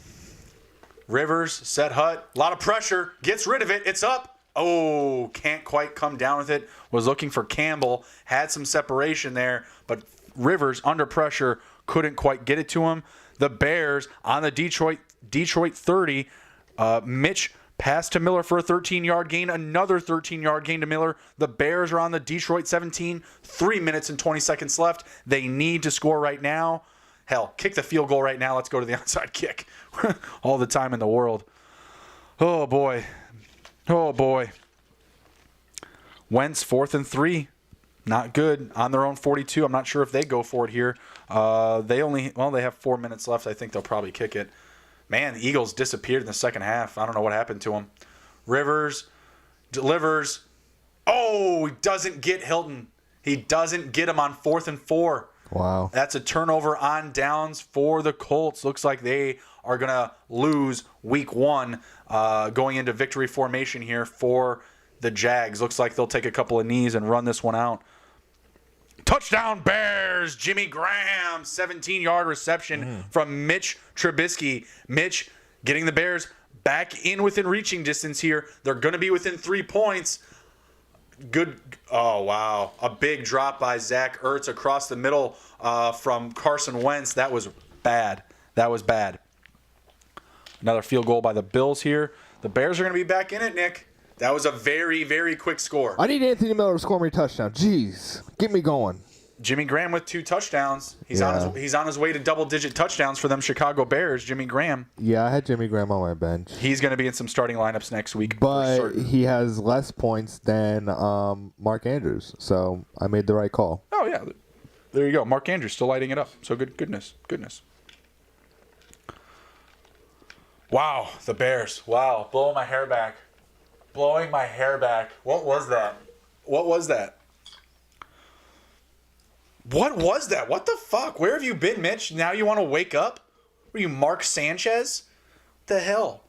Rivers, set Hut. A lot of pressure. Gets rid of it. It's up. Oh, can't quite come down with it. Was looking for Campbell. Had some separation there. But Rivers, under pressure, couldn't quite get it to him. The Bears on the Detroit 30. Mitch pass to Miller for a 13-yard gain. Another 13-yard gain to Miller. The Bears are on the Detroit 17. 3 minutes and 20 seconds left. They need to score right now. Hell, kick the field goal right now. Let's go to the onside kick. All the time in the world. Oh, boy. Wentz, 4th and 3. Not good. On their own 42. I'm not sure if they go for it here. They have 4 minutes left. I think they'll probably kick it. Man, the Eagles disappeared in the second half. I don't know what happened to them. Rivers delivers. Oh, he doesn't get Hilton. He doesn't get him on 4th and 4. wow. That's a turnover on downs for the Colts. Looks like they are going to lose Week 1 going into victory formation here for the Jags. Looks like they'll take a couple of knees and run this one out. Touchdown Bears! Jimmy Graham, 17-yard reception from Mitch Trubisky. Mitch getting the Bears back in within reaching distance here. They're going to be within 3 points. Good. Oh, wow. A big drop by Zach Ertz across the middle from Carson Wentz. That was bad. Another field goal by the Bills here. The Bears are going to be back in it, Nick. That was a very, very quick score. I need Anthony Miller to score me a touchdown. Jeez, get me going. Jimmy Graham with 2 touchdowns. He's on his way to double-digit touchdowns for them Chicago Bears. Jimmy Graham. Yeah, I had Jimmy Graham on my bench. He's going to be in some starting lineups next week. But he has less points than Mark Andrews, so I made the right call. Oh, yeah. There you go. Mark Andrews still lighting it up. So goodness. Wow, the Bears. Wow, blowing my hair back. blowing my hair back. What was that? What was that? What was that? What the fuck? Where have you been, Mitch? Now you want to wake up? Were you Mark Sanchez? What the hell?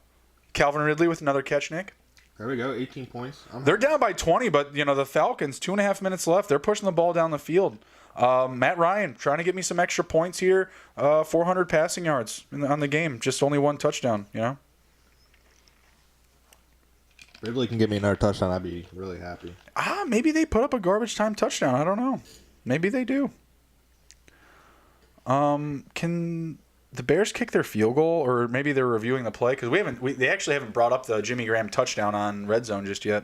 Calvin Ridley with another catch, Nick. There we go, 18 points. They're down by 20, but, the Falcons, 2.5 minutes left. They're pushing the ball down the field. Matt Ryan trying to get me some extra points here. 400 passing yards on the game. Just only one touchdown, Ridley can give me another touchdown. I'd be really happy. Maybe they put up a garbage time touchdown. I don't know. Maybe they do. Can the Bears kick their field goal, or maybe they're reviewing the play? Because they actually haven't brought up the Jimmy Graham touchdown on red zone just yet.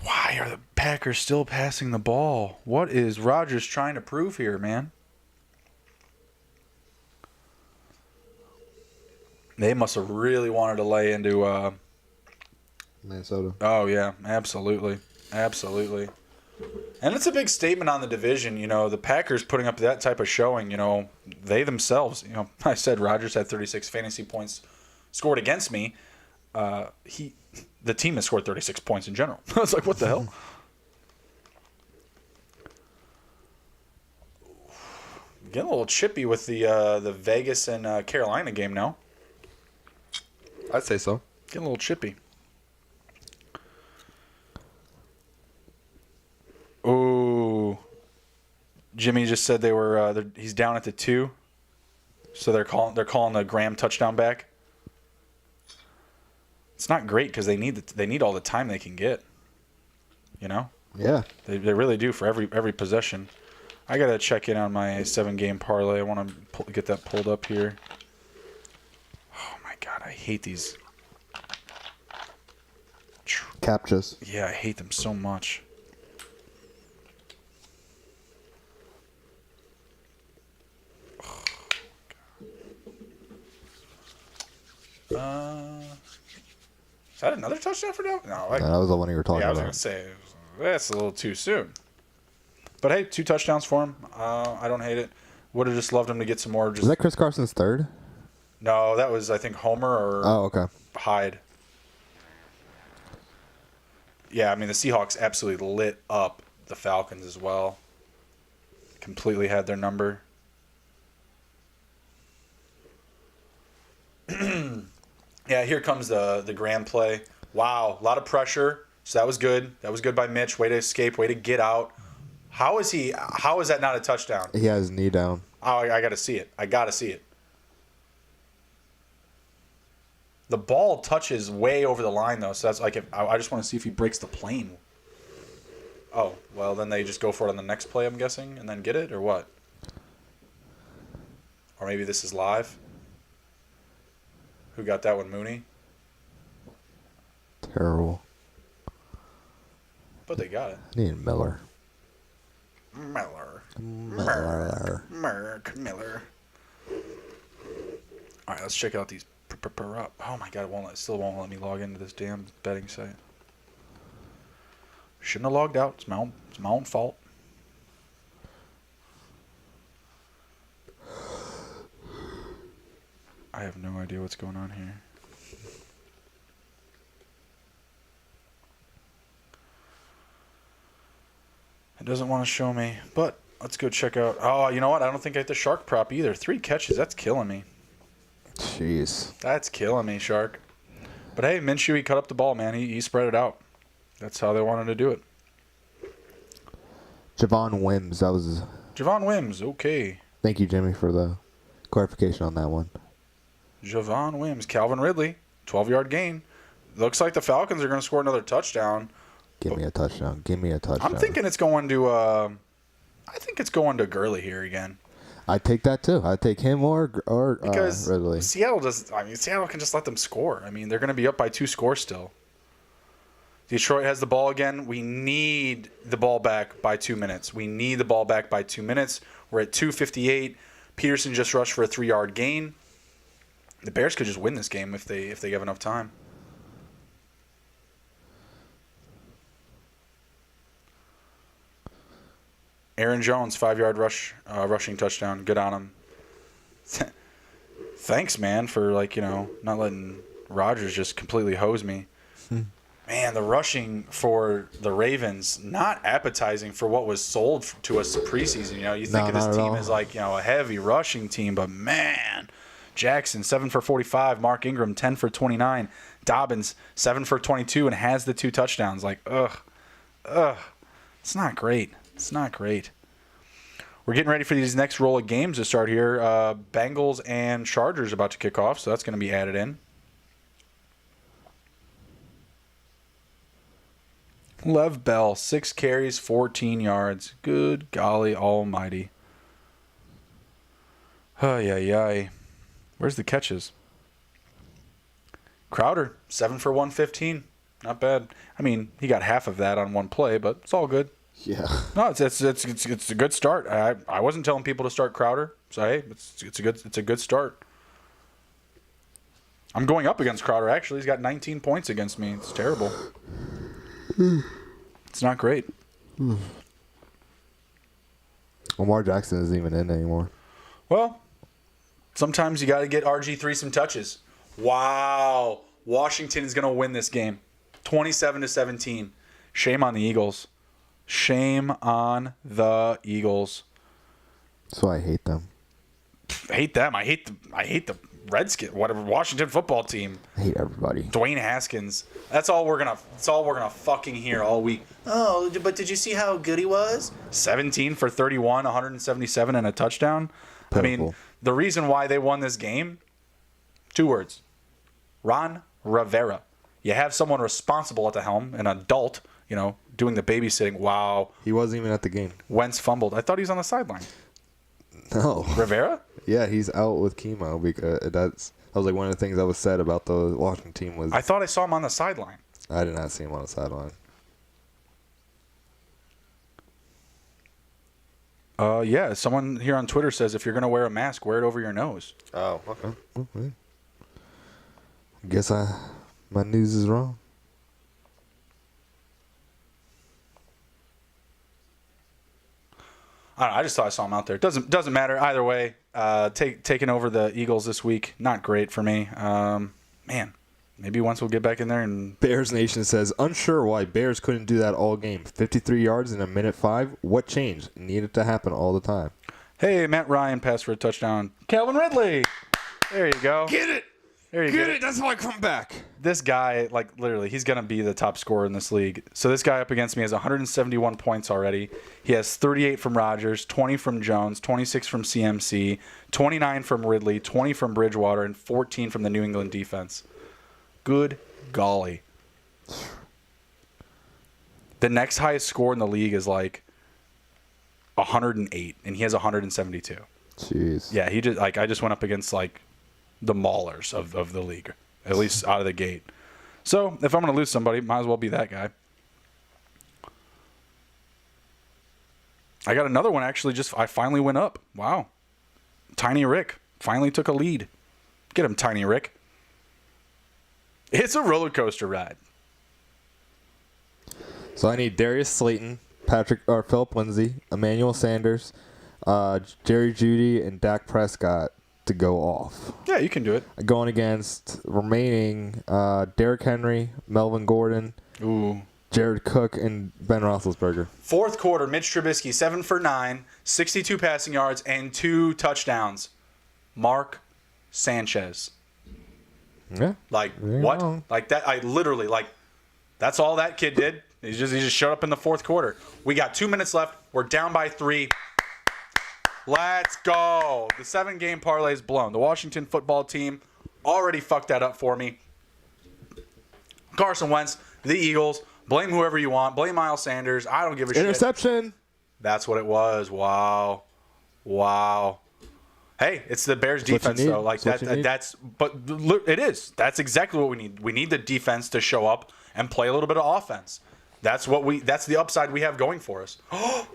Why are the Packers still passing the ball? What is Rodgers trying to prove here, man? They must have really wanted to lay into Minnesota. Oh, yeah, absolutely. Absolutely. And it's a big statement on the division, the Packers putting up that type of showing, they themselves, I said Rodgers had 36 fantasy points scored against me. The team has scored 36 points in general. I was like, what the hell? Getting a little chippy with the Vegas and Carolina game now. I'd say so. Getting a little chippy. Oh, Jimmy just said they were. He's down at the 2, so they're calling the Graham touchdown back. It's not great because they need all the time they can get. Yeah. They really do for every possession. I gotta check in on my 7-game parlay. I want to get that pulled up here. Oh my god, I hate these Captchas. Yeah, I hate them so much. Is that another touchdown for Dalvin? No, That was the one you were talking I was about. going to say, that's a little too soon. But hey, 2 touchdowns for him. I don't hate it. Would have just loved him to get some more. Is that Chris Carson's third? No, that was, I think, Homer or okay. Hyde. Yeah, I mean, the Seahawks absolutely lit up the Falcons as well. Completely had their number. Yeah, here comes the Graham play. Wow, a lot of pressure. So that was good. That was good by Mitch. Way to escape. Way to get out. How is that not a touchdown? He has his knee down. Oh, I got to see it. I got to see it. The ball touches way over the line, though. So that's like, I just want to see if he breaks the plane. Oh, well, then they just go for it on the next play, I'm guessing, and then get it, or what? Or maybe this is live. Who got that one, Mooney? Terrible. But they got it. I need Miller. Miller. All right, let's check out these. Oh my God, it still won't let me log into this damn betting site. Shouldn't have logged out. It's my own fault. I have no idea what's going on here. It doesn't want to show me, but let's go check out. Oh, you know what? I don't think I hit the Shark prop either. 3 catches. That's killing me. Jeez. That's killing me, Shark. But hey, Minshew, he cut up the ball, man. He spread it out. That's how they wanted to do it. Javon Wims. That was. Javon Wims. Okay. Thank you, Jimmy, for the clarification on that one. Javon Wims. Calvin Ridley. 12-yard gain. Looks like the Falcons are going to score another touchdown. Give me a touchdown. Give me a touchdown. I'm thinking it's going to. I think it's going to Gurley here again. I take that too. I take him or Because Ridley. Seattle can just let them score. I mean, they're going to be up by 2 scores still. Detroit has the ball again. We need the ball back by 2 minutes. We need the ball back by 2 minutes. We're at 2:58. Peterson just rushed for a 3-yard gain. The Bears could just win this game if they have enough time. Aaron Jones, 5-yard rushing touchdown. Good on him. Thanks, man, for not letting Rodgers just completely hose me. Man, the rushing for the Ravens, not appetizing for what was sold to us preseason. You think of this team as a heavy rushing team, but man, Jackson 7 for 45, Mark Ingram 10 for 29, Dobbins 7 for 22, and has the 2 touchdowns. It's not great. It's not great. We're getting ready for these next roll of games to start here. Bengals and Chargers about to kick off, so that's going to be added in. Lev Bell, 6 carries, 14 yards. Good golly almighty. Ay. Where's the catches? Crowder, 7 for 115. Not bad. I mean, he got half of that on one play, but it's all good. Yeah. No, it's a good start. I wasn't telling people to start Crowder, so hey, it's a good start. I'm going up against Crowder. Actually, he's got 19 points against me. It's terrible. It's not great. Lamar Jackson isn't even in anymore. Well, sometimes you got to get RG3 some touches. Wow, Washington is going to win this game, 27-17. Shame on the Eagles. Shame on the Eagles. So I hate them. Hate them. I hate the Redskins. Whatever, Washington football team. I hate everybody. Dwayne Haskins. That's all we're gonna fucking hear all week. Oh, but did you see how good he was? 17 for 31, 177 and a touchdown. Pitiful. I mean, the reason why they won this game, 2 words. Ron Rivera. You have someone responsible at the helm, an adult, doing the babysitting. Wow. He wasn't even at the game. Wentz fumbled. I thought he was on the sideline. No. Rivera? Yeah, he's out with chemo because that was like one of the things that was said about the Washington team was I thought I saw him on the sideline. I did not see him on the sideline. Yeah, someone here on Twitter says if you're going to wear a mask, wear it over your nose. Oh, okay. Okay. Guess my news is wrong. I don't know, I just thought I saw him out there. Doesn't matter either way. Taking over the Eagles this week, not great for me. Man, maybe once we'll get back in there and Bears Nation says, unsure why Bears couldn't do that all game. 53 yards in a minute 5. What changed? Needed to happen all the time. hey, Matt Ryan passed for a touchdown. Calvin Ridley. There you go. Get it. There you Get go. it. That's why I come back. This guy, literally, he's going to be the top scorer in this league. So this guy up against me has 171 points already. He has 38 from Rodgers, 20 from Jones, 26 from CMC, 29 from Ridley, 20 from Bridgewater, and 14 from the New England defense. Good golly. The next highest score in the league is 108, and he has 172. Jeez. Yeah, he just I just went up against the maulers of the league, at least out of the gate. So if I'm going to lose somebody, might as well be that guy. I got another one actually. I finally went up. Wow, Tiny Rick finally took a lead. Get him, Tiny Rick. It's a roller coaster ride. So I need Darius Slayton, Philip Lindsay, Emmanuel Sanders, Jerry Jeudy, and Dak Prescott to go off. Yeah, you can do it. Going against remaining Derrick Henry, Melvin Gordon, Ooh. Jared Cook, and Ben Roethlisberger. Fourth quarter, Mitch Trubisky, 7 for 9, 62 passing yards, and 2 touchdowns. Mark Sanchez. Yeah. What? Wrong. That? I literally, that's all that kid did. He just showed up in the fourth quarter. We got 2 minutes left. We're down by 3. Let's go. The 7-game parlay is blown. The Washington football team already fucked that up for me. Carson Wentz, the Eagles. Blame whoever you want. Blame Miles Sanders. I don't give a shit. Interception. That's what it was. Wow. Hey, it's the Bears defense though. But look, it is. That's exactly what we need. We need the defense to show up and play a little bit of offense. That's the upside we have going for us.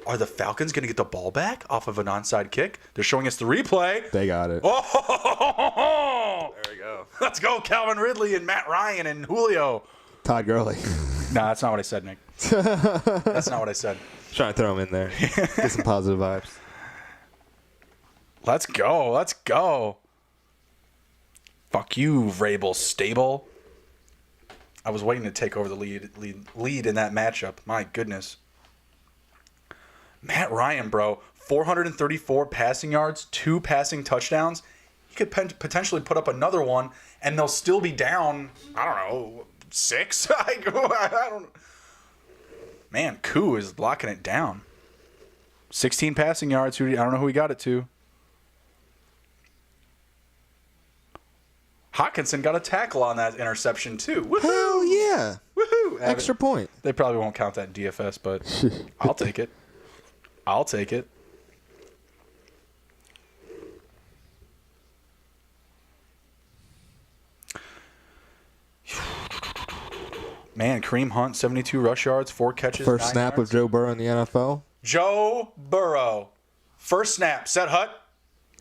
Are the Falcons going to get the ball back off of an onside kick? They're showing us the replay. They got it. Oh, There we go. let's go, Calvin Ridley and Matt Ryan and Julio. Todd Gurley. No, that's not what I said, Nick. That's not what I said. Trying to throw him in there. Get some positive vibes. Let's go. Let's go. Fuck you, Vrabel Stable. I was waiting to take over the lead in that matchup. My goodness. Matt Ryan, bro. 434 passing yards, 2 passing touchdowns. He could potentially put up another one, and they'll still be down, I don't know, 6? I don't. Man, Koo is locking it down. 16 passing yards. I don't know who he got it to. Hawkinson got a tackle on that interception, too. Woohoo! Hell yeah. Woohoo! Extra point. They probably won't count that DFS, but I'll take it. I'll take it. Man, Kareem Hunt, 72 rush yards, 4 catches. First 9 snap yards. of Joe Burrow in the NFL. Joe Burrow. First snap. Set Hut.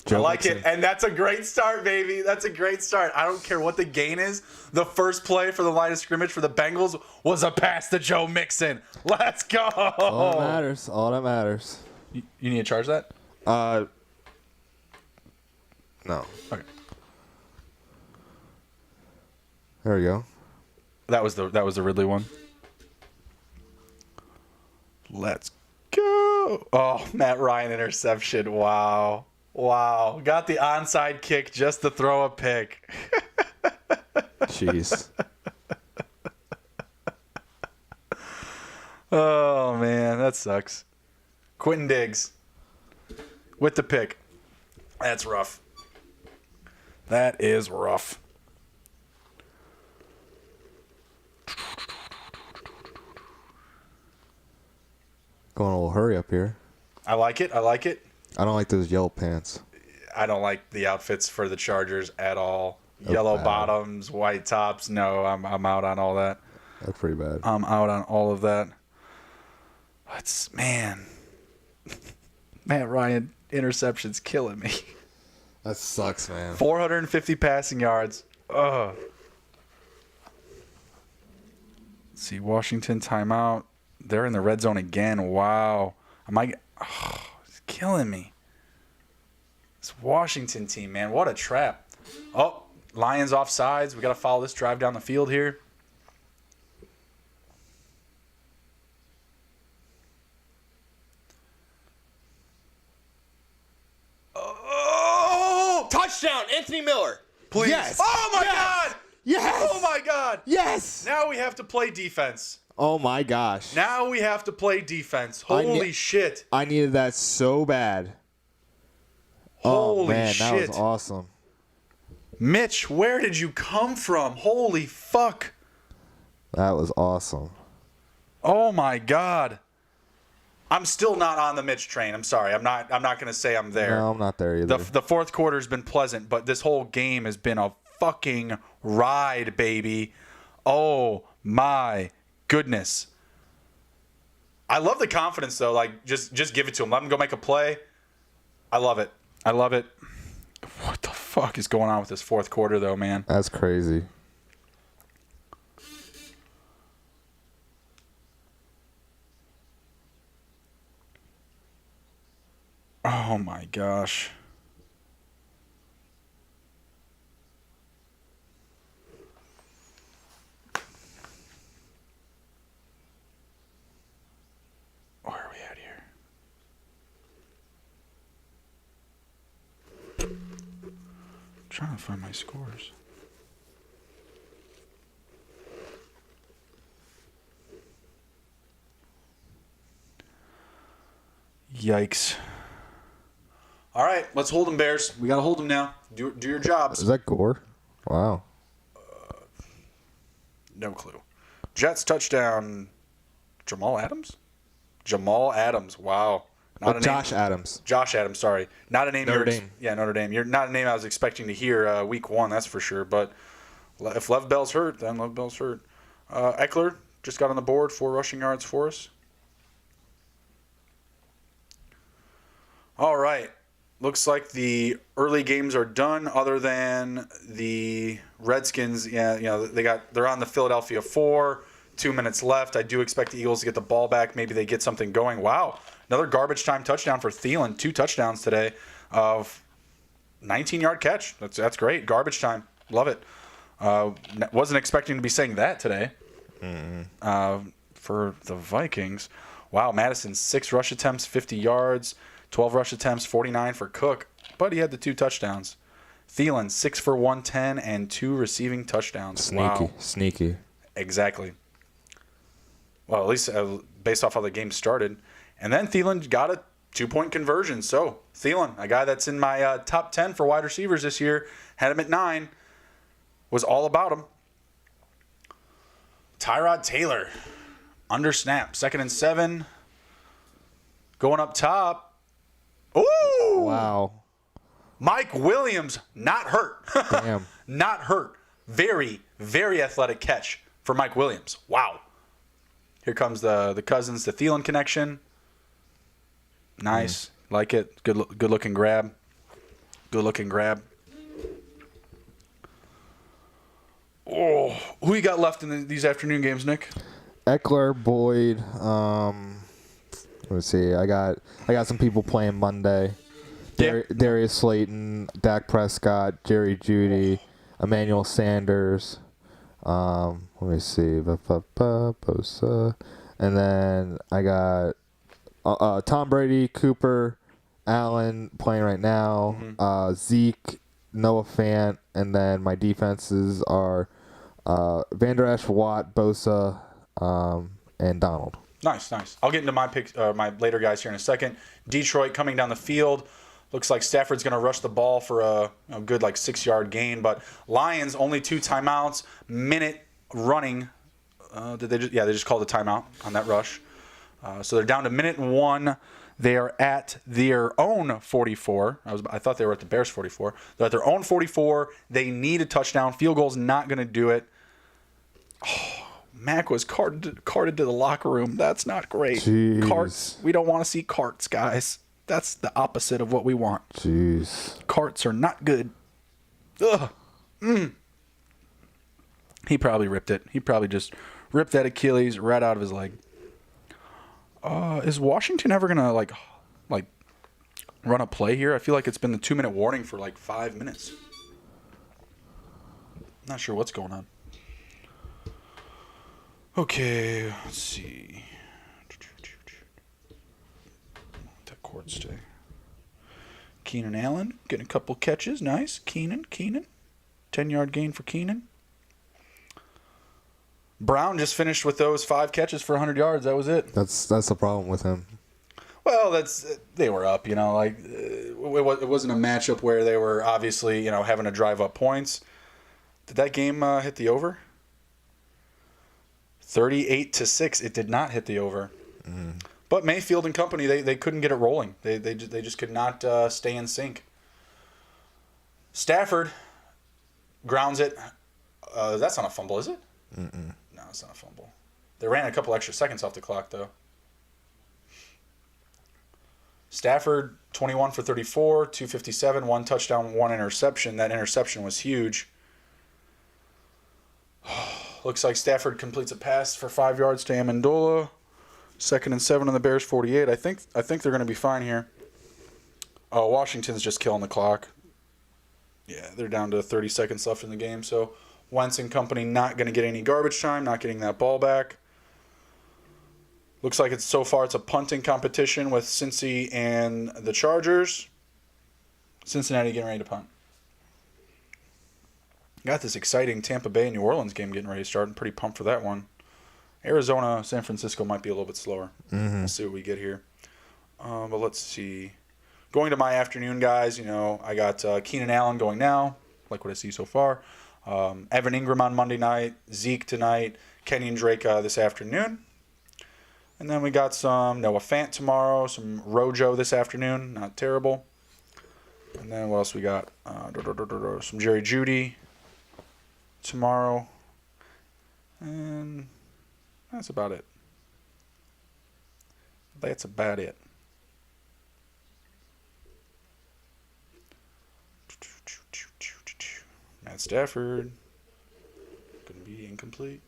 I like it. And that's a great start, baby. That's a great start. I don't care what the gain is. The first play for the line of scrimmage for the Bengals was a pass to Joe Mixon. Let's go. All that matters. All that matters. You need to charge that? No. Okay. There we go. That was the Ridley one. Let's go. Oh, Matt Ryan interception. Wow. Got the onside kick just to throw a pick. Jeez. Oh, man. That sucks. Quentin Diggs with the pick. That's rough. That is rough. Going a little hurry up here. I like it. I don't like those yellow pants. I don't like the outfits for the Chargers at all. That's Yellow bad. bottoms, white tops. No, I'm out on all that. That's pretty bad. I'm out on all of that. Matt Ryan interceptions killing me. That sucks, man. 450 passing yards. Ugh. Let's see, Washington timeout. They're in the red zone again. Wow. It's killing me. This Washington team, man, what a trap. Oh, Lions offsides. We got to follow this drive down the field here. Oh! Touchdown, Anthony Miller. Please. Yes. Oh, my Yes. God. Yes. Oh, my God. Yes. Now we have to play defense. Oh my gosh. Now we have to play defense. I Holy shit. I needed that so bad. Holy oh man, shit. that was awesome. Mitch, where did you come from? Holy fuck. That was awesome. Oh my God. I'm still not on the Mitch train. I'm sorry. I'm not going to say I'm there. No, I'm not there either. The fourth quarter's been pleasant, but this whole game has been a fucking ride, baby. Oh my goodness. I love the confidence though. Like just give it to him. Let him go make a play. I love it. What the fuck is going on with this fourth quarter though, man? That's crazy. Oh my gosh. Where are we at here? Trying to find my scores. Yikes. All right, let's hold them, Bears. We got to hold them now. Do your jobs. Is that Gore? Wow. No clue. Jets touchdown. Jamal Adams? Jamal Adams. Wow. Not a name. Josh Adams. Josh Adams, sorry. Not a name. Notre Dame. Yeah, Notre Dame. You're not a name I was expecting to hear week one, that's for sure. But if Lev Bell's hurt, then Lev Bell's hurt. Eckler just got on the board, 4 rushing yards for us. All right. Looks like the early games are done, other than the Redskins. Yeah, they're on the Philadelphia 4. 2 minutes left. I do expect the Eagles to get the ball back. Maybe they get something going. Wow, another garbage time touchdown for Thielen. 2 touchdowns today. 19-yard catch. That's great. Garbage time. Love it. Wasn't expecting to be saying that today. For the Vikings. Wow, Madison, 6 rush attempts, 50 yards, 12 rush attempts, 49 for Cook, but he had the 2 touchdowns. Thielen, 6 for 110 and 2 receiving touchdowns. Sneaky. Exactly. Well, at least based off how the game started. And then Thielen got a 2-point conversion. So, Thielen, a guy that's in my top 10 for wide receivers this year, had him at 9, was all about him. Tyrod Taylor, under snap, 2nd and 7. Going up top. Ooh! Wow. Mike Williams, not hurt. Damn. Not hurt. Very, very athletic catch for Mike Williams. Wow. Here comes the Cousins to Thielen connection. Nice. Like it. Good looking grab. Good looking grab. Oh, who you got left in these afternoon games, Nick? Eckler, Boyd. Let's see. I got some people playing Monday. Yeah. Darius Slayton, Dak Prescott, Jerry Jeudy, Emmanuel Sanders. Let me see. Bosa. And then I got Tom Brady, Cooper, Allen playing right now. Zeke, Noah Fant, and then my defenses are Van Der Esch, Watt, Bosa, and Donald. Nice. I'll get into my picks, my later guys here in a second. Detroit coming down the field. Looks like Stafford's going to rush the ball for a good 6-yard gain. But Lions only 2 timeouts, minute running. They just called a timeout on that rush. So they're down to minute 1. They are at their own 44. I thought they were at the Bears 44. They're at their own 44. They need a touchdown. Field goal's not going to do it. Oh, Mac was carted to the locker room. That's not great. Jeez. Carts. We don't want to see carts, guys. That's the opposite of what we want. Jeez. Carts are not good. Ugh. He probably ripped it. He probably just ripped that Achilles right out of his leg. Is Washington ever gonna like run a play here? I feel like it's been the 2-minute warning for 5 minutes. Not sure what's going on. Okay, let's see. That court stay. Keenan Allen getting a couple catches. Nice. Keenan. 10-yard gain for Keenan. Brown just finished with those 5 catches for 100 yards. That was it. That's the problem with him. Well, they were up. It wasn't a matchup where they were obviously having to drive up points. Did that game hit the over? 38-6. It did not hit the over. But Mayfield and company, they couldn't get it rolling. They just could not stay in sync. Stafford grounds it. That's not a fumble, is it? No, it's not a fumble. They ran a couple extra seconds off the clock, though. Stafford, 21 for 34, 257, 1 touchdown, 1 interception. That interception was huge. Looks like Stafford completes a pass for 5 yards to Amendola. 2nd and 7 on the Bears 48. I think they're going to be fine here. Oh, Washington's just killing the clock. Yeah, they're down to 30 seconds left in the game. So Wentz and company not going to get any garbage time, not getting that ball back. Looks like it's a punting competition with Cincy and the Chargers. Cincinnati getting ready to punt. Got this exciting Tampa Bay and New Orleans game getting ready to start. I'm pretty pumped for that one. Arizona, San Francisco might be a little bit slower. We'll see what we get here. But let's see. Going to my afternoon, guys, I got Keenan Allen going now, like what I see so far. Evan Ingram on Monday night. Zeke tonight. Kenyon Drake this afternoon. And then we got some Noah Fant tomorrow. Some Rojo this afternoon. Not terrible. And then what else we got? Some Jerry Jeudy tomorrow. And that's about it. Matt Stafford. Going to be incomplete.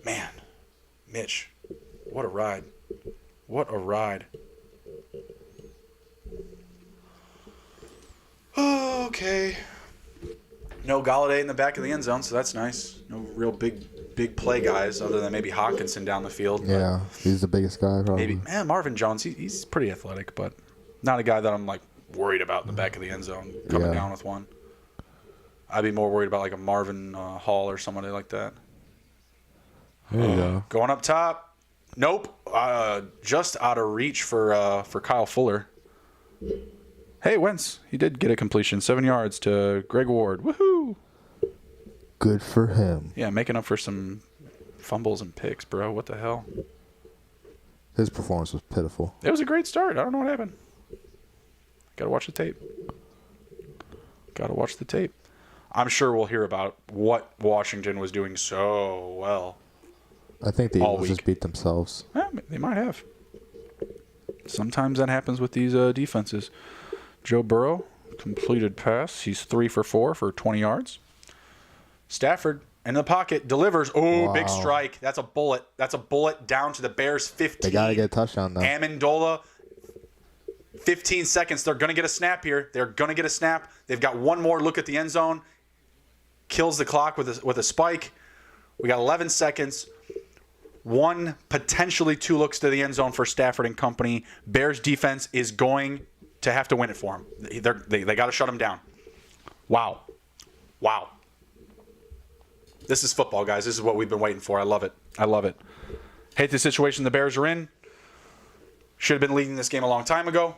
Man. Mitch. What a ride. Okay. No Galladay in the back of the end zone, so that's nice. No real big play guys other than maybe Hawkinson down the field. Yeah, he's the biggest guy probably. Maybe Marvin Jones. He's pretty athletic, but not a guy that I'm like worried about in the back of the end zone coming down with one. I'd be more worried about like a Marvin Hall or somebody like that. There you go. Going up top. Nope. Just out of reach for Kyle Fuller. Hey, Wentz. He did get a completion. 7 yards to Greg Ward. Woohoo! Good for him. Yeah, making up for some fumbles and picks, bro. What the hell? His performance was pitiful. It was a great start. I don't know what happened. Gotta watch the tape. I'm sure we'll hear about what Washington was doing so well. I think the All Eagles just week. beat themselves. Yeah, they might have. Sometimes that happens with these defenses. Joe Burrow, completed pass. He's 3 for 4 for 20 yards. Stafford, in the pocket, delivers. Oh, big strike. That's a bullet. That's a bullet down to the Bears' 15. They got to get a touchdown, though. Amendola, 15 seconds. They're going to get a snap here. They've got one more look at the end zone. Kills the clock with a spike. We got 11 seconds. One, potentially 2 looks to the end zone for Stafford and company. Bears defense is going to have to win it for them. They got to shut them down. Wow. This is football, guys. This is what we've been waiting for. I love it. Hate the situation the Bears are in. Should have been leading this game a long time ago.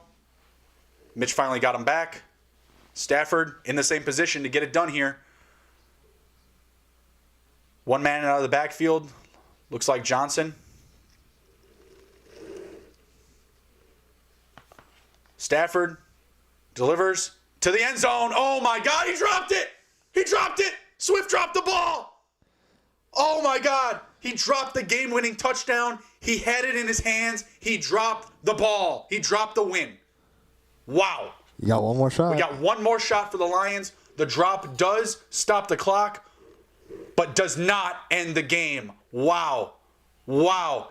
Mitch finally got him back. Stafford in the same position to get it done here. One man out of the backfield. Looks like Johnson. Stafford delivers to the end zone. Oh, my God. He dropped it. Swift dropped the ball. Oh, my God. He dropped the game-winning touchdown. He had it in his hands. He dropped the ball. He dropped the win. Wow. You got one more shot. We got one more shot for the Lions. The drop does stop the clock, but does not end the game. Wow.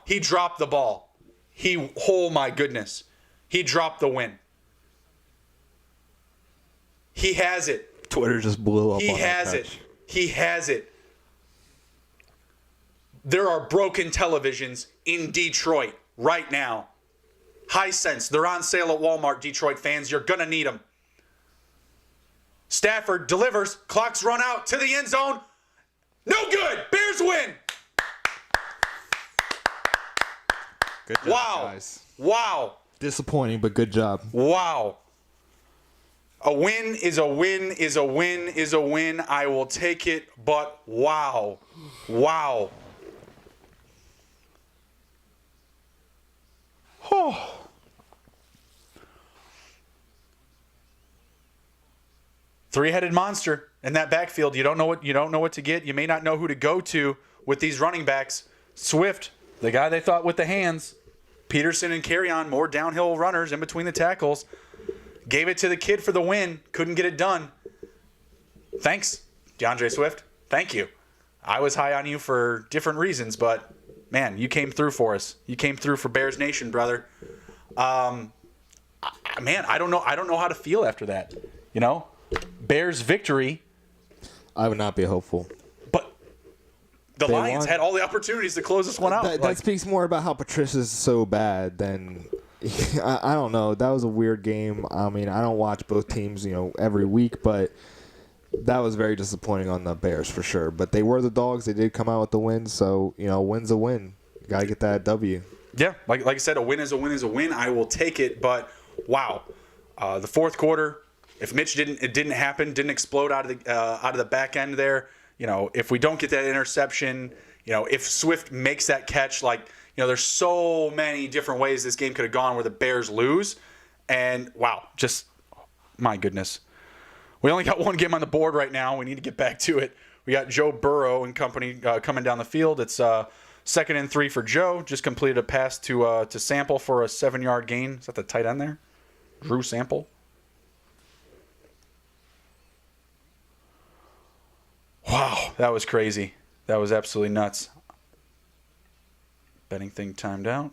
He dropped the ball. Oh my goodness. He dropped the win. He has it. Twitter just blew up. He has it. There are broken televisions in Detroit right now. Hisense, they're on sale at Walmart, Detroit fans. You're going to need them. Stafford delivers. Clock's run out to the end zone. No good. Bears win. Good job, guys. Wow. Disappointing, but good job. Wow. A win is a win is a win is a win. I will take it, but wow. Oh. Three-headed monster in that backfield. You don't know what to get. You may not know who to go to with these running backs. Swift, the guy they thought with the hands. Peterson and Carrion, more downhill runners in between the tackles. Gave it to the kid for the win. Couldn't get it done. Thanks, DeAndre Swift. Thank you. I was high on you for different reasons, but man, you came through for us. You came through for Bears Nation, brother. Man, I don't know how to feel after that. You know, Bears victory. I would not be hopeful. But the They Lions won. had all the opportunities to close this one out. That speaks more about how Patricia's so bad than I don't know. That was a weird game. I mean, I don't watch both teams, every week, but that was very disappointing on the Bears for sure. But they were the dogs. They did come out with the win, so win's a win. Got to get that W. Yeah, like I said, a win is a win is a win. I will take it, but wow, the fourth quarter. If Mitch didn't happen, didn't explode out of the back end there. If we don't get that interception, if Swift makes that catch, there's so many different ways this game could have gone where the Bears lose. And wow, just my goodness. We only got one game on the board right now. We need to get back to it. We got Joe Burrow and company coming down the field. It's 2nd and 3 for Joe. Just completed a pass to Sample for a 7-yard gain. Is that the tight end there? Drew Sample. Wow, that was crazy. That was absolutely nuts. Betting thing timed out.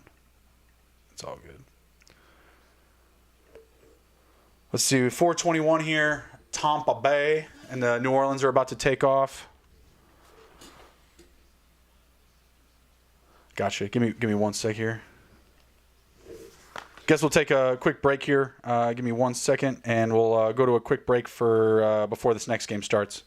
It's all good. Let's see, 4:21 here. Tampa Bay, and the New Orleans are about to take off. Gotcha. Give me 1 sec here. Guess we'll take a quick break here. Give me 1 second, and we'll go to a quick break for before this next game starts.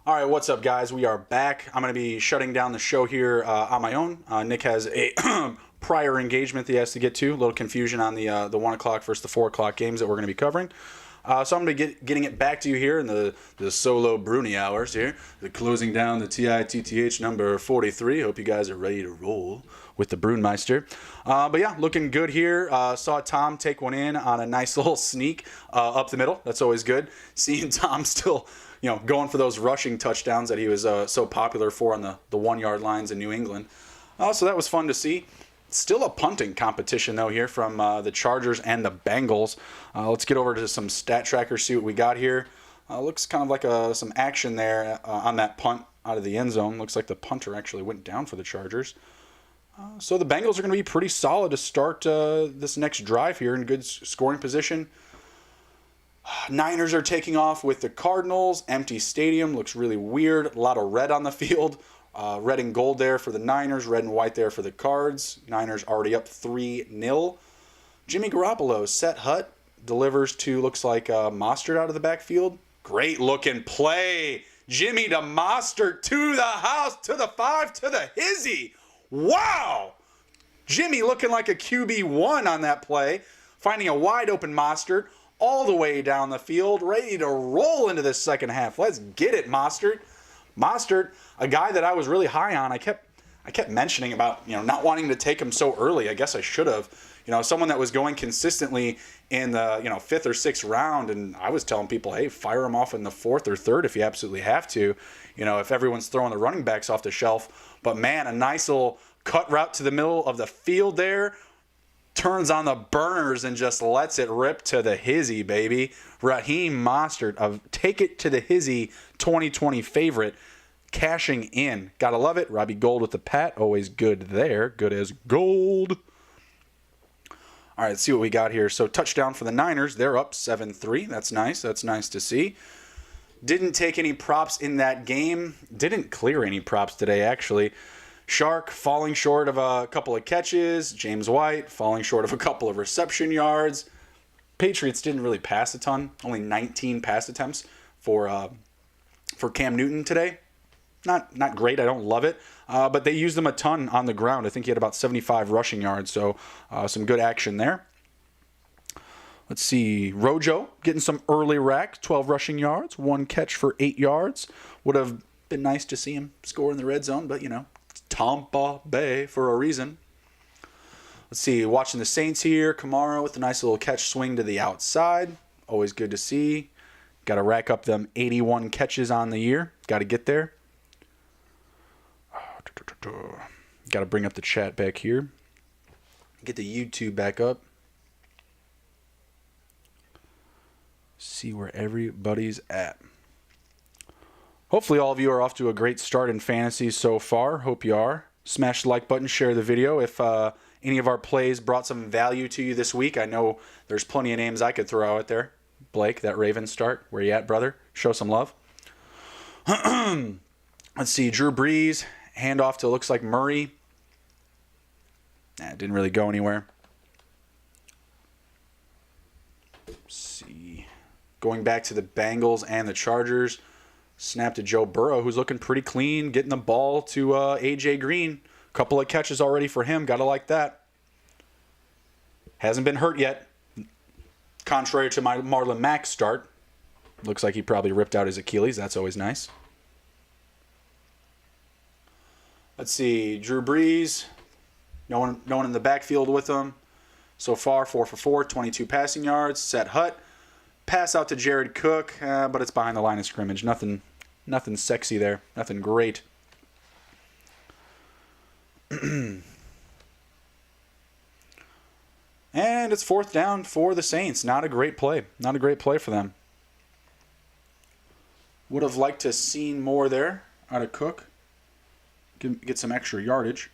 All right, what's up, guys? We are back. I'm going to be shutting down the show here on my own. Nick has a prior engagement that he has to get to. A little confusion on the 1 o'clock versus the 4 o'clock games that we're going to be covering. So I'm going to be getting it back to you here in the solo Bruni hours here. The closing down the TITTH number 43. Hope you guys are ready to roll with the Brunmeister. But yeah, looking good here. Saw Tom take one in on a nice little sneak up the middle. That's always good. Seeing Tom still, going for those rushing touchdowns that he was so popular for on the 1 yard lines in New England. So that was fun to see. Still a punting competition, though, here from the Chargers and the Bengals. Let's get over to some stat trackers, see what we got here. Looks kind of like some action there on that punt out of the end zone. Looks like the punter actually went down for the Chargers. So the Bengals are going to be pretty solid to start this next drive here in good scoring position. Niners are taking off with the Cardinals. Empty stadium. Looks really weird. A lot of red on the field. Red and gold there for the Niners. Red and white there for the Cards. Niners already up 3-0. Jimmy Garoppolo, set hut. Delivers to, looks like Mostert out of the backfield. Great looking play. Jimmy to Mostert, to the house, to the 5, to the Hizzy. Wow. Jimmy looking like a QB1 on that play. Finding a wide open Mostert all the way down the field. Ready to roll into this second half. Let's get it, Mostert. Mostert, a guy that I was really high on. I kept mentioning about, not wanting to take him so early. I guess I should have. Someone that was going consistently in the, 5th or 6th round, and I was telling people, hey, fire him off in the 4th or 3rd if you absolutely have to, if everyone's throwing the running backs off the shelf. But man, a nice little cut route to the middle of the field there. Turns on the burners and just lets it rip to the Hizzy, baby. Raheem Mostert of Take It to the Hizzy 2020 favorite, cashing in. Gotta love it. Robbie Gold with the pat. Always good there. Good as gold. All right, let's see what we got here. So touchdown for the Niners. They're up 7-3. That's nice. That's nice to see. Didn't take any props in that game. Didn't clear any props today, actually. Shark falling short of a couple of catches. James White falling short of a couple of reception yards. Patriots didn't really pass a ton. Only 19 pass attempts for Cam Newton today. Not great. I don't love it. But they used him a ton on the ground. I think he had about 75 rushing yards. So some good action there. Let's see. Rojo getting some early rack. 12 rushing yards. 1 catch for 8 yards. Would have been nice to see him score in the red zone. But, it's Tampa Bay for a reason. Let's see. Watching the Saints here. Kamara with a nice little catch swing to the outside. Always good to see. Got to rack up them 81 catches on the year. Got to get there. Got to bring up the chat back here. Get the YouTube back up. See where everybody's at. Hopefully all of you are off to a great start in fantasy so far. Hope you are. Smash the like button, share the video. If any of our plays brought some value to you this week, I know there's plenty of names I could throw out there. Blake, that Ravens start. Where you at, brother? Show some love. Let's see. Drew Brees. Handoff to, looks like Murray. It didn't really go anywhere. Let's see. Going back to the Bengals and the Chargers. Snap to Joe Burrow, who's looking pretty clean. Getting the ball to A.J. Green. Couple of catches already for him. Gotta like that. Hasn't been hurt yet. Contrary to my Marlon Mack start. Looks like he probably ripped out his Achilles. That's always nice. Let's see. Drew Brees. No one in the backfield with him. So far, 4 for 4, 22 passing yards. Set hut. Pass out to Jared Cook, but it's behind the line of scrimmage. Nothing sexy there. Nothing great. And it's 4th down for the Saints. Not a great play. Not a great play for them. Would have liked to seen more there out of Cook. Get some extra yardage.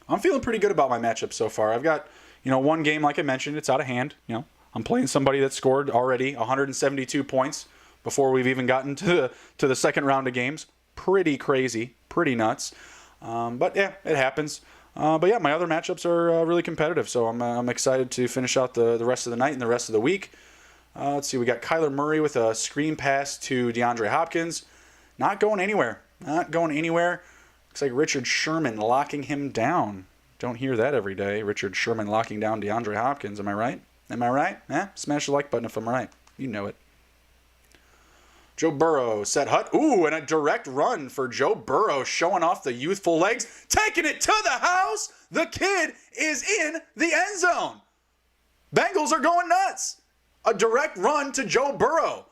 I'm feeling pretty good about my matchup so far. I've got, one game, like I mentioned, it's out of hand. I'm playing somebody that scored already 172 points before we've even gotten to the second round of games. Pretty crazy, pretty nuts. But yeah, it happens. But yeah, my other matchups are really competitive, so I'm excited to finish out the rest of the night and the rest of the week. Let's see. We got Kyler Murray with a screen pass to DeAndre Hopkins. Not going anywhere. Not going anywhere. Looks like Richard Sherman locking him down. Don't hear that every day. Richard Sherman locking down DeAndre Hopkins. Am I right? Am I right? Smash the like button if I'm right. You know it. Joe Burrow set hut. Ooh, and a direct run for Joe Burrow, showing off the youthful legs, taking it to the house. The kid is in the end zone. Bengals are going nuts. A direct run to Joe Burrow.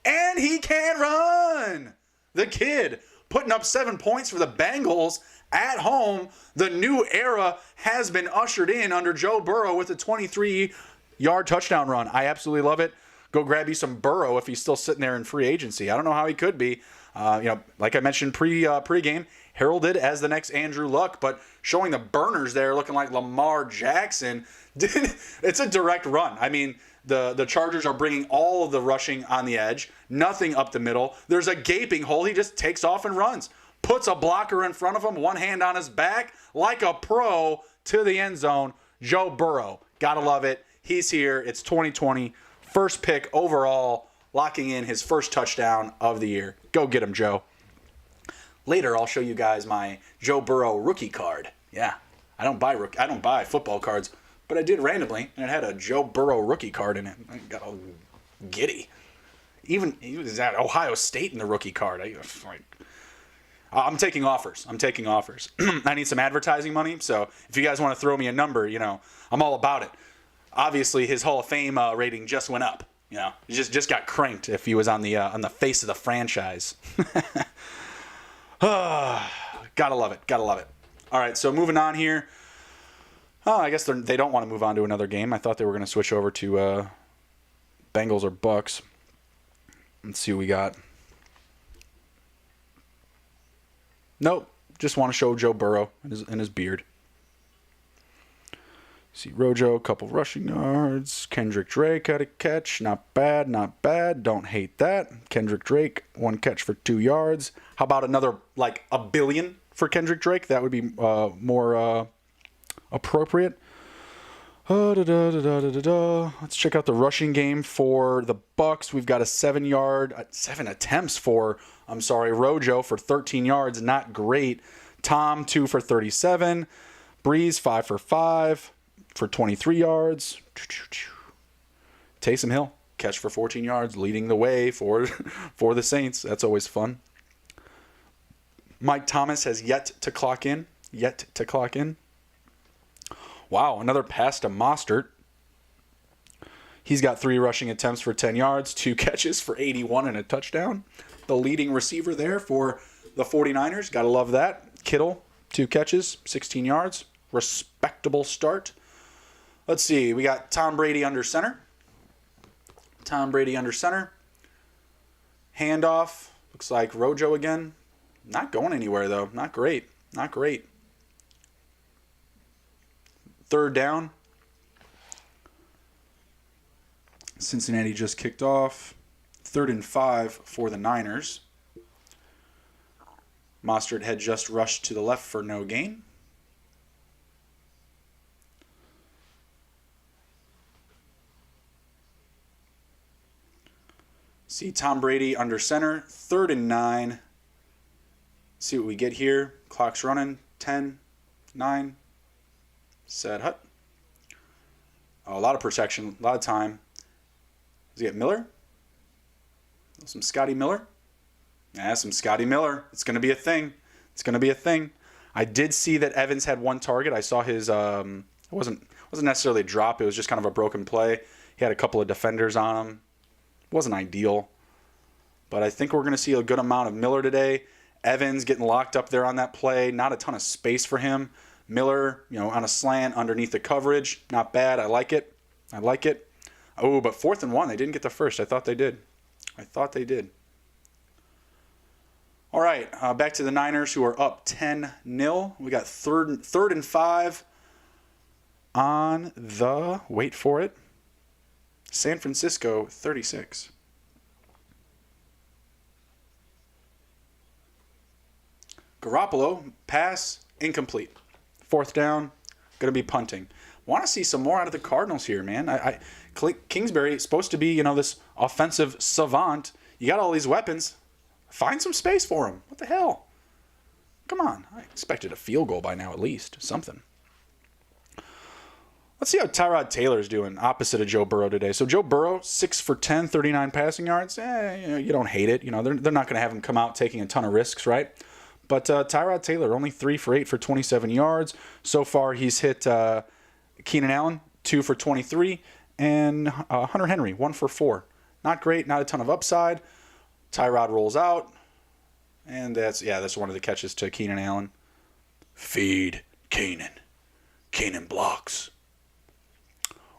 And he can run. The kid putting up 7 points for the Bengals at home. The new era has been ushered in under Joe Burrow with a 23-yard touchdown run. I absolutely love it. Go grab you some Burrow if he's still sitting there in free agency. I don't know how he could be. Like I mentioned pre-game, heralded as the next Andrew Luck, but showing the burners there looking like Lamar Jackson. It's a direct run. I mean, the Chargers are bringing all of the rushing on the edge, nothing up the middle. There's a gaping hole. He just takes off and runs. Puts a blocker in front of him, one hand on his back, like a pro to the end zone. Joe Burrow. Gotta love it. He's here. It's 2020. First pick overall, locking in his first touchdown of the year. Go get him, Joe. Later, I'll show you guys my Joe Burrow rookie card. Yeah, I don't buy football cards, but I did randomly, and it had a Joe Burrow rookie card in it. I got all giddy. Even he was at Ohio State in the rookie card. I'm taking offers. I need some advertising money, so if you guys want to throw me a number, I'm all about it. Obviously, his Hall of Fame rating just went up. He just got cranked if he was on the face of the franchise. Gotta love it. All right, so moving on here. I guess they don't want to move on to another game. I thought they were going to switch over to Bengals or Bucks. Let's see what we got. Nope, just want to show Joe Burrow and his beard. See Rojo, a couple rushing yards. Kendrick Drake had a catch. Not bad. Don't hate that. Kendrick Drake, 1 catch for 2 yards. How about another, like, $1 billion for Kendrick Drake? That would be more appropriate. Let's check out the rushing game for the Bucks. We've got a 7 attempts for, Rojo for 13 yards. Not great. Tom, 2 for 37. Breeze, 5 for 5. For 23 yards. Taysom Hill, catch for 14 yards, leading the way for the Saints. That's always fun. Mike Thomas has yet to clock in. Wow, another pass to Mostert. He's got 3 rushing attempts for 10 yards, 2 catches for 81 and a touchdown. The leading receiver there for the 49ers. Gotta love that. Kittle, 2 catches, 16 yards. Respectable start. Let's see. We got Tom Brady under center. Handoff. Looks like Rojo again. Not going anywhere, though. Not great. 3rd down. Cincinnati just kicked off. 3rd and 5 for the Niners. Mostert had just rushed to the left for no gain. See Tom Brady under center, 3rd and 9. See what we get here. Clock's running. 10, 9. Set hut. Oh, a lot of protection, a lot of time. Does he get Miller? Some Scotty Miller? Yeah, some Scotty Miller. It's going to be a thing. I did see that Evans had 1 target. I saw his, it wasn't necessarily a drop. It was just kind of a broken play. He had a couple of defenders on him. Wasn't ideal, but I think we're going to see a good amount of Miller today. Evans getting locked up there on that play. Not a ton of space for him. Miller, on a slant underneath the coverage. Not bad. I like it. Oh, but 4th and 1. They didn't get the first. I thought they did. All right, back to the Niners, who are up 10-0. We got third and 5 on the, wait for it, San Francisco 36. Garoppolo, pass, incomplete. 4th down, going to be punting. Want to see some more out of the Cardinals here, man. Kingsbury is supposed to be, this offensive savant. You got all these weapons. Find some space for him. What the hell? Come on. I expected a field goal by now at least. Something. Let's see how Tyrod Taylor's doing opposite of Joe Burrow today. So Joe Burrow, 6 for 10, 39 passing yards. You don't hate it. They're not going to have him come out taking a ton of risks, right? But Tyrod Taylor, only 3 for 8 for 27 yards. So far, he's hit Keenan Allen, 2 for 23, and Hunter Henry, 1 for 4. Not great, not a ton of upside. Tyrod rolls out, and that's one of the catches to Keenan Allen. Feed Keenan. Keenan blocks.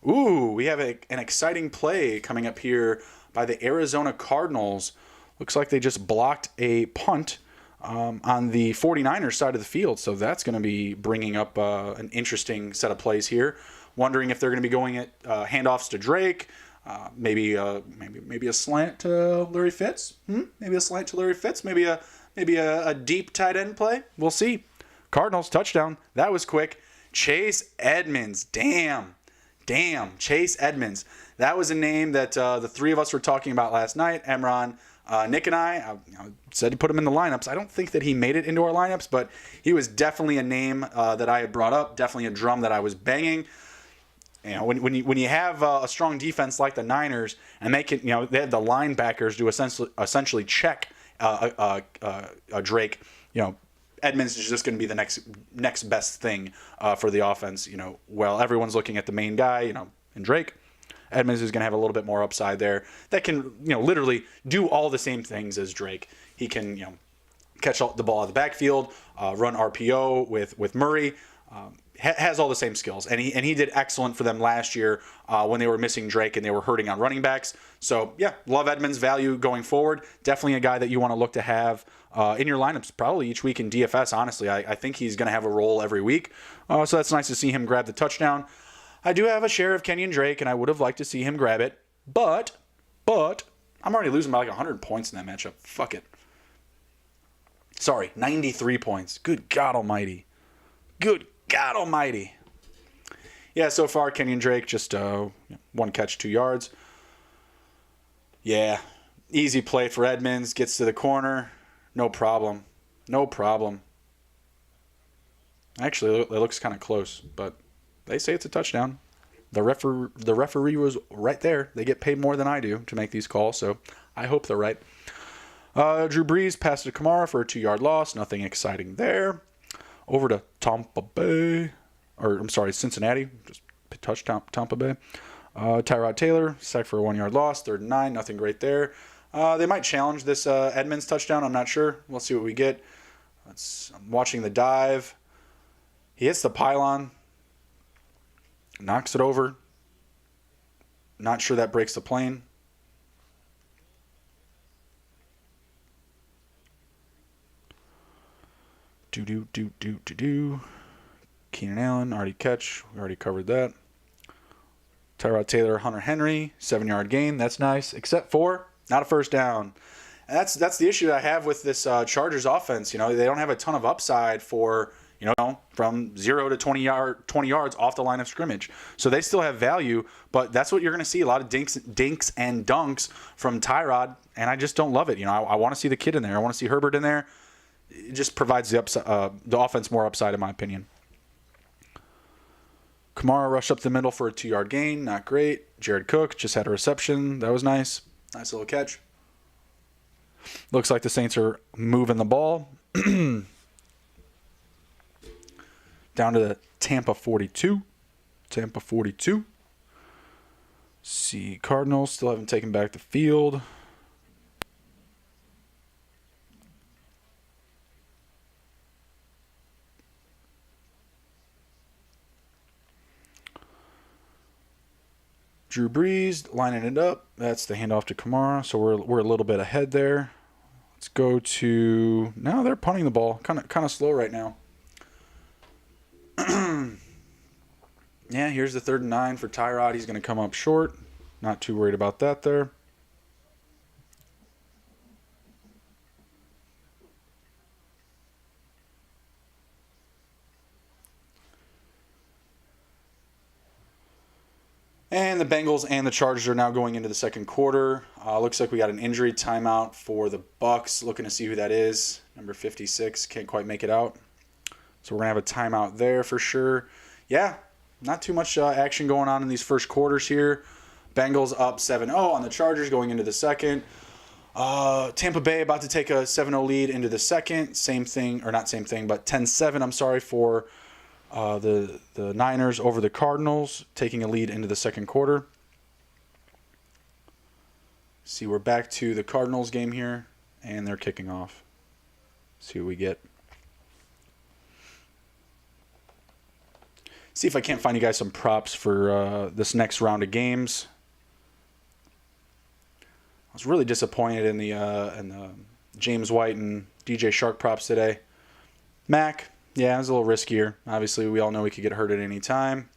Ooh, we have an exciting play coming up here by the Arizona Cardinals. Looks like they just blocked a punt on the 49ers side of the field, so that's going to be bringing up an interesting set of plays here. Wondering if they're going to be going at handoffs to Drake, maybe a slant to Larry Fitz. Maybe a slant to Larry Fitz. Maybe a deep tight end play. We'll see. Cardinals touchdown. That was quick. Chase Edmonds. Damn, Chase Edmonds. That was a name that the three of us were talking about last night. Emron, Nick, and I said to put him in the lineups. I don't think that he made it into our lineups, but he was definitely a name that I had brought up. Definitely a drum that I was banging. When you have a strong defense like the Niners, and they have the linebackers to essentially check Drake. Edmonds is just going to be the next best thing for the offense. While everyone's looking at the main guy, and Drake, Edmonds is going to have a little bit more upside there. That can literally do all the same things as Drake. He can catch the ball out of the backfield, run RPO with Murray. Has all the same skills, and he did excellent for them last year when they were missing Drake and they were hurting on running backs. So yeah, love Edmonds' value going forward. Definitely a guy that you want to look to have in your lineups probably each week in DFS. Honestly, I think he's going to have a role every week. So that's nice to see him grab the touchdown. I do have a share of Kenyon Drake, and I would have liked to see him grab it, but I'm already losing by like 100 points in that matchup. Fuck it. Sorry, 93 points. Good God Almighty. Good God Almighty. Yeah, so far, Kenyon Drake, just 1 catch, 2 yards. Yeah, easy play for Edmonds. Gets to the corner. No problem. Actually, it looks kind of close, but they say it's a touchdown. The referee was right there. They get paid more than I do to make these calls, so I hope they're right. Drew Brees passed to Kamara for a 2-yard loss. Nothing exciting there. Over to Cincinnati. Just touched Tampa Bay. Tyrod Taylor, sacked for a 1-yard loss. 3rd and 9. Nothing great there. They might challenge this Edmonds touchdown. I'm not sure. We'll see what we get. I'm watching the dive. He hits the pylon. Knocks it over. Not sure that breaks the plane. Keenan Allen, already catch. We already covered that. Tyrod Taylor, Hunter Henry, 7-yard gain. That's nice, except for not a first down. And that's the issue that I have with this Chargers offense. They don't have a ton of upside for from 0 to 20 yards off the line of scrimmage. So they still have value, but that's what you're going to see, a lot of dinks and dunks from Tyrod, and I just don't love it. I want to see the kid in there. I want to see Herbert in there. It just provides the offense more upside, in my opinion. Kamara rushed up the middle for a 2-yard gain. Not great. Jared Cook just had a reception. That was nice. Nice little catch. Looks like the Saints are moving the ball. Down to the Tampa 42. See, Cardinals still haven't taken back the field. Drew Brees lining it up. That's the handoff to Kamara. So we're a little bit ahead there. Let's go to now. They're punting the ball. Kind of slow right now. Yeah, here's the 3rd and 9 for Tyrod. He's going to come up short. Not too worried about that there. And the Bengals and the Chargers are now going into the second quarter. Looks like we got an injury timeout for the Bucks. Looking to see who that is. Number 56. Can't quite make it out. So we're going to have a timeout there for sure. Yeah, not too much action going on in these first quarters here. Bengals up 7-0 on the Chargers going into the second. Tampa Bay about to take a 7-0 lead into the second. Same thing, or not same thing, but 10-7, I'm sorry, for the Niners over the Cardinals, taking a lead into the second quarter. See, we're back to the Cardinals game here, and they're kicking off. See what we get. See if I can't find you guys some props for this next round of games. I was really disappointed in the James White and DJ Shark props today. Mac, yeah, it was a little riskier. Obviously, we all know he could get hurt at any time.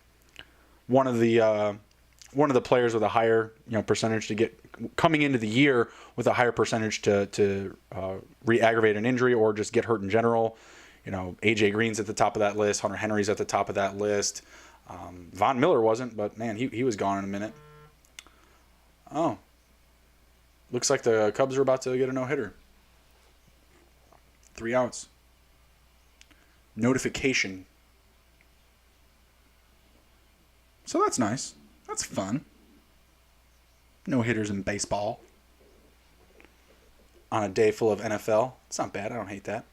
One of the players with a higher percentage to get coming into the year with a higher percentage to re-aggravate an injury or just get hurt in general. AJ Green's at the top of that list. Hunter Henry's at the top of that list. Von Miller wasn't, but man, he was gone in a minute. Oh. Looks like the Cubs are about to get a no-hitter. 3 outs. Notification. So that's nice. That's fun. No-hitters in baseball. On a day full of NFL. It's not bad. I don't hate that.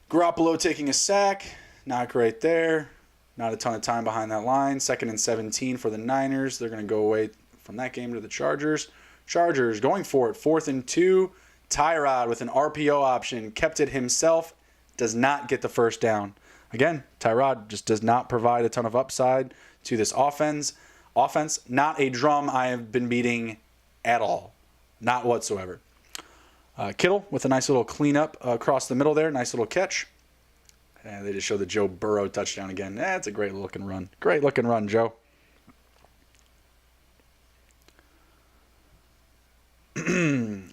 Garoppolo taking a sack. Not great there. Not a ton of time behind that line. 2nd and 17 for the Niners. They're going to go away from that game to the Chargers. Chargers going for it. 4th and 2. Tyrod with an RPO option. Kept it himself. Does not get the first down. Again, Tyrod just does not provide a ton of upside to this offense. Not a drum I have been beating at all. Not whatsoever. Kittle with a nice little cleanup across the middle there. Nice little catch. And they just show the Joe Burrow touchdown again. That's a great looking run. Great looking run, Joe.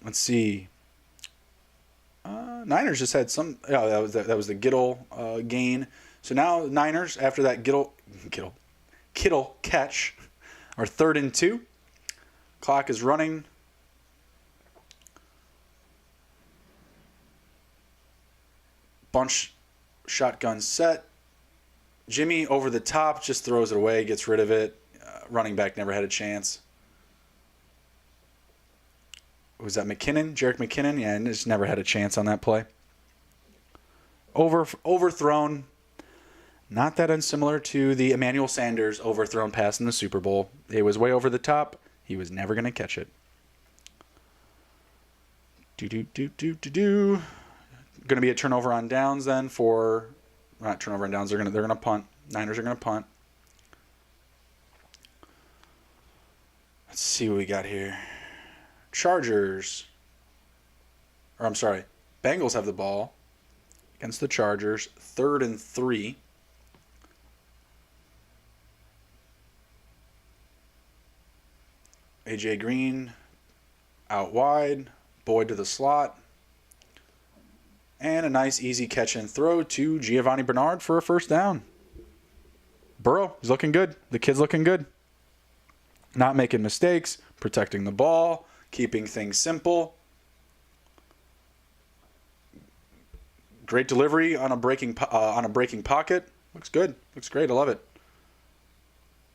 Let's see. Niners just had some. Oh, that was the Kittle gain. So now Niners after that Kittle catch are 3rd and 2. Clock is running. Bunch shotgun set. Jimmy over the top just throws it away, gets rid of it. Running back never had a chance. Was that McKinnon? Jerick McKinnon? Yeah, and just never had a chance on that play. Overthrown. Not that unsimilar to the Emmanuel Sanders overthrown pass in the Super Bowl. It was way over the top. He was never going to catch it. Going to be a turnover on downs then for... Not turnover on downs. They're going to punt. Niners are going to punt. Let's see what we got here. Bengals have the ball against the Chargers. 3rd and 3. AJ Green out wide. Boyd to the slot. And a nice easy catch and throw to Giovanni Bernard for a first down. Burrow is looking good. The kid's looking good. Not making mistakes. Protecting the ball. Keeping things simple. Great delivery on a breaking pocket. Looks good. Looks great. I love it.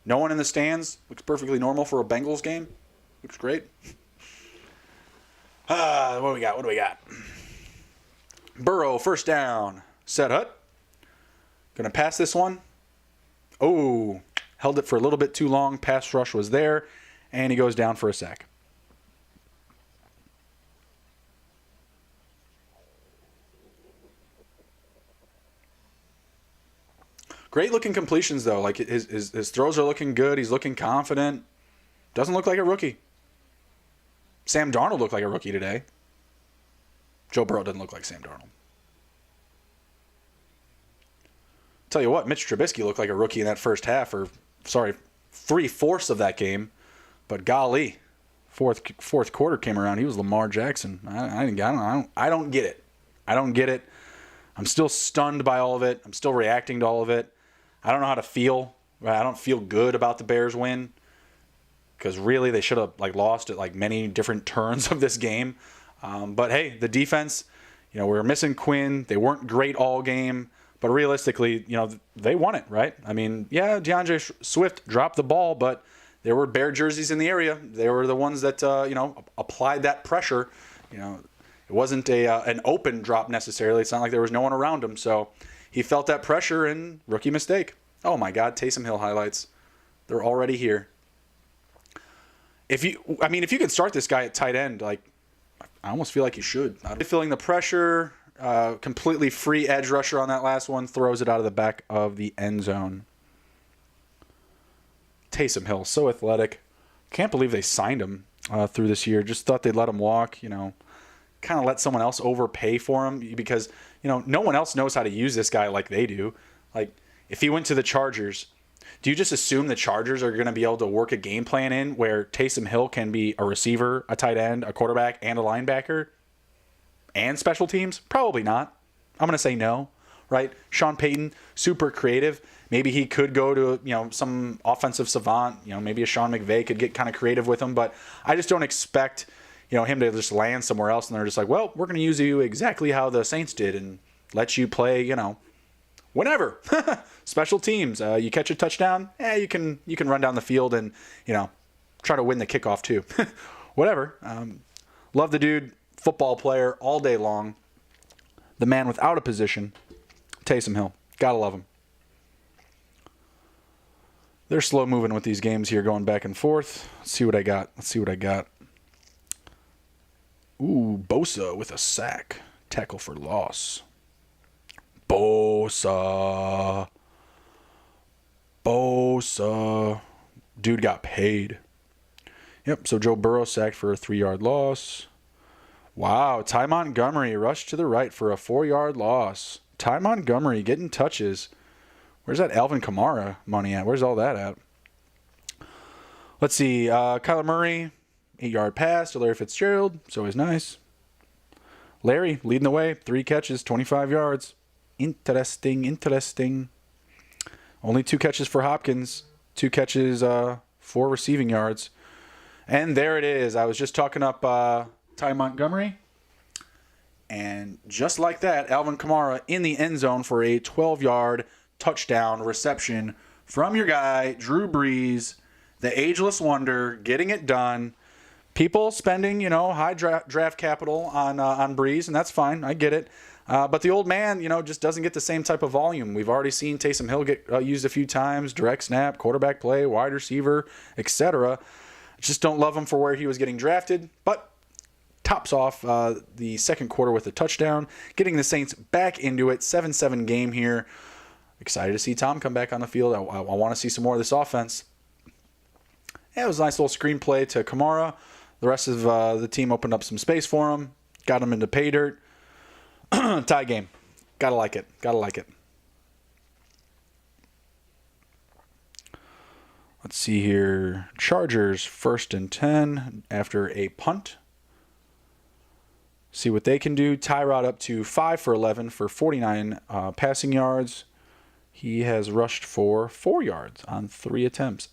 No one in the stands. Looks perfectly normal for a Bengals game. Looks great. What do we got? Burrow, first down. Set hut. Going to pass this one. Oh, held it for a little bit too long. Pass rush was there. And he goes down for a sack. Great looking completions though. Like his throws are looking good. He's looking confident. Doesn't look like a rookie. Sam Darnold looked like a rookie today. Joe Burrow doesn't look like Sam Darnold. Tell you what, Mitch Trubisky looked like a rookie in that first half, or 3/4 of that game. But golly, fourth quarter came around. He was Lamar Jackson. I don't get it. I don't get it. I'm still stunned by all of it. I'm still reacting to all of it. I don't know how to feel Right? I don't feel good about the Bears win because really they should have lost at many different turns of this game. But hey, the defense, we were missing Quinn. They weren't great all game, but realistically, they won it, right? I mean, yeah, DeAndre Swift dropped the ball, but there were Bear jerseys in the area. They were the ones that applied that pressure. It wasn't an open drop necessarily. It's not like there was no one around him, so he felt that pressure and rookie mistake. Oh my God, Taysom Hill highlights. They're already here. If you can start this guy at tight end, I almost feel like you should. Feeling the pressure, completely free edge rusher on that last one, throws it out of the back of the end zone. Taysom Hill, so athletic. Can't believe they signed him through this year. Just thought they'd let him walk, kind of let someone else overpay for him because, no one else knows how to use this guy like they do. If he went to the Chargers, do you just assume the Chargers are going to be able to work a game plan in where Taysom Hill can be a receiver, a tight end, a quarterback, and a linebacker, and special teams? Probably not. I'm going to say no, right? Sean Payton, super creative. Maybe he could go to, some offensive savant. Maybe a Sean McVay could get kind of creative with him. But I just don't expect, him to just land somewhere else. And they're just like, well, we're going to use you exactly how the Saints did and let you play, whenever. Special teams. You catch a touchdown, you can run down the field and, try to win the kickoff too. Whatever. Love the dude. Football player all day long. The man without a position. Taysom Hill. Gotta love him. They're slow moving with these games here, going back and forth. Let's see what I got. Ooh, Bosa with a sack. Tackle for loss. Bosa. Dude got paid. Yep, so Joe Burrow sacked for a 3-yard loss. Wow, Ty Montgomery rushed to the right for a 4-yard loss. Ty Montgomery getting touches. Where's that Alvin Kamara money at? Where's all that at? Let's see. Kyler Murray, 8-yard pass to Larry Fitzgerald. It's always nice. Larry leading the way. 3 catches, 25 yards. Interesting. Only 2 catches for Hopkins. 2 catches, 4 receiving yards. And there it is. I was just talking up Ty Montgomery. And just like that, Alvin Kamara in the end zone for a 12-yard touchdown reception from your guy, Drew Brees, the ageless wonder, getting it done. People spending, high draft capital on Brees, and that's fine. I get it. But the old man, just doesn't get the same type of volume. We've already seen Taysom Hill get used a few times, direct snap, quarterback play, wide receiver, etc. Just don't love him for where he was getting drafted. But tops off the second quarter with a touchdown, getting the Saints back into it. 7-7 game here. Excited to see Tom come back on the field. I want to see some more of this offense. Yeah, it was a nice little screenplay to Kamara. The rest of the team opened up some space for him. Got him into pay dirt. Tie game. Gotta like it. Let's see here. Chargers 1st and 10 after a punt. See what they can do. Tyrod up to 5 for 11 for 49 passing yards. He has rushed for 4 yards on 3 attempts.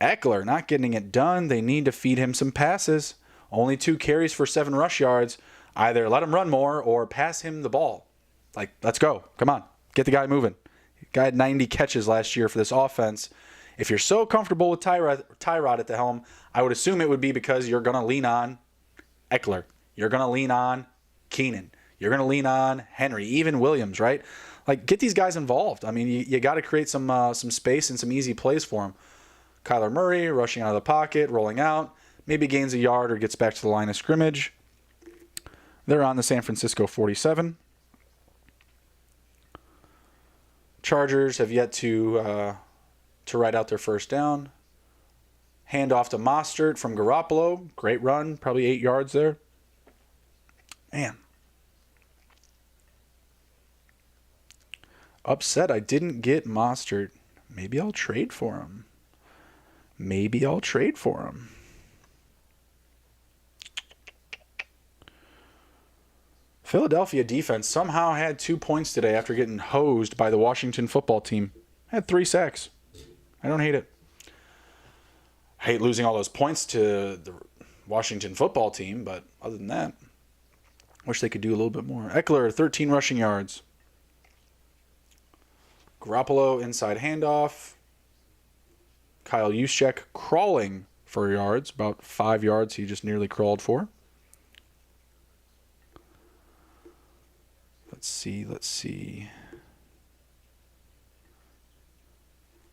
Eckler not getting it done. They need to feed him some passes. Only 2 carries for 7 rush yards. Either let him run more or pass him the ball. Let's go. Come on. Get the guy moving. The guy had 90 catches last year for this offense. If you're so comfortable with Tyrod at the helm, I would assume it would be because you're going to lean on Eckler. You're going to lean on Keenan. You're going to lean on Henry, even Williams, right? Get these guys involved. I mean, you got to create some space and some easy plays for them. Kyler Murray rushing out of the pocket, rolling out, maybe gains a yard or gets back to the line of scrimmage. They're on the San Francisco 47. Chargers have yet to ride out their first down. Hand off to Mostert from Garoppolo. Great run, probably 8 yards there. Man. Upset I didn't get Mostert. Maybe I'll trade for him. Philadelphia defense somehow had 2 points today after getting hosed by the Washington football team. Had 3 sacks. I don't hate it. I hate losing all those points to the Washington football team, but other than that, wish they could do a little bit more. Eckler, 13 rushing yards. Garoppolo, inside handoff. Kyle Juszczyk crawling for yards, about 5 yards he just nearly crawled for. Let's see.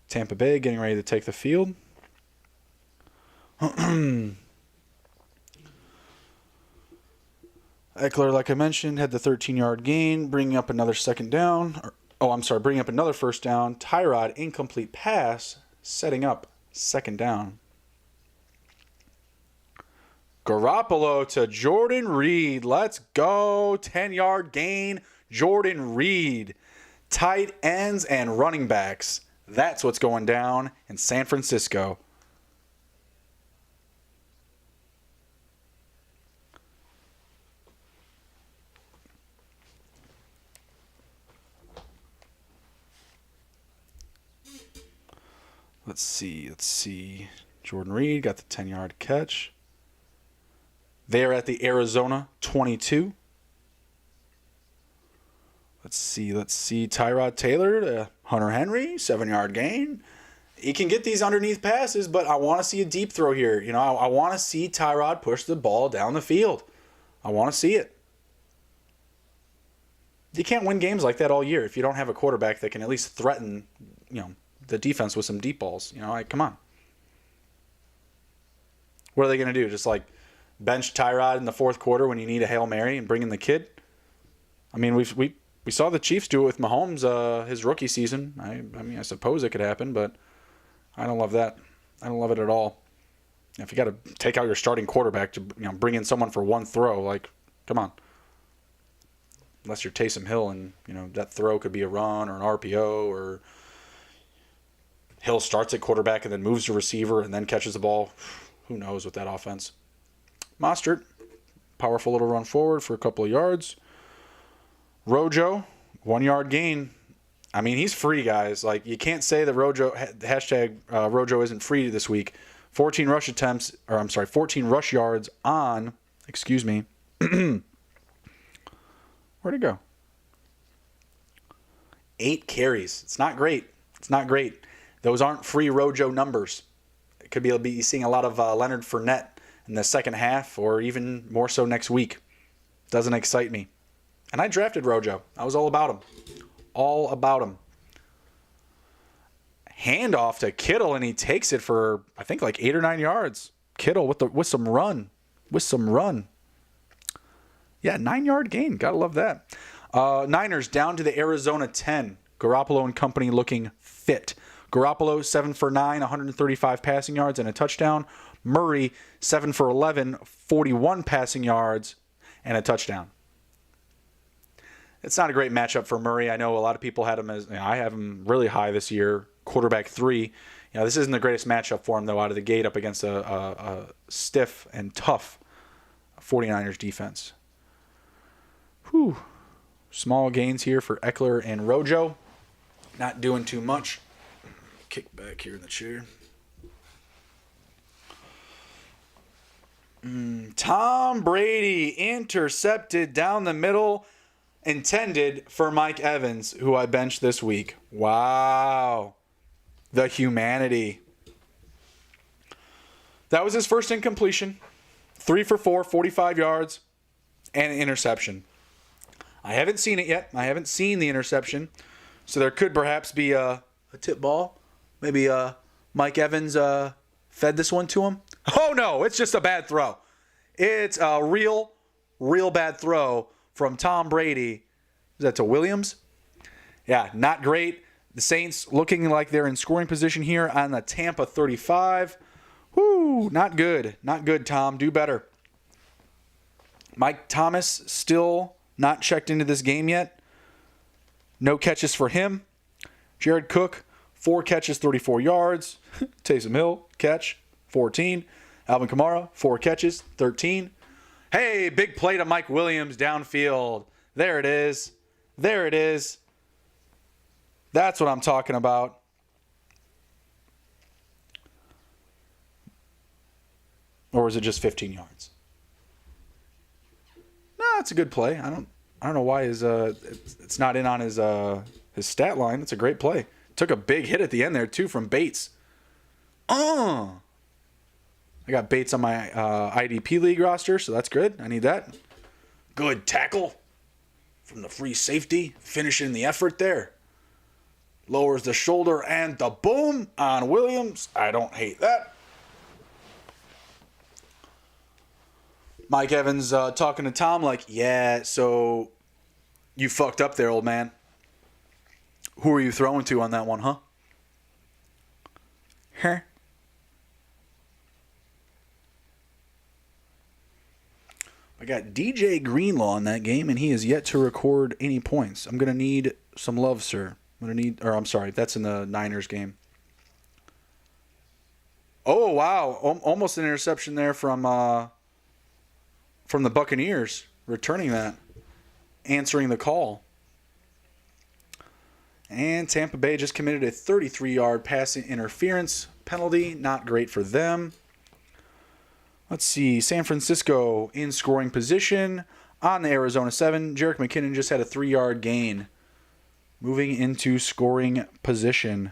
Tampa Bay getting ready to take the field. Eckler, like I mentioned, had the 13-yard gain, bringing up another second down. Bringing up another first down. Tyrod, incomplete pass, setting up second down. Garoppolo to Jordan Reed. Let's go. 10-yard gain. Jordan Reed. Tight ends and running backs. That's what's going down in San Francisco. Let's see. Jordan Reed got the 10-yard catch. They're at the Arizona 22. Let's see. Tyrod Taylor to Hunter Henry, 7-yard gain. He can get these underneath passes, but I want to see a deep throw here. You know, I want to see Tyrod push the ball down the field. I want to see it. You can't win games like that all year if you don't have a quarterback that can at least threaten, the defense with some deep balls. Come on. What are they going to do? Just bench Tyrod in the fourth quarter when you need a Hail Mary and bring in the kid? I mean, we saw the Chiefs do it with Mahomes his rookie season. I suppose it could happen, but I don't love that. I don't love it at all. If you got to take out your starting quarterback to bring in someone for one throw, come on. Unless you're Taysom Hill and that throw could be a run or an RPO, or Hill starts at quarterback and then moves to receiver and then catches the ball. Who knows with that offense? Mostert, powerful little run forward for a couple of yards. Rojo, 1-yard gain. I mean, he's free, guys. You can't say that Rojo, Rojo isn't free this week. 14 rush yards on, where'd it go? 8 carries. It's not great. Those aren't free Rojo numbers. It could be seeing a lot of Leonard Fournette in the second half, or even more so next week. Doesn't excite me. And I drafted Rojo. I was all about him. Handoff to Kittle, and he takes it for, I think, 8 or 9 yards. Kittle with some run. Yeah, 9-yard gain. Gotta love that. Niners down to the Arizona 10. Garoppolo and company looking fit. Garoppolo 7 for 9, 135 passing yards and a touchdown. Murray 7 for 11, 41 passing yards and a touchdown. It's not a great matchup for Murray. I know a lot of people had him I have him really high this year, quarterback 3. This isn't the greatest matchup for him, though, out of the gate up against a stiff and tough 49ers defense. Whew. Small gains here for Eckler and Rojo. Not doing too much. Kick back here in the chair. Tom Brady intercepted down the middle, intended for Mike Evans, who I benched this week. Wow. The humanity. That was his first incompletion. 3 for 4, 45 yards, and an interception. I haven't seen it yet. I haven't seen the interception. So there could perhaps be a tip ball. Maybe Mike Evans fed this one to him. Oh, no, it's just a bad throw. It's a real bad throw from Tom Brady. Is that to Williams? Yeah, not great. The Saints looking like they're in scoring position here on the Tampa 35. Whoo, not good. Not good, Tom. Do better. Mike Thomas still not checked into this game yet. No catches for him. Jared Cook, 4 catches, 34 yards. Taysom Hill, catch, 14. Alvin Kamara, 4 catches, 13. Hey, big play to Mike Williams downfield. There it is. That's what I'm talking about. Or was it just 15 yards? No, it's a good play. I don't know why it's not in on his stat line. It's a great play. Took a big hit at the end there too from Bates. I got Bates on my IDP league roster, so that's good. I need that. Good tackle from the free safety, finishing the effort there. Lowers the shoulder and the boom on Williams. I don't hate that. Mike Evans talking to Tom like, yeah, so you fucked up there, old man. Who are you throwing to on that one, huh? Huh? I got DJ Greenlaw in that game, and he is yet to record any points. I'm going to need some love, sir. I'm sorry, that's in the Niners game. Oh, wow. Almost an interception there from the Buccaneers, returning that, answering the call. And Tampa Bay just committed a 33-yard passing interference penalty. Not great for them. Let's see. San Francisco in scoring position on the Arizona 7. Jerick McKinnon just had a 3-yard gain. Moving into scoring position.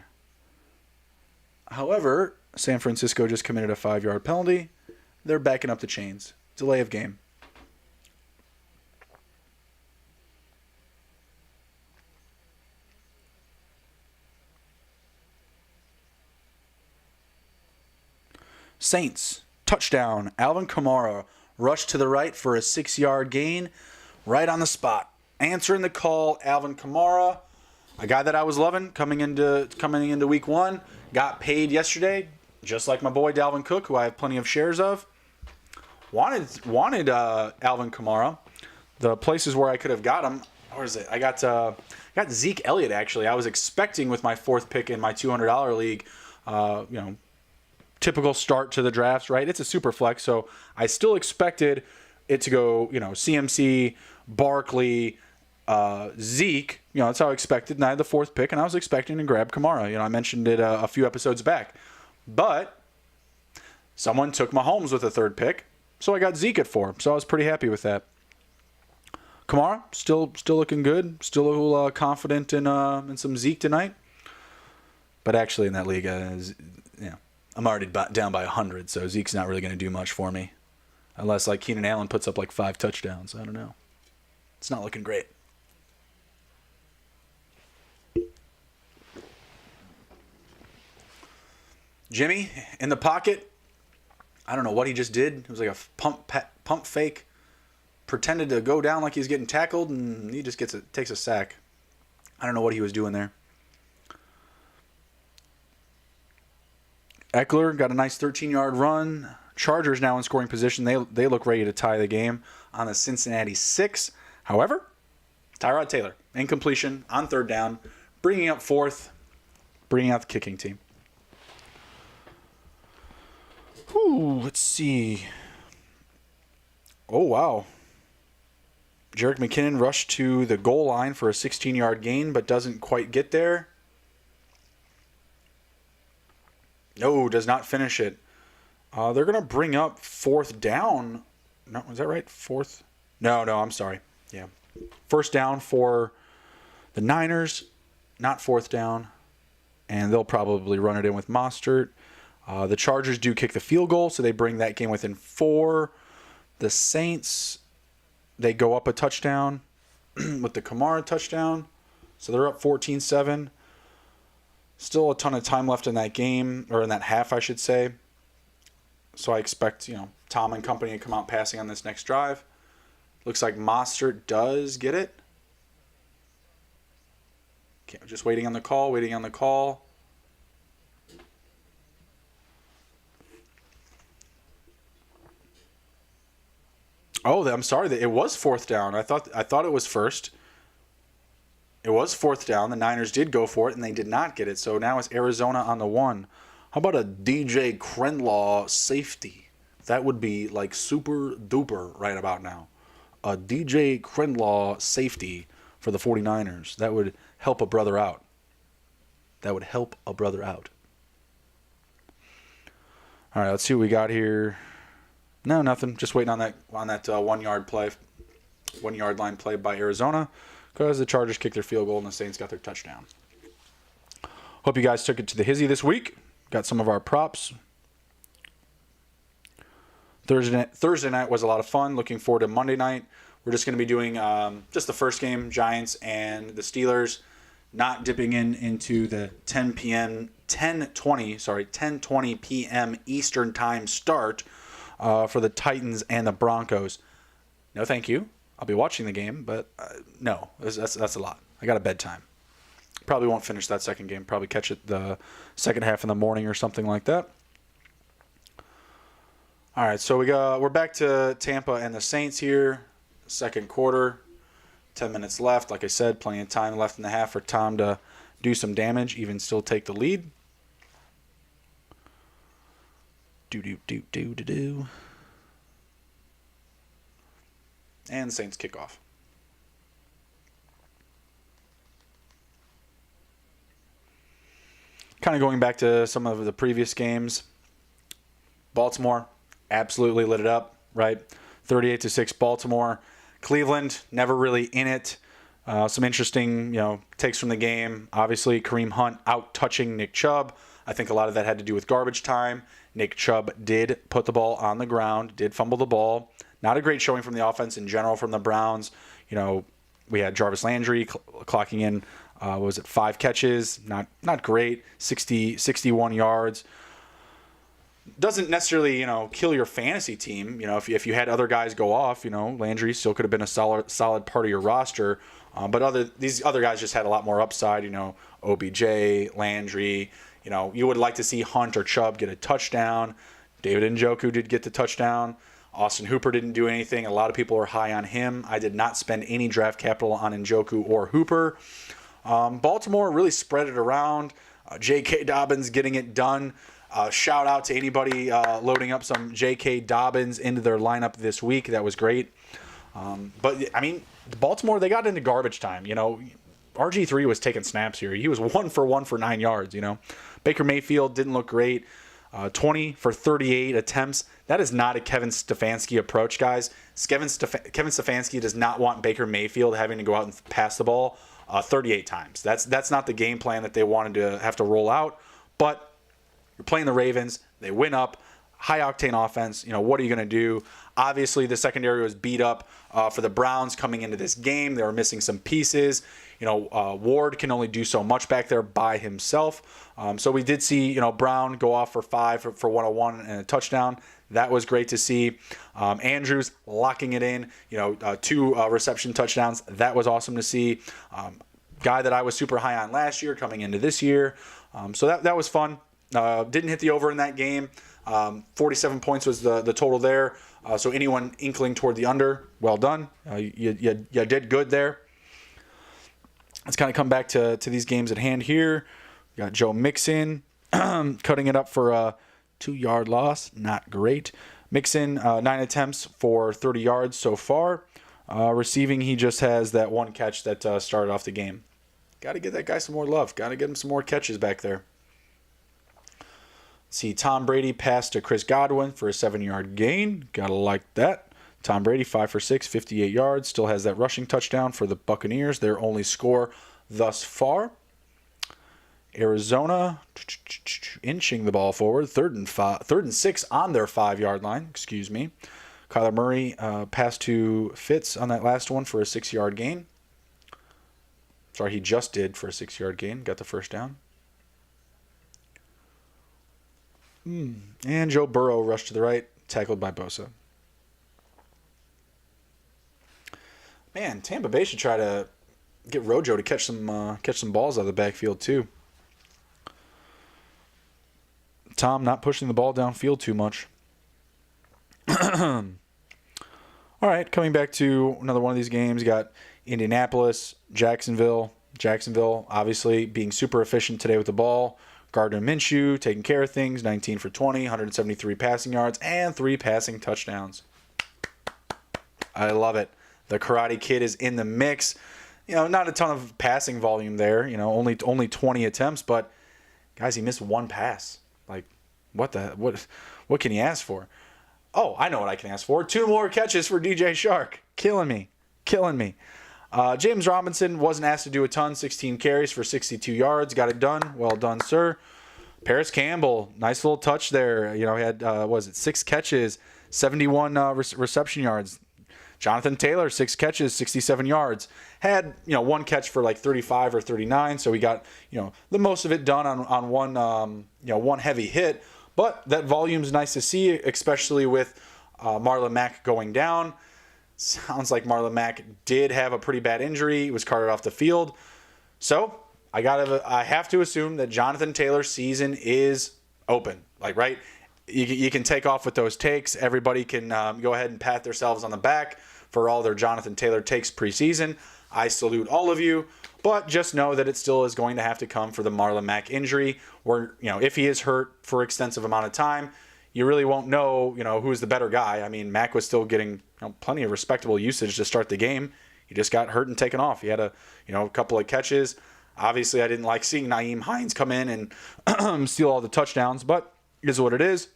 However, San Francisco just committed a 5-yard penalty. They're backing up the chains. Delay of game. Saints, touchdown. Alvin Kamara rushed to the right for a 6-yard gain. Right on the spot. Answering the call, Alvin Kamara. A guy that I was loving coming into week 1. Got paid yesterday, just like my boy Dalvin Cook, who I have plenty of shares of. Wanted Alvin Kamara. The places where I could have got him, where is it? I got Zeke Elliott, actually. I was expecting with my 4th pick in my $200 league, typical start to the drafts, right? It's a super flex, so I still expected it to go, CMC, Barkley, Zeke. That's how I expected. And I had the 4th pick, and I was expecting to grab Kamara. I mentioned it a few episodes back. But someone took Mahomes with the 3rd pick, so I got Zeke at 4. So I was pretty happy with that. Kamara, still looking good. Still a little confident in some Zeke tonight. But actually in that league, I'm already down by 100, so Zeke's not really going to do much for me. Unless, Keenan Allen puts up 5 touchdowns. I don't know. It's not looking great. Jimmy, in the pocket. I don't know what he just did. It was like a pump fake. Pretended to go down like he's getting tackled, and he just takes a sack. I don't know what he was doing there. Eckler got a nice 13-yard run. Chargers now in scoring position. They look ready to tie the game on the Cincinnati 6. However, Tyrod Taylor, incompletion on 3rd down, bringing up 4th, bringing out the kicking team. Let's see. Oh, wow. Jerick McKinnon rushed to the goal line for a 16-yard gain, but doesn't quite get there. No, does not finish it. They're going to bring up 4th down. No, is that right? 4th? No, I'm sorry. Yeah. 1st down for the Niners, not 4th down. And they'll probably run it in with Mostert. The Chargers do kick the field goal, so they bring that game within 4. The Saints, they go up a touchdown with the Kamara touchdown. So they're up 14-7. Still a ton of time left in that game, or in that half, I should say. So I expect, Tom and company to come out passing on this next drive. Looks like Mostert does get it. Okay, just waiting on the call. Oh, I'm sorry. It was 4th down. I thought it was 1st. It was 4th down. The Niners did go for it, and they did not get it. So now it's Arizona on the 1. How about a DJ Greenlaw safety? That would be super duper right about now. A DJ Greenlaw safety for the 49ers. That would help a brother out. All right, let's see what we got here. No, nothing. Just waiting on that 1 yard play, 1 yard line play by Arizona, because the Chargers kicked their field goal and the Saints got their touchdown. Hope you guys took it to the Hizzy this week. Got some of our props. Thursday night was a lot of fun. Looking forward to Monday night. We're just going to be doing just the first game, Giants and the Steelers, not dipping into the 10:20 p.m. Eastern time start for the Titans and the Broncos. No, thank you. I'll be watching the game, but no, that's a lot. I got a bedtime. Probably won't finish that second game. Probably catch it the second half in the morning or something like that. All right, so we're back to Tampa and the Saints here. Second quarter, 10 minutes left. Like I said, plenty of time left in the half for Tom to do some damage, even still take the lead. Do. And the Saints kick off. Kind of going back to some of the previous games. Baltimore absolutely lit it up, right? 38-6 Baltimore. Cleveland never really in it. Some interesting, takes from the game. Obviously, Kareem Hunt out touching Nick Chubb. I think a lot of that had to do with garbage time. Nick Chubb did put the ball on the ground, did fumble the ball. Not a great showing from the offense in general from the Browns. We had Jarvis Landry clocking in, 5 catches? Not great. 61 yards. Doesn't necessarily, kill your fantasy team. If you had other guys go off, Landry still could have been a solid part of your roster. But these other guys just had a lot more upside. OBJ, Landry. You would like to see Hunt or Chubb get a touchdown. David Njoku did get the touchdown. Austin Hooper didn't do anything. A lot of people are high on him. I did not spend any draft capital on Njoku or Hooper. Baltimore really spread it around. J.K. Dobbins getting it done. Shout out to anybody loading up some J.K. Dobbins into their lineup this week. That was great. Baltimore, they got into garbage time. RG3 was taking snaps here. He was 1 for 1 for 9 yards. Baker Mayfield didn't look great. 20 for 38 attempts. That is not a Kevin Stefanski approach, guys. Kevin Stefanski does not want Baker Mayfield having to go out and pass the ball 38 times. That's not the game plan that they wanted to have to roll out. But you're playing the Ravens. They win up. High-octane offense. What are you going to do? Obviously, the secondary was beat up for the Browns coming into this game. They were missing some pieces. Ward can only do so much back there by himself. So we did see, Brown go off for 5 for 101 and a touchdown. That was great to see. Andrews locking it in, 2 reception touchdowns. That was awesome to see. Guy that I was super high on last year coming into this year. So that was fun. Didn't hit the over in that game. 47 points was the total there. So anyone inkling toward the under, well done. You did good there. Let's kind of come back to these games at hand here. We got Joe Mixon cutting it up for a 2-yard loss. Not great. Mixon, 9 attempts for 30 yards so far. Receiving, he just has that 1 catch that started off the game. Got to give that guy some more love. Got to get him some more catches back there. See, Tom Brady passed to Chris Godwin for a 7-yard gain. Got to like that. Tom Brady, 5 for 6, 58 yards. Still has that rushing touchdown for the Buccaneers. Their only score thus far. Arizona inching the ball forward. 3rd and 6 on their 5-yard line. Excuse me. Kyler Murray passed to Fitz on that last one for a 6-yard gain. Sorry, he just did for a 6-yard gain. Got the first down. And Joe Burrow rushed to the right, tackled by Bosa. Man, Tampa Bay should try to get Rojo to catch some balls out of the backfield too. Tom not pushing the ball downfield too much. All right, coming back to another one of these games, got Indianapolis, Jacksonville. Jacksonville obviously being super efficient today with the ball. Gardner Minshew taking care of things, 19 for 20, 173 passing yards, and 3 passing touchdowns. I love it. The Karate Kid is in the mix. Not a ton of passing volume there. Only 20 attempts, but guys, he missed 1 pass. Like, what can he ask for? Oh, I know what I can ask for. 2 more catches for DJ Shark. Killing me. James Robinson wasn't asked to do a ton. 16 carries for 62 yards. Got it done. Well done, sir. Paris Campbell, nice little touch there. He had, 6 catches, 71 reception yards. Jonathan Taylor, 6 catches, 67 yards. Had, 1 catch for like 35 or 39, so he got, the most of it done on one, one heavy hit. But that volume's nice to see, especially with Marlon Mack going down. Sounds like Marlon Mack did have a pretty bad injury. He was carted off the field. So I have to assume that Jonathan Taylor's season is open. Right? You can take off with those takes. Everybody can go ahead and pat themselves on the back for all their Jonathan Taylor takes preseason. I salute all of you, but just know that it still is going to have to come for the Marlon Mack injury, where, if he is hurt for extensive amount of time, you really won't know, who's the better guy. I mean, Mack was still getting plenty of respectable usage to start the game. He just got hurt and taken off. He had a couple of catches. Obviously, I didn't like seeing Nyheim Hines come in and steal all the touchdowns, but it is what it is.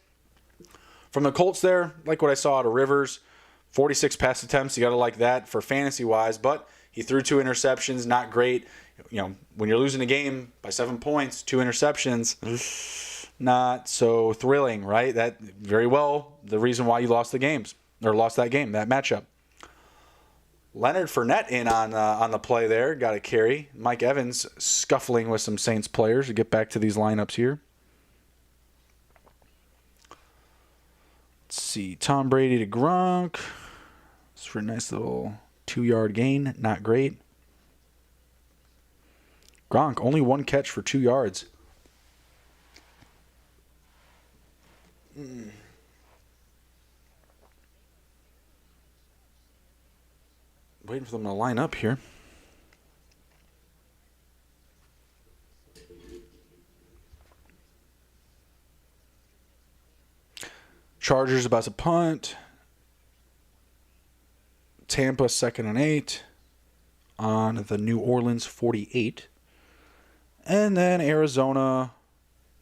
From the Colts there, like what I saw out of Rivers, 46 pass attempts. You got to like that for fantasy-wise, but he threw 2 interceptions, not great. When you're losing a game by 7 points, 2 interceptions, not so thrilling, right? That very well the reason why you lost that game, that matchup. Leonard Fournette in on the play there, got a carry. Mike Evans scuffling with some Saints players to get back to these lineups here. Let's see, Tom Brady to Gronk. It's for a nice little 2-yard gain, not great. Gronk, only 1 catch for 2 yards. Waiting for them to line up here. Chargers about to punt. Tampa 2nd and 8 on the New Orleans 48. And then Arizona,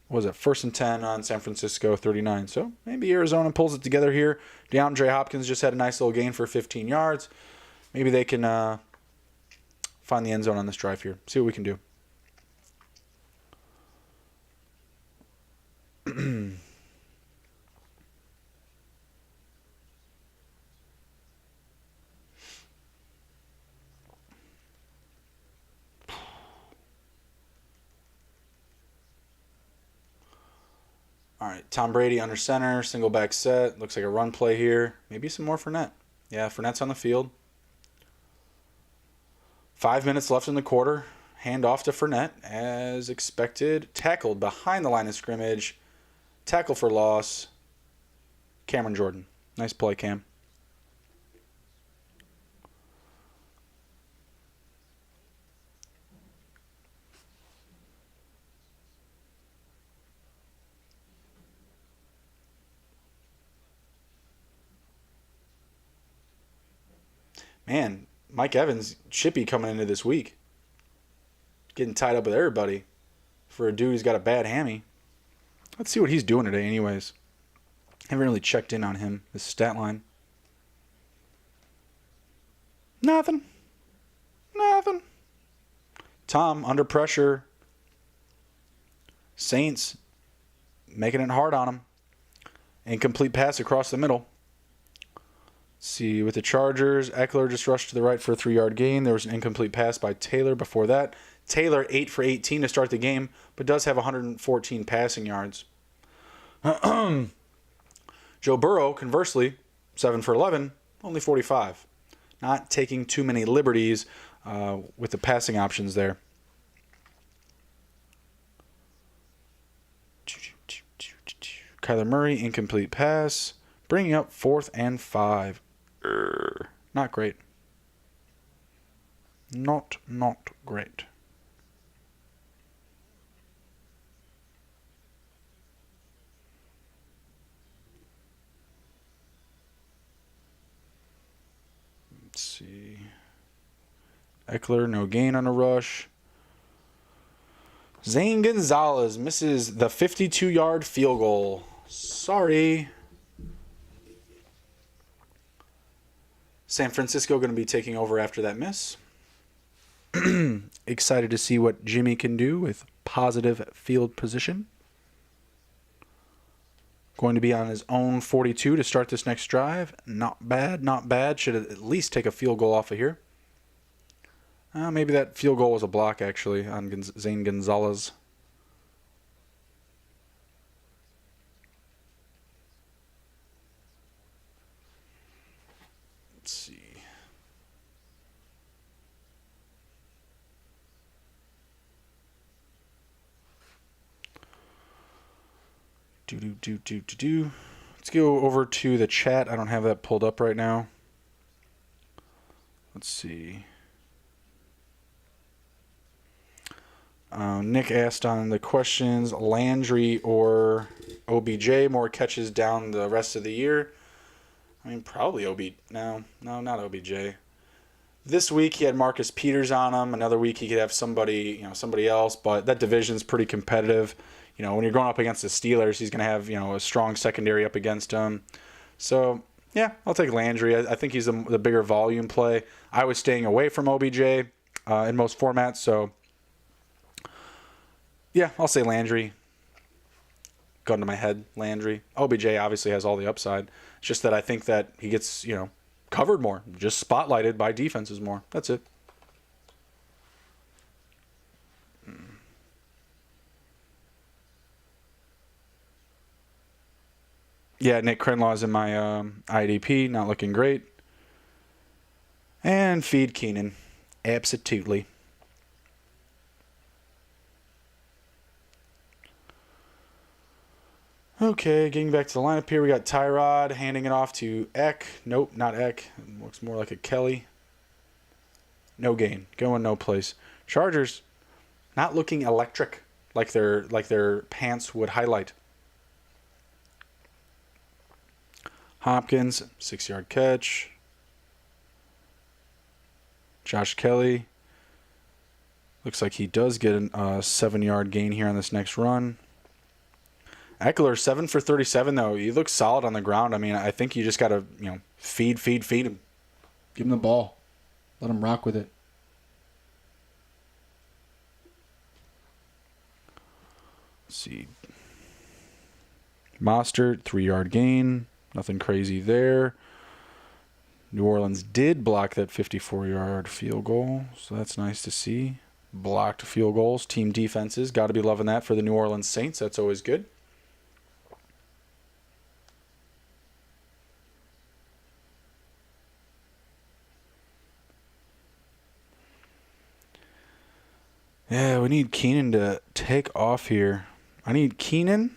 what was it, 1st and 10 on San Francisco 39. So maybe Arizona pulls it together here. DeAndre Hopkins just had a nice little gain for 15 yards. Maybe they can find the end zone on this drive here. See what we can do. All right, Tom Brady under center, single back set. Looks like a run play here. Maybe some more Fournette. Yeah, Fournette's on the field. 5 minutes left in the quarter. Hand off to Fournette as expected. Tackled behind the line of scrimmage. Tackle for loss. Cameron Jordan. Nice play, Cam. Man, Mike Evans, chippy coming into this week. Getting tied up with everybody for a dude who's got a bad hammy. Let's see what he's doing today anyways. Haven't really checked in on him, his stat line. Nothing. Tom, under pressure. Saints making it hard on him. Incomplete pass across the middle. See, with the Chargers, Eckler just rushed to the right for a 3-yard gain. There was an incomplete pass by Taylor before that. Taylor 8 for 18 to start the game, but does have 114 passing yards. Joe Burrow, conversely, 7 for 11, only 45. Not taking too many liberties with the passing options there. Kyler Murray, incomplete pass, bringing up 4th and 5. Not great. Not great. Let's see. Eckler, no gain on a rush. Zane Gonzalez misses the 52-yard field goal. Sorry. San Francisco going to be taking over after that miss. Excited to see what Jimmy can do with positive field position. Going to be on his own 42 to start this next drive. Not bad, not bad. Should at least take a field goal off of here. Maybe that field goal was a block, actually, on Zane Gonzalez. Let's see. Let's go over to the chat. I don't have that pulled up right now. Let's see. Nick asked on the questions, Landry or OBJ, more catches down the rest of the year. I mean, probably No, not OBJ. This week he had Marcus Peters on him. Another week he could have somebody else. But that division's pretty competitive. When you're going up against the Steelers, he's going to have a strong secondary up against him. So yeah, I'll take Landry. I think he's the bigger volume play. I was staying away from OBJ in most formats, so yeah, I'll say Landry. Gun to my head, Landry. OBJ obviously has all the upside. It's just that I think that he gets, covered more, just spotlighted by defenses more. That's it. Yeah, Nick Krenlaw's in my IDP, not looking great. And feed Keenan. Absolutely. Okay, getting back to the lineup here, we got Tyrod handing it off to Eck. Nope, not Eck. Looks more like a Kelly. No gain. Going no place. Chargers not looking electric like their pants would highlight. Hopkins, 6-yard catch. Josh Kelly. Looks like he does get a 7-yard gain here on this next run. Eckler, 7 for 37, though. He looks solid on the ground. I mean, I think you just got to, feed him. Give him the ball. Let him rock with it. Let's see. Mostert, 3-yard gain. Nothing crazy there. New Orleans did block that 54-yard field goal, so that's nice to see. Blocked field goals, team defenses. Got to be loving that for the New Orleans Saints. That's always good. Yeah, we need Keenan to take off here. I need Keenan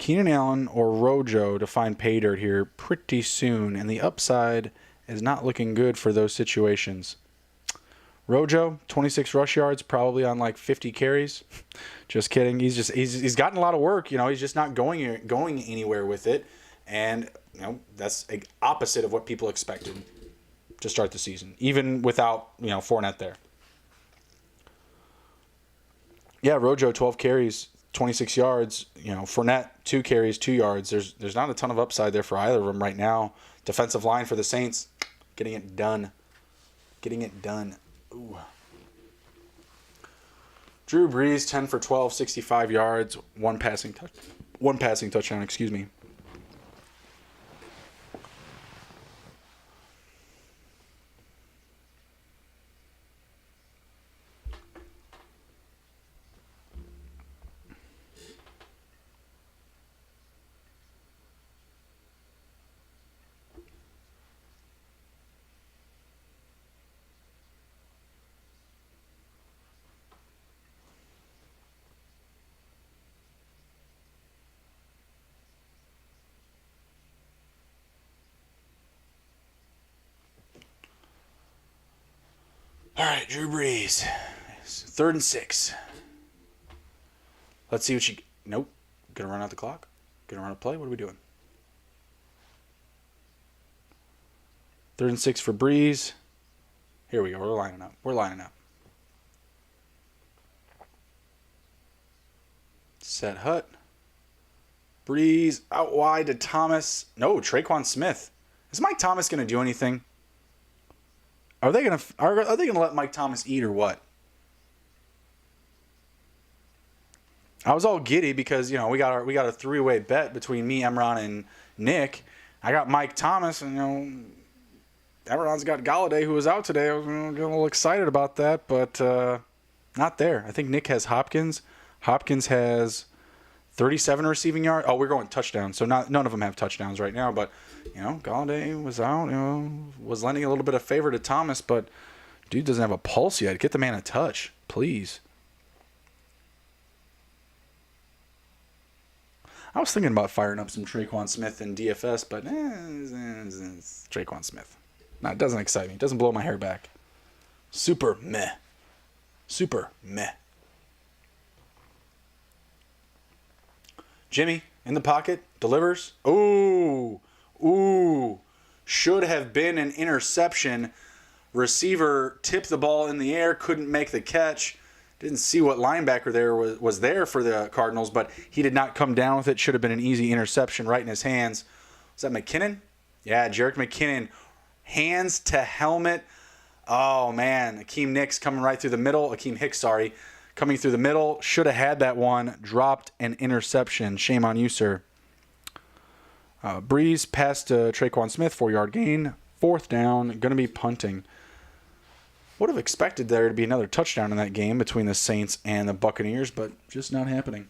Allen, or Rojo to find pay dirt here pretty soon, and the upside is not looking good for those situations. Rojo, 26 rush yards, probably on like 50 carries. Just kidding. He's gotten a lot of work. He's just not going anywhere with it, and that's the opposite of what people expected to start the season, even without Fournette there. Yeah, Rojo, 12 carries, 26 yards. Fournette, 2 carries, 2 yards. There's not a ton of upside there for either of them right now. Defensive line for the Saints, getting it done. Ooh. Drew Brees, 10 for 12, 65 yards, one passing touchdown, excuse me. All right, Drew Brees. 3rd and 6. Let's see what she... Nope. Gonna run out the clock? Gonna run a play? What are we doing? 3rd and 6 for Brees. Here we go. We're lining up. Set Hut. Brees out wide to Thomas. No, Traquan Smith. Is Mike Thomas going to do anything? Are they gonna let Mike Thomas eat or what? I was all giddy because we got a 3-way bet between me, Emron, and Nick. I got Mike Thomas, and Emron's got Galladay, who was out today. I was getting a little excited about that, but not there. I think Nick has Hopkins. Hopkins has 37 receiving yards. Oh, we're going touchdowns, so none of them have touchdowns right now. But Galladay was out. Was lending a little bit of favor to Thomas, but dude doesn't have a pulse yet. Get the man a touch, please. I was thinking about firing up some Traquan Smith in DFS, but it's Traquan Smith. No, it doesn't excite me. It doesn't blow my hair back. Super meh. Super meh. Jimmy in the pocket, delivers. Ooh. Should have been an interception. Receiver tipped the ball in the air, couldn't make the catch. Didn't see what linebacker there was there for the Cardinals, but he did not come down with it. Should have been an easy interception right in his hands. Was that McKinnon? Yeah, Jerick McKinnon. Hands to helmet. Oh, man. Akeem Hicks coming right through the middle. Coming through the middle. Should have had that one. Dropped an interception. Shame on you, sir. Breeze passed to Traquan Smith. 4-yard gain. 4th down. Going to be punting. Would have expected there to be another touchdown in that game between the Saints and the Buccaneers, but just not happening.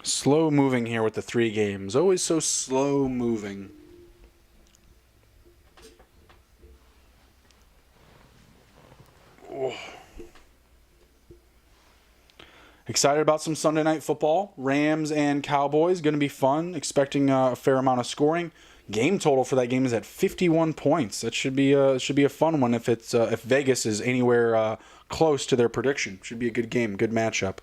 Slow moving here with the 3 games. Always so slow moving. Oh. Excited about some Sunday night football. Rams and Cowboys going to be fun. Expecting a fair amount of scoring. Game total for that game is at 51 points. That should be a fun one if Vegas is anywhere close to their prediction. Should be a good game, good matchup.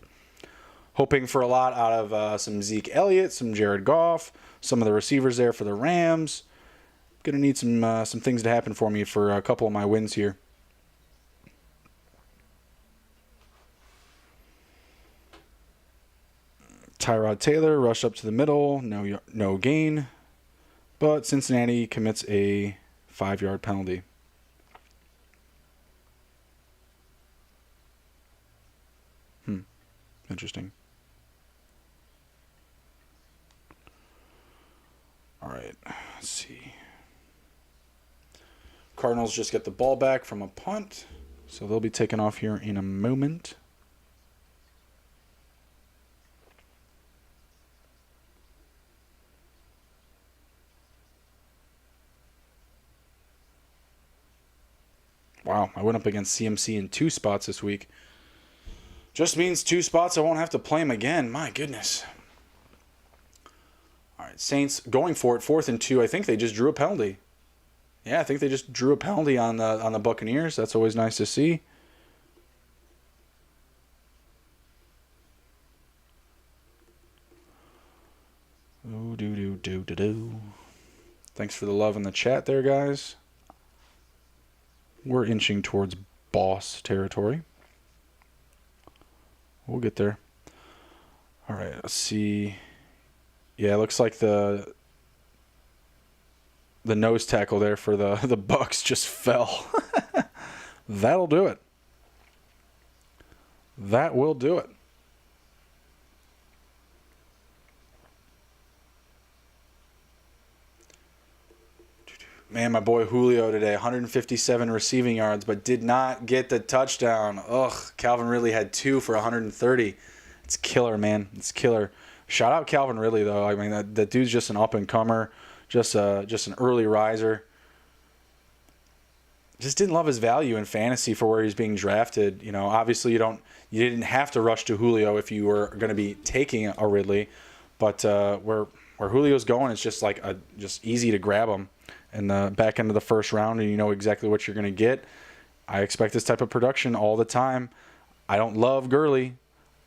Hoping for a lot out of some Zeke Elliott, some Jared Goff, some of the receivers there for the Rams. Gonna need some things to happen for me for a couple of my wins here. Tyrod Taylor rushed up to the middle, no gain, but Cincinnati commits a 5-yard penalty. Interesting. All right, let's see. Cardinals just get the ball back from a punt, so they'll be taken off here in a moment. Wow, I went up against CMC in 2 spots this week. Just means 2 spots I won't have to play him again. My goodness. All right, Saints going for it, 4th and 2. I think they just drew a penalty. Yeah, I think they just drew a penalty on the Buccaneers. That's always nice to see. Thanks for the love in the chat there, guys. We're inching towards boss territory. We'll get there. All right, let's see. Yeah, it looks like the nose tackle there for the Bucks just fell. That'll do it. That will do it. Man, my boy Julio today, 157 receiving yards, but did not get the touchdown. Ugh, Calvin Ridley had 2 for 130. It's killer, man. It's killer. Shout out Calvin Ridley, though. I mean, that dude's just an up-and-comer, just an early riser. Just didn't love his value in fantasy for where he's being drafted. You know, obviously you didn't have to rush to Julio if you were going to be taking a Ridley, but where Julio's going, it's just like just easy to grab him in the back end of the first round, and you know exactly what you're going to get. I expect this type of production all the time. I don't love Gurley.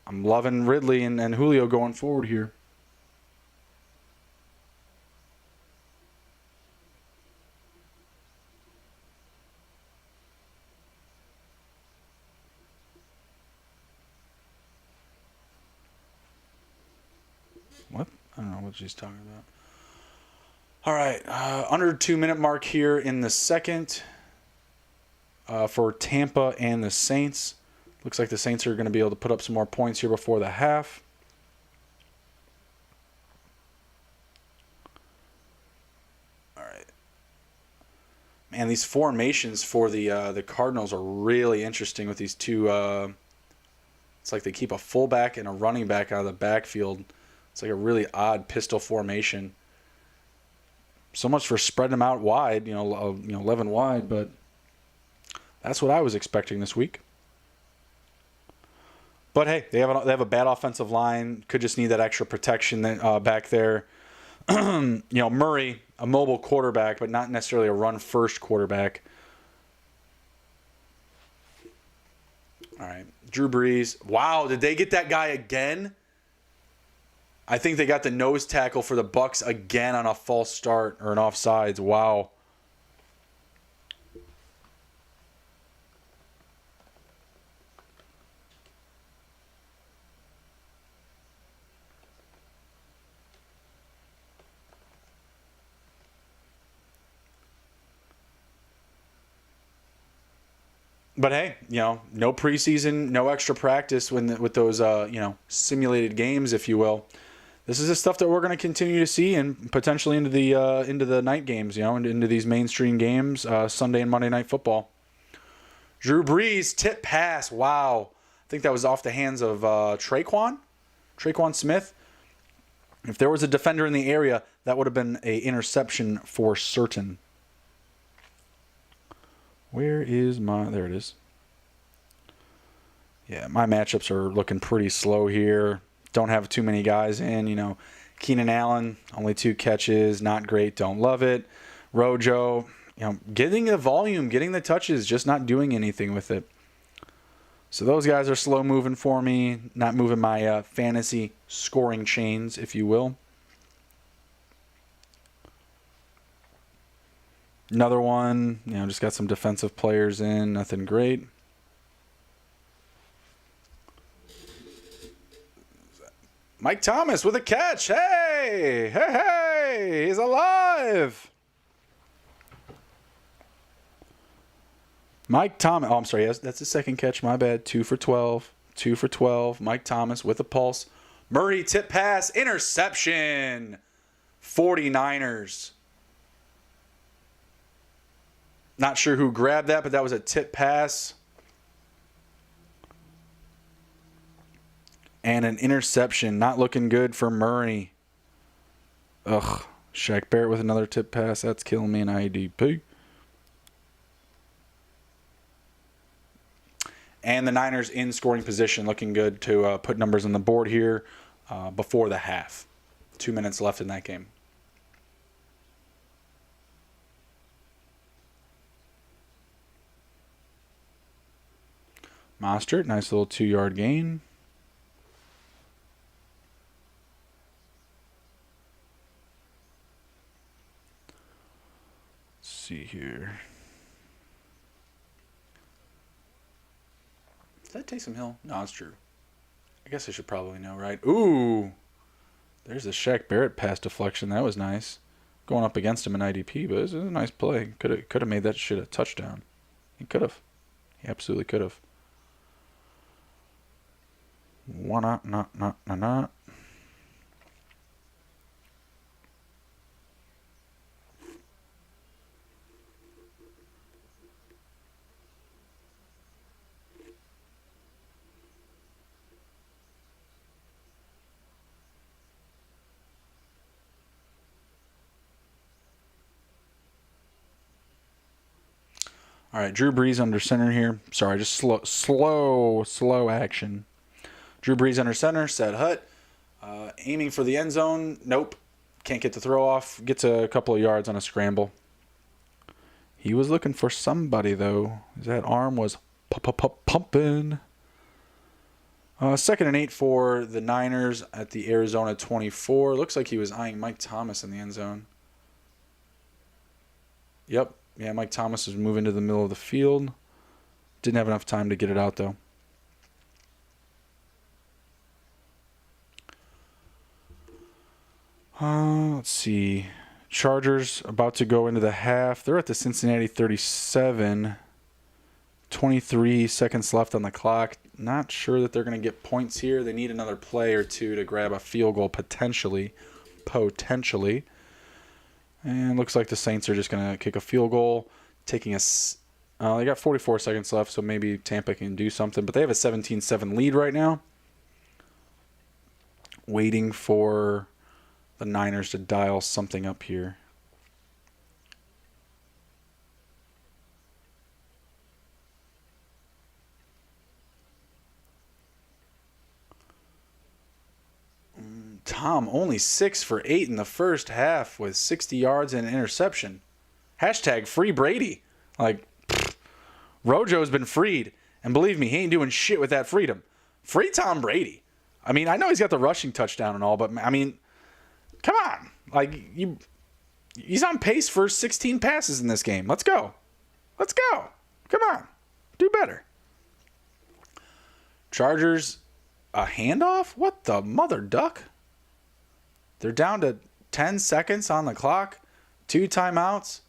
I'm loving Ridley and Julio going forward here. I don't know what she's talking about. All right, under 2-minute mark here in the second for Tampa and the Saints. Looks like the Saints are going to be able to put up some more points here before the half. All right. Man, these formations for the Cardinals are really interesting with these two. It's like they keep a fullback and a running back out of the backfield. It's like a really odd pistol formation. So much for spreading them out wide, 11 wide, but that's what I was expecting this week. But hey, they have a bad offensive line. Could just need that extra protection back there. Murray, a mobile quarterback, but not necessarily a run-first quarterback. All right, Drew Brees. Wow, did they get that guy again? I think they got the nose tackle for the Bucs again on a false start or an offsides. Wow. But hey, no preseason, no extra practice with those simulated games, if you will. This is the stuff that we're going to continue to see, and potentially into the night games, and into these mainstream games, Sunday and Monday Night Football. Drew Brees tip pass. Wow, I think that was off the hands of Traquan Smith. If there was a defender in the area, that would have been an interception for certain. Where is there it is. Yeah, my matchups are looking pretty slow here. Don't have too many guys in, Keenan Allen, only 2 catches, not great, don't love it. Rojo, getting the volume, getting the touches, just not doing anything with it. So those guys are slow moving for me, not moving my fantasy scoring chains, if you will. Another one, just got some defensive players in, nothing great. Mike Thomas with a catch. Hey, he's alive. Mike Thomas. Oh, I'm sorry. That's the second catch. My bad. 2 for 12. 2 for 12. Mike Thomas with a pulse. Murray tip pass. Interception. 49ers. Not sure who grabbed that, but that was a tip pass. And an interception. Not looking good for Murray. Ugh. Shaq Barrett with another tip pass. That's killing me in IDP. And the Niners in scoring position. Looking good to put numbers on the board here before the half. 2 minutes left in that game. Mostert, nice little 2-yard gain. Let's see here. Is that Taysom Hill? No, it's true. I guess I should probably know, right? Ooh. There's a Shaq Barrett pass deflection. That was nice. Going up against him in IDP, but it was a nice play. Could have made that shit a touchdown. He could have. He absolutely could have. Not. All right, Drew Brees under center here. Sorry, just slow action. Drew Brees under center, set hut. Aiming for the end zone. Nope. Can't get the throw off. Gets a couple of yards on a scramble. He was looking for somebody, though. That arm was pumping. 2nd and 8 for the Niners at the Arizona 24. Looks like he was eyeing Mike Thomas in the end zone. Yep. Yeah, Mike Thomas was moving to the middle of the field. Didn't have enough time to get it out, though. Let's see. Chargers about to go into the half. They're at the Cincinnati 37. 23 seconds left on the clock. Not sure that they're going to get points here. They need another play or two to grab a field goal potentially. And looks like the Saints are just going to kick a field goal. They got 44 seconds left, so maybe Tampa can do something. But they have a 17-7 lead right now. Waiting for the Niners to dial something up here. Tom only 6 for 8 in the first half with 60 yards and an interception. Hashtag free Brady. Like, Rojo's been freed. And believe me, he ain't doing shit with that freedom. Free Tom Brady. I mean, I know he's got the rushing touchdown and all, but I mean, come on. Like, he's on pace for 16 passes in this game. Let's go. Come on. Do better. Chargers, a handoff? What the mother duck? They're down to 10 seconds on the clock. 2 timeouts.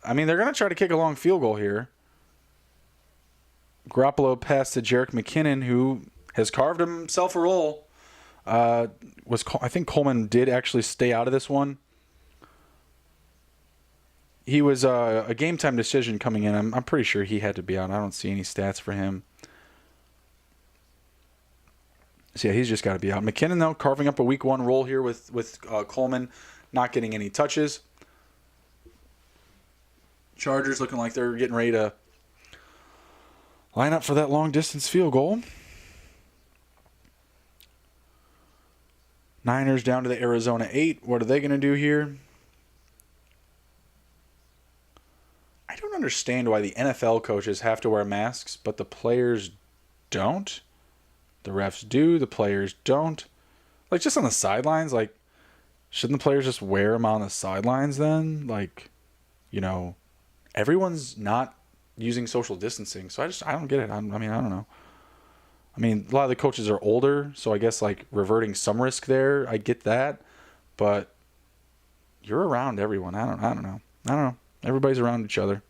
I mean, they're going to try to kick a long field goal here. Garoppolo passed to Jerick McKinnon, who has carved himself a role. I think Coleman did actually stay out of this one. He was a game-time decision coming in. I'm pretty sure he had to be out. I don't see any stats for him. So, yeah, he's just got to be out. McKinnon, though, carving up a week 1 role here with Coleman, not getting any touches. Chargers looking like they're getting ready to line up for that long-distance field goal. Niners down to the Arizona 8. What are they going to do here? I don't understand why the NFL coaches have to wear masks, but the players don't. The refs do, the players don't. Like, just on the sidelines, like, shouldn't the players just wear them on the sidelines then? Like, you know, everyone's not using social distancing, so I don't get it. I mean, I don't know. I mean, a lot of the coaches are older, so I guess, like, reverting some risk there, I get that. But you're around everyone. I don't know. Everybody's around each other.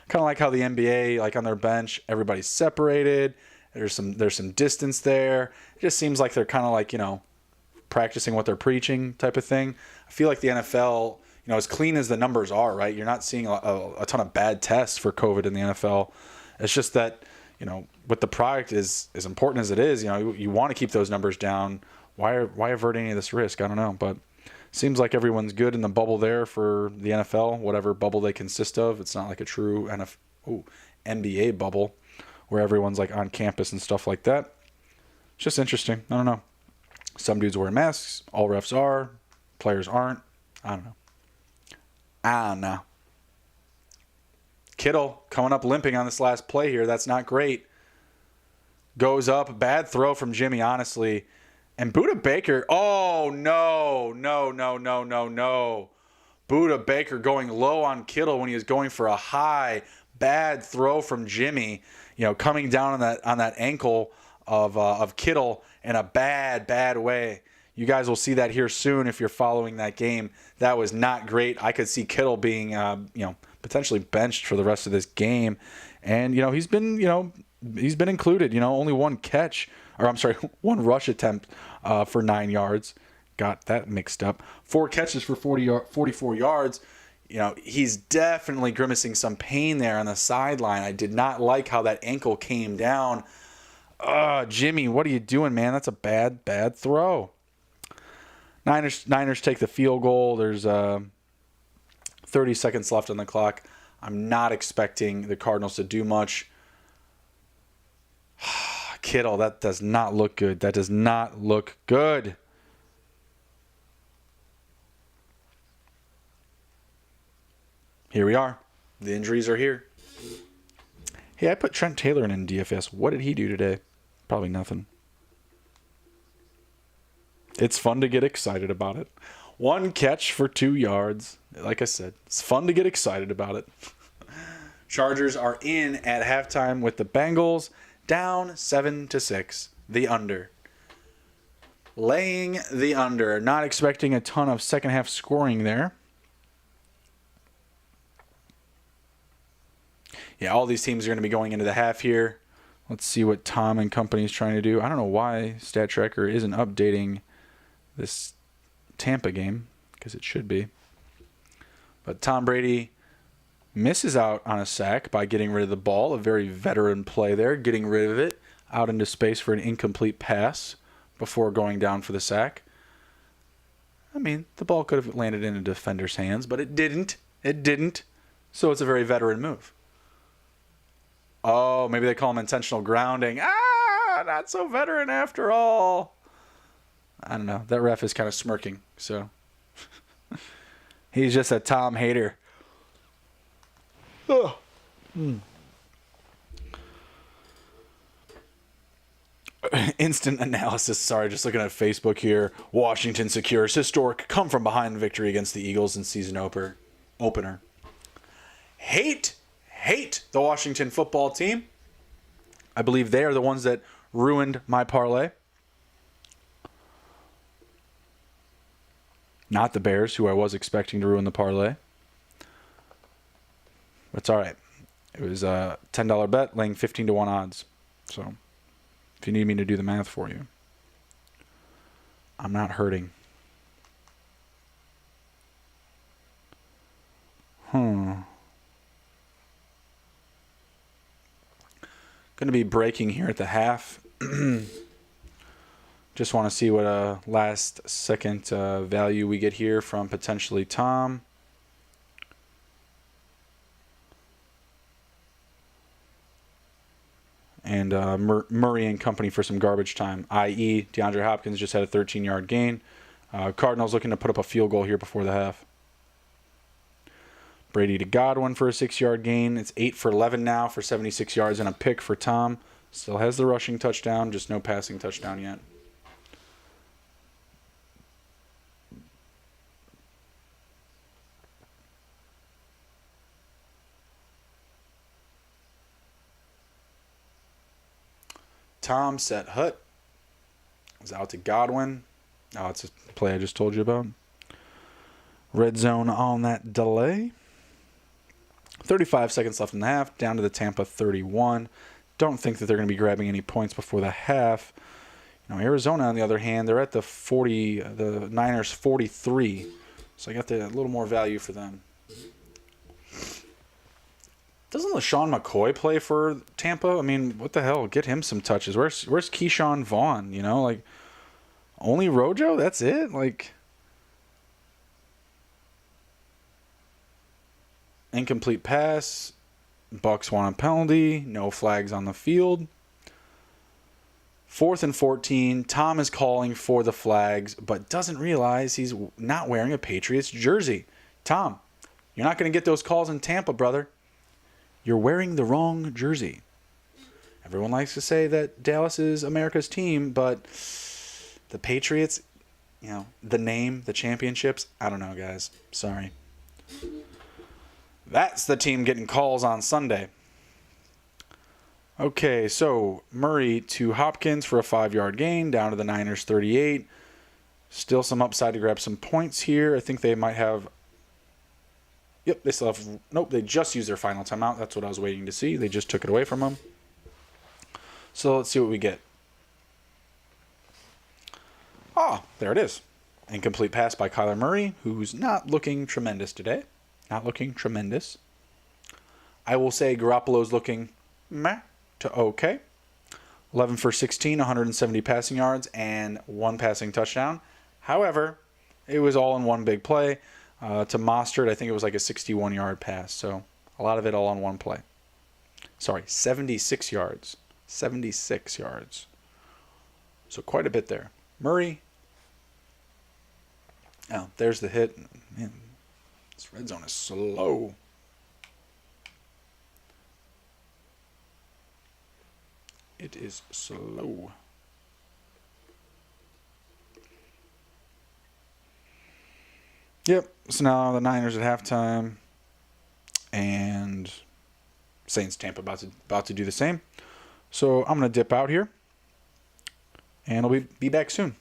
Kind of like how the NBA, like, on their bench, everybody's separated. There's some distance there. It just seems like they're kind of like, you know, practicing what they're preaching type of thing. I feel like the NFL, you know, as clean as the numbers are, right? You're not seeing a ton of bad tests for COVID in the NFL. It's just that, you know, with the product is as important as it is, you know, you want to keep those numbers down. Why avert any of this risk? I don't know, but it seems like everyone's good in the bubble there for the NFL, whatever bubble they consist of. It's not like a true NBA bubble where everyone's like on campus and stuff like that. It's just interesting. I don't know. Some dudes wear masks. All refs are. Players aren't. I don't know. Kittle coming up limping on this last play here. That's not great. Goes up. Bad throw from Jimmy, honestly. And Buda Baker. Oh, no. Buda Baker going low on Kittle when he was going for a high. Bad throw from Jimmy. You know, coming down on that ankle of Kittle in a bad way. You guys will see that here soon if you're following that game. That was not great. I could see Kittle being, potentially benched for the rest of this game. And, you know, he's been included. You know, only one rush attempt for 9 yards. Got that mixed up. 4 catches for 44 yards. You know, he's definitely grimacing some pain there on the sideline. I did not like how that ankle came down. Jimmy, what are you doing, man? That's a bad throw. Niners take the field goal. There's 30 seconds left on the clock. I'm not expecting the Cardinals to do much. Kittle, that does not look good. That does not look good. Here we are. The injuries are here. Hey, I put Trent Taylor in DFS. What did he do today? Probably nothing. It's fun to get excited about it. 1 catch for 2 yards. Like I said, it's fun to get excited about it. Chargers are in at halftime with the Bengals down 7-6. The under. laying the under. Not expecting a ton of second half scoring there. Yeah, all these teams are going to be going into the half here. Let's see what Tom and company is trying to do. I don't know why Stat Tracker isn't updating this Tampa game, because it should be. But Tom Brady misses out on a sack by getting rid of the ball. A very veteran play there, getting rid of it out into space for an incomplete pass before going down for the sack. I mean, the ball could have landed in a defender's hands, but it didn't. It didn't. So it's a very veteran move. Oh, maybe they call him intentional grounding. Not so veteran after all. I don't know. That ref is kind of smirking, so he's just a Tom hater. Oh. Instant analysis. Sorry, just looking at Facebook here. Washington secures historic come-from-behind victory against the Eagles in season opener. Hate the Washington football team. I believe they are the ones that ruined my parlay. Not the Bears, who I was expecting to ruin the parlay. But it's all right. It was a $10 bet, laying 15-1 odds. So, if you need me to do the math for you, I'm not hurting. Going to be breaking here at the half. Just want to see what a last second value we get here from potentially Tom. And Murray and company for some garbage time, i.e. DeAndre Hopkins just had a 13-yard gain. Cardinals looking to put up a field goal here before the half. Brady to Godwin for a 6-yard gain. It's 8 for 11 now for 76 yards and a pick for Tom. Still has the rushing touchdown, just no passing touchdown yet. Tom set Hut. Was out to Godwin. Oh, it's a play I just told you about. Red zone on that delay. 35 seconds left in the half, down to the Tampa 31. Don't think that they're going to be grabbing any points before the half. You know, Arizona, on the other hand, they're at the Niners 43. So I got a little more value for them. Doesn't LaShawn McCoy play for Tampa? I mean, what the hell? Get him some touches. Where's Keyshawn Vaughn? You know, like, only Rojo? That's it? Like, incomplete pass. Bucks want a penalty. No flags on the field. 4th and 14. Tom is calling for the flags, but doesn't realize he's not wearing a Patriots jersey. Tom, you're not going to get those calls in Tampa, brother. You're wearing the wrong jersey. Everyone likes to say that Dallas is America's team, but the Patriots, you know, the name, the championships, I don't know, guys. Sorry. That's the team getting calls on Sunday. Okay, so Murray to Hopkins for a 5-yard gain, down to the Niners 38. Still some upside to grab some points here. I think they might have... Yep, they still have... Nope, they just used their final timeout. That's what I was waiting to see. They just took it away from them. So let's see what we get. Ah, there it is. Incomplete pass by Kyler Murray, who's not looking tremendous today. Not looking tremendous. I will say Garoppolo's looking meh to okay. 11 for 16, 170 passing yards, and 1 passing touchdown. However, it was all in one big play. To Mostert, I think it was like a 61-yard pass. So a lot of it all on one play. Sorry, 76 yards. 76 yards. So quite a bit there. Murray. Oh, there's the hit. Man, this red zone is slow. It is slow. Yep. So now the Niners at halftime, and Saints Tampa about to do the same. So I'm gonna dip out here, and I'll be back soon.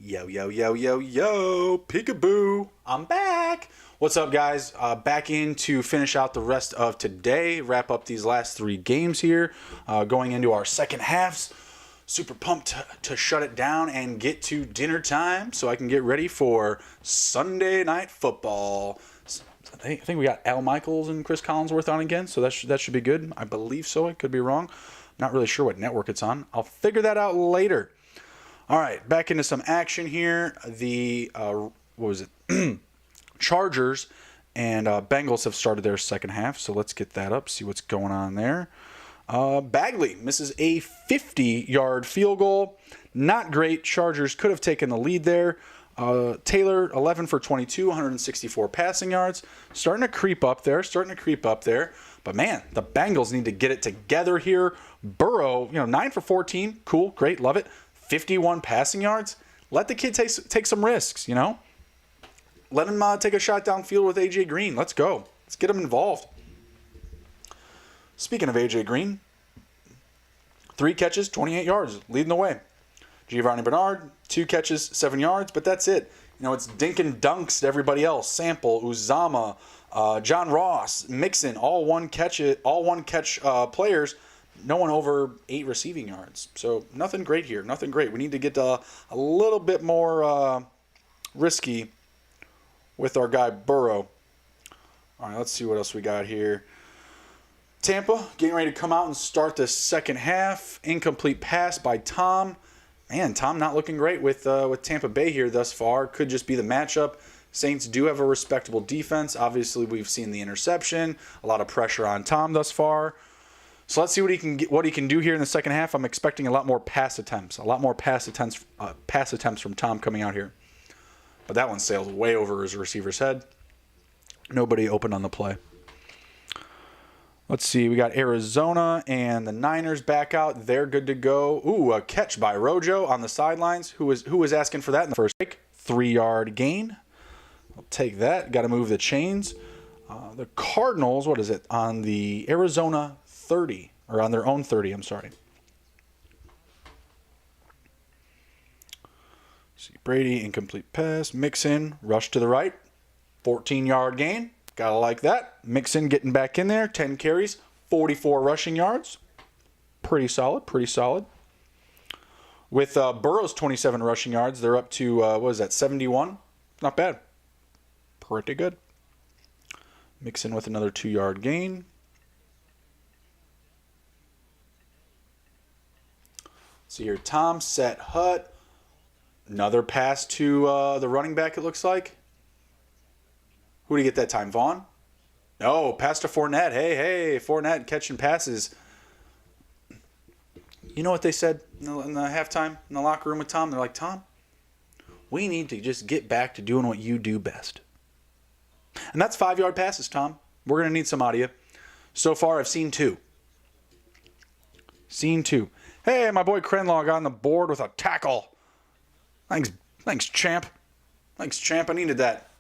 Yo, yo, yo, yo, yo, peekaboo. I'm back. What's up, guys? Back in to finish out the rest of today, wrap up these last 3 games here, going into our second halves. Super pumped to shut it down and get to dinner time so I can get ready for Sunday Night Football. I think we got Al Michaels and Chris Collinsworth on again, so that should be good. I believe so. I could be wrong. Not really sure what network it's on. I'll figure that out later. All right, back into some action here. The Chargers and Bengals have started their second half, so let's get that up, see what's going on there. Bagley misses a 50-yard field goal. Not great. Chargers could have taken the lead there. Taylor, 11 for 22, 164 passing yards. Starting to creep up there. But, man, the Bengals need to get it together here. Burrow, 9 for 14. Cool, great, love it. 51 passing yards. Let the kid take some risks, Let him take a shot downfield with A.J. Green. Let's go. Let's get him involved. Speaking of A.J. Green, 3 catches, 28 yards, leading the way. Giovanni Bernard, 2 catches, 7 yards, but that's it. It's dink and dunks to everybody else. Sample, Uzama, John Ross, Mixon, all one catch players. No one over 8 receiving yards. So nothing great here. Nothing great. We need to get a little bit more risky with our guy Burrow. All right, let's see what else we got here. Tampa getting ready to come out and start the second half. Incomplete pass by Tom. Man, Tom not looking great with Tampa Bay here thus far. Could just be the matchup. Saints do have a respectable defense. Obviously, we've seen the interception. A lot of pressure on Tom thus far. So let's see what he can do here in the second half. I'm expecting a lot more pass attempts. Pass attempts from Tom coming out here. But that one sailed way over his receiver's head. Nobody open on the play. Let's see. We got Arizona and the Niners back out. They're good to go. Ooh, a catch by Rojo on the sidelines. Who was asking for that in the first break? 3-yard gain. I'll take that. Got to move the chains. The Cardinals, what is it? On the Arizona 30. Or on their own 30, I'm sorry. See, Brady, incomplete pass. Mixon, rush to the right. 14-yard gain. Gotta like that. Mixon getting back in there. 10 carries, 44 rushing yards. Pretty solid. With Burrow's 27 rushing yards, they're up to, 71? Not bad. Pretty good. Mixon with another 2-yard gain. See here, Tom, set, Hut. Another pass to the running back, it looks like. Who did he get that time, Vaughn? No, pass to Fournette. Hey, Fournette catching passes. You know what they said in the halftime in the locker room with Tom? They're like, Tom, we need to just get back to doing what you do best. And that's 5-yard passes, Tom. We're going to need some out of you. So far, I've seen 2. Hey, my boy Krenlaw got on the board with a tackle. Thanks, champ. I needed that.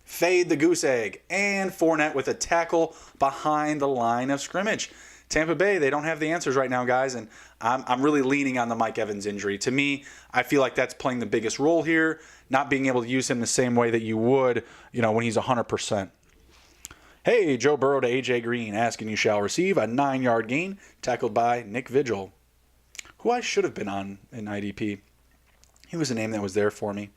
Fade the goose egg. And Fournette with a tackle behind the line of scrimmage. Tampa Bay, they don't have the answers right now, guys, and I'm really leaning on the Mike Evans injury. To me, I feel like that's playing the biggest role here, not being able to use him the same way that you would, when he's 100%. Hey, Joe Burrow to A.J. Green, asking you shall receive a 9-yard gain, tackled by Nick Vigil, who I should have been on in IDP. He was a name that was there for me.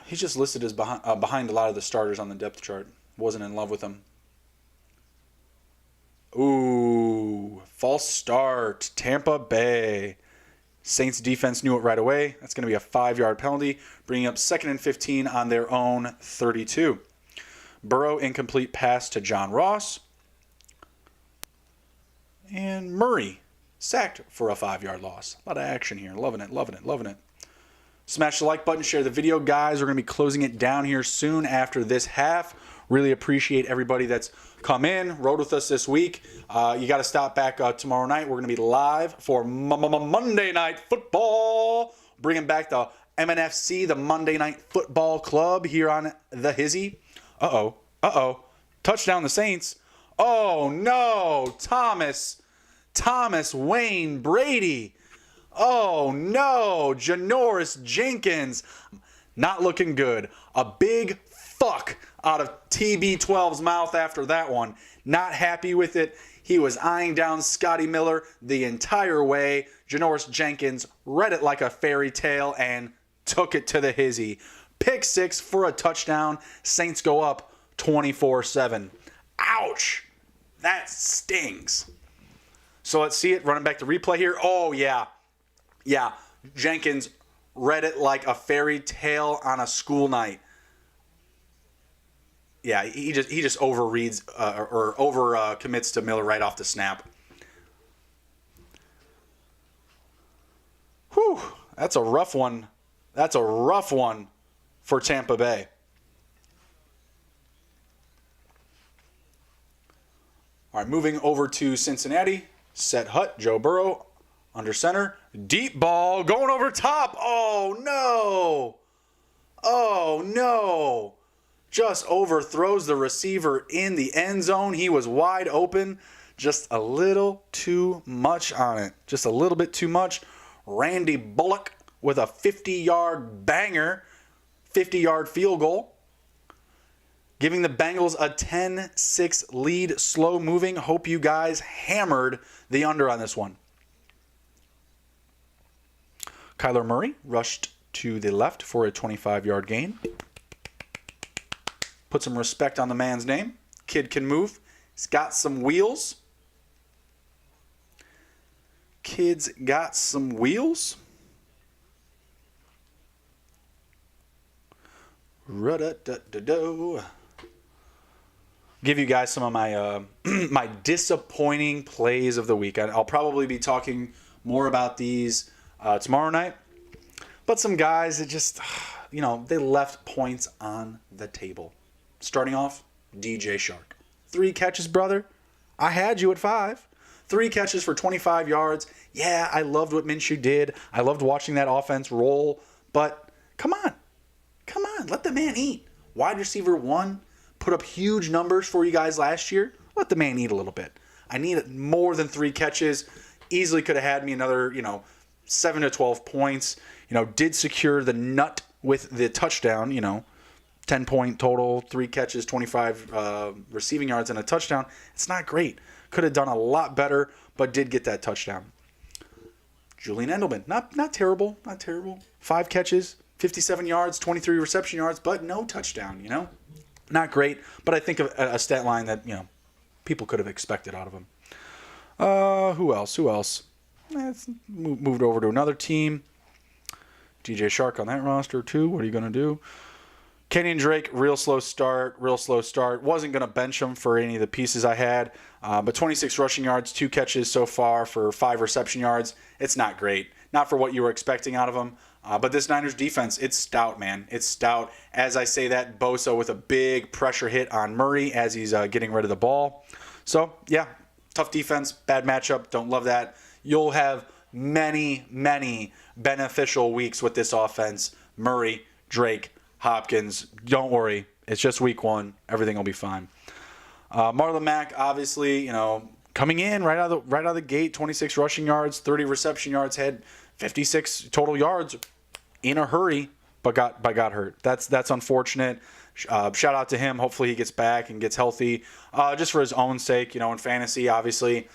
He's just listed as behind a lot of the starters on the depth chart. Wasn't in love with him. Ooh, false start. Tampa Bay. Saints defense knew it right away. That's going to be a 5-yard penalty, bringing up 2nd and 15 on their own 32. Burrow, incomplete pass to John Ross. And Murray, sacked for a 5-yard loss. A lot of action here. Loving it. Smash the like button, share the video. Guys, we're going to be closing it down here soon after this half. Really appreciate everybody that's come in, rode with us this week. You got to stop back tomorrow night. We're going to be live for Monday Night Football. Bringing back the MNFC, the Monday Night Football Club here on the Hizzy. Uh-oh. Touchdown the Saints. Oh, no. Thomas Wayne Brady. Oh no, Janoris Jenkins, not looking good. A big fuck out of TB12's mouth after that one. Not happy with it. He was eyeing down Scotty Miller the entire way. Janoris Jenkins read it like a fairy tale and took it to the Hizzy. Pick 6 for a touchdown. Saints go up 24-7. Ouch! That stings. So let's see it. Running back to replay here. Oh, yeah. Yeah. Jenkins read it like a fairy tale on a school night. Yeah, he just overreads or over commits to Miller right off the snap. Whew, that's a rough one. That's a rough one for Tampa Bay. All right, moving over to Cincinnati. Set hut, Joe Burrow under center. Deep ball going over top. Oh, no. Oh, no. Just overthrows the receiver in the end zone. He was wide open. Just a little too much on it. Just a little bit too much. Randy Bullock with a 50-yard banger. 50-yard field goal. Giving the Bengals a 10-6 lead. Slow moving. Hope you guys hammered the under on this one. Kyler Murray rushed to the left for a 25-yard gain. Put some respect on the man's name. Kid can move. He's got some wheels. Kid's got some wheels. Rudda-da-da-do. Give you guys some of my my disappointing plays of the week. I'll probably be talking more about these tomorrow night. But some guys that just, they left points on the table. Starting off, DJ Shark. 3 catches, brother. I had you at 5. 3 catches for 25 yards. Yeah, I loved what Minshew did. I loved watching that offense roll. But come on. Come on. Let the man eat. Wide receiver 1 put up huge numbers for you guys last year. Let the man eat a little bit. I need more than 3 catches. Easily could have had me another, 7 to 12 points. Did secure the nut with the touchdown, 10-point total, 3 catches, 25 receiving yards, and a touchdown. It's not great. Could have done a lot better, but did get that touchdown. Julian Edelman, not terrible, not terrible. 5 catches, 57 yards, 23 reception yards, but no touchdown, Not great, but I think of a stat line that, people could have expected out of him. Who else? It's moved over to another team. DJ Shark on that roster, too. What are you going to do? Kenyon Drake, real slow start. Wasn't going to bench him for any of the pieces I had. But 26 rushing yards, 2 catches so far for 5 reception yards. It's not great. Not for what you were expecting out of him. But this Niners defense, it's stout, man. It's stout. As I say that, Bosa with a big pressure hit on Murray as he's getting rid of the ball. So, yeah, tough defense, bad matchup. Don't love that. You'll have many, many beneficial weeks with this offense. Murray, Drake, Hopkins. Don't worry. It's just week 1. Everything will be fine. Marlon Mack, obviously, coming in right out of the gate, 26 rushing yards, 30 reception yards, had 56 total yards in a hurry, but got hurt. That's unfortunate. Shout out to him. Hopefully he gets back and gets healthy. Just for his own sake, in fantasy, obviously,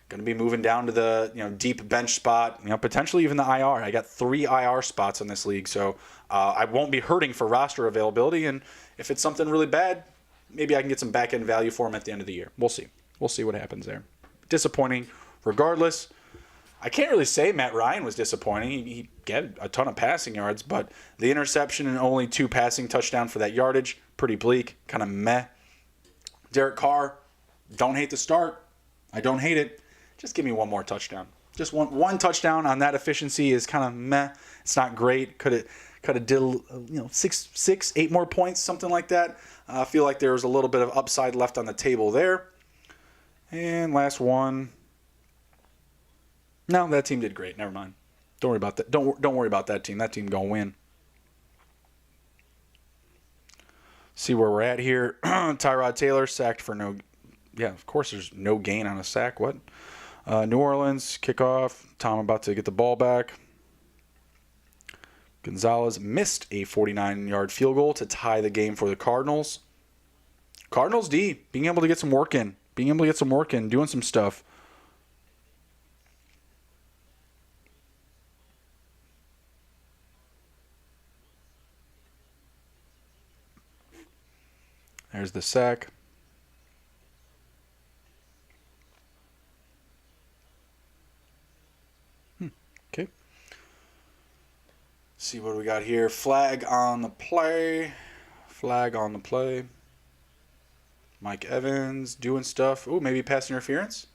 going to be moving down to the deep bench spot. Potentially even the IR. I got 3 IR spots in this league, so I won't be hurting for roster availability. And if it's something really bad, maybe I can get some back end value for him at the end of the year. We'll see. We'll see what happens there. Disappointing, regardless. I can't really say Matt Ryan was disappointing. He got a ton of passing yards, but the interception and only 2 passing touchdowns for that yardage, pretty bleak, kind of meh. Derek Carr, don't hate the start. I don't hate it. Just give me one more touchdown. Just one touchdown on that efficiency is kind of meh. It's not great. Could have did 8 more points, something like that. I feel like there was a little bit of upside left on the table there. And last one. No, that team did great. Never mind. Don't worry about that. Don't worry about that team. That team gonna win. See where we're at here. Tyrod Taylor sacked for no. Yeah, of course there's no gain on a sack. What? New Orleans, kickoff. Tom about to get the ball back. Gonzalez missed a 49-yard field goal to tie the game for the Cardinals. Cardinals D, being able to get some work in. Doing some stuff. There's the sack. Okay. See what we got here. Flag on the play. Mike Evans doing stuff. Ooh, maybe pass interference?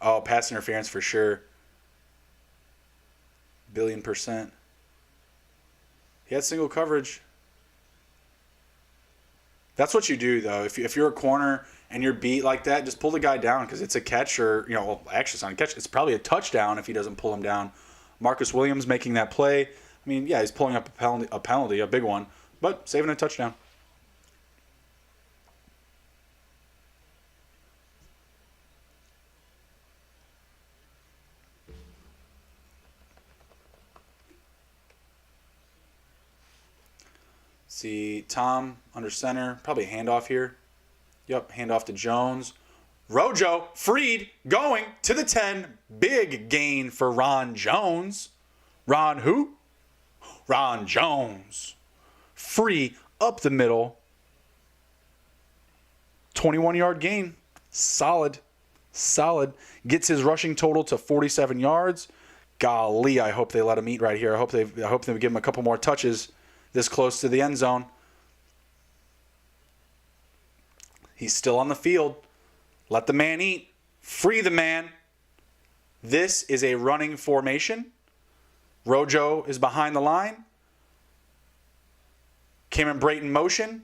Oh, pass interference for sure. $1,000,000,000%. He had single coverage. That's what you do, though. If you're a corner and you're beat like that, just pull the guy down because it's a catch or, well, actually it's not a catch. It's probably a touchdown if he doesn't pull him down. Marcus Williams making that play. I mean, yeah, he's pulling up a penalty, a big one, but saving a touchdown. See Tom under center. Probably a handoff here. Yep, handoff to Jones. Rojo freed, going to the 10. Big gain for Ron Jones. Ron who? Ron Jones. Free up the middle. 21-yard gain. Solid. Gets his rushing total to 47 yards. Golly, I hope they let him eat right here. I hope they give him a couple more touches this close to the end zone. He's still on the field. Let the man eat. Free the man. This is a running formation. Rojo is behind the line. Cameron Brayton motion.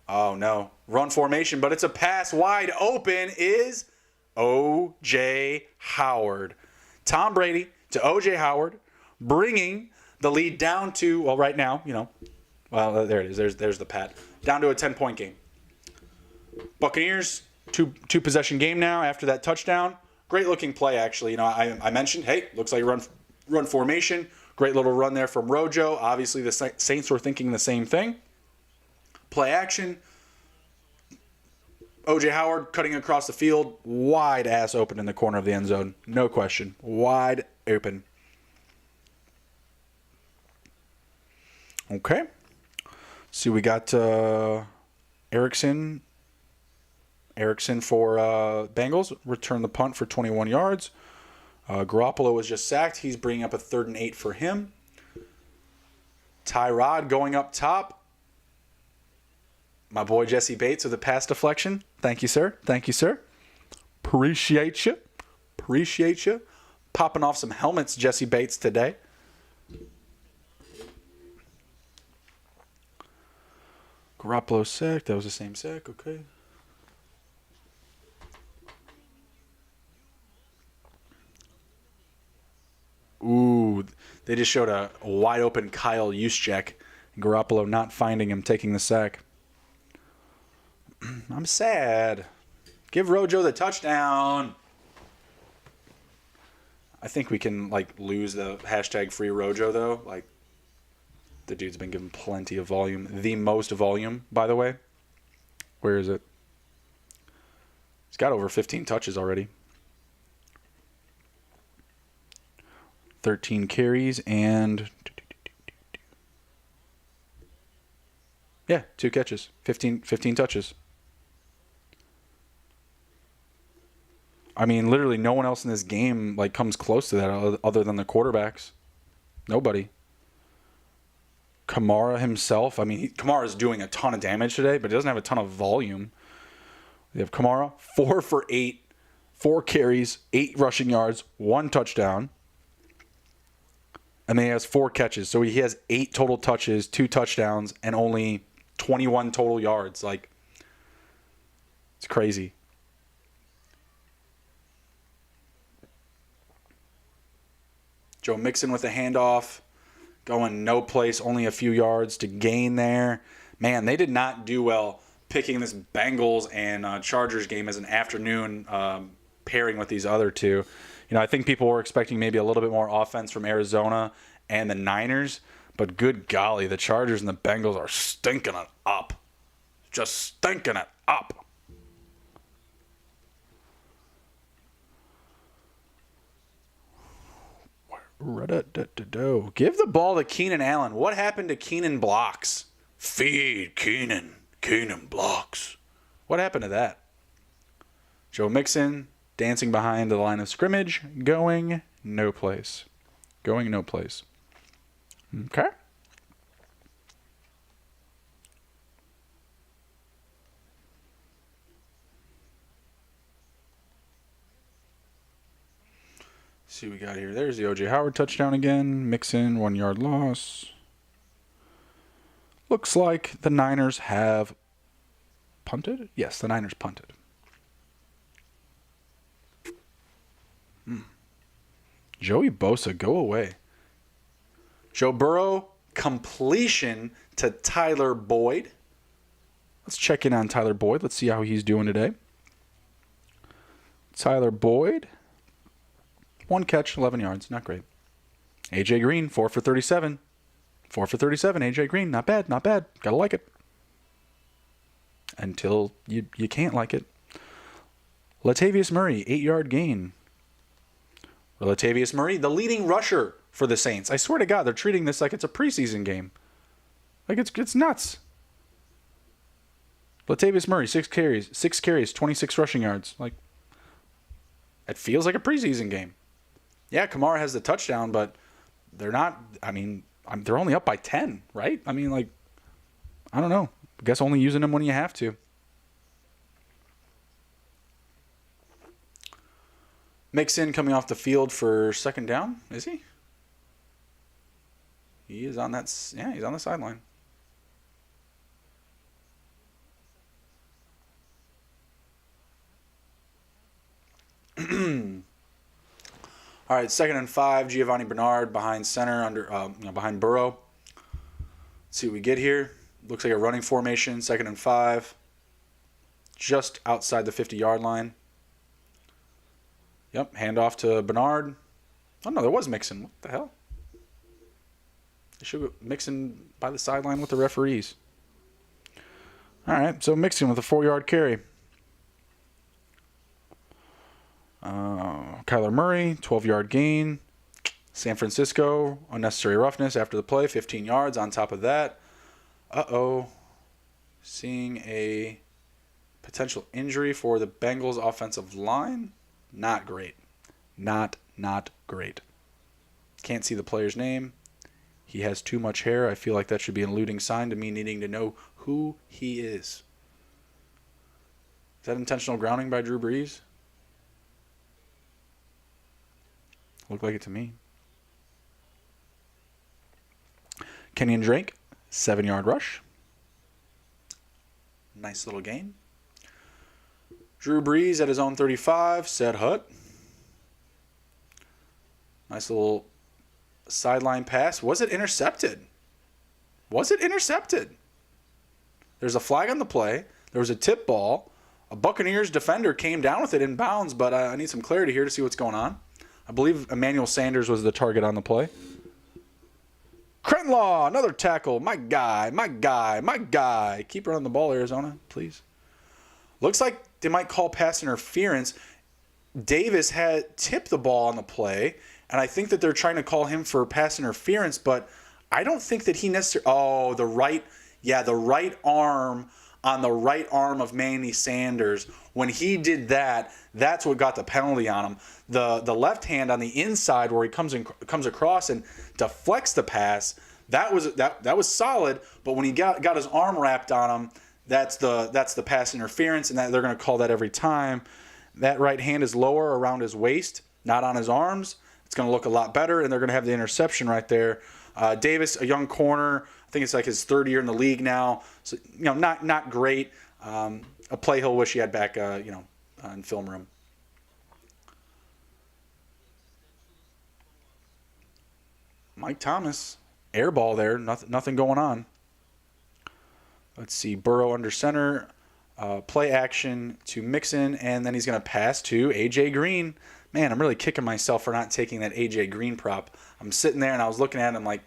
Oh, no. Run formation, but it's a pass wide open is O.J. Howard. Tom Brady to O.J. Howard, bringing the lead down to, well, right now, well, there it is. There's the pat. Down to a 10-point game. Buccaneers, two possession game now after that touchdown. Great looking play, actually. I mentioned, hey, looks like run formation. Great little run there from Rojo. Obviously, the Saints were thinking the same thing. Play action. O.J. Howard cutting across the field. Wide ass open in the corner of the end zone. No question. Wide open. Okay. See, we got Erickson for Bengals. Return the punt for 21 yards. Garoppolo was just sacked. He's bringing up a 3rd and 8 for him. Tyrod going up top. My boy Jesse Bates with a pass deflection. Thank you, sir. Appreciate you. Popping off some helmets, Jesse Bates, today. Garoppolo sack. That was the same sack. Okay. Ooh, they just showed a wide open Kyle Juszczyk. Garoppolo not finding him, taking the sack. I'm sad. Give Rojo the touchdown. I think we can lose the hashtag free Rojo though. The dude's been given plenty of volume. The most volume, by the way. Where is it? He's got over 15 touches already. 13 carries and 2 catches. 15 touches. I mean, literally no one else in this game comes close to that other than the quarterbacks. Nobody. Kamara himself, Kamara's doing a ton of damage today, but he doesn't have a ton of volume. We have Kamara, 4 for 8, 4 carries, 8 rushing yards, 1 touchdown. And then he has 4 catches. So he has 8 total touches, 2 touchdowns, and only 21 total yards. It's crazy. Joe Mixon with a handoff. Going no place, only a few yards to gain there. Man, they did not do well picking this Bengals and Chargers game as an afternoon pairing with these other two. I think people were expecting maybe a little bit more offense from Arizona and the Niners, but good golly, the Chargers and the Bengals are stinking it up. Just stinking it up. Give the ball to Keenan Allen. What happened to Keenan blocks? Feed Keenan. Keenan blocks. What happened to that? Joe Mixon dancing behind the line of scrimmage. Going no place. Going no place. Okay. See what we got here. There's the O.J. Howard touchdown again. Mixon, 1 yard loss. Looks like the Niners have punted. Yes, the Niners punted. Joey Bosa, go away. Joe Burrow, completion to Tyler Boyd. Let's check in on Tyler Boyd. Let's see how he's doing today. Tyler Boyd, 1 catch, 11 yards. Not great. A.J. Green, 4 for 37. 4 for 37, A.J. Green. Not bad, not bad. Gotta like it. Until you can't like it. Latavius Murray, 8-yard gain. Latavius Murray, the leading rusher for the Saints. I swear to God, they're treating this like it's a preseason game. Like it's nuts. Latavius Murray, 6 carries, 26 rushing yards. Like, it feels like a preseason game. Yeah, Kamara has the touchdown, but they're not. I mean, they're only up by 10, right? I mean, like, I don't know. I guess only using them when you have to. Mixon coming off the field for second down. Is he? He is on that. Yeah, he's on the sideline. All right, 2nd and 5. Giovanni Bernard behind center, behind Burrow. Let's see what we get here. Looks like a running formation. 2nd and 5. Just outside the 50-yard line. Yep, handoff to Bernard. Oh, no, there was Mixon. What the hell? They should have Mixon by the sideline with the referees. All right, so Mixon with a 4-yard carry. Kyler Murray, 12-yard gain. San Francisco, unnecessary roughness after the play, 15 yards on top of that. Seeing a potential injury for the Bengals offensive line. Not great. Not great. Can't see the player's name. He has too much hair. I feel like that should be an alluding sign to me needing to know who he is. Is that intentional grounding by Drew Brees? Looked like it to me. Kenyon Drake, 7-yard rush. Nice little gain. Drew Brees at his own 35, said hut. Nice little sideline pass. Was it intercepted? Was it intercepted? There's a flag on the play. There was a tip ball. A Buccaneers defender came down with it in bounds, but I need some clarity here to see what's going on. I believe Emmanuel Sanders was the target on the play. Crenlaw, another tackle. My guy. Keep running the ball, Arizona, please. Looks like they might call pass interference. Davis had tipped the ball on the play, and I think that they're trying to call him for pass interference, but I don't think that he necessarily... Oh, the right arm on the right arm of Manny Sanders. When he did that, that's what got the penalty on him. The left hand on the inside where he comes across and deflects the pass, that was solid, but when he got his arm wrapped on him, that's the pass interference, and that they're going to call that every time. That right hand is lower around his waist, not on his arms. It's going to look a lot better, and they're going to have the interception right there. Davis, a young corner, I think it's like his 3rd year in the league now. So, not great. A play he'll wish he had back, in film room. Mike Thomas, air ball there, nothing going on. Let's see, Burrow under center. play action to Mixon, and then he's going to pass to A.J. Green. Man, I'm really kicking myself for not taking that A.J. Green prop. I'm sitting there, and I was looking at him like,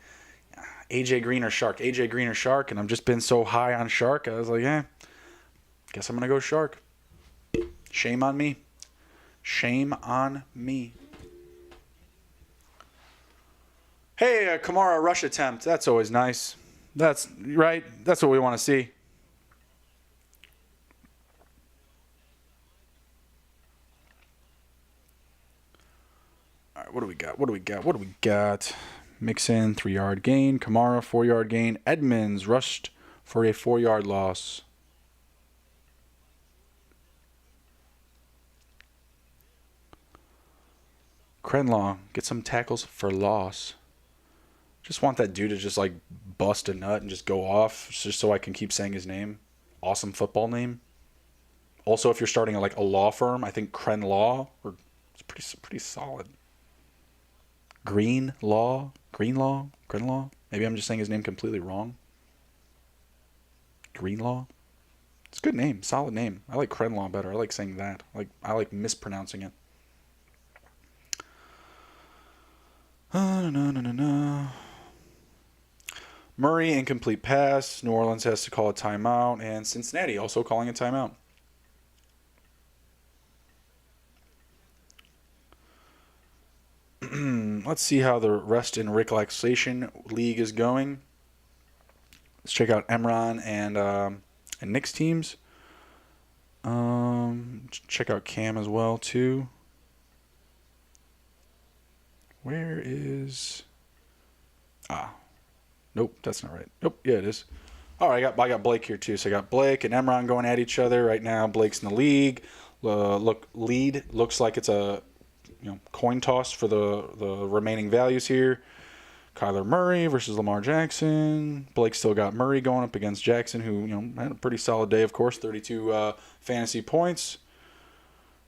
A.J. Green or Shark, A.J. Green or Shark, and I've just been so high on Shark. I was like, guess I'm going to go Shark. Shame on me. Shame on me. Hey, a Kamara rush attempt. That's always nice. That's right. That's what we want to see. All right, what do we got? Mixon, 3-yard gain. Kamara, 4-yard gain. Edmonds rushed for a 4-yard loss. Crenlaw, get some tackles for loss. Just want that dude to just like bust a nut and just go off, just so I can keep saying his name. Awesome football name. Also, if you're starting like a law firm, I think Crenlaw, it's pretty solid. Greenlaw. Maybe I'm just saying his name completely wrong. Greenlaw. It's a good name, solid name. I like Crenlaw better. I like saying that. I like mispronouncing it. No. Murray, incomplete pass. New Orleans has to call a timeout. And Cincinnati also calling a timeout. Let's see how the rest and relaxation league is going. Let's check out Emron and Nick's teams. Check out Cam as well, too. Where is... Nope, that's not right. Nope, yeah, it is. All right, I got Blake here too. So I got Blake and Emron going at each other right now. Blake's in the league. Lead looks like it's a coin toss for the remaining values here. Kyler Murray versus Lamar Jackson. Blake still got Murray going up against Jackson, who had a pretty solid day, of course, 32 fantasy points.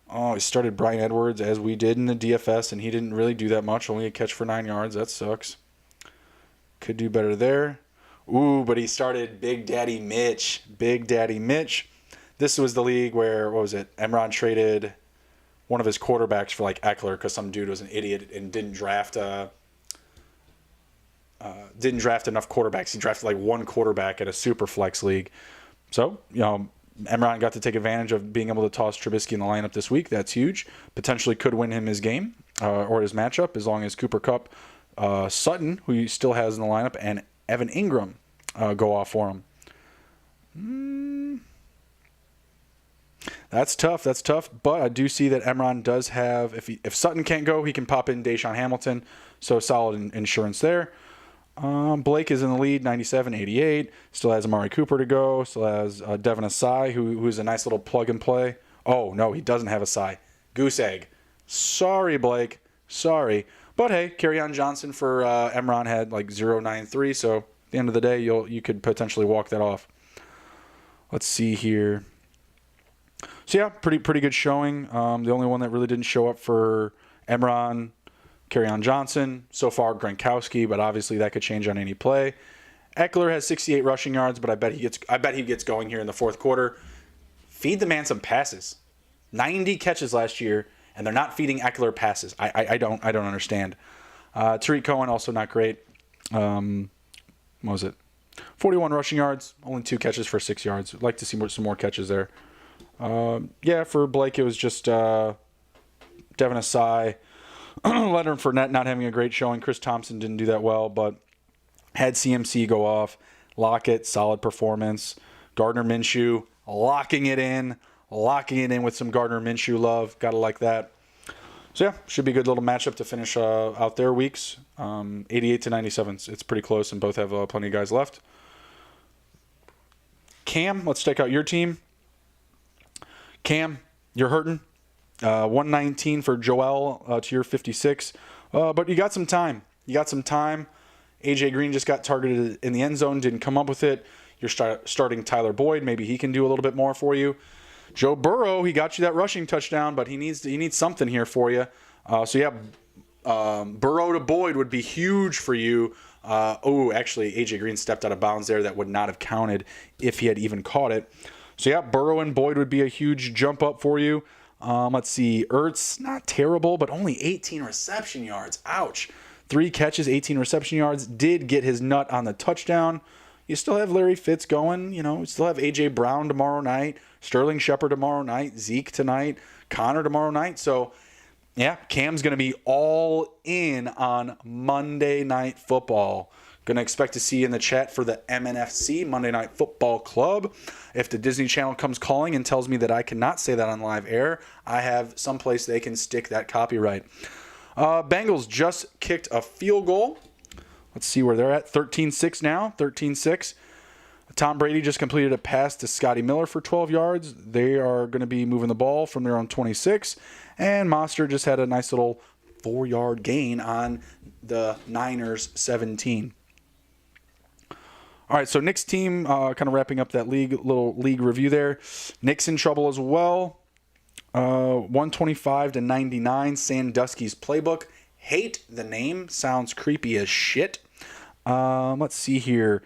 Oh, he started Bryan Edwards as we did in the DFS, and he didn't really do that much. Only a catch for 9 yards. That sucks. Could do better there. Ooh, but he started Big Daddy Mitch. This was the league where, Emron traded one of his quarterbacks for like Eckler because some dude was an idiot and didn't draft enough quarterbacks. He drafted like one quarterback at a super flex league. So, Emron got to take advantage of being able to toss Trubisky in the lineup this week. That's huge. Potentially could win him his game or his matchup as long as Cooper Kupp, Sutton, who he still has in the lineup, and Evan Ingram go off for him. That's tough. But I do see that Emron does have, if Sutton can't go, he can pop in Deshaun Hamilton. So solid insurance there. Blake is in the lead, 97-88. Still has Amari Cooper to go. Still has Devin Asai, who's a nice little plug and play. Oh, no, he doesn't have Asai. Goose egg. Sorry, Blake. Sorry. But hey, Kerryon Johnson for Emron had like 0.93. So at the end of the day, you could potentially walk that off. Let's see here. So yeah, pretty good showing. The only one that really didn't show up for Emron, Kerryon Johnson. So far, Gronkowski, but obviously that could change on any play. Eckler has 68 rushing yards, but I bet he gets going here in the fourth quarter. Feed the man some passes. 90 catches last year, and they're not feeding Eckler passes. I don't understand. Tariq Cohen also not great. What was it? 41 rushing yards, only 2 catches for 6 yards. I'd like to see some more catches there. For Blake, it was just Devin Asai. Leonard Fournette not having a great showing. Chris Thompson didn't do that well, but had CMC go off. Lockett, solid performance. Gardner Minshew, locking it in with some Gardner Minshew love. Gotta like that. So yeah, should be a good little matchup to finish out their weeks. 88-97. It's pretty close, and both have plenty of guys left. Cam, let's check out your team. Cam, you're hurting. 119 for Joel to your 56. But you got some time. A.J. Green just got targeted in the end zone, didn't come up with it. You're starting Tyler Boyd. Maybe he can do a little bit more for you. Joe Burrow, he got you that rushing touchdown, but he needs something here for you. Burrow to Boyd would be huge for you. Actually, A.J. Green stepped out of bounds there. That would not have counted if he had even caught it. So, yeah, Burrow and Boyd would be a huge jump up for you. Let's see. Ertz, not terrible, but only 18 reception yards. Ouch. 3 catches, 18 reception yards. Did get his nut on the touchdown. You still have Larry Fitz going. You still have A.J. Brown tomorrow night. Sterling Shepard tomorrow night. Zeke tonight. Connor tomorrow night. So, yeah, Cam's going to be all in on Monday Night Football. Going to expect to see you in the chat for the MNFC, Monday Night Football Club. If the Disney Channel comes calling and tells me that I cannot say that on live air, I have someplace they can stick that copyright. Bengals just kicked a field goal. Let's see where they're at. 13-6 now. 13-6. Tom Brady just completed a pass to Scotty Miller for 12 yards. They are going to be moving the ball from their own 26. And Monster just had a nice little 4-yard gain on the Niners 17. All right, so Nick's team, kind of wrapping up that little league review there. Nick's in trouble as well. 125-99, Sandusky's playbook. Hate the name. Sounds creepy as shit. Let's see here.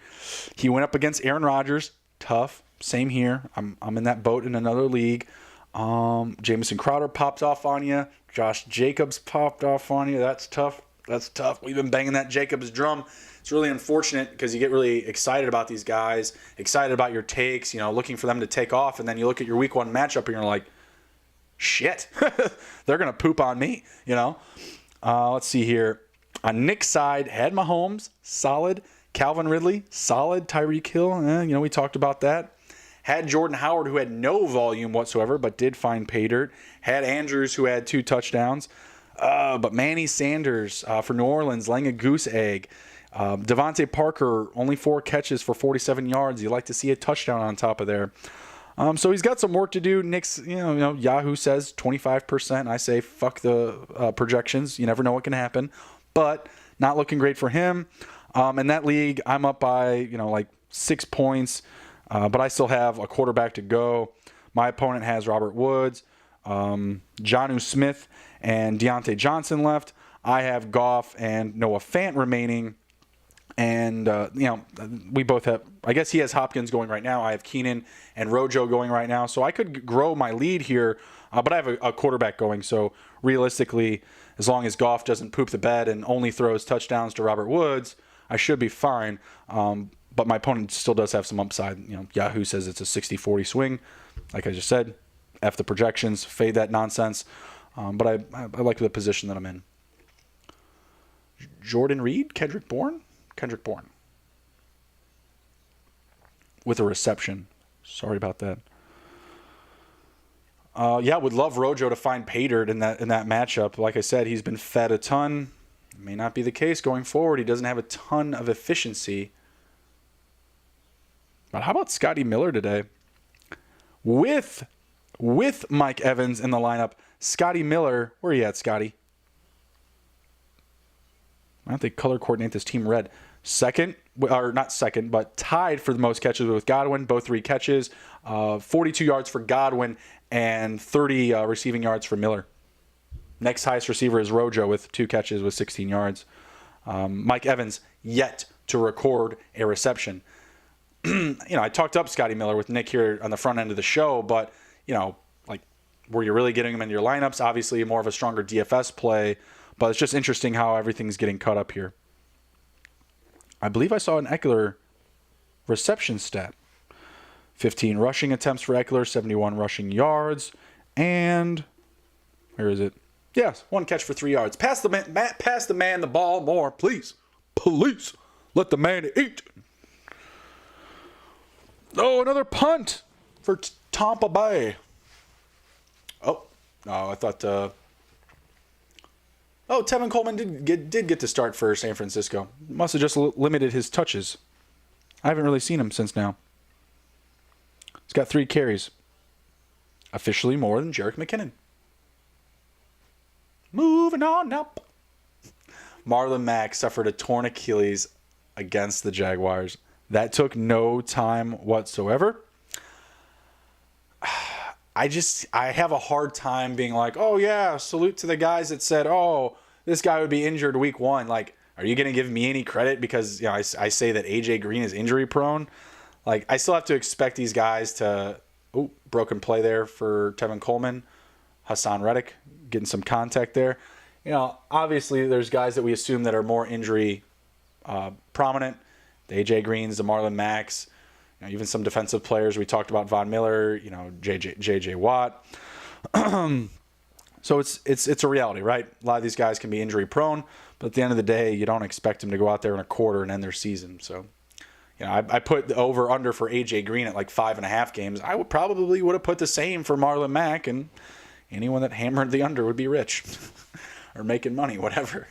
He went up against Aaron Rodgers. Tough. Same here. I'm in that boat in another league. Jamison Crowder popped off on you. Josh Jacobs popped off on you. That's tough. That's tough. We've been banging that Jacobs drum. It's really unfortunate because you get really excited about these guys, excited about your takes, looking for them to take off, and then you look at your week 1 matchup and you're like, shit, they're going to poop on me, Let's see here. On Nick's side, had Mahomes, solid. Calvin Ridley, solid. Tyreek Hill, we talked about that. Had Jordan Howard, who had no volume whatsoever, but did find pay dirt. Had Andrews, who had 2 touchdowns. But Manny Sanders for New Orleans, laying a goose egg. Devontae Parker, only 4 catches for 47 yards. You like to see a touchdown on top of there. So he's got some work to do. Nick's, Yahoo says 25%. I say fuck the projections. You never know what can happen. But not looking great for him. In that league, I'm up by, 6 points. But I still have a quarterback to go. My opponent has Robert Woods, Jonnu Smith, and Deontay Johnson left. I have Goff and Noah Fant remaining. And, we both have, I guess he has Hopkins going right now. I have Keenan and Rojo going right now. So I could grow my lead here, but I have a quarterback going. So realistically, as long as Goff doesn't poop the bed and only throws touchdowns to Robert Woods, I should be fine. But my opponent still does have some upside. Yahoo says it's a 60-40 swing. Like I just said, F the projections, fade that nonsense. But I like the position that I'm in. Jordan Reed, Kendrick Bourne with a reception. Sorry about that. Would love Rojo to find pay dirt in that matchup. Like I said, he's been fed a ton. It may not be the case going forward. He doesn't have a ton of efficiency. But how about Scotty Miller today? With Mike Evans in the lineup, Scotty Miller, where are you at, Scotty? Why don't they color coordinate this team red? Second, or not second, but tied for the most catches with Godwin, both 3 catches, 42 yards for Godwin, and 30 receiving yards for Miller. Next highest receiver is Rojo with 2 catches with 16 yards. Mike Evans yet to record a reception. I talked up Scotty Miller with Nick here on the front end of the show, but, were you really getting him in your lineups? Obviously, more of a stronger DFS play, but it's just interesting how everything's getting cut up here. I believe I saw an Eckler reception stat. 15 rushing attempts for Eckler, 71 rushing yards, and where is it? Yes, 1 catch for 3 yards. Pass the man the ball more, please. Please, let the man eat. Oh, another punt for Tampa Bay. Oh, I thought. Tevin Coleman did get to start for San Francisco. Must have just limited his touches. I haven't really seen him since now. He's got 3 carries. Officially more than Jerick McKinnon. Moving on up. Marlon Mack suffered a torn Achilles against the Jaguars. That took no time whatsoever. I have a hard time being like, oh yeah, salute to the guys that said, oh, this guy would be injured week 1. Like, are you going to give me any credit because I say that AJ Green is injury prone? Like, I still have to expect these guys to broken play there for Tevin Coleman. Hassan Reddick getting some contact there. Obviously there's guys that we assume that are more injury prominent. The A.J. Greens, the Marlon Macks, even some defensive players. We talked about Von Miller, J.J. Watt. So it's a reality, right? A lot of these guys can be injury prone, but at the end of the day, you don't expect them to go out there in a quarter and end their season. So, I put the over/under for A.J. Green at like 5.5 games. I would have put the same for Marlon Mack, and anyone that hammered the under would be rich or making money, whatever.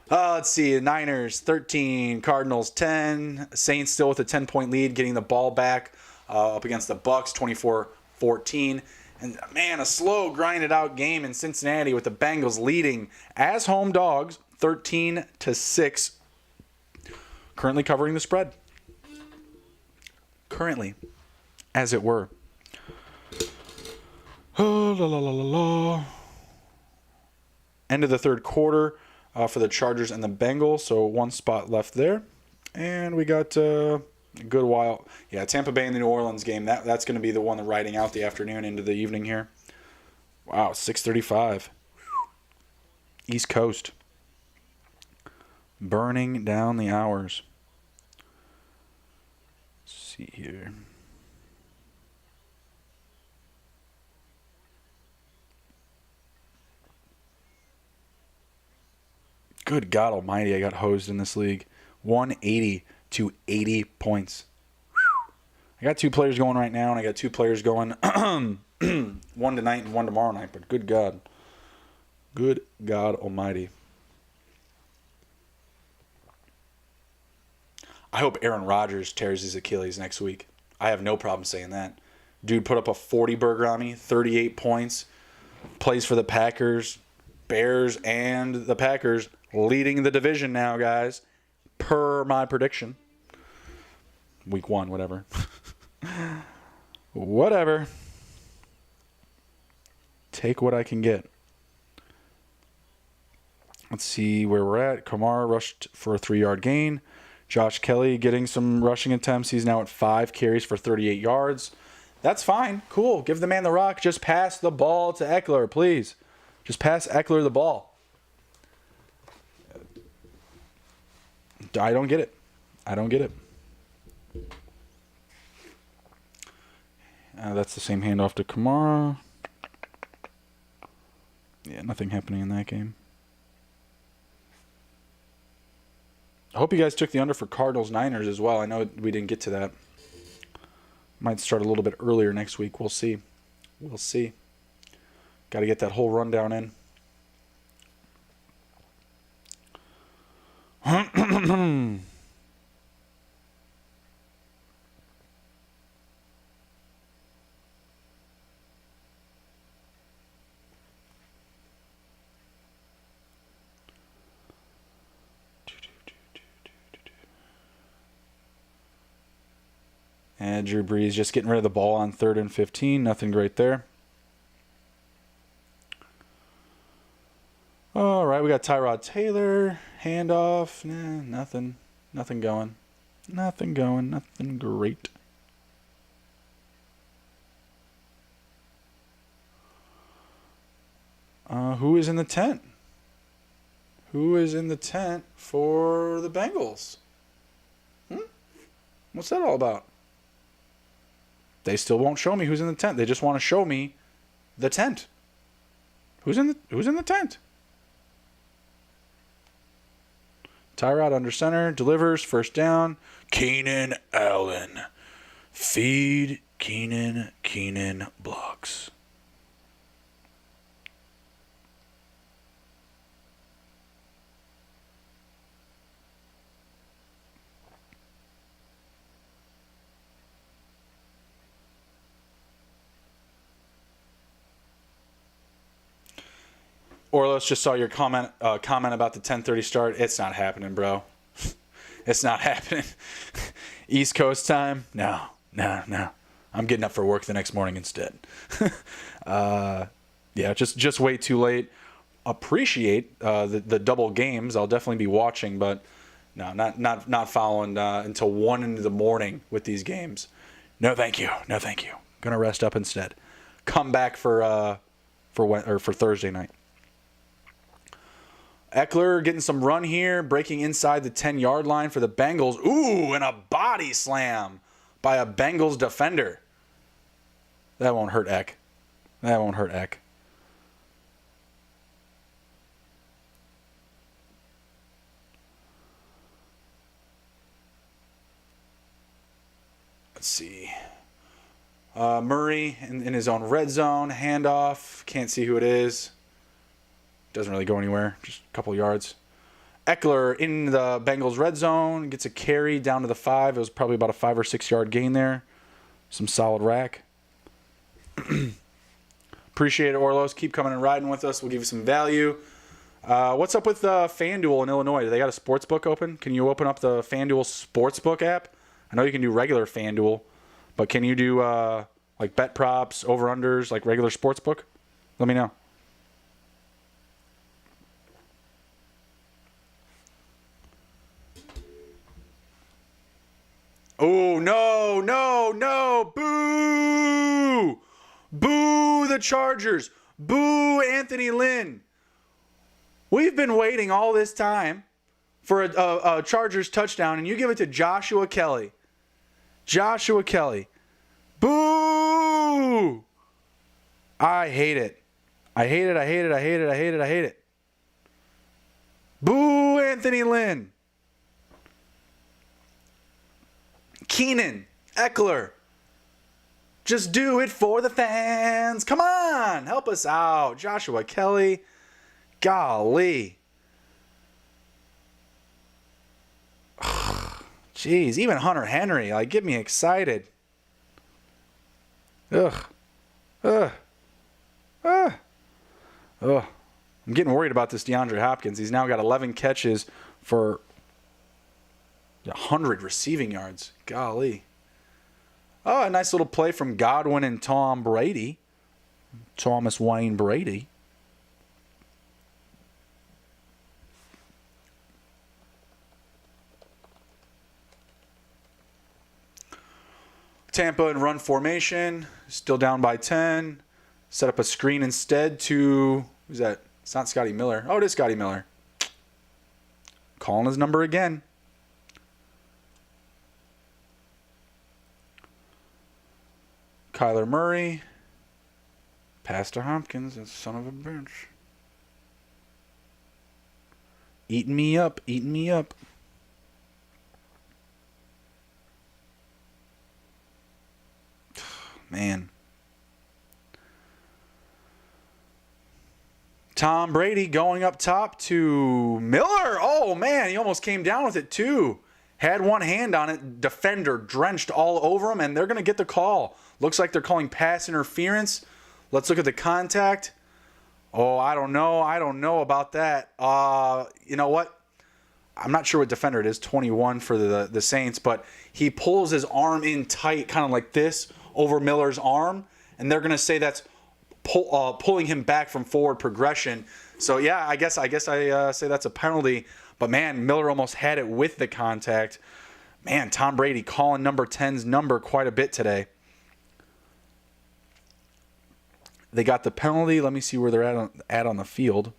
Let's see. The Niners 13, Cardinals 10. Saints still with a 10-point lead, getting the ball back up against the Bucks, 24-14. And, man, a slow, grinded-out game in Cincinnati with the Bengals leading as home dogs, 13-6. Currently covering the spread. Currently, as it were. Oh, la, la, la, la, la. End of the third quarter for the Chargers and the Bengals. So one spot left there. And we got a good while. Yeah, Tampa Bay and the New Orleans game. That's going to be the one riding out the afternoon into the evening here. Wow, 6:35. East Coast. Burning down the hours. Let's see here. Good God almighty, I got hosed in this league. 180 to 80 points. Whew. I got 2 players going right now, and I got 2 players going one tonight and one tomorrow night, but good God. Good God almighty. I hope Aaron Rodgers tears his Achilles next week. I have no problem saying that. Dude put up a 40-burger on me, 38 points, plays for the Packers, Bears, and the Packers leading the division now, guys, per my prediction. Week 1, whatever. Whatever. Take what I can get. Let's see where we're at. Kamara rushed for a 3-yard gain. Josh Kelly getting some rushing attempts. He's now at 5 carries for 38 yards. That's fine. Cool. Give the man the rock. Just pass the ball to Eckler, please. Just pass Eckler the ball. I don't get it. I don't get it. That's the same handoff to Kamara. Yeah, nothing happening in that game. I hope you guys took the under for Cardinals-Niners as well. I know we didn't get to that. Might start a little bit earlier next week. We'll see. We'll see. Got to get that whole rundown in. And Drew Brees just getting rid of the ball on 3rd and 15. Nothing great there. All right, we got Tyrod Taylor. Handoff. Nah, nothing. Nothing going. Nothing going. Nothing great. Who is in the tent? Who is in the tent for the Bengals? What's that all about? They still won't show me who's in the tent. They just want to show me the tent. Who's in the tent? Tyrod under center, delivers, first down. Keenan Allen. Feed Keenan blocks. Orlos just saw your comment about the 10:30 start. It's not happening, bro. It's not happening. East Coast time? No. I'm getting up for work the next morning instead. Yeah, just way too late. Appreciate the double games. I'll definitely be watching, but no, not following until 1 in the morning with these games. No, thank you. No, thank you. Gonna rest up instead. Come back for Thursday night. Eckler getting some run here, breaking inside the 10-yard line for the Bengals. Ooh, and a body slam by a Bengals defender. That won't hurt Eck. That won't hurt Eck. Let's see. Murray in his own red zone. Handoff. Can't see who it is. Doesn't really go anywhere. Just a couple yards. Eckler in the Bengals red zone. Gets a carry down to the 5. It was probably about a 5 or 6 yard gain there. Some solid rack. Appreciate it, Orlos. Keep coming and riding with us. We'll give you some value. What's up with FanDuel in Illinois? Do they got a sports book open? Can you open up the FanDuel Sportsbook app? I know you can do regular FanDuel, but can you do like bet props, over-unders, like regular sportsbook? Let me know. Oh, no, no, no. Boo! Boo the Chargers. Boo Anthony Lynn. We've been waiting all this time for a Chargers touchdown, and you give it to Joshua Kelly. Joshua Kelly. Boo! I hate it. I hate it, I hate it, I hate it, I hate it, I hate it. Boo Anthony Lynn. Keenan, Eckler. Just do it for the fans. Come on, help us out. Joshua Kelly. Golly. Jeez, even Hunter Henry, like, get me excited. Ugh. I'm getting worried about this DeAndre Hopkins. He's now got 11 catches for 100 receiving yards. Golly. Oh, a nice little play from Godwin and Tom Brady. Thomas Wayne Brady. Tampa in run formation. Still down by 10. Set up a screen instead to... Who's that? It's not Scotty Miller. Oh, it is Scotty Miller. Calling his number again. Kyler Murray. Pass to Hopkins. That son of a bitch. Eating me up. Eating me up. Man. Tom Brady going up top to Miller. Oh, man. He almost came down with it, too. Had one hand on it. Defender drenched all over him, and they're going to get the call. Looks like they're calling pass interference. Let's look at the contact. Oh, I don't know. I don't know about that. You know what? I'm not sure what defender it is. 21 for the Saints, but he pulls his arm in tight, kind of like this, over Miller's arm, and they're going to say that's pulling him back from forward progression. So, yeah, I guess I say that's a penalty. But, man, Miller almost had it with the contact. Man, Tom Brady calling number 10's number quite a bit today. They got the penalty. Let me see where they're at on the field.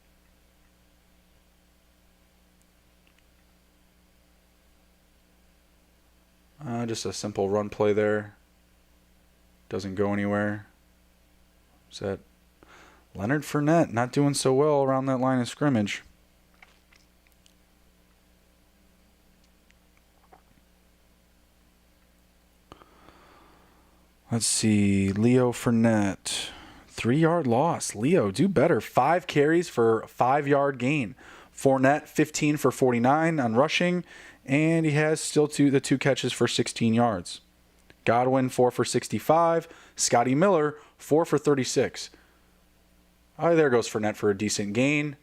Just a simple run play there. Doesn't go anywhere. Is that Leonard Fournette not doing so well around that line of scrimmage? Let's see. Leo Fournette. 3-yard loss. Leo, do better. 5 carries for a 5-yard gain. Fournette, 15 for 49 on rushing. And he has still the 2 catches for 16 yards. Godwin, 4 for 65. Scotty Miller, 4 for 36. There goes Fournette for a decent gain.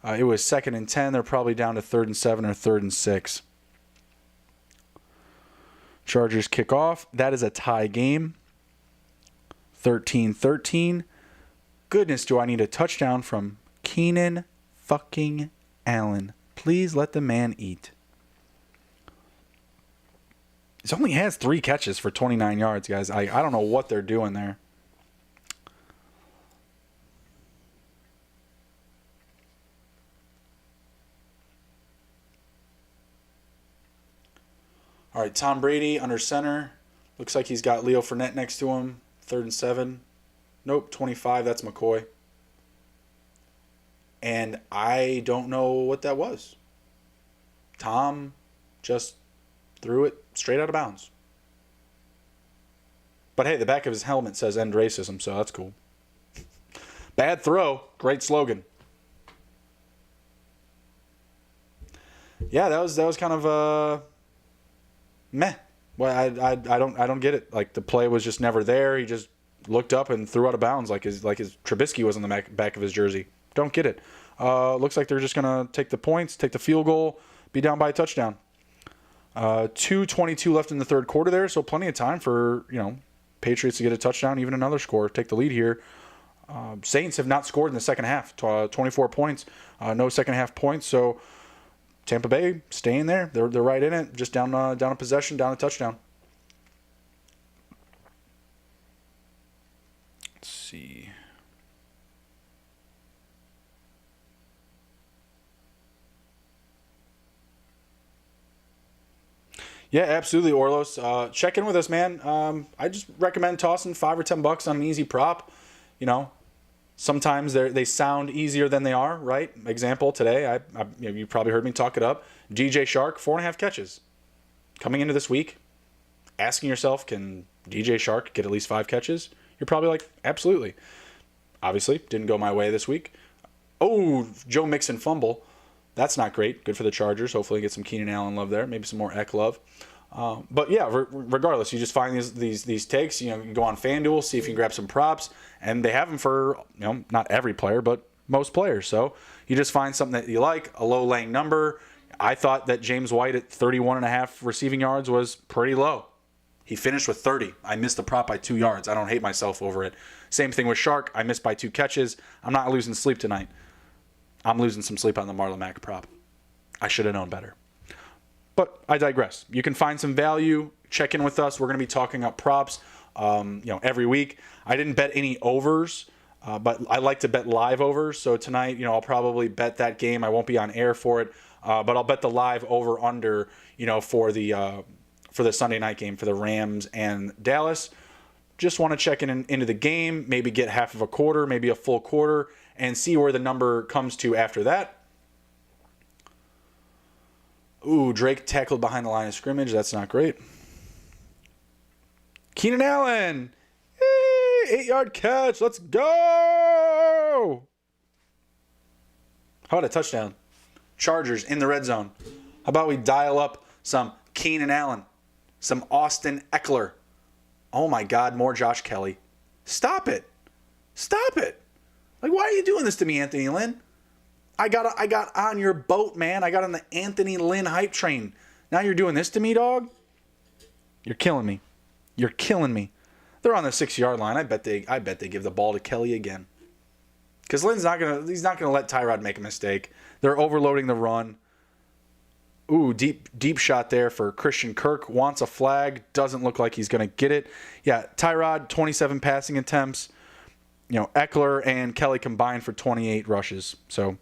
It was 2nd and 10. They're probably down to 3rd and 7 or 3rd and 6. Chargers kick off. That is a tie game. 13-13. Goodness, do I need a touchdown from Keenan fucking Allen. Please let the man eat. He only has 3 catches for 29 yards, guys. I don't know what they're doing there. All right, Tom Brady under center. Looks like he's got Leo Fournette next to him. 3rd and 7. Nope, 25. That's McCoy. And I don't know what that was. Tom just threw it straight out of bounds. But hey, the back of his helmet says end racism, so that's cool. Bad throw. Great slogan. Yeah, that was kind of meh. Well, I don't get it. Like, the play was just never there. He just looked up and threw out of bounds like his Trubisky was on the back of his jersey. Don't get it. Looks like they're just gonna take the points, take the field goal, be down by a touchdown. 2:22 left in the third quarter there, so plenty of time for Patriots to get a touchdown, even another score, take the lead here. Saints have not scored in the second half. 24 points, no second half points. So Tampa Bay staying there. They're right in it, just down a possession, down a touchdown. Let's see. Yeah, absolutely, Orlos. Check in with us, man. I just recommend tossing $5 or $10 on an easy prop. Sometimes they sound easier than they are, right? Example, today, you probably heard me talk it up. DJ Shark, 4.5 catches. Coming into this week, asking yourself, can DJ Shark get at least 5 catches? You're probably like, absolutely. Obviously, didn't go my way this week. Oh, Joe Mixon fumble. That's not great. Good for the Chargers. Hopefully get some Keenan Allen love there. Maybe some more Eck love. But yeah, regardless, you just find these takes. You can go on FanDuel, see if you can grab some props, and they have them for not every player, but most players. So you just find something that you like, a low laying number. I thought that James White at 31.5 receiving yards was pretty low. He finished with 30. I missed the prop by 2 yards. I don't hate myself over it. Same thing with Shark. I missed by 2 catches. I'm not losing sleep tonight. I'm losing some sleep on the Marlon Mack prop. I should have known better. But I digress. You can find some value. Check in with us. We're going to be talking up props every week. I didn't bet any overs, but I like to bet live overs. So tonight, I'll probably bet that game. I won't be on air for it, but I'll bet the live over under, for the Sunday night game for the Rams and Dallas. Just want to check into the game, maybe get half of a quarter, maybe a full quarter, and see where the number comes to after that. Ooh, Drake tackled behind the line of scrimmage. That's not great. Keenan Allen. 8-yard catch. Let's go. How about a touchdown? Chargers in the red zone. How about we dial up some Keenan Allen, some Austin Eckler. Oh my God, more Josh Kelly. Stop it. Stop it. Like, why are you doing this to me, Anthony Lynn? I got on your boat, man. I got on the Anthony Lynn hype train. Now you're doing this to me, dog? You're killing me. You're killing me. They're on the 6-yard line. I bet they give the ball to Kelly again. Because Lynn's not gonna let Tyrod make a mistake. They're overloading the run. Ooh, deep shot there for Christian Kirk. Wants a flag. Doesn't look like he's gonna get it. Yeah, Tyrod, 27 passing attempts. Eckler and Kelly combined for 28 rushes. So,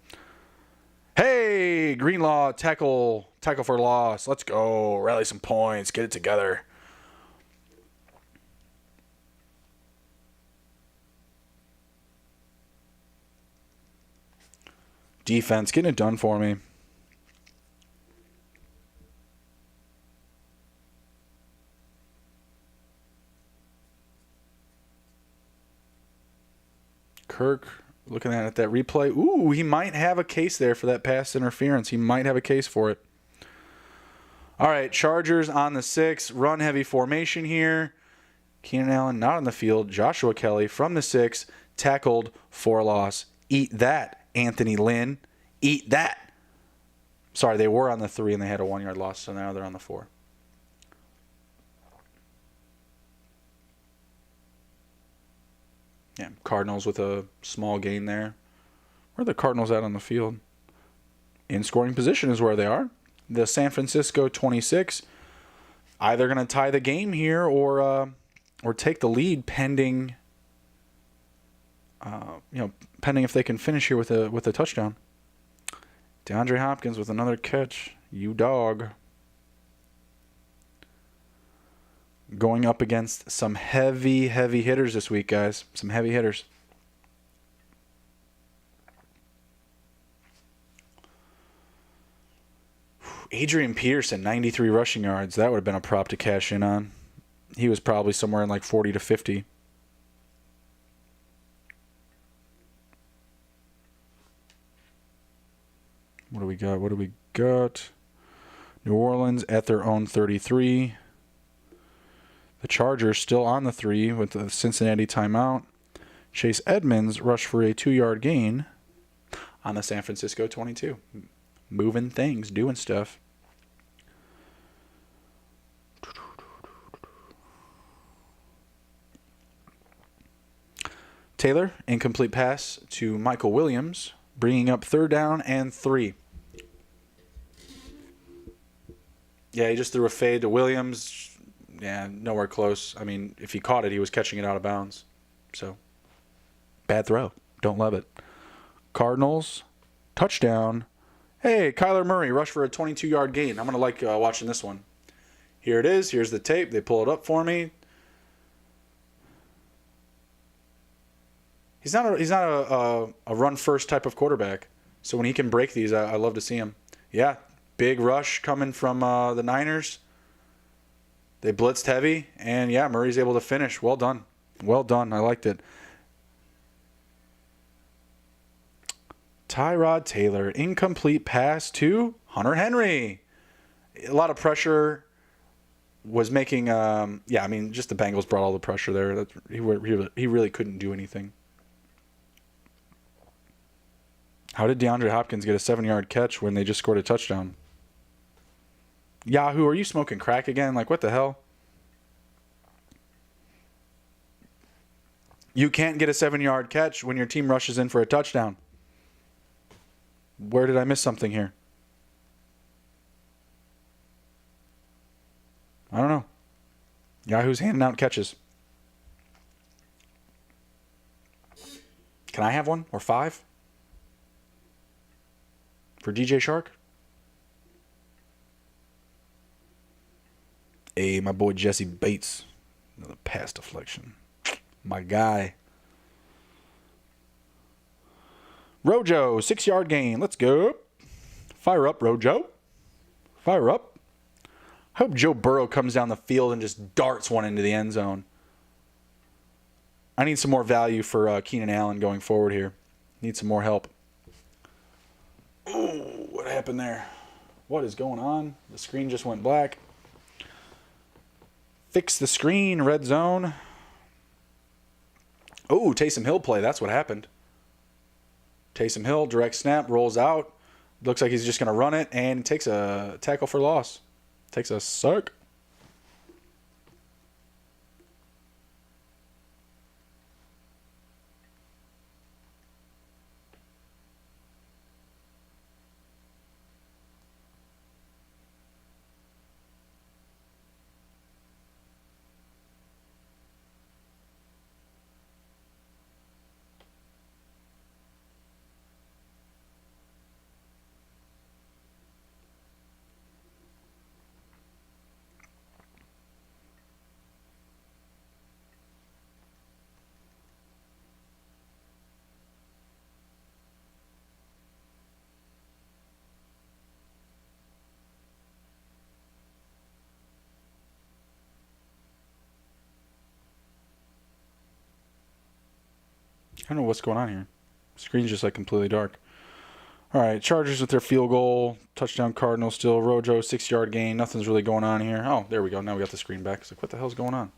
hey, Greenlaw, tackle for loss. Let's go. Rally some points. Get it together. Defense, getting it done for me. Kirk, looking at that replay. Ooh, he might have a case there for that pass interference. He might have a case for it. All right, Chargers on the 6. Run-heavy formation here. Keenan Allen not on the field. Joshua Kelly from the 6. Tackled for a loss. Eat that, Anthony Lynn. Eat that. Sorry, they were on the 3 and they had a 1-yard loss, so now they're on the 4. Yeah, Cardinals with a small gain there. Where are the Cardinals at on the field? In scoring position is where they are. The San Francisco 26. either going to tie the game here or take the lead pending pending if they can finish here with a touchdown. DeAndre Hopkins with another catch. You dog. Going up against some heavy hitters this week, guys. Some heavy hitters. Adrian Peterson, 93 rushing yards. That would have been a prop to cash in on. He was probably somewhere in like 40 to 50. What do we got? New Orleans at their own 33. The Chargers still on the 3 with the Cincinnati timeout. Chase Edmonds rushed for a 2-yard gain on the San Francisco 22. Moving things, doing stuff. Taylor, incomplete pass to Michael Williams, bringing up 3rd down and 3. Yeah, he just threw a fade to Williams. Yeah, nowhere close. I mean, if he caught it, he was catching it out of bounds. So, bad throw. Don't love it. Cardinals, touchdown. Hey, Kyler Murray rushed for a 22-yard gain. I'm going to like watching this one. Here it is. Here's the tape. They pull it up for me. He's not a run-first type of quarterback. So when he can break these, I love to see him. Yeah, big rush coming from the Niners. They blitzed heavy, and yeah, Murray's able to finish. Well done. Well done. I liked it. Tyrod Taylor, incomplete pass to Hunter Henry. A lot of pressure was making, just the Bengals brought all the pressure there. He really couldn't do anything. How did DeAndre Hopkins get a 7-yard catch when they just scored a touchdown? Yahoo, are you smoking crack again? Like, what the hell? You can't get a 7-yard catch when your team rushes in for a touchdown. Where did I miss something here? I don't know. Yahoo's handing out catches. Can I have one? Or 5? For DJ Shark? Hey, my boy Jesse Bates. Another pass deflection. My guy. Rojo, 6-yard gain. Let's go. Fire up, Rojo. Fire up. I hope Joe Burrow comes down the field and just darts one into the end zone. I need some more value for Keenan Allen going forward here. Need some more help. Oh, what happened there? What is going on? The screen just went black. Fix the screen, red zone. Oh, Taysom Hill play. That's what happened. Taysom Hill, direct snap, rolls out. Looks like he's just going to run it and takes a tackle for loss. Takes a suck. I don't know what's going on here. Screen's just like completely dark. All right, Chargers with their field goal. Touchdown Cardinals still. Rojo, 6-yard gain. Nothing's really going on here. Oh, there we go. Now we got the screen back. It's like, what the hell's going on?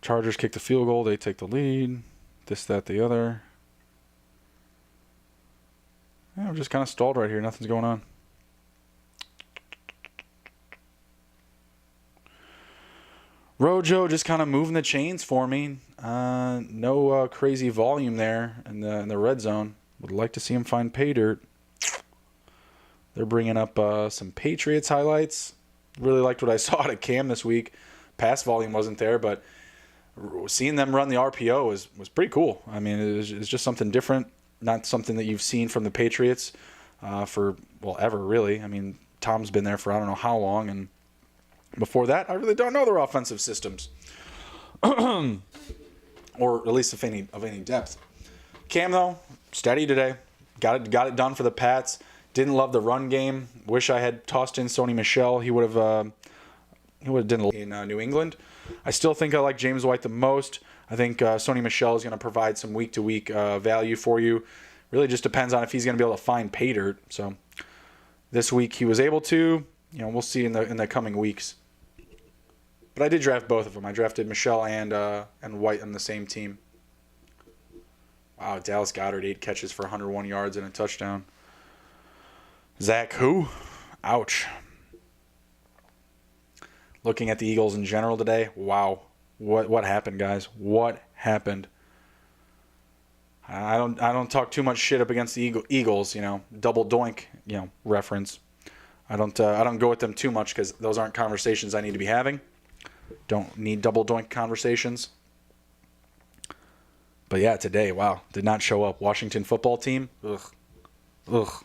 Chargers kick the field goal. They take the lead. This, that, the other. Yeah, we're just kind of stalled right here. Nothing's going on. Rojo just kind of moving the chains for me. No crazy volume there in the red zone. Would like to see him find pay dirt. They're bringing up some Patriots highlights. Really liked what I saw out of Cam this week. Pass volume wasn't there, but seeing them run the RPO was pretty cool. I mean, it's just something different, not something that you've seen from the Patriots ever, really. I mean, Tom's been there for I don't know how long, and before that, I really don't know their offensive systems. Or at least of any depth. Cam, though, steady today. Got it done for the Pats. Didn't love the run game. Wish I had tossed in Sony Michel. He would have done in New England. I still think I like James White the most. I think Sony Michel is going to provide some week-to-week value for you. Really just depends on if he's going to be able to find pay dirt. So this week he was able to. We'll see in the coming weeks. But I did draft both of them. I drafted Michel and White on the same team. Wow, Dallas Goedert, 8 catches for 101 yards and a touchdown. Zach who? Ouch. Looking at the Eagles in general today, wow. What happened, guys? What happened? I don't talk too much shit up against the Eagles, double doink, reference. I don't go with them too much because those aren't conversations I need to be having. Don't need double doink conversations. But yeah, today, wow, did not show up. Washington football team, ugh.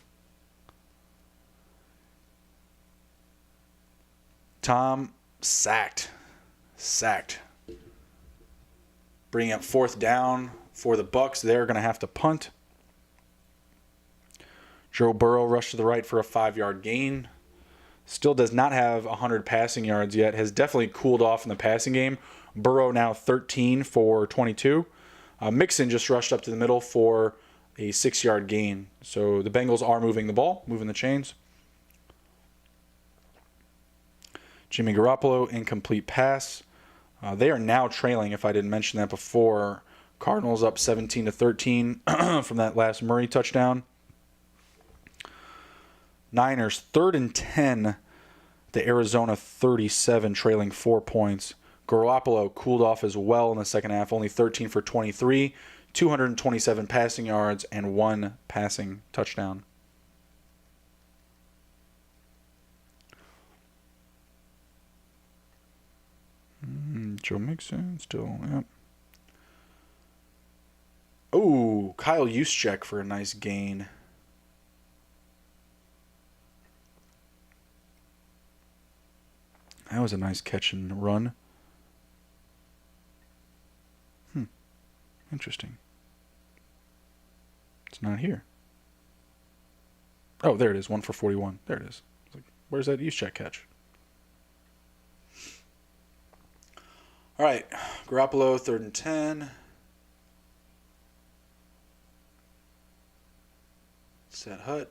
Tom sacked. Bringing up 4th down for the Bucs. They're going to have to punt. Joe Burrow rushed to the right for a 5-yard gain. Still does not have 100 passing yards yet. Has definitely cooled off in the passing game. Burrow now 13 for 22. Mixon just rushed up to the middle for a 6-yard gain. So the Bengals are moving the ball, moving the chains. Jimmy Garoppolo, incomplete pass. They are now trailing, if I didn't mention that before. Cardinals up 17-13 from that last Murray touchdown. Niners, 3rd and 10. The Arizona 37, trailing 4 points. Garoppolo cooled off as well in the second half, only 13 for 23, 227 passing yards, and 1 passing touchdown. Joe Mixon still, yep. Oh, Kyle Juszczyk for a nice gain. That was a nice catch and run. Interesting. It's not here. Oh, there it is. 1 for 41. There it is. Where's that Juszczyk catch? All right, Garoppolo, 3rd and 10. Set hut.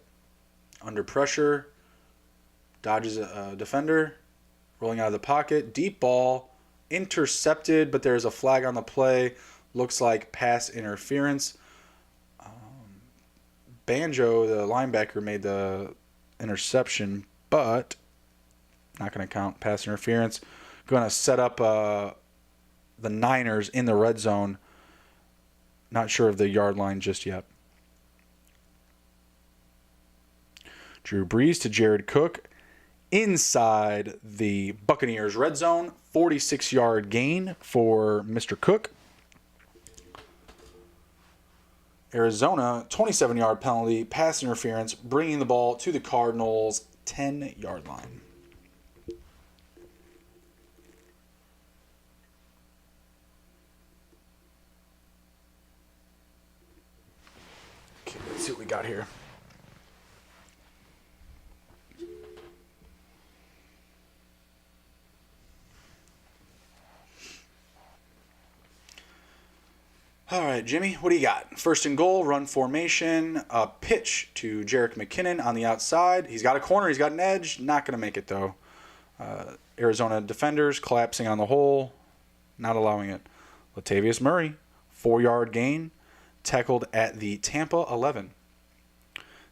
Under pressure. Dodges a defender. Rolling out of the pocket. Deep ball. Intercepted, but there's a flag on the play. Looks like pass interference. Banjo, the linebacker, made the interception, but not going to count pass interference. Going to set up the Niners in the red zone. Not sure of the yard line just yet. Drew Brees to Jared Cook. Inside the Buccaneers red zone. 46-yard gain for Mr. Cook. Arizona, 27-yard penalty, pass interference, bringing the ball to the Cardinals' 10-yard line. Okay, let's see what we got here. All right, Jimmy, what do you got? 1st and goal, run formation, a pitch to Jerick McKinnon on the outside. He's got a corner, he's got an edge. Not going to make it, though. Arizona defenders collapsing on the hole, not allowing it. Latavius Murray, 4-yard gain, tackled at the Tampa 11.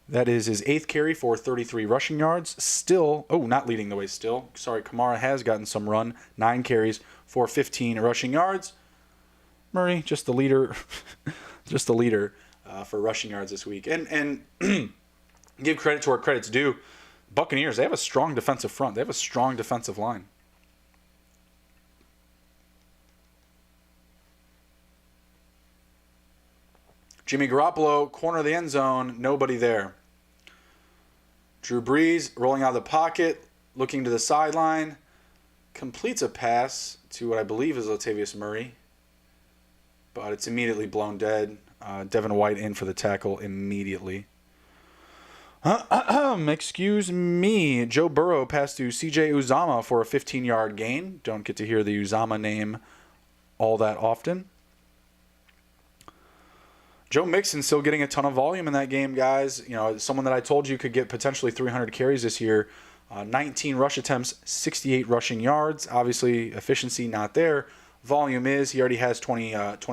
That is his 8th carry for 33 rushing yards. Still, not leading the way still. Sorry, Kamara has gotten some run. 9 carries for 15 rushing yards. Murray, just the leader, for rushing yards this week. And give credit to where credit's due. Buccaneers, they have a strong defensive front. They have a strong defensive line. Jimmy Garoppolo, corner of the end zone, nobody there. Drew Brees rolling out of the pocket, looking to the sideline, completes a pass to what I believe is Latavius Murray, but it's immediately blown dead. Devin White in for the tackle immediately. Excuse me. Joe Burrow passed to C.J. Uzama for a 15-yard gain. Don't get to hear the Uzama name all that often. Joe Mixon still getting a ton of volume in that game, guys. You know, someone that I told you could get potentially 300 carries this year. 19 rush attempts, 68 rushing yards. Obviously, efficiency not there. Volume is. He already has 20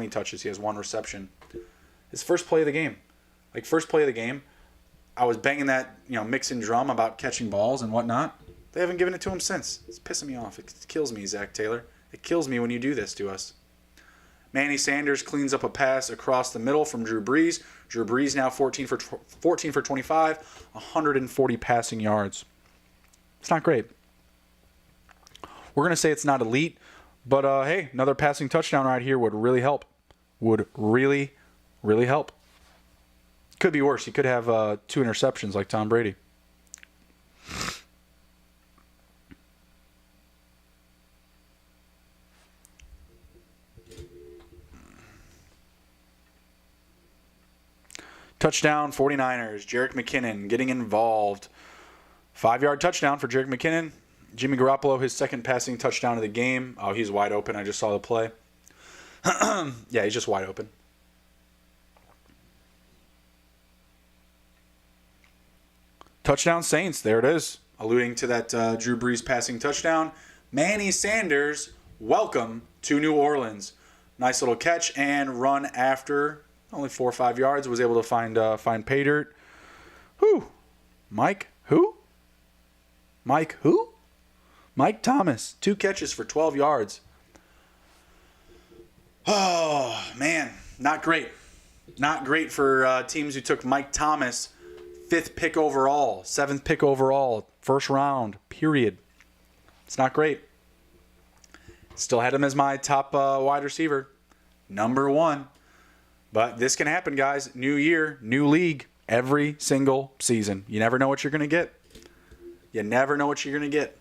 touches. He has 1 reception. His first play of the game. First play of the game, I was banging that, Mixon drum about catching balls and whatnot. They haven't given it to him since. It's pissing me off. It kills me, Zach Taylor. It kills me when you do this to us. Manny Sanders cleans up a pass across the middle from Drew Brees. Drew Brees now 14 for 25, 140 passing yards. It's not great. We're going to say it's not elite, but hey, another passing touchdown right here would really help. Would really, really help. Could be worse. He could have 2 interceptions like Tom Brady. Touchdown, 49ers. Jerick McKinnon getting involved. 5-yard touchdown for Jerick McKinnon. Jimmy Garoppolo, his second passing touchdown of the game. Oh, he's wide open. I just saw the play. Yeah, he's just wide open. Touchdown Saints. There it is. Alluding to that Drew Brees passing touchdown. Manny Sanders, welcome to New Orleans. Nice little catch and run after. Only 4 or 5 yards. Was able to find pay dirt. Who? Mike? Who? Mike who? Mike Thomas. 2 catches for 12 yards. Oh, man. Not great. Not great for teams who took Mike Thomas, 5th pick overall, 7th pick overall, first round, period. It's not great. Still had him as my top wide receiver. Number 1. But this can happen, guys. New year, new league, every single season. You never know what you're going to get. You never know what you're going to get.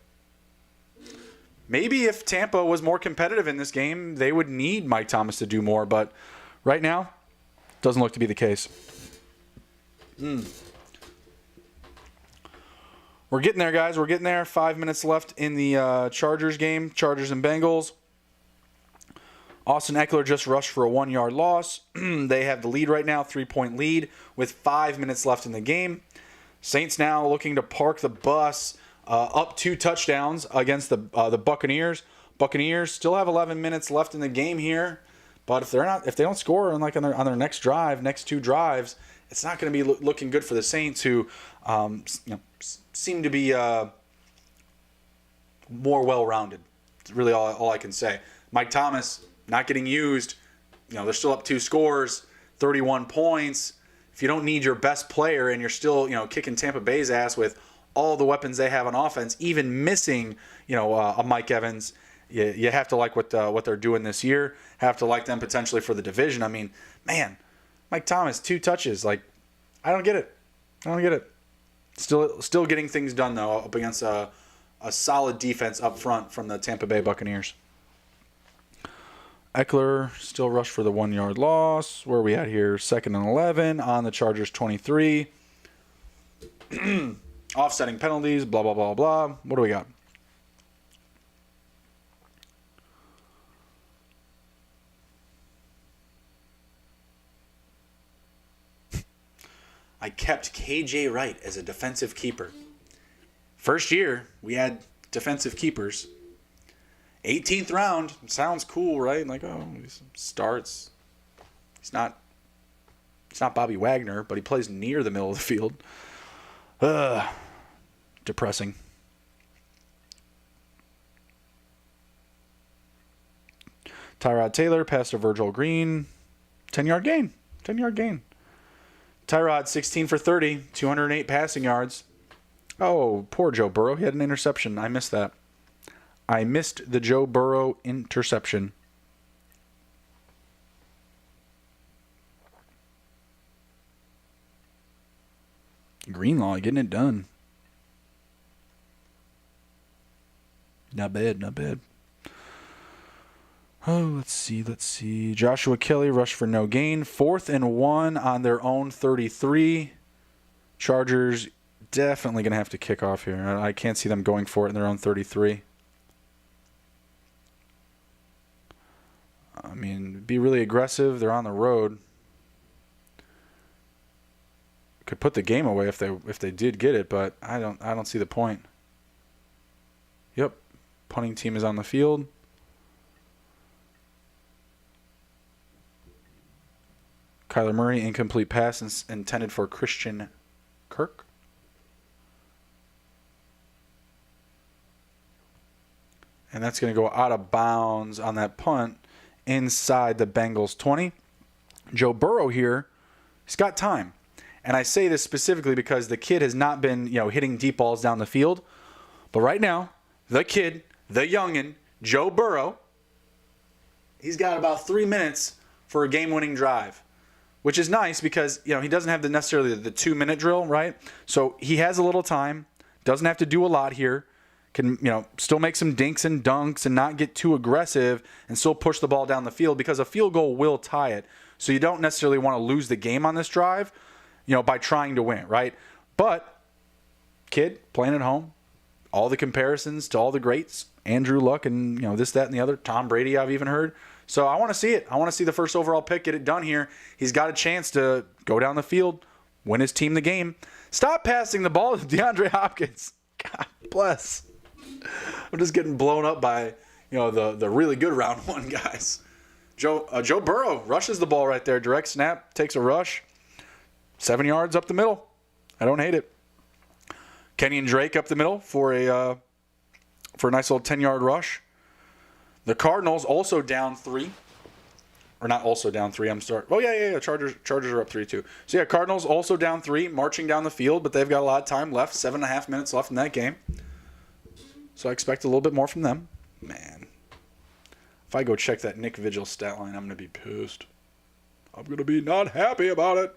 Maybe if Tampa was more competitive in this game, they would need Mike Thomas to do more. But right now, doesn't look to be the case. We're getting there, guys. We're getting there. 5 minutes left in the Chargers game. Chargers and Bengals. Austin Eckler just rushed for a 1-yard loss. They have the lead right now, 3-point lead with 5 minutes left in the game. Saints now looking to park the bus up 2 touchdowns against the Buccaneers. Buccaneers still have 11 minutes left in the game here, but if they don't score on their next drive, next 2 drives, it's not going to be looking good for the Saints, who seem to be more well-rounded. It's really all I can say. Mike Thomas not getting used. They're still up 2 scores, 31 points. If you don't need your best player and you're still, kicking Tampa Bay's ass with all the weapons they have on offense, even missing, a Mike Evans, you have to like what they're doing this year. Have to like them potentially for the division. I mean, man, Mike Thomas, 2 touches. I don't get it. Still getting things done though up against a solid defense up front from the Tampa Bay Buccaneers. Eckler still rushed for the 1-yard loss. Where are we at here? 2nd and 11 on the Chargers 23. Offsetting penalties, blah, blah, blah, blah. What do we got? I kept KJ Wright as a defensive keeper. First year, we had defensive keepers. 18th round. Sounds cool, right? He starts. It's not Bobby Wagner, but he plays near the middle of the field. Depressing. Tyrod Taylor passed to Virgil Green. 10-yard gain. Tyrod, 16 for 30, 208 passing yards. Oh, poor Joe Burrow. He had an interception. I missed that. I missed the Joe Burrow interception. Greenlaw getting it done. Not bad, not bad. Oh, let's see. Joshua Kelly rushed for no gain. 4th and 1 on their own 33. Chargers definitely going to have to kick off here. I can't see them going for it in their own 33. I mean, be really aggressive. They're on the road. Could put the game away if they did get it, but I don't see the point. Yep. Punting team is on the field. Kyler Murray, incomplete pass intended for Christian Kirk. And that's going to go out of bounds on that punt inside the Bengals 20. Joe Burrow here, he's got time. And I say this specifically because the kid has not been, hitting deep balls down the field. But right now, the kid, the youngin', Joe Burrow, he's got about 3 minutes for a game-winning drive, which is nice because, he doesn't have necessarily the 2-minute drill, right? So he has a little time, doesn't have to do a lot here, can, still make some dinks and dunks and not get too aggressive and still push the ball down the field because a field goal will tie it. So you don't necessarily want to lose the game on this drive, by trying to win, right? But kid playing at home, all the comparisons to all the greats, Andrew Luck and, this, that, and the other, Tom Brady I've even heard. So I want to see it. I want to see the first overall pick get it done here. He's got a chance to go down the field, win his team the game. Stop passing the ball to DeAndre Hopkins. God bless. I'm just getting blown up by, the really good round one guys. Joe Burrow rushes the ball right there. Direct snap, takes a rush. 7 yards up the middle. I don't hate it. Kenyon Drake up the middle for a nice little 10-yard rush. The Cardinals also down 3. Or not also down 3, I'm sorry. Oh, yeah. Chargers are up 3 too. So, yeah, Cardinals also down 3, marching down the field, but they've got a lot of time left, 7.5 minutes left in that game. So I expect a little bit more from them. Man. If I go check that Nick Vigil stat line, I'm going to be pissed. I'm going to be not happy about it.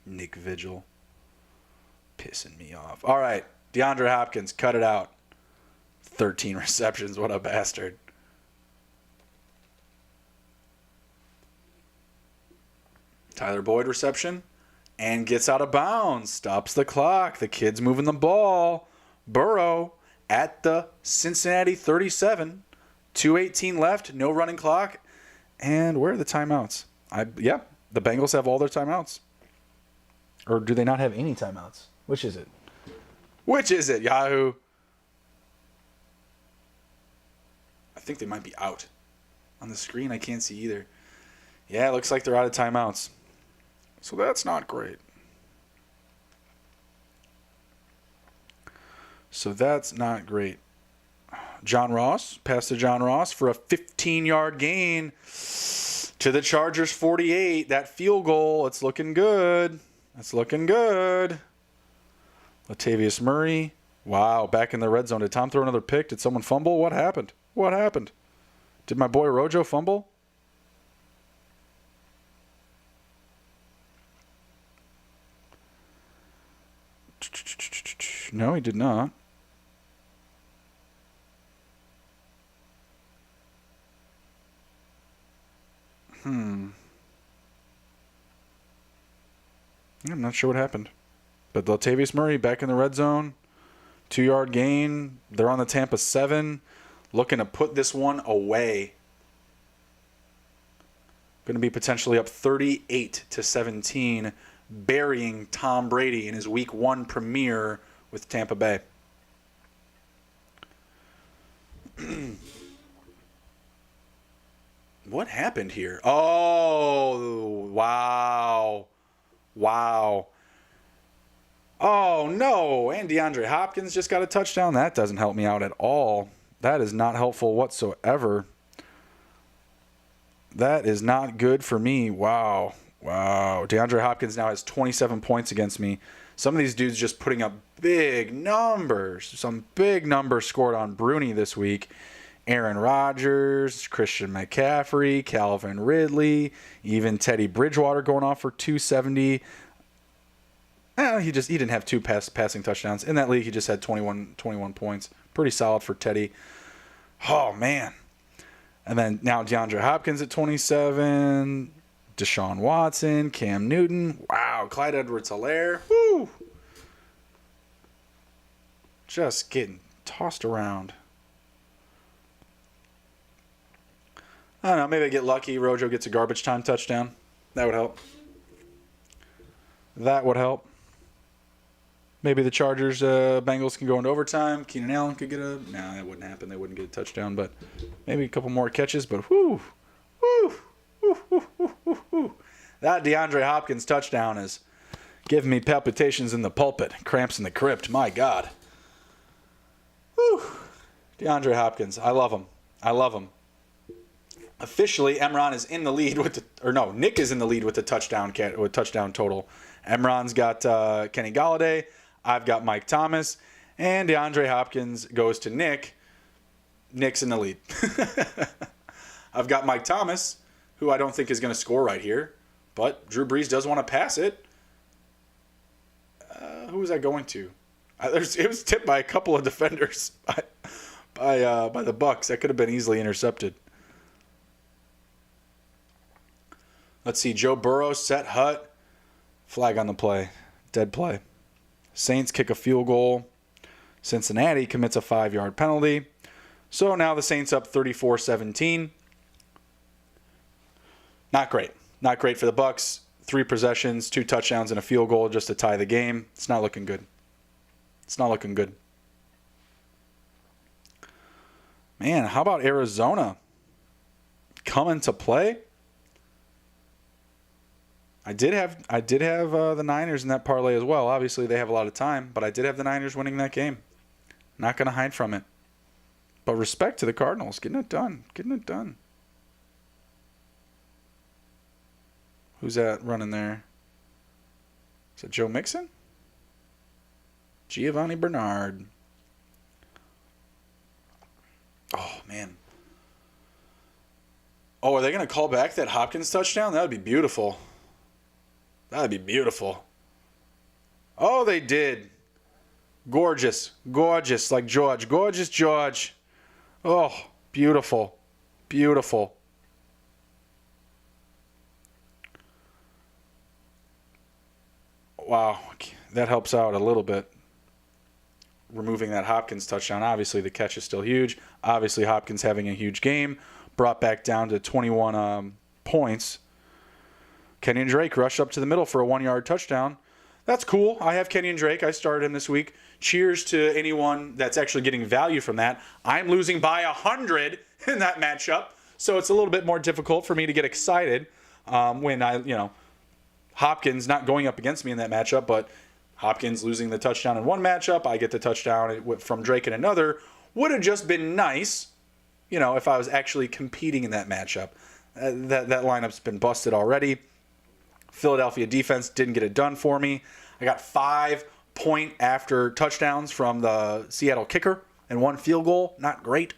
Nick Vigil. Pissing me off. All right. DeAndre Hopkins, cut it out. 13 receptions. What a bastard. Tyler Boyd reception. And gets out of bounds. Stops the clock. The kid's moving the ball. Burrow at the Cincinnati 37. 2:18 left. No running clock. And where are the timeouts? The Bengals have all their timeouts. Or do they not have any timeouts? Which is it, Yahoo? I think they might be out. On the screen, I can't see either. Yeah, it looks like they're out of timeouts. So that's not great. John Ross, pass to John Ross for a 15-yard gain to the Chargers 48. That field goal, it's looking good. Latavius Murray. Wow, back in the red zone. Did Tom throw another pick? Did someone fumble? What happened? Did my boy Rojo fumble? No, he did not. I'm not sure what happened. But Latavius Murray back in the red zone. 2-yard gain. They're on the Tampa 7. Looking to put this one away. Going to be potentially up 38-17. Burying Tom Brady in his Week 1 premiere with Tampa Bay. What happened here? Oh, wow. Oh, no. And DeAndre Hopkins just got a touchdown. That doesn't help me out at all. That is not helpful whatsoever. That is not good for me. Wow. DeAndre Hopkins now has 27 points against me. Some of these dudes just putting up big numbers. Some big numbers scored on Bruni this week. Aaron Rodgers, Christian McCaffrey, Calvin Ridley, even Teddy Bridgewater going off for 270. He didn't have two passing touchdowns. In that league, he just had 21 points. Pretty solid for Teddy. Oh, man. And then now DeAndre Hopkins at 27. Deshaun Watson, Cam Newton. Wow, Clyde Edwards-Helaire. Woo! Just getting tossed around. I don't know. Maybe I get lucky. Rojo gets a garbage time touchdown. That would help. Maybe the Chargers, Bengals can go into overtime. Keenan Allen could get a... No, that wouldn't happen. They wouldn't get a touchdown. But maybe a couple more catches. But whoo. That DeAndre Hopkins touchdown is giving me palpitations in the pulpit. Cramps in the crypt. My God. Whew. DeAndre Hopkins. I love him. Officially, Emron is in the lead Nick is in the lead with the touchdown total. Emron's got Kenny Galladay. I've got Mike Thomas. And DeAndre Hopkins goes to Nick. Nick's in the lead. I've got Mike Thomas, who I don't think is going to score right here. But Drew Brees does want to pass it. Who was I going to? It was tipped by a couple of defenders by the Bucs. That could have been easily intercepted. Let's see. Joe Burrow, set hut. Flag on the play. Dead play. Saints kick a field goal. Cincinnati commits a 5-yard penalty. So now the Saints up 34-17. Not great. Not great for the Bucs. 3 possessions, 2 touchdowns, and a field goal just to tie the game. It's not looking good. Man, how about Arizona coming to play? I did have the Niners in that parlay as well. Obviously, they have a lot of time, but I did have the Niners winning that game. Not going to hide from it. But respect to the Cardinals, getting it done. Who's that running there? Is that Joe Mixon? Giovanni Bernard. Oh, man. Oh, are they going to call back that Hopkins touchdown? That would be beautiful. Oh, they did. Gorgeous like George. Gorgeous George. Oh, beautiful. Wow, that helps out a little bit. Removing that Hopkins touchdown. Obviously, the catch is still huge. Obviously, Hopkins having a huge game. Brought back down to 21 points. Kenyon Drake rushed up to the middle for a 1-yard touchdown. That's cool. I have Kenyon Drake. I started him this week. Cheers to anyone that's actually getting value from that. I'm losing by 100 in that matchup, so it's a little bit more difficult for me to get excited when Hopkins not going up against me in that matchup, but Hopkins losing the touchdown in one matchup, I get the touchdown from Drake in another. Would have just been nice, if I was actually competing in that matchup. That lineup's been busted already. Philadelphia defense didn't get it done for me. I got 5 point after touchdowns from the Seattle kicker and 1 field goal. Not great.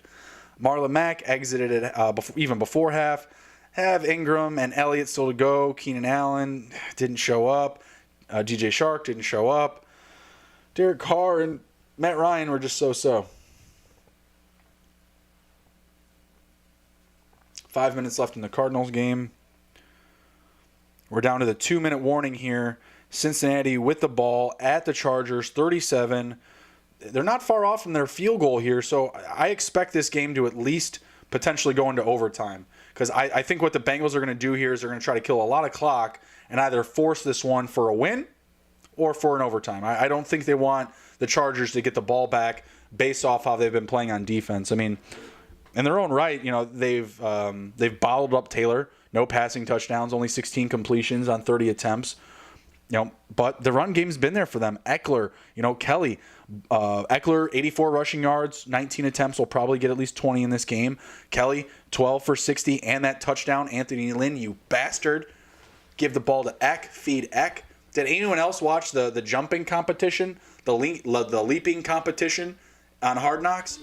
Marlon Mack exited it even before half. Have Ingram and Elliott still to go. Keenan Allen didn't show up. DJ Shark didn't show up. Derek Carr and Matt Ryan were just so-so. 5 minutes left in the Cardinals game. We're down to the 2-minute warning here. Cincinnati with the ball at the Chargers, 37. They're not far off from their field goal here, so I expect this game to at least potentially go into overtime. Because I think what the Bengals are going to do here is they're going to try to kill a lot of clock and either force this one for a win or for an overtime. I don't think they want the Chargers to get the ball back based off how they've been playing on defense. I mean, in their own right, they've bottled up Taylor. No passing touchdowns, only 16 completions on 30 attempts. But the run game's been there for them. Eckler, Kelly. Eckler, 84 rushing yards, 19 attempts, will probably get at least 20 in this game. Kelly, 12 for 60, and that touchdown. Anthony Lynn, you bastard. Give the ball to Eck, feed Eck. Did anyone else watch the jumping competition, the leaping competition on Hard Knocks?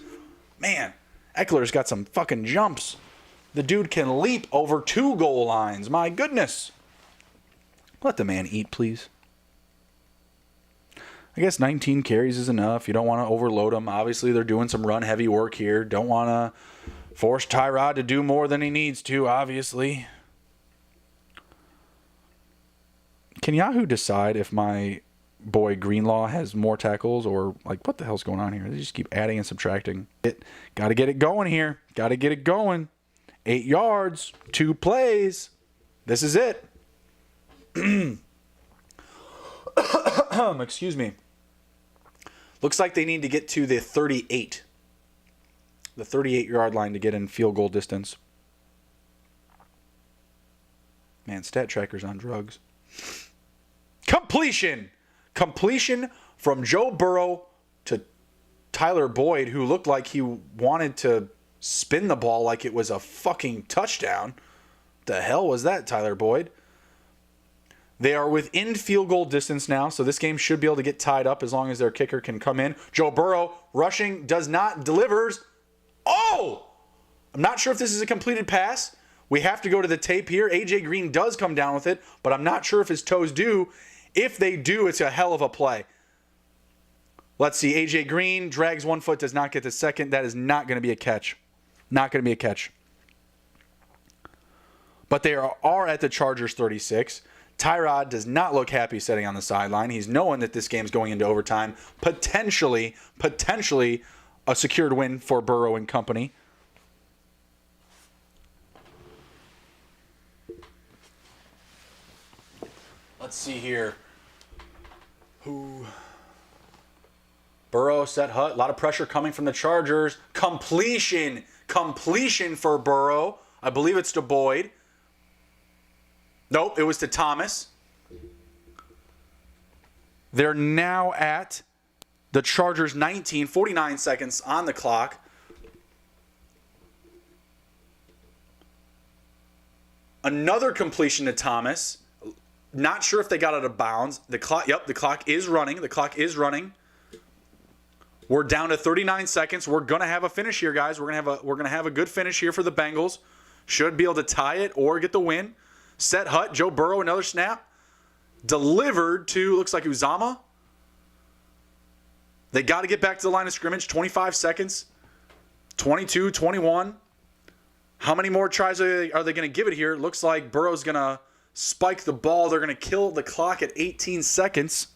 Man, Eckler's got some fucking jumps. The dude can leap over 2 goal lines. My goodness. Let the man eat, please. I guess 19 carries is enough. You don't want to overload him. Obviously, they're doing some run-heavy work here. Don't want to force Tyrod to do more than he needs to, obviously. Can Yahoo decide if my boy Greenlaw has more tackles or, what the hell's going on here? They just keep adding and subtracting. Got to get it going here. Got to get it going. 8 yards, 2 plays. This is it. Excuse me. Looks like they need to get to the 38. The 38-yard line to get in field goal distance. Man, stat tracker's on drugs. Completion from Joe Burrow to Tyler Boyd, who looked like he wanted to spin the ball like it was a fucking touchdown. The hell was that, Tyler Boyd? They are within field goal distance now, so this game should be able to get tied up as long as their kicker can come in. Joe Burrow rushing, does not, delivers. Oh! I'm not sure if this is a completed pass. We have to go to the tape here. A.J. Green does come down with it, but I'm not sure if his toes do. If they do, it's a hell of a play. Let's see. A.J. Green drags 1 foot, does not get the second. That is not going to be a catch. Not going to be a catch. But they are at the Chargers 36. Tyrod does not look happy sitting on the sideline. He's knowing that this game's going into overtime. Potentially a secured win for Burrow and company. Let's see here. Burrow, set hut. A lot of pressure coming from the Chargers. Completion for Burrow. I believe it's to Boyd. Nope, it was to Thomas. They're now at the Chargers 19, 49 seconds on the clock. Another completion to Thomas. Not sure if they got out of bounds. The clock is running. We're down to 39 seconds. We're gonna have a finish here, guys. We're gonna have a good finish here for the Bengals. Should be able to tie it or get the win. Set hut, Joe Burrow, another snap. Delivered to, looks like Uzama. They got to get back to the line of scrimmage. 25 seconds. 22, 21. How many more tries are they going to give it here? It looks like Burrow's going to spike the ball. They're going to kill the clock at 18 seconds.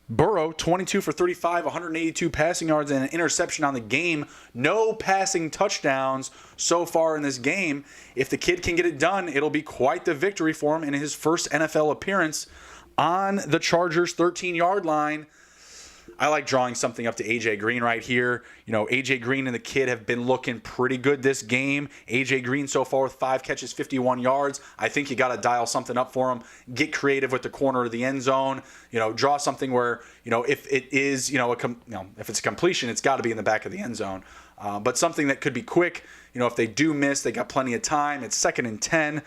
Burrow, 22 for 35, 182 passing yards, and an interception on the game. No passing touchdowns so far in this game. If the kid can get it done, it'll be quite the victory for him in his first NFL appearance on the Chargers' 13-yard line. I like drawing something up to A.J. Green right here. A.J. Green and the kid have been looking pretty good this game. A.J. Green so far with 5 catches, 51 yards. I think you got to dial something up for him. Get creative with the corner of the end zone. Draw something where, if it is, if it's a completion, it's got to be in the back of the end zone. But something that could be quick. If they do miss, they got plenty of time. It's 2nd and 10.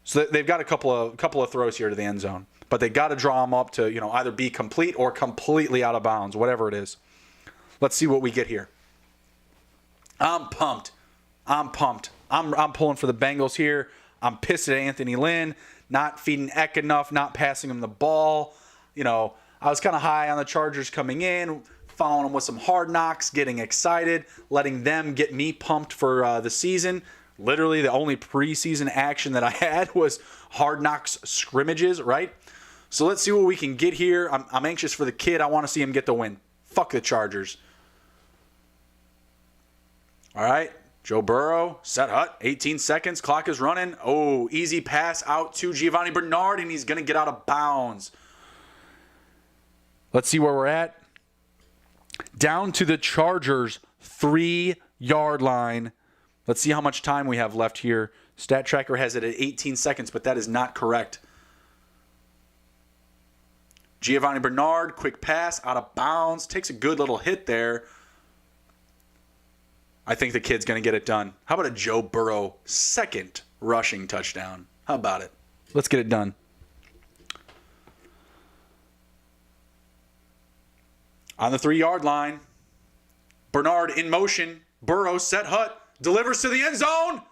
So they've got a couple of throws here to the end zone. But they got to draw them up to, either be complete or completely out of bounds, whatever it is. Let's see what we get here. I'm pumped. I'm pulling for the Bengals here. I'm pissed at Anthony Lynn, not feeding Eck enough, not passing him the ball. I was kind of high on the Chargers coming in, following them with some Hard Knocks, getting excited, letting them get me pumped for the season. Literally, the only preseason action that I had was Hard Knocks scrimmages, right? So let's see what we can get here. I'm anxious for the kid. I want to see him get the win. Fuck the Chargers. All right. Joe Burrow, set hut, 18 seconds. Clock is running. Oh, easy pass out to Giovanni Bernard, and he's going to get out of bounds. Let's see where we're at. Down to the Chargers' 3-yard line. Let's see how much time we have left here. Stat Tracker has it at 18 seconds, but that is not correct. Giovanni Bernard, quick pass, out of bounds. Takes a good little hit there. I think the kid's going to get it done. How about a Joe Burrow second rushing touchdown? How about it? Let's get it done. On the 3-yard line, Bernard in motion. Burrow set hut. Delivers to the end zone.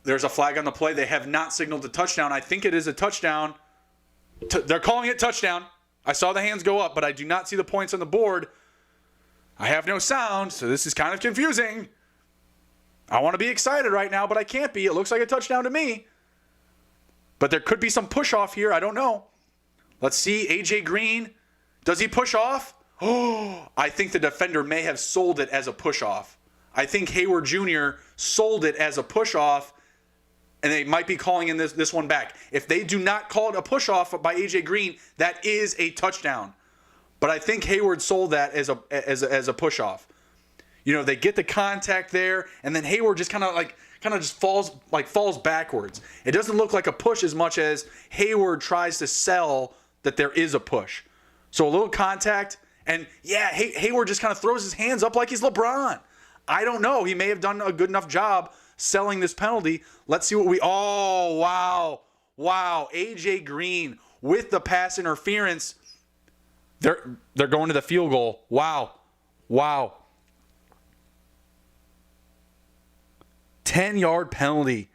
There's a flag on the play. They have not signaled a touchdown. I think it is a touchdown. They're calling it touchdown. I saw the hands go up, but I do not see the points on the board. I have no sound, so this is kind of confusing. I want to be excited right now, but I can't be. It looks like a touchdown to me. But there could be some push off here. I don't know. Let's see. A.J. Green. Does he push off? Oh, I think the defender may have sold it as a push off. I think Hayward Jr. sold it as a push off, and they might be calling in this one back. If they do not call it a push off by A.J. Green, that is a touchdown. But I think Hayward sold that as a push off. You know, they get the contact there, and then Hayward just kind of just falls backwards. It doesn't look like a push as much as Hayward tries to sell that there is a push. So a little contact, and yeah, Hayward just kind of throws his hands up like he's LeBron. I don't know. He may have done a good enough job selling this penalty. Let's see what oh, wow. A.J. Green with the pass interference. They're going to the field goal. Wow. 10-yard penalty.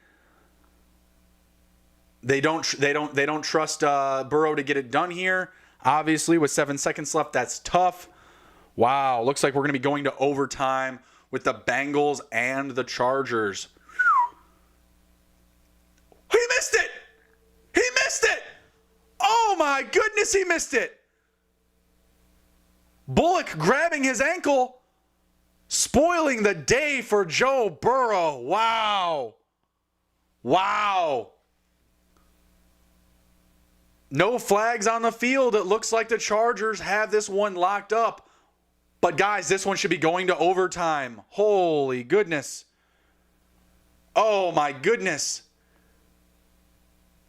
They don't trust Burrow to get it done here. Obviously, with 7 seconds left, that's tough. Wow, looks like we're going to be going to overtime with the Bengals and the Chargers. He missed it! He missed it! Oh my goodness, he missed it! Bullock grabbing his ankle, spoiling the day for Joe Burrow. Wow. No flags on the field. It looks like the Chargers have this one locked up. But guys, this one should be going to overtime. Holy goodness. Oh my goodness.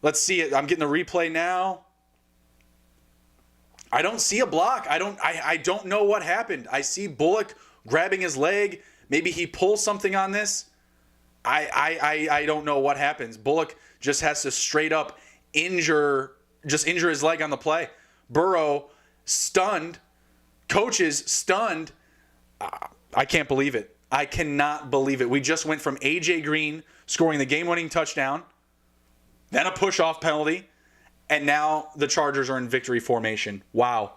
Let's see it. I'm getting the replay now. I don't see a block. I don't know what happened. I see Bullock grabbing his leg. Maybe he pulls something on this. I don't know what happens. Bullock just has to straight up injure his leg on the play. Burrow stunned. Coaches stunned. I can't believe it. I cannot believe it. We just went from A.J. Green scoring the game-winning touchdown, then a push-off penalty, and now the Chargers are in victory formation. Wow.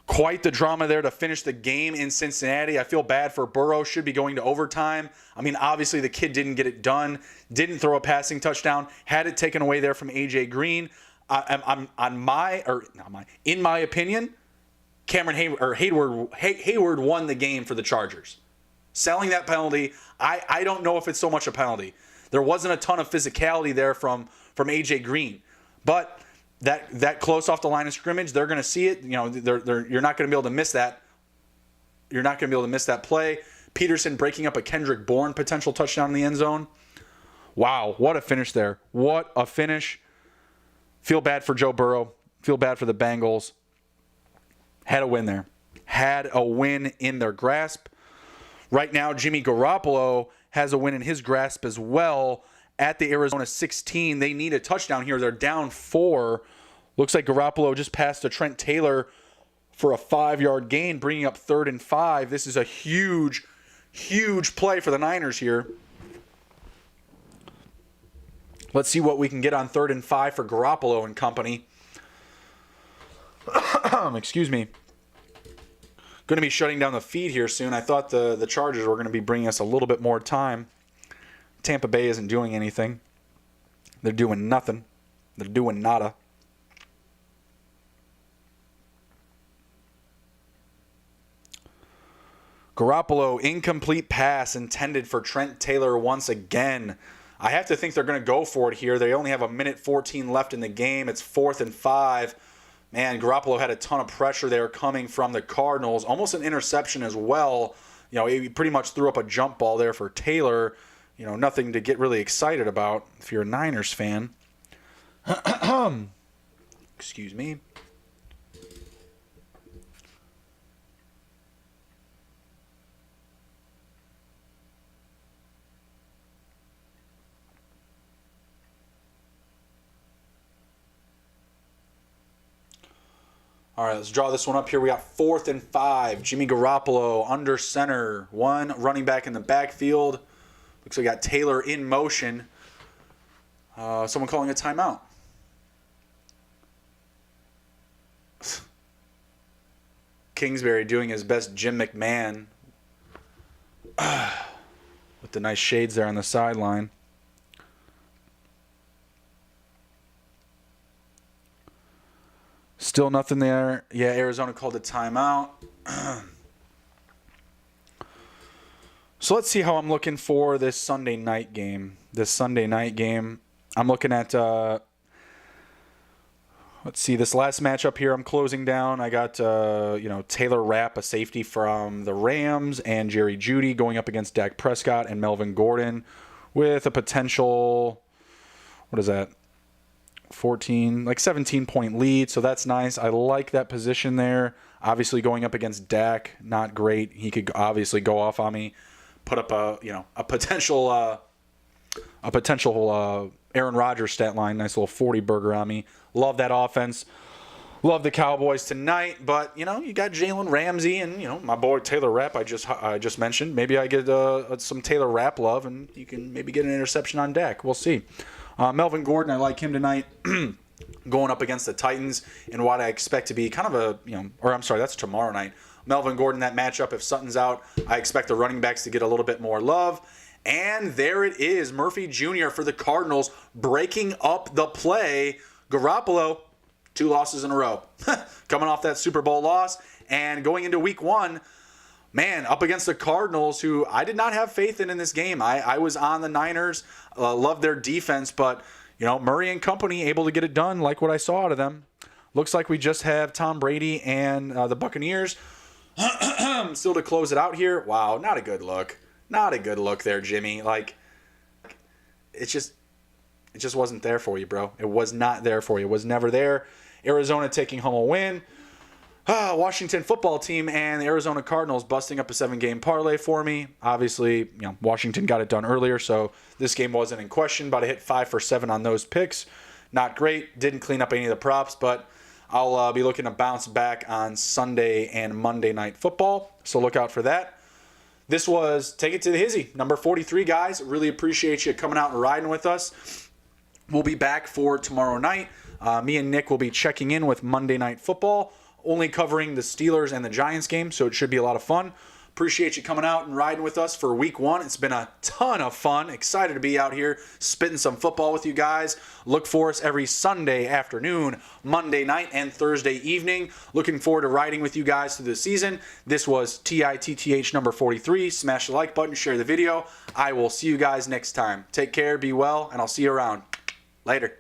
Quite the drama there to finish the game in Cincinnati. I feel bad for Burrow. Should be going to overtime. I mean, obviously the kid didn't get it done. Didn't throw a passing touchdown. Had it taken away there from A.J. Green. In my opinion, Hayward won the game for the Chargers. Selling that penalty, I don't know if it's so much a penalty. There wasn't a ton of physicality there from A.J. Green. But that close off the line of scrimmage, they're going to see it. You know, you're not going to be able to miss that. You're not going to be able to miss that play. Peterson breaking up a Kendrick Bourne potential touchdown in the end zone. Wow, what a finish there. What a finish. Feel bad for Joe Burrow. Feel bad for the Bengals. Had a win there. Had a win in their grasp. Right now, Jimmy Garoppolo has a win in his grasp as well. At the Arizona 16, they need a touchdown here. They're down 4. Looks like Garoppolo just passed to Trent Taylor for a 5-yard gain, bringing up 3rd and 5. This is a huge play for the Niners here. Let's see what we can get on 3rd and 5 for Garoppolo and company. Excuse me. Going to be shutting down the feed here soon. I thought the Chargers were going to be bringing us a little bit more time. Tampa Bay isn't doing anything. They're doing nothing. They're doing nada. Garoppolo, incomplete pass intended for Trent Taylor once again. I have to think they're going to go for it here. They only have 1:14 left in the game. It's 4th and 5. Man, Garoppolo had a ton of pressure there coming from the Cardinals. Almost an interception as well. he pretty much threw up a jump ball there for Taylor. Nothing to get really excited about if you're a Niners fan. Excuse me. All right, let's draw this one up here. We got 4th and 5. Jimmy Garoppolo under center. 1 running back in the backfield. Looks like we got Taylor in motion. Someone calling a timeout. Kingsbury doing his best Jim McMahon. With the nice shades there on the sideline. Still nothing there. Yeah, Arizona called a timeout. So let's see how I'm looking for this Sunday night game. I'm looking at, let's see, this last matchup here I'm closing down. I got, Taylor Rapp, a safety from the Rams, and Jerry Jeudy going up against Dak Prescott and Melvin Gordon with a potential, 17-point lead, so that's nice. I like that position there. Obviously, going up against Dak, not great. He could obviously go off on me, put up a potential Aaron Rodgers stat line, nice little 40 burger on me. Love that offense. Love the Cowboys tonight, but you got Jalen Ramsey and my boy Taylor Rapp. I just mentioned. Maybe I get some Taylor Rapp love, and you can maybe get an interception on Dak. We'll see. Melvin Gordon, I like him tonight, going up against the Titans in what I expect to be kind of that's tomorrow night. Melvin Gordon, that matchup, if Sutton's out, I expect the running backs to get a little bit more love. And there it is, Murphy Jr. for the Cardinals, breaking up the play. Garoppolo, 2 losses in a row. Coming off that Super Bowl loss and going into week 1, man, up against the Cardinals, who I did not have faith in this game. I was on the Niners, loved their defense, but, Murray and company able to get it done like what I saw out of them. Looks like we just have Tom Brady and the Buccaneers still to close it out here. Wow, not a good look. Not a good look there, Jimmy. It just wasn't there for you, bro. It was not there for you. It was never there. Arizona taking home a win. Washington football team and the Arizona Cardinals busting up a 7-game parlay for me. Obviously, Washington got it done earlier, so this game wasn't in question, but I hit 5 for 7 on those picks. Not great. Didn't clean up any of the props, but I'll be looking to bounce back on Sunday and Monday Night Football, so look out for that. This was Take It to the Hizzy, number 43, guys. Really appreciate you coming out and riding with us. We'll be back for tomorrow night. Me and Nick will be checking in with Monday Night Football, only covering the Steelers and the Giants game, so it should be a lot of fun. Appreciate you coming out and riding with us for week 1. It's been a ton of fun. Excited to be out here spitting some football with you guys. Look for us every Sunday afternoon, Monday night, and Thursday evening. Looking forward to riding with you guys through the season. This was TITTH number 43. Smash the like button, share the video. I will see you guys next time. Take care, be well, and I'll see you around. Later.